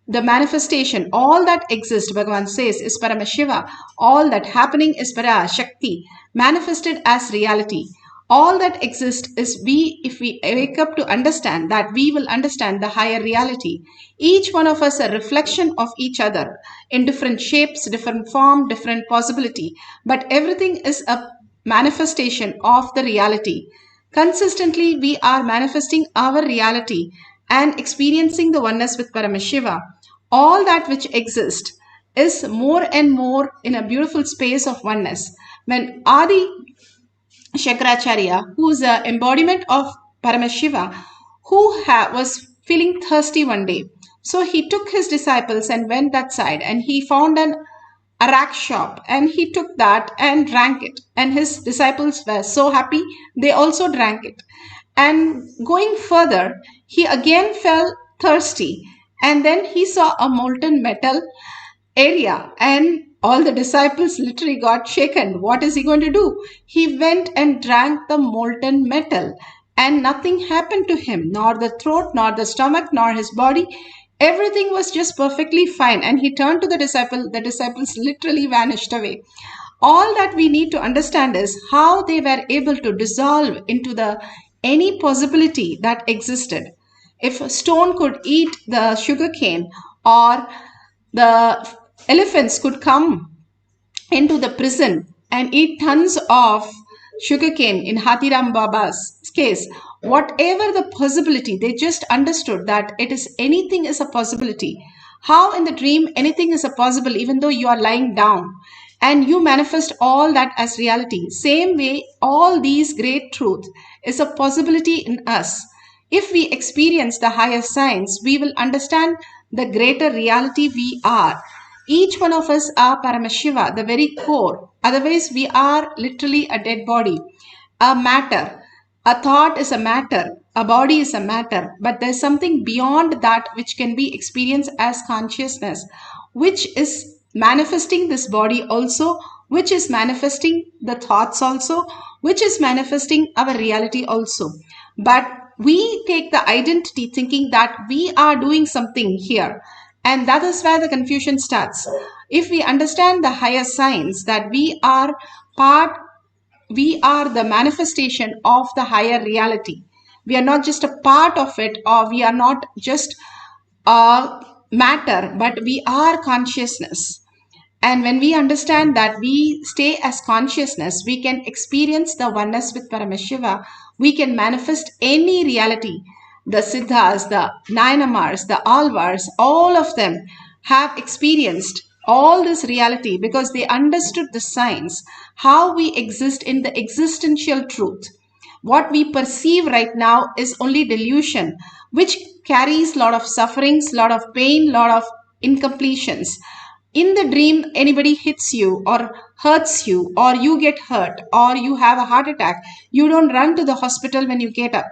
the manifestation, all that exists, Bhagavan says, is Paramashiva. All that happening is Parashakti, manifested as reality. All that exists is we, if we wake up to understand that, we will understand the higher reality. Each one of us a reflection of each other in different shapes, different form, different possibility. But everything is a manifestation of the reality. Consistently, we are manifesting our reality and experiencing the oneness with Paramashiva. All that which exists is more and more in a beautiful space of oneness. When Adi Shankaracharya, who is an embodiment of Paramashiva, who was feeling thirsty one day, so he took his disciples and went that side, and he found an arak shop, and he took that and drank it, and his disciples were so happy they also drank it. And going further, he again felt thirsty, and then he saw a molten metal area, and all the disciples literally got shaken. What is he going to do? He went and drank the molten metal, and nothing happened to him, nor the throat, nor the stomach, nor his body. Everything was just perfectly fine. And he turned to the disciples literally vanished away. All that we need to understand is how they were able to dissolve into the any possibility that existed. If a stone could eat the sugar cane, or the elephants could come into the prison and eat tons of sugarcane in Hathiram Baba's case, whatever the possibility, they just understood that it is anything is a possibility. How in the dream anything is a possible, even though you are lying down, and you manifest all that as reality. Same way, all these great truth is a possibility in us. If we experience the higher science, we will understand the greater reality we are. Each one of us are Paramashiva, the very core. Otherwise, we are literally a dead body, a matter. A thought is a matter, a body is a matter, but there's something beyond that which can be experienced as consciousness, which is manifesting this body also, which is manifesting the thoughts also, which is manifesting our reality also. But we take the identity thinking that we are doing something here. And that is where the confusion starts. If we understand the higher science, that we are the manifestation of the higher reality. We are not just a part of it, or we are not just a matter, but we are consciousness. And when we understand that we stay as consciousness, we can experience the oneness with Paramashiva. We can manifest any reality. The Siddhas, the Nayanamars, the Alvars, all of them have experienced all this reality because they understood the science, how we exist in the existential truth. What we perceive right now is only delusion, which carries a lot of sufferings, lot of pain, lot of incompletions. In the dream, anybody hits you or hurts you, or you get hurt, or you have a heart attack, you don't run to the hospital when you get up.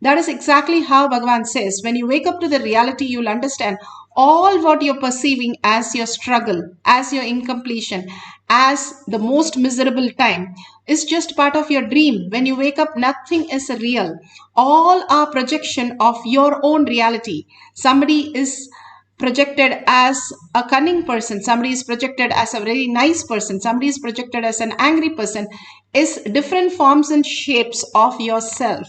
That is exactly how Bhagavan says, when you wake up to the reality, you'll understand all what you're perceiving as your struggle, as your incompletion, as the most miserable time is just part of your dream. When you wake up, nothing is real. All are projection of your own reality. Somebody is projected as a cunning person, somebody is projected as a very nice person, somebody is projected as an angry person, is different forms and shapes of yourself.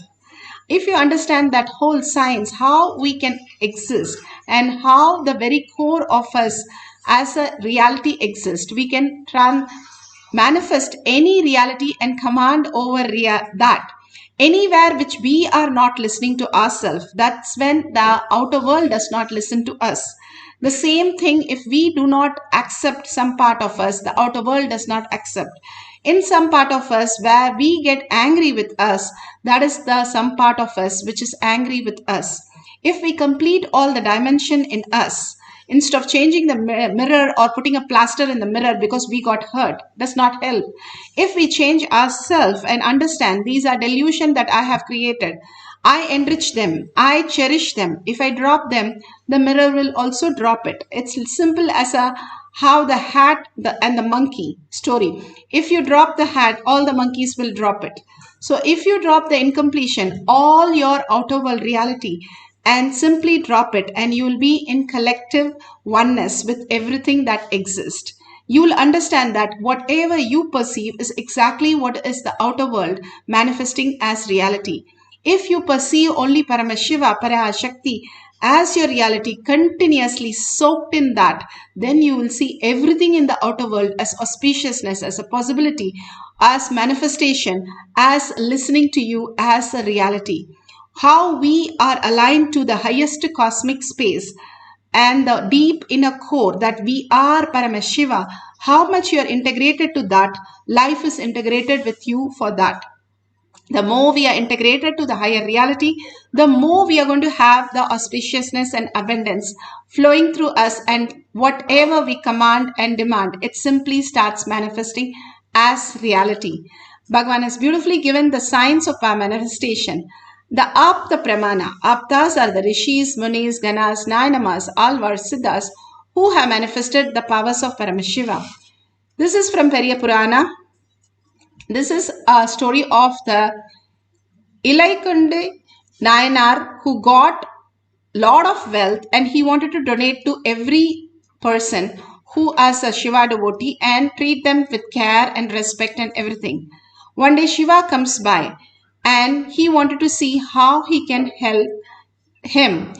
If you understand that whole science, how we can exist and how the very core of us as a reality exists, we can manifest any reality and command over that. Anywhere which we are not listening to ourselves, that's when the outer world does not listen to us. The same thing, if we do not accept some part of us, the outer world does not accept. In some part of us where we get angry with us, that is the some part of us which is angry with us. If we complete all the dimension in us, instead of changing the mirror or putting a plaster in the mirror because we got hurt, does not help. If we change ourselves and understand these are delusion that I have created, I enrich them, I cherish them. If I drop them, the mirror will also drop it. It's simple as a how the hat and the monkey story. If you drop the hat, all the monkeys will drop it. So if you drop the incompletion, all your outer world reality, and simply drop it, and you will be in collective oneness with everything that exists. You will understand that whatever you perceive is exactly what is the outer world manifesting as reality. If you perceive only Paramashiva, Parashakti as your reality, continuously soaked in that, then you will see everything in the outer world as auspiciousness, as a possibility, as manifestation, as listening to you as a reality. How we are aligned to the highest cosmic space and the deep inner core that we are Paramashiva, how much you are integrated to that, life is integrated with you for that. The more we are integrated to the higher reality, the more we are going to have the auspiciousness and abundance flowing through us, and whatever we command and demand, it simply starts manifesting as reality. Bhagavan has beautifully given the science of our manifestation. The Apta Pramana. Aptas are the Rishis, Munis, Ganas, Nayanamas, Alvars, Siddhas who have manifested the powers of Paramashiva. This is from Periya Purana. This is a story of the Ilaikunde Nayanar who got lot of wealth and he wanted to donate to every person who is a Shiva devotee and treat them with care and respect and everything. One day Shiva comes by and he wanted to see how he can help him.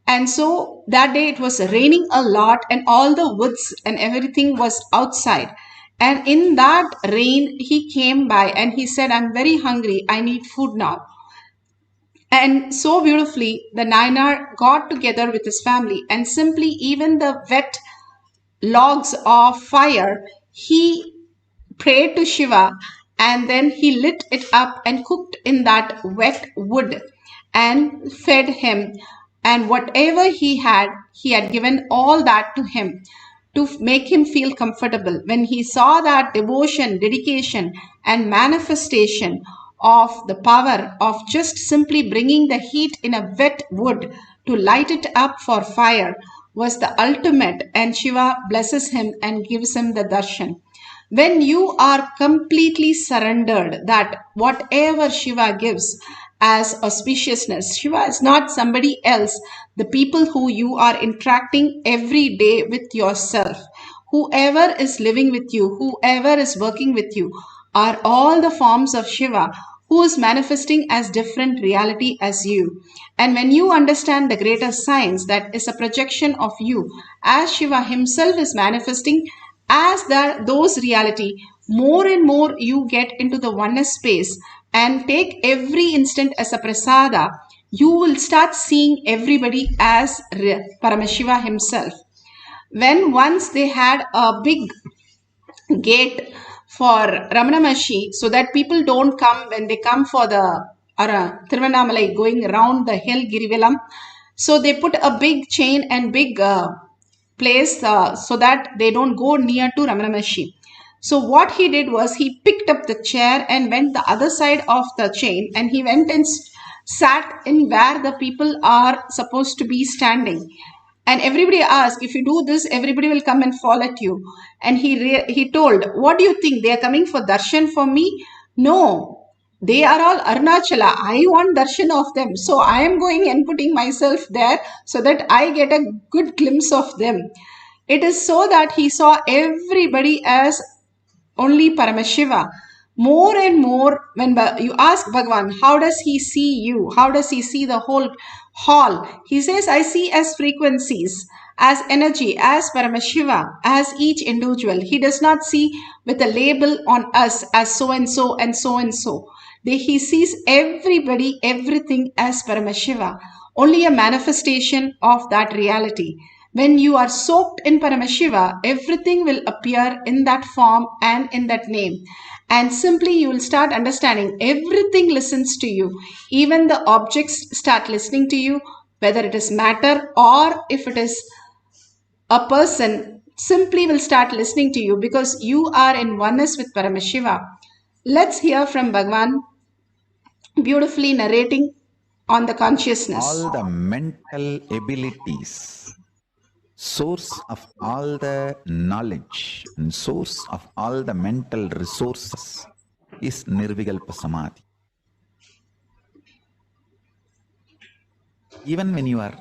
And so that day it was raining a lot and all the woods and everything was outside. And in that rain, he came by and he said, I'm very hungry. I need food now. And so beautifully, the Nayanar got together with his family and simply even the wet logs of fire, he prayed to Shiva and then he lit it up and cooked in that wet wood and fed him. And whatever he had given all that to him to make him feel comfortable. When he saw that devotion, dedication, and manifestation of the power of just simply bringing the heat in a wet wood to light it up for fire was the ultimate, and Shiva blesses him and gives him the darshan. When you are completely surrendered, that whatever Shiva gives as auspiciousness, Shiva is not somebody else. The people who you are interacting every day with yourself, whoever is living with you, whoever is working with you, are all the forms of Shiva who is manifesting as different reality as you. And when you understand the greater science that is a projection of you, as Shiva himself is manifesting as those reality, more and more you get into the oneness space and take every instant as a prasada, you will start seeing everybody as Paramashiva himself. When once they had a big gate for Ramana Maharshi so that people don't come when they come for the Tiruvannamalai going around the hill Girivalam. So they put a big chain and big place so that they don't go near to Ramana Maharshi. So what he did was he picked up the chair and went the other side of the chain and he went and sat in where the people are supposed to be standing. And everybody asked, if you do this, everybody will come and fall at you. And he told, what do you think? They are coming for darshan for me? No, they are all Arunachala. I want darshan of them. So I am going and putting myself there so that I get a good glimpse of them. It is so that he saw everybody as only Paramashiva. More and more, when you ask Bhagavan, how does he see you? How does he see the whole hall? He says, I see as frequencies, as energy, as Paramashiva, as each individual. He does not see with a label on us as so and so and so and so. He sees everybody, everything as Paramashiva, only a manifestation of that reality. When you are soaked in Paramashiva, everything will appear in that form and in that name. And simply you will start understanding everything listens to you. Even the objects start listening to you, whether it is matter or if it is a person, simply will start listening to you because you are in oneness with Paramashiva. Let's hear from Bhagavan beautifully narrating on the consciousness. All the mental abilities source of all the knowledge and source of all the mental resources is Nirvikalpa Samadhi. Even when you are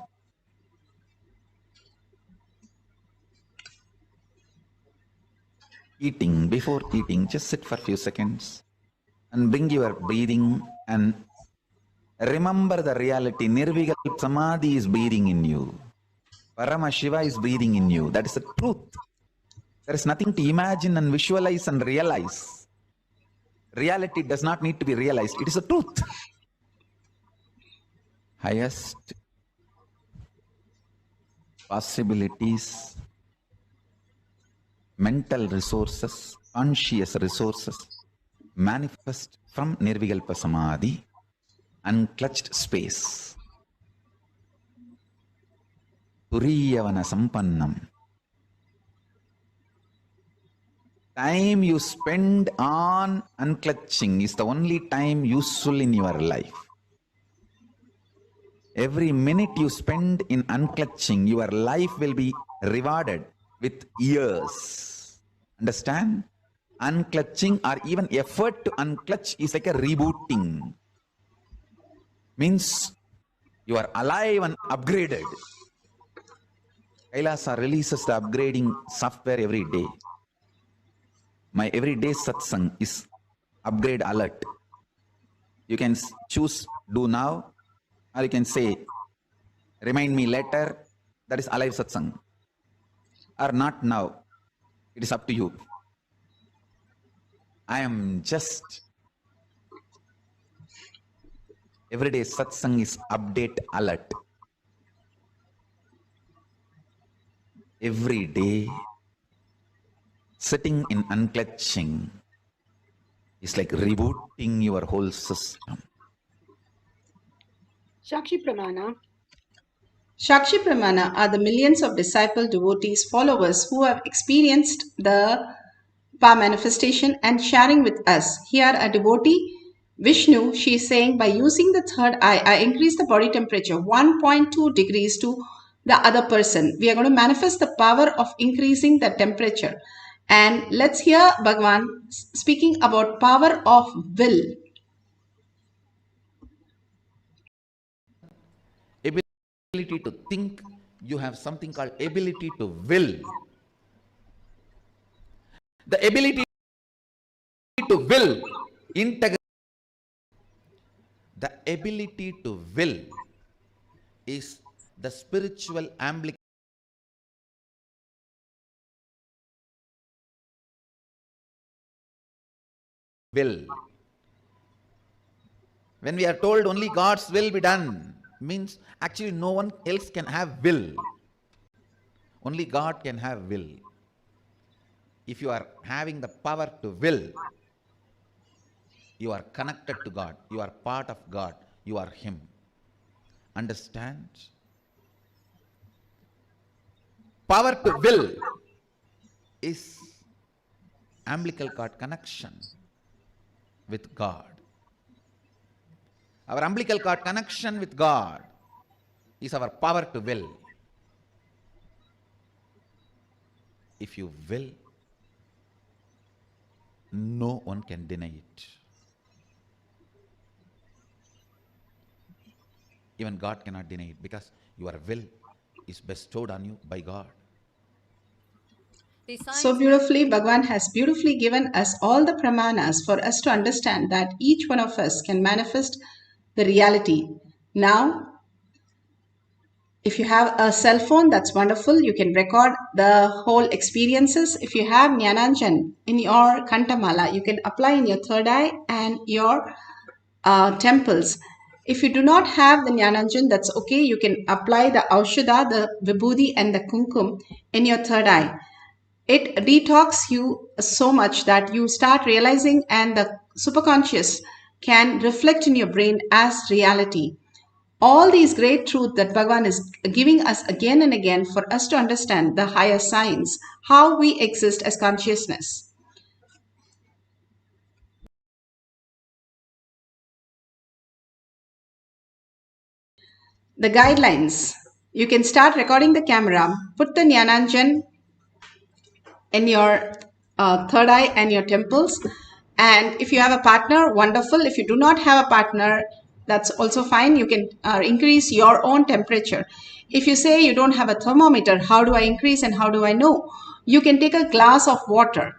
eating, before eating, just sit for a few seconds and bring your breathing and remember the reality. Nirvikalpa Samadhi is breathing in you. Paramashiva is breathing in you. That is the truth. There is nothing to imagine and visualize and realize. Reality does not need to be realized. It is the truth. Highest possibilities, mental resources, conscious resources manifest from Nirvikalpa Samadhi, unclutched space. Turiyavana Sampannam. Time you spend on unclutching is the only time useful in your life. Every minute you spend in unclutching, your life will be rewarded with years. Understand? Unclutching or even effort to unclutch is like a rebooting. Means you are alive and upgraded. Kailasa releases the upgrading software every day. My everyday satsang is upgrade alert. You can choose do now, or you can say remind me later. That is alive satsang. Or not now. It is up to you. I am just everyday satsang is update alert. Every day sitting in unclutching is like rebooting your whole system. Shakshi Pramana. Shakshi Pramana are the millions of disciple devotees, followers who have experienced the power manifestation and sharing with us. Here a devotee, Vishnu, she is saying, by using the third eye, I increase the body temperature 1.2 degrees to the other person. We are going to manifest the power of increasing the temperature. And let's hear Bhagwan speaking about power of will. Ability to think, you have something called ability to will. The ability to will, integrate. The ability to will is the spiritual amplification. Will. When we are told only God's will be done, means actually no one else can have will. Only God can have will. If you are having the power to will, you are connected to God. You are part of God. You are Him. Understand? Power to will is umbilical cord connection with God. Our umbilical cord connection with God is our power to will. If you will, no one can deny it. Even God cannot deny it because your will is bestowed on you by God. So beautifully, Bhagwan has beautifully given us all the pramanas for us to understand that each one of us can manifest the reality. Now, if you have a cell phone, that's wonderful. You can record the whole experiences. If you have Jnananjan in your Kantamala, you can apply in your third eye and your temples. If you do not have the Jnananjan, that's okay. You can apply the Aushadha, the Vibhuti and the Kumkum in your third eye. It detox you so much that you start realizing and the superconscious can reflect in your brain as reality. All these great truths that Bhagavan is giving us again and again for us to understand the higher science, how we exist as consciousness. The guidelines. You can start recording the camera. Put the Jnananjan in your third eye and your temples. And if you have a partner, wonderful. If you do not have a partner, that's also fine. You can increase your own temperature. If you say you don't have a thermometer, how do I increase and how do I know? You can take a glass of water.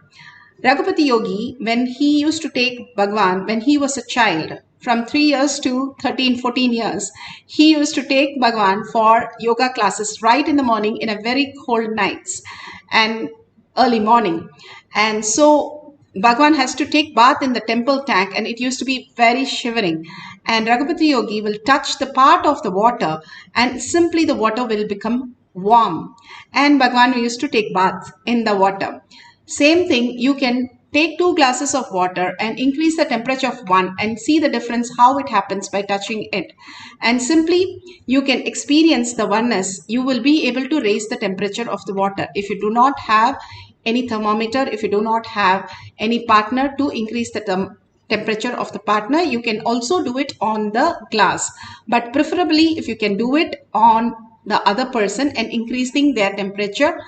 Raghupati Yogi, when he used to take Bhagwan, when he was a child, from 3 years to 13, 14 years, he used to take Bhagwan for yoga classes right in the morning in a very cold nights and early morning. And so Bhagwan has to take bath in the temple tank and it used to be very shivering. And Raghupati Yogi will touch the part of the water and simply the water will become warm. And Bhagwan used to take bath in the water. Same thing, you can take 2 glasses of water and increase the temperature of 1 and see the difference how it happens by touching it. And simply you can experience the oneness. You will be able to raise the temperature of the water. If you do not have any thermometer, if you do not have any partner to increase the temperature of the partner, you can also do it on the glass. But preferably if you can do it on the other person and increasing their temperature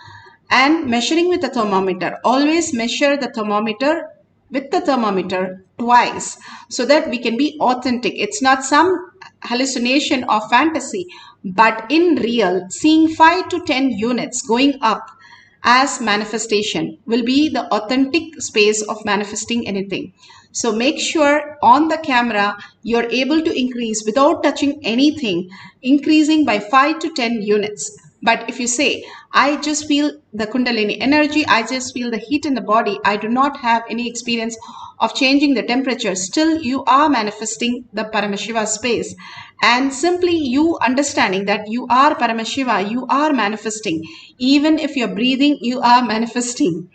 and measuring with the thermometer. Always measure the thermometer with the thermometer twice so that we can be authentic. It's not some hallucination or fantasy, but in real, seeing 5 to 10 units going up as manifestation will be the authentic space of manifesting anything. So make sure on the camera you're able to increase without touching anything, increasing by 5 to 10 units. But if you say, I just feel the Kundalini energy, I just feel the heat in the body, I do not have any experience of changing the temperature, still you are manifesting the Paramashiva space. And simply you understanding that you are Paramashiva, you are manifesting. Even if you're breathing, you are manifesting.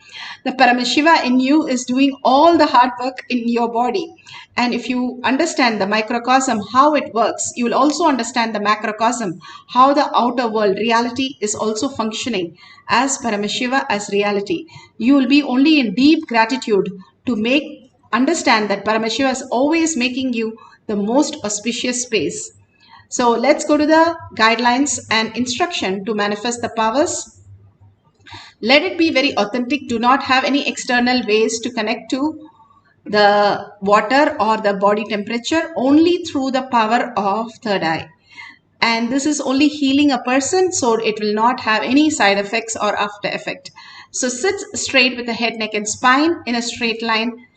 The Paramashiva in you is doing all the hard work in your body. And if you understand the microcosm, how it works, you will also understand the macrocosm, how the outer world reality is also functioning as Paramashiva as reality. You will be only in deep gratitude to understand that Paramashiva is always making you the most auspicious space. So let's go to the guidelines and instruction to manifest the powers. Let it be very authentic. Do not have any external ways to connect to the water or the body temperature, only through the power of third eye. And this is only healing a person, so it will not have any side effects or after effect. So sit straight with the head, neck and spine in a straight line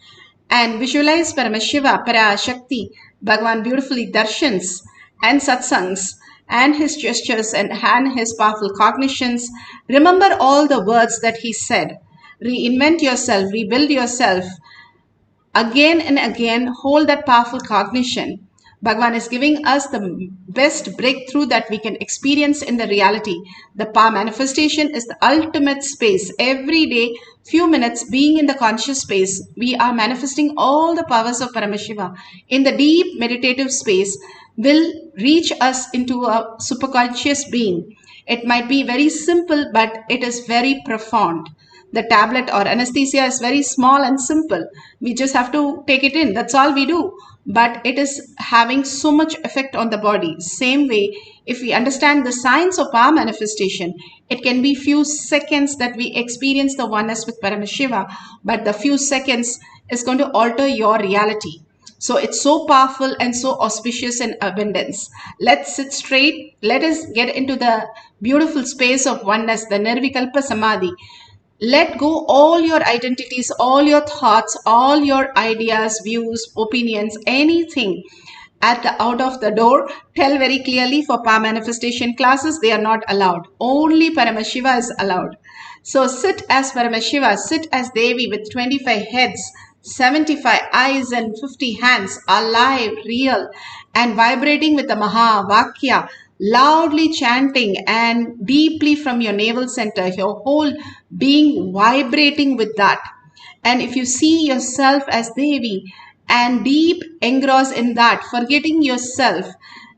and visualize Paramashiva, Parashakti, Bhagwan beautifully darshans and satsangs and his gestures and his powerful cognitions. Remember all the words that he said. Reinvent yourself, rebuild yourself. Again and again, hold that powerful cognition. Bhagwan is giving us the best breakthrough that we can experience in the reality. The power manifestation is the ultimate space. Every day, few minutes being in the conscious space, we are manifesting all the powers of Paramashiva. In the deep meditative space will reach us into a superconscious being. It might be very simple, but it is very profound. The tablet or anesthesia is very small and simple. We just have to take it in. That's all we do. But it is having so much effect on the body. Same way, if we understand the science of power manifestation, it can be few seconds that we experience the oneness with Paramashiva, but the few seconds is going to alter your reality. So it's so powerful and so auspicious in abundance. Let's sit straight. Let us get into the beautiful space of oneness, the Nirvikalpa Samadhi. Let go all your identities, all your thoughts, all your ideas, views, opinions, anything out of the door. Tell very clearly for power manifestation classes, they are not allowed. Only Paramashiva is allowed. So sit as Paramashiva, sit as Devi with 25 heads, 75 eyes and 50 hands, alive, real and vibrating with the Maha Vakya, loudly chanting and deeply from your navel center, your whole being vibrating with that. And if you see yourself as Devi and deep engrossed in that, forgetting yourself,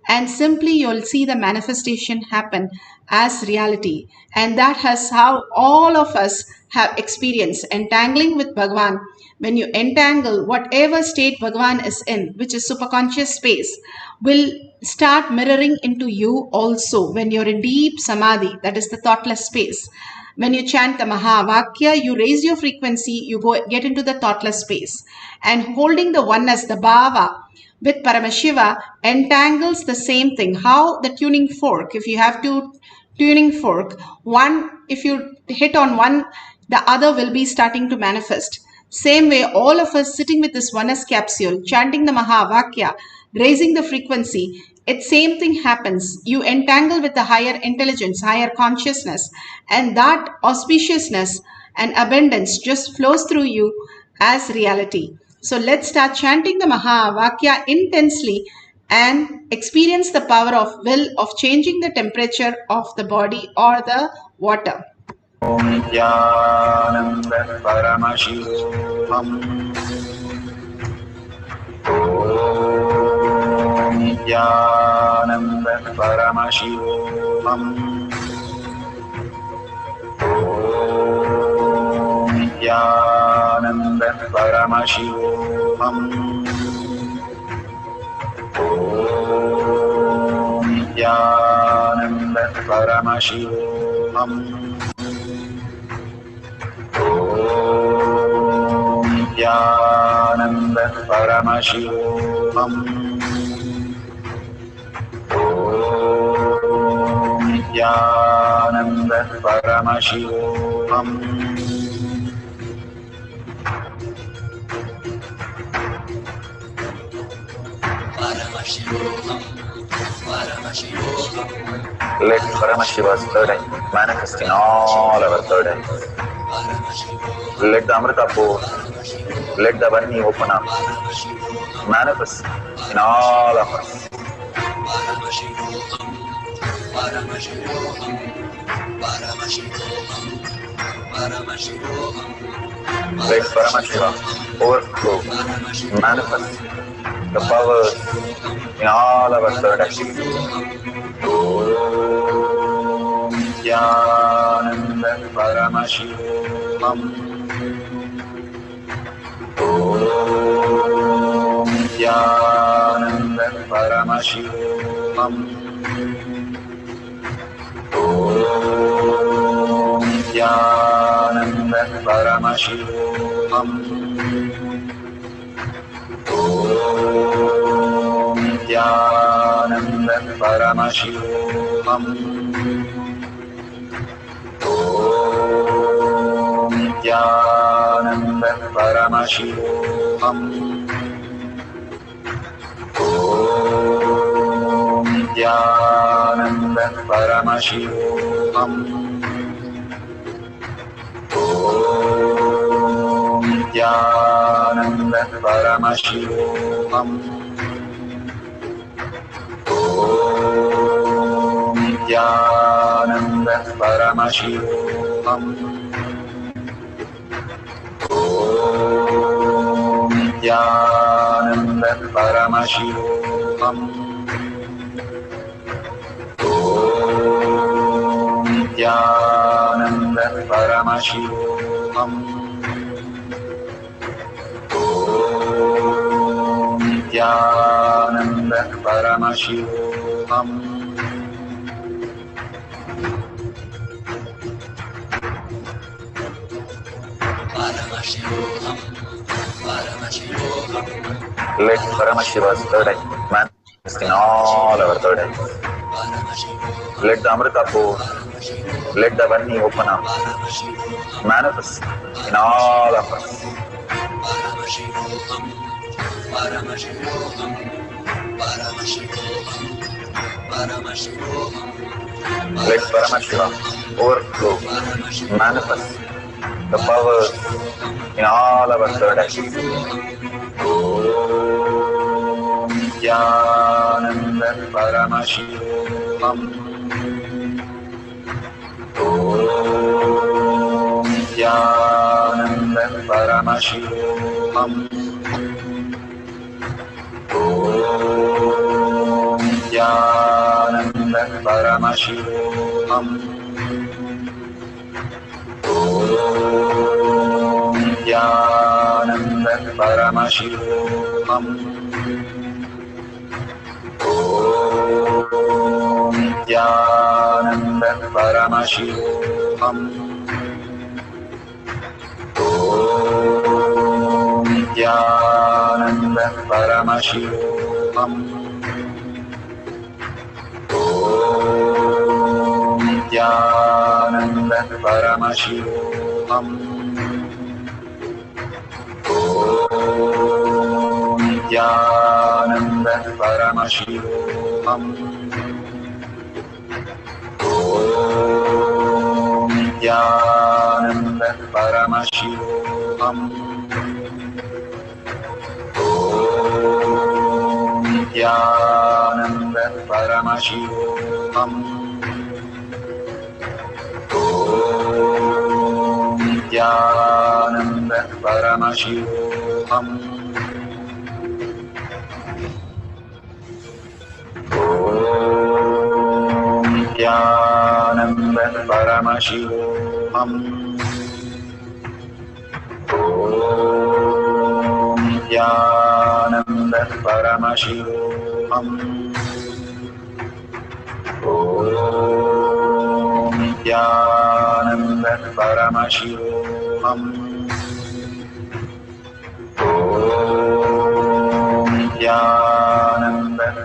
and simply you'll see the manifestation happen as reality. And that has how all of us have experienced entangling with Bhagavan. When you entangle, whatever state Bhagavan is in, which is superconscious space, will start mirroring into you also when you're in deep samadhi, that is the thoughtless space. When you chant the Mahavakya, you raise your frequency, you get into the thoughtless space. And holding the oneness, the Bhava, with Paramashiva entangles the same thing. How the tuning fork, if you have two tuning fork, one, if you hit on one, the other will be starting to manifest. Same way, all of us sitting with this oneness capsule, chanting the Mahavakya, raising the frequency, same thing happens. You entangle with the higher intelligence, higher consciousness, and that auspiciousness and abundance just flows through you as reality. So let's start chanting the Mahavakya intensely and experience the power of will of changing the temperature of the body or the water. Om Nithyananda Paramashivam. Om Nithyananda Paramashivam. Om Nithyananda Paramashivam. Om Nithyananda Paramashivam. Om Nithyananda Paramashivam. Om Nithyananda Paramashivam. Let Paramashiva's third eye manifest in all our third eyes. Let the Amrita pour, let the Varni open up, manifest in all of us. Let Paramashiva overflow, manifest the powers in all our third eyes. Om Nithyananda Paramashivam. Om Nithyananda Paramashivam. Om Nithyananda Paramashivam. Om Nithyananda Paramashivam. Om Nithyananda Paramashivam. Om Nithyananda Paramashivam. Om Nithyananda Paramashivam. Om Nithyananda Paramashivam. Om Nithyananda Paramashivam. Om Nithyananda Paramashivam. Om Nithyananda Paramashivam. Let Paramashiva's third eye manifest in all our third eyes. Let the Amrita pour, let the Varni open up, manifest in all of us. Let Paramashiva overflow, manifest the powers in all our third eyes. Om Nithyananda Paramashivam. Om Nithyananda Paramashivam. Om Nithyananda Paramashivam. Om Nithyananda Paramashivoham. Om Nithyananda Paramashivoham. Om Nithyananda Paramashivoham. Om Nithyananda Paramashivoham. Om Nithyananda Paramashivoham. Om Nithyananda Paramashivoham. Om Nithyananda Paramashivoham. Om Nithyananda Paramashivoham. Om Nithyananda Paramashivoham. Om Nithyananda Paramashivoham. Om Nithyananda Paramashivoham. Om Nithyananda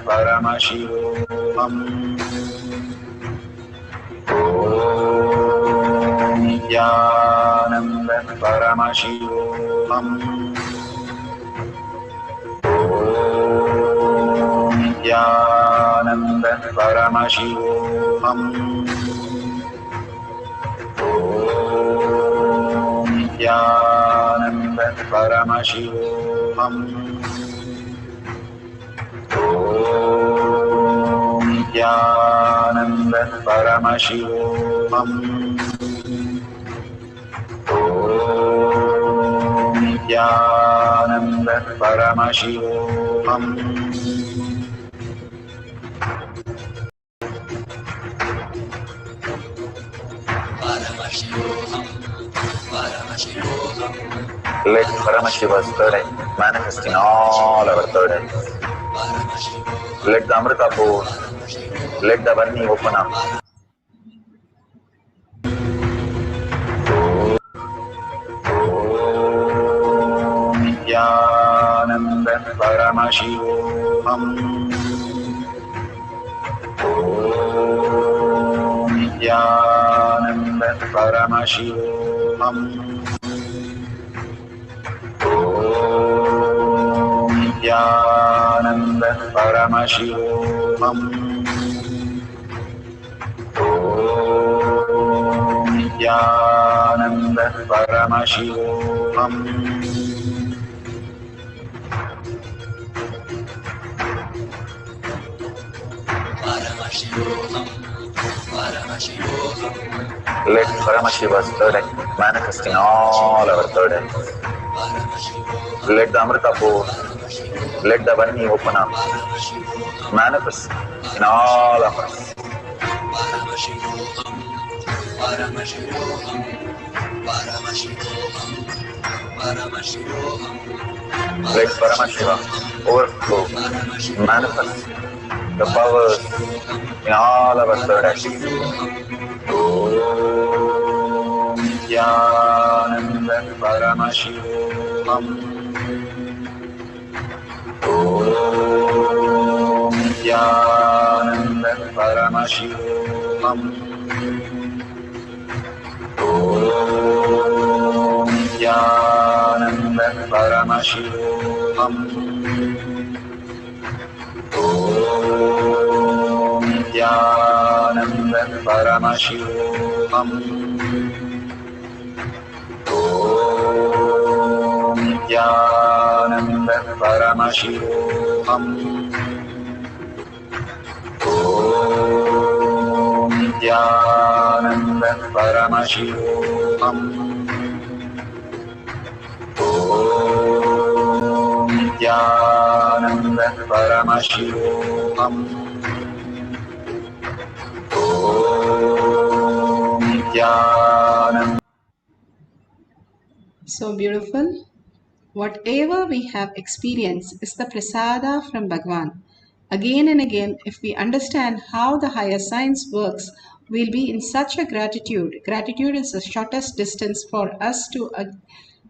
Paramashivoham. Om Nithyananda Paramashivoham. Om Nithyananda Paramashivoham. Om Nithyananda Paramashivoham. Om Nithyananda Paramashivoham. Om Nithyananda Paramashivoham. Let Paramashiva's third eye manifest in all our third eyes. Let the Amrita pour, let the Varni open up. Om Nithyananda Paramashivoham. Om Nithyananda Paramashivoham. Om Nithyananda Paramashivoham. Om Nithyananda Paramashivoham. Let Paramashiva's third eye manifest in all our third eyes. Let the Amrita pour, let the Varni open up, manifest in all of us. Let Paramashiva overflow, manifest the powers in all our third eyes. Om Nithyananda Paramashivoham. Om Nithyananda Paramashivoham. Om Nithyananda Paramashivoham. Om Nithyananda Paramashivoham. Om Nithyananda Paramashivoham. Om Nithyananda Paramashivoham. Om Nithyananda Paramashivoham. Om Nithyananda So beautiful. Whatever we have experienced is the prasada from Bhagwan. Again and again, if we understand how the higher science works, we'll be in such a gratitude. Gratitude is the shortest distance for us to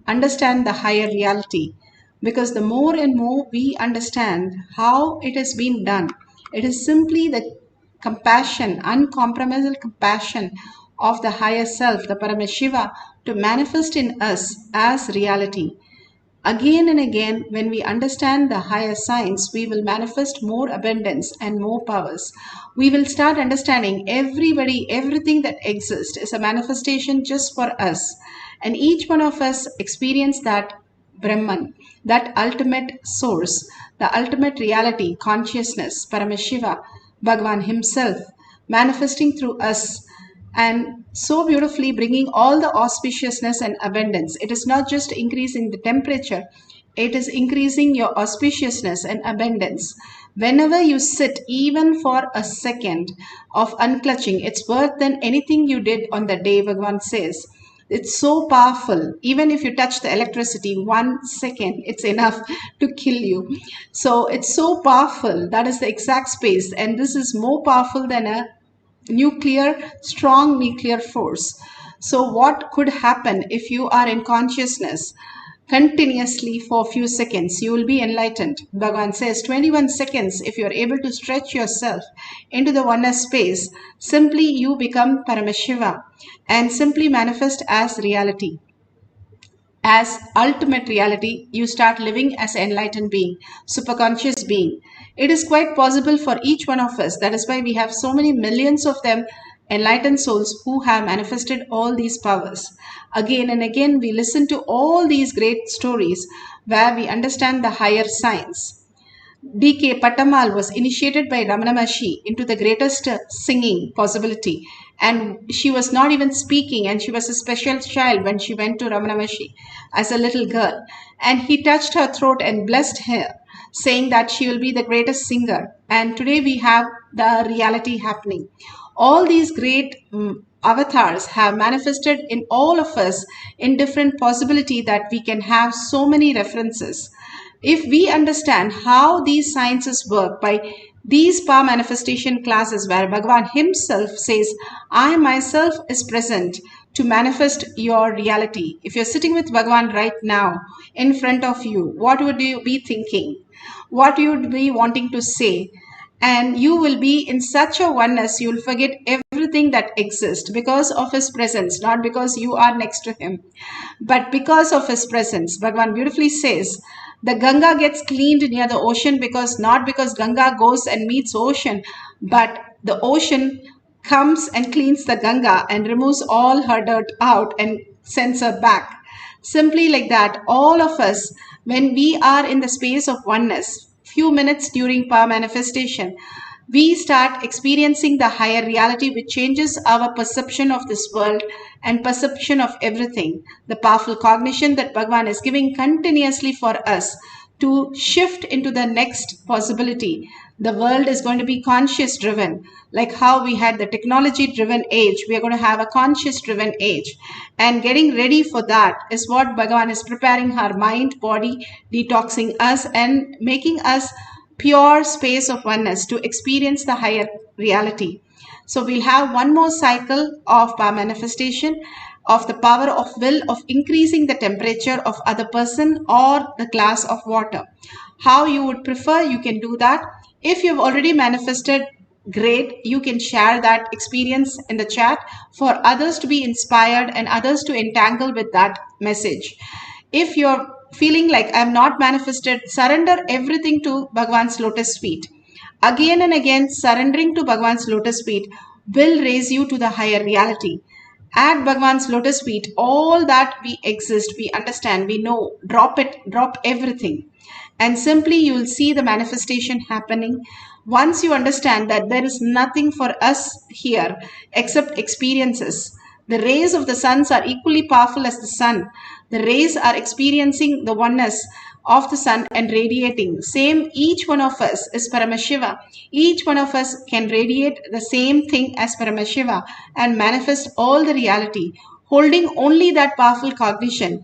understand the higher reality. Because the more and more we understand how it has been done, it is simply the compassion, uncompromisable compassion of the higher self, the Paramashiva, to manifest in us as reality. Again and again, when we understand the higher science, we will manifest more abundance and more powers. We will start understanding everything that exists is a manifestation just for us. And each one of us experience that Brahman, that ultimate source, the ultimate reality, consciousness, Paramashiva, Bhagavan himself, manifesting through us and so beautifully bringing all the auspiciousness and abundance. It is not just increasing the temperature, it is increasing your auspiciousness and abundance. Whenever you sit, even for a second of unclutching, it's worth than anything you did on the day, Bhagavan says. It's so powerful. Even if you touch the electricity 1 second, it's enough to kill you. So it's so powerful. That is the exact space. And this is more powerful than a strong nuclear force. So what could happen if you are in consciousness continuously for a few seconds? You will be enlightened. Bhagavan says 21 seconds, if you are able to stretch yourself into the oneness space, simply you become Paramashiva and simply manifest as reality. As ultimate reality, you start living as an enlightened being, superconscious being. It is quite possible for each one of us. That is why we have so many millions of them, enlightened souls who have manifested all these powers. Again and again, we listen to all these great stories where we understand the higher science. D.K. Patamal was initiated by Ramana Maharshi into the greatest singing possibility. And she was not even speaking, and she was a special child when she went to Ramana Maharshi as a little girl. And he touched her throat and blessed her, saying that she will be the greatest singer. And today we have the reality happening. All these great avatars have manifested in all of us in different possibility that we can have so many references. If we understand how these sciences work by these power manifestation classes where Bhagavan himself says, I myself is present to manifest your reality. If you're sitting with Bhagavan right now in front of you, what would you be thinking? What you would be wanting to say? And you will be in such a oneness, you will forget everything that exists because of his presence, not because you are next to him, but because of his presence. Bhagavan beautifully says, the Ganga gets cleaned near the ocean not because Ganga goes and meets ocean, but the ocean comes and cleans the Ganga and removes all her dirt out and sends her back. Simply like that, all of us, when we are in the space of oneness, few minutes during power manifestation, we start experiencing the higher reality which changes our perception of this world and perception of everything. The powerful cognition that Bhagavan is giving continuously for us to shift into the next possibility. The world is going to be conscious driven. Like how we had the technology driven age, we are going to have a conscious driven age. And getting ready for that is what Bhagavan is preparing our mind, body, detoxing us and making us pure space of oneness to experience the higher reality. So we'll have one more cycle of power manifestation of the power of will of increasing the temperature of other person or the glass of water. How you would prefer, you can do that. If you've already manifested, great, you can share that experience in the chat for others to be inspired and others to entangle with that message. If you're feeling like I'm not manifested, surrender everything to Bhagavan's lotus feet. Again and again, surrendering to Bhagavan's lotus feet will raise you to the higher reality. At Bhagavan's lotus feet, all that we exist, we understand, we know, drop it, drop everything. And simply you will see the manifestation happening. Once you understand that there is nothing for us here except experiences. The rays of the suns are equally powerful as the sun. The rays are experiencing the oneness of the sun and radiating. Same, each one of us is Paramashiva. Each one of us can radiate the same thing as Paramashiva and manifest all the reality, holding only that powerful cognition.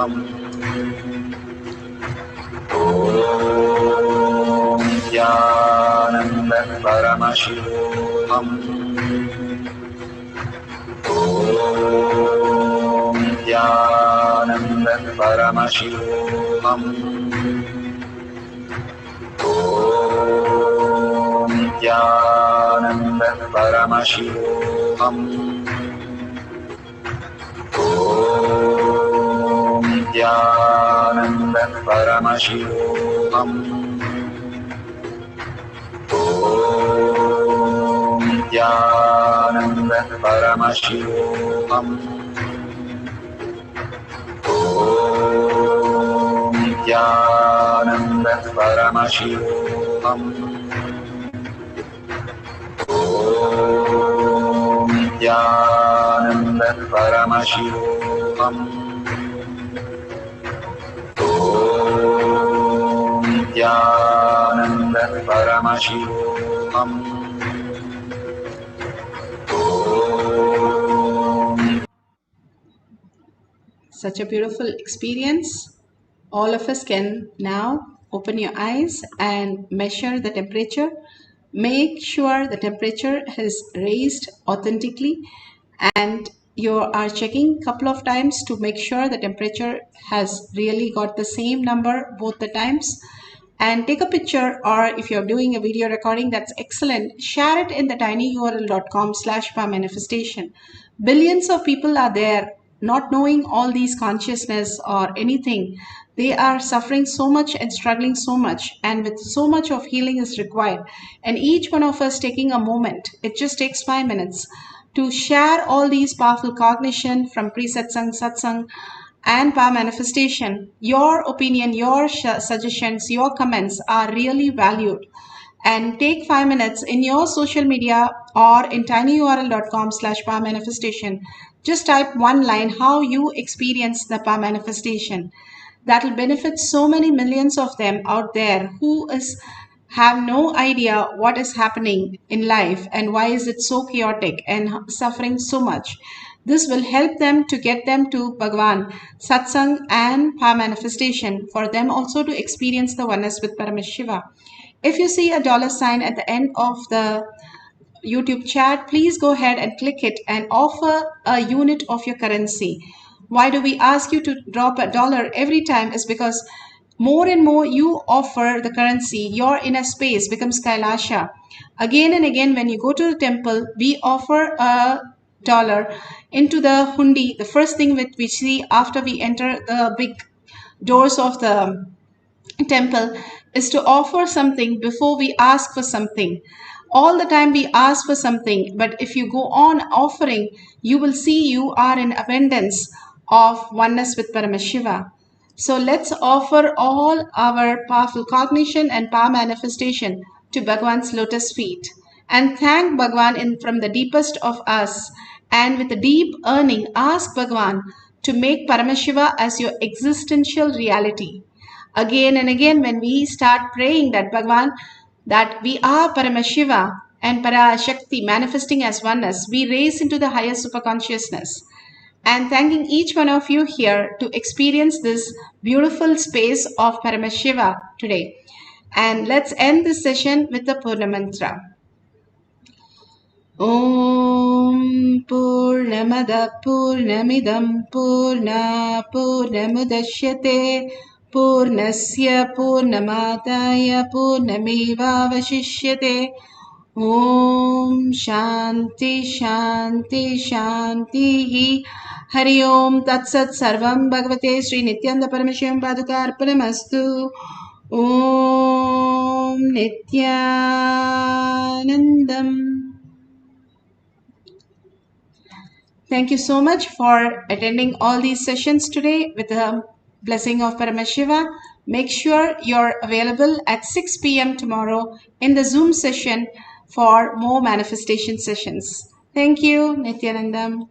Om Nithyananda Paramashivoham. Om Nithyananda Paramashivoham. Om Nithyananda Paramashivoham. Om Nithyananda Paramashivoham. Om Nithyananda Paramashivoham. Om Nithyananda Paramashivoham. Om Nithyananda Paramashivoham. Om Nithyananda Paramashivoham. Such a beautiful experience. All of us can now open your eyes and measure the temperature. Make sure the temperature is raised authentically, and you are checking a couple of times to make sure the temperature has really got the same number both the times. And take a picture, or if you're doing a video recording, that's excellent. Share it in the tinyurl.com/powermanifestation. Billions of people are there not knowing all these consciousness or anything. They are suffering so much and struggling so much, and with so much of healing is required. And each one of us taking a moment, it just takes 5 minutes to share all these powerful cognition from pre-satsang, satsang, and power manifestation. Your opinion, your suggestions, your comments are really valued. And take 5 minutes in your social media or in tinyurl.com/power manifestation. Just type one line how you experience the power manifestation. That will benefit so many millions of them out there who have no idea what is happening in life and why is it so chaotic and suffering so much. This will help them to get them to Bhagavan, Satsang and power manifestation, for them also to experience the oneness with Paramashiva. If you see a $sign at the end of the YouTube chat, please go ahead and click it and offer a unit of your currency. Why do we ask you to drop $1 every time? Is because more and more you offer the currency, your inner space becomes Kailasa. Again and again, when you go to the temple, we offer $1 into the hundi, the first thing which we see after we enter the big doors of the temple, is to offer something before we ask for something. All the time we ask for something, but if you go on offering, you will see you are in abundance of oneness with Paramashiva. So let's offer all our powerful cognition and power manifestation to Bhagwan's lotus feet and thank Bhagwan from the deepest of us, and with a deep yearning ask Bhagwan to make Paramashiva as your existential reality. Again and again, when we start praying that Bhagwan, that we are Paramashiva and Parashakti manifesting as oneness, we raise into the higher superconsciousness. And thanking each one of you here to experience this beautiful space of Paramashiva today. And let's end this session with the Purna Mantra. Om Purnamada Purnamidam Purna Purnamudashyate Purnasya Purnamadaya Purnameva Vashishyate. Om Shanti Shanti Shanti. Hari Om Tat Sat Sarvam Bhagavate Sri Nithyananda Paramashivam Paduka Arpanamastu. Om Nithyanandam. Thank you so much for attending all these sessions today with the blessing of Paramashiva. Make sure you're available at 6 p.m. tomorrow in the Zoom session for more manifestation sessions. Thank you, Nithyanandam.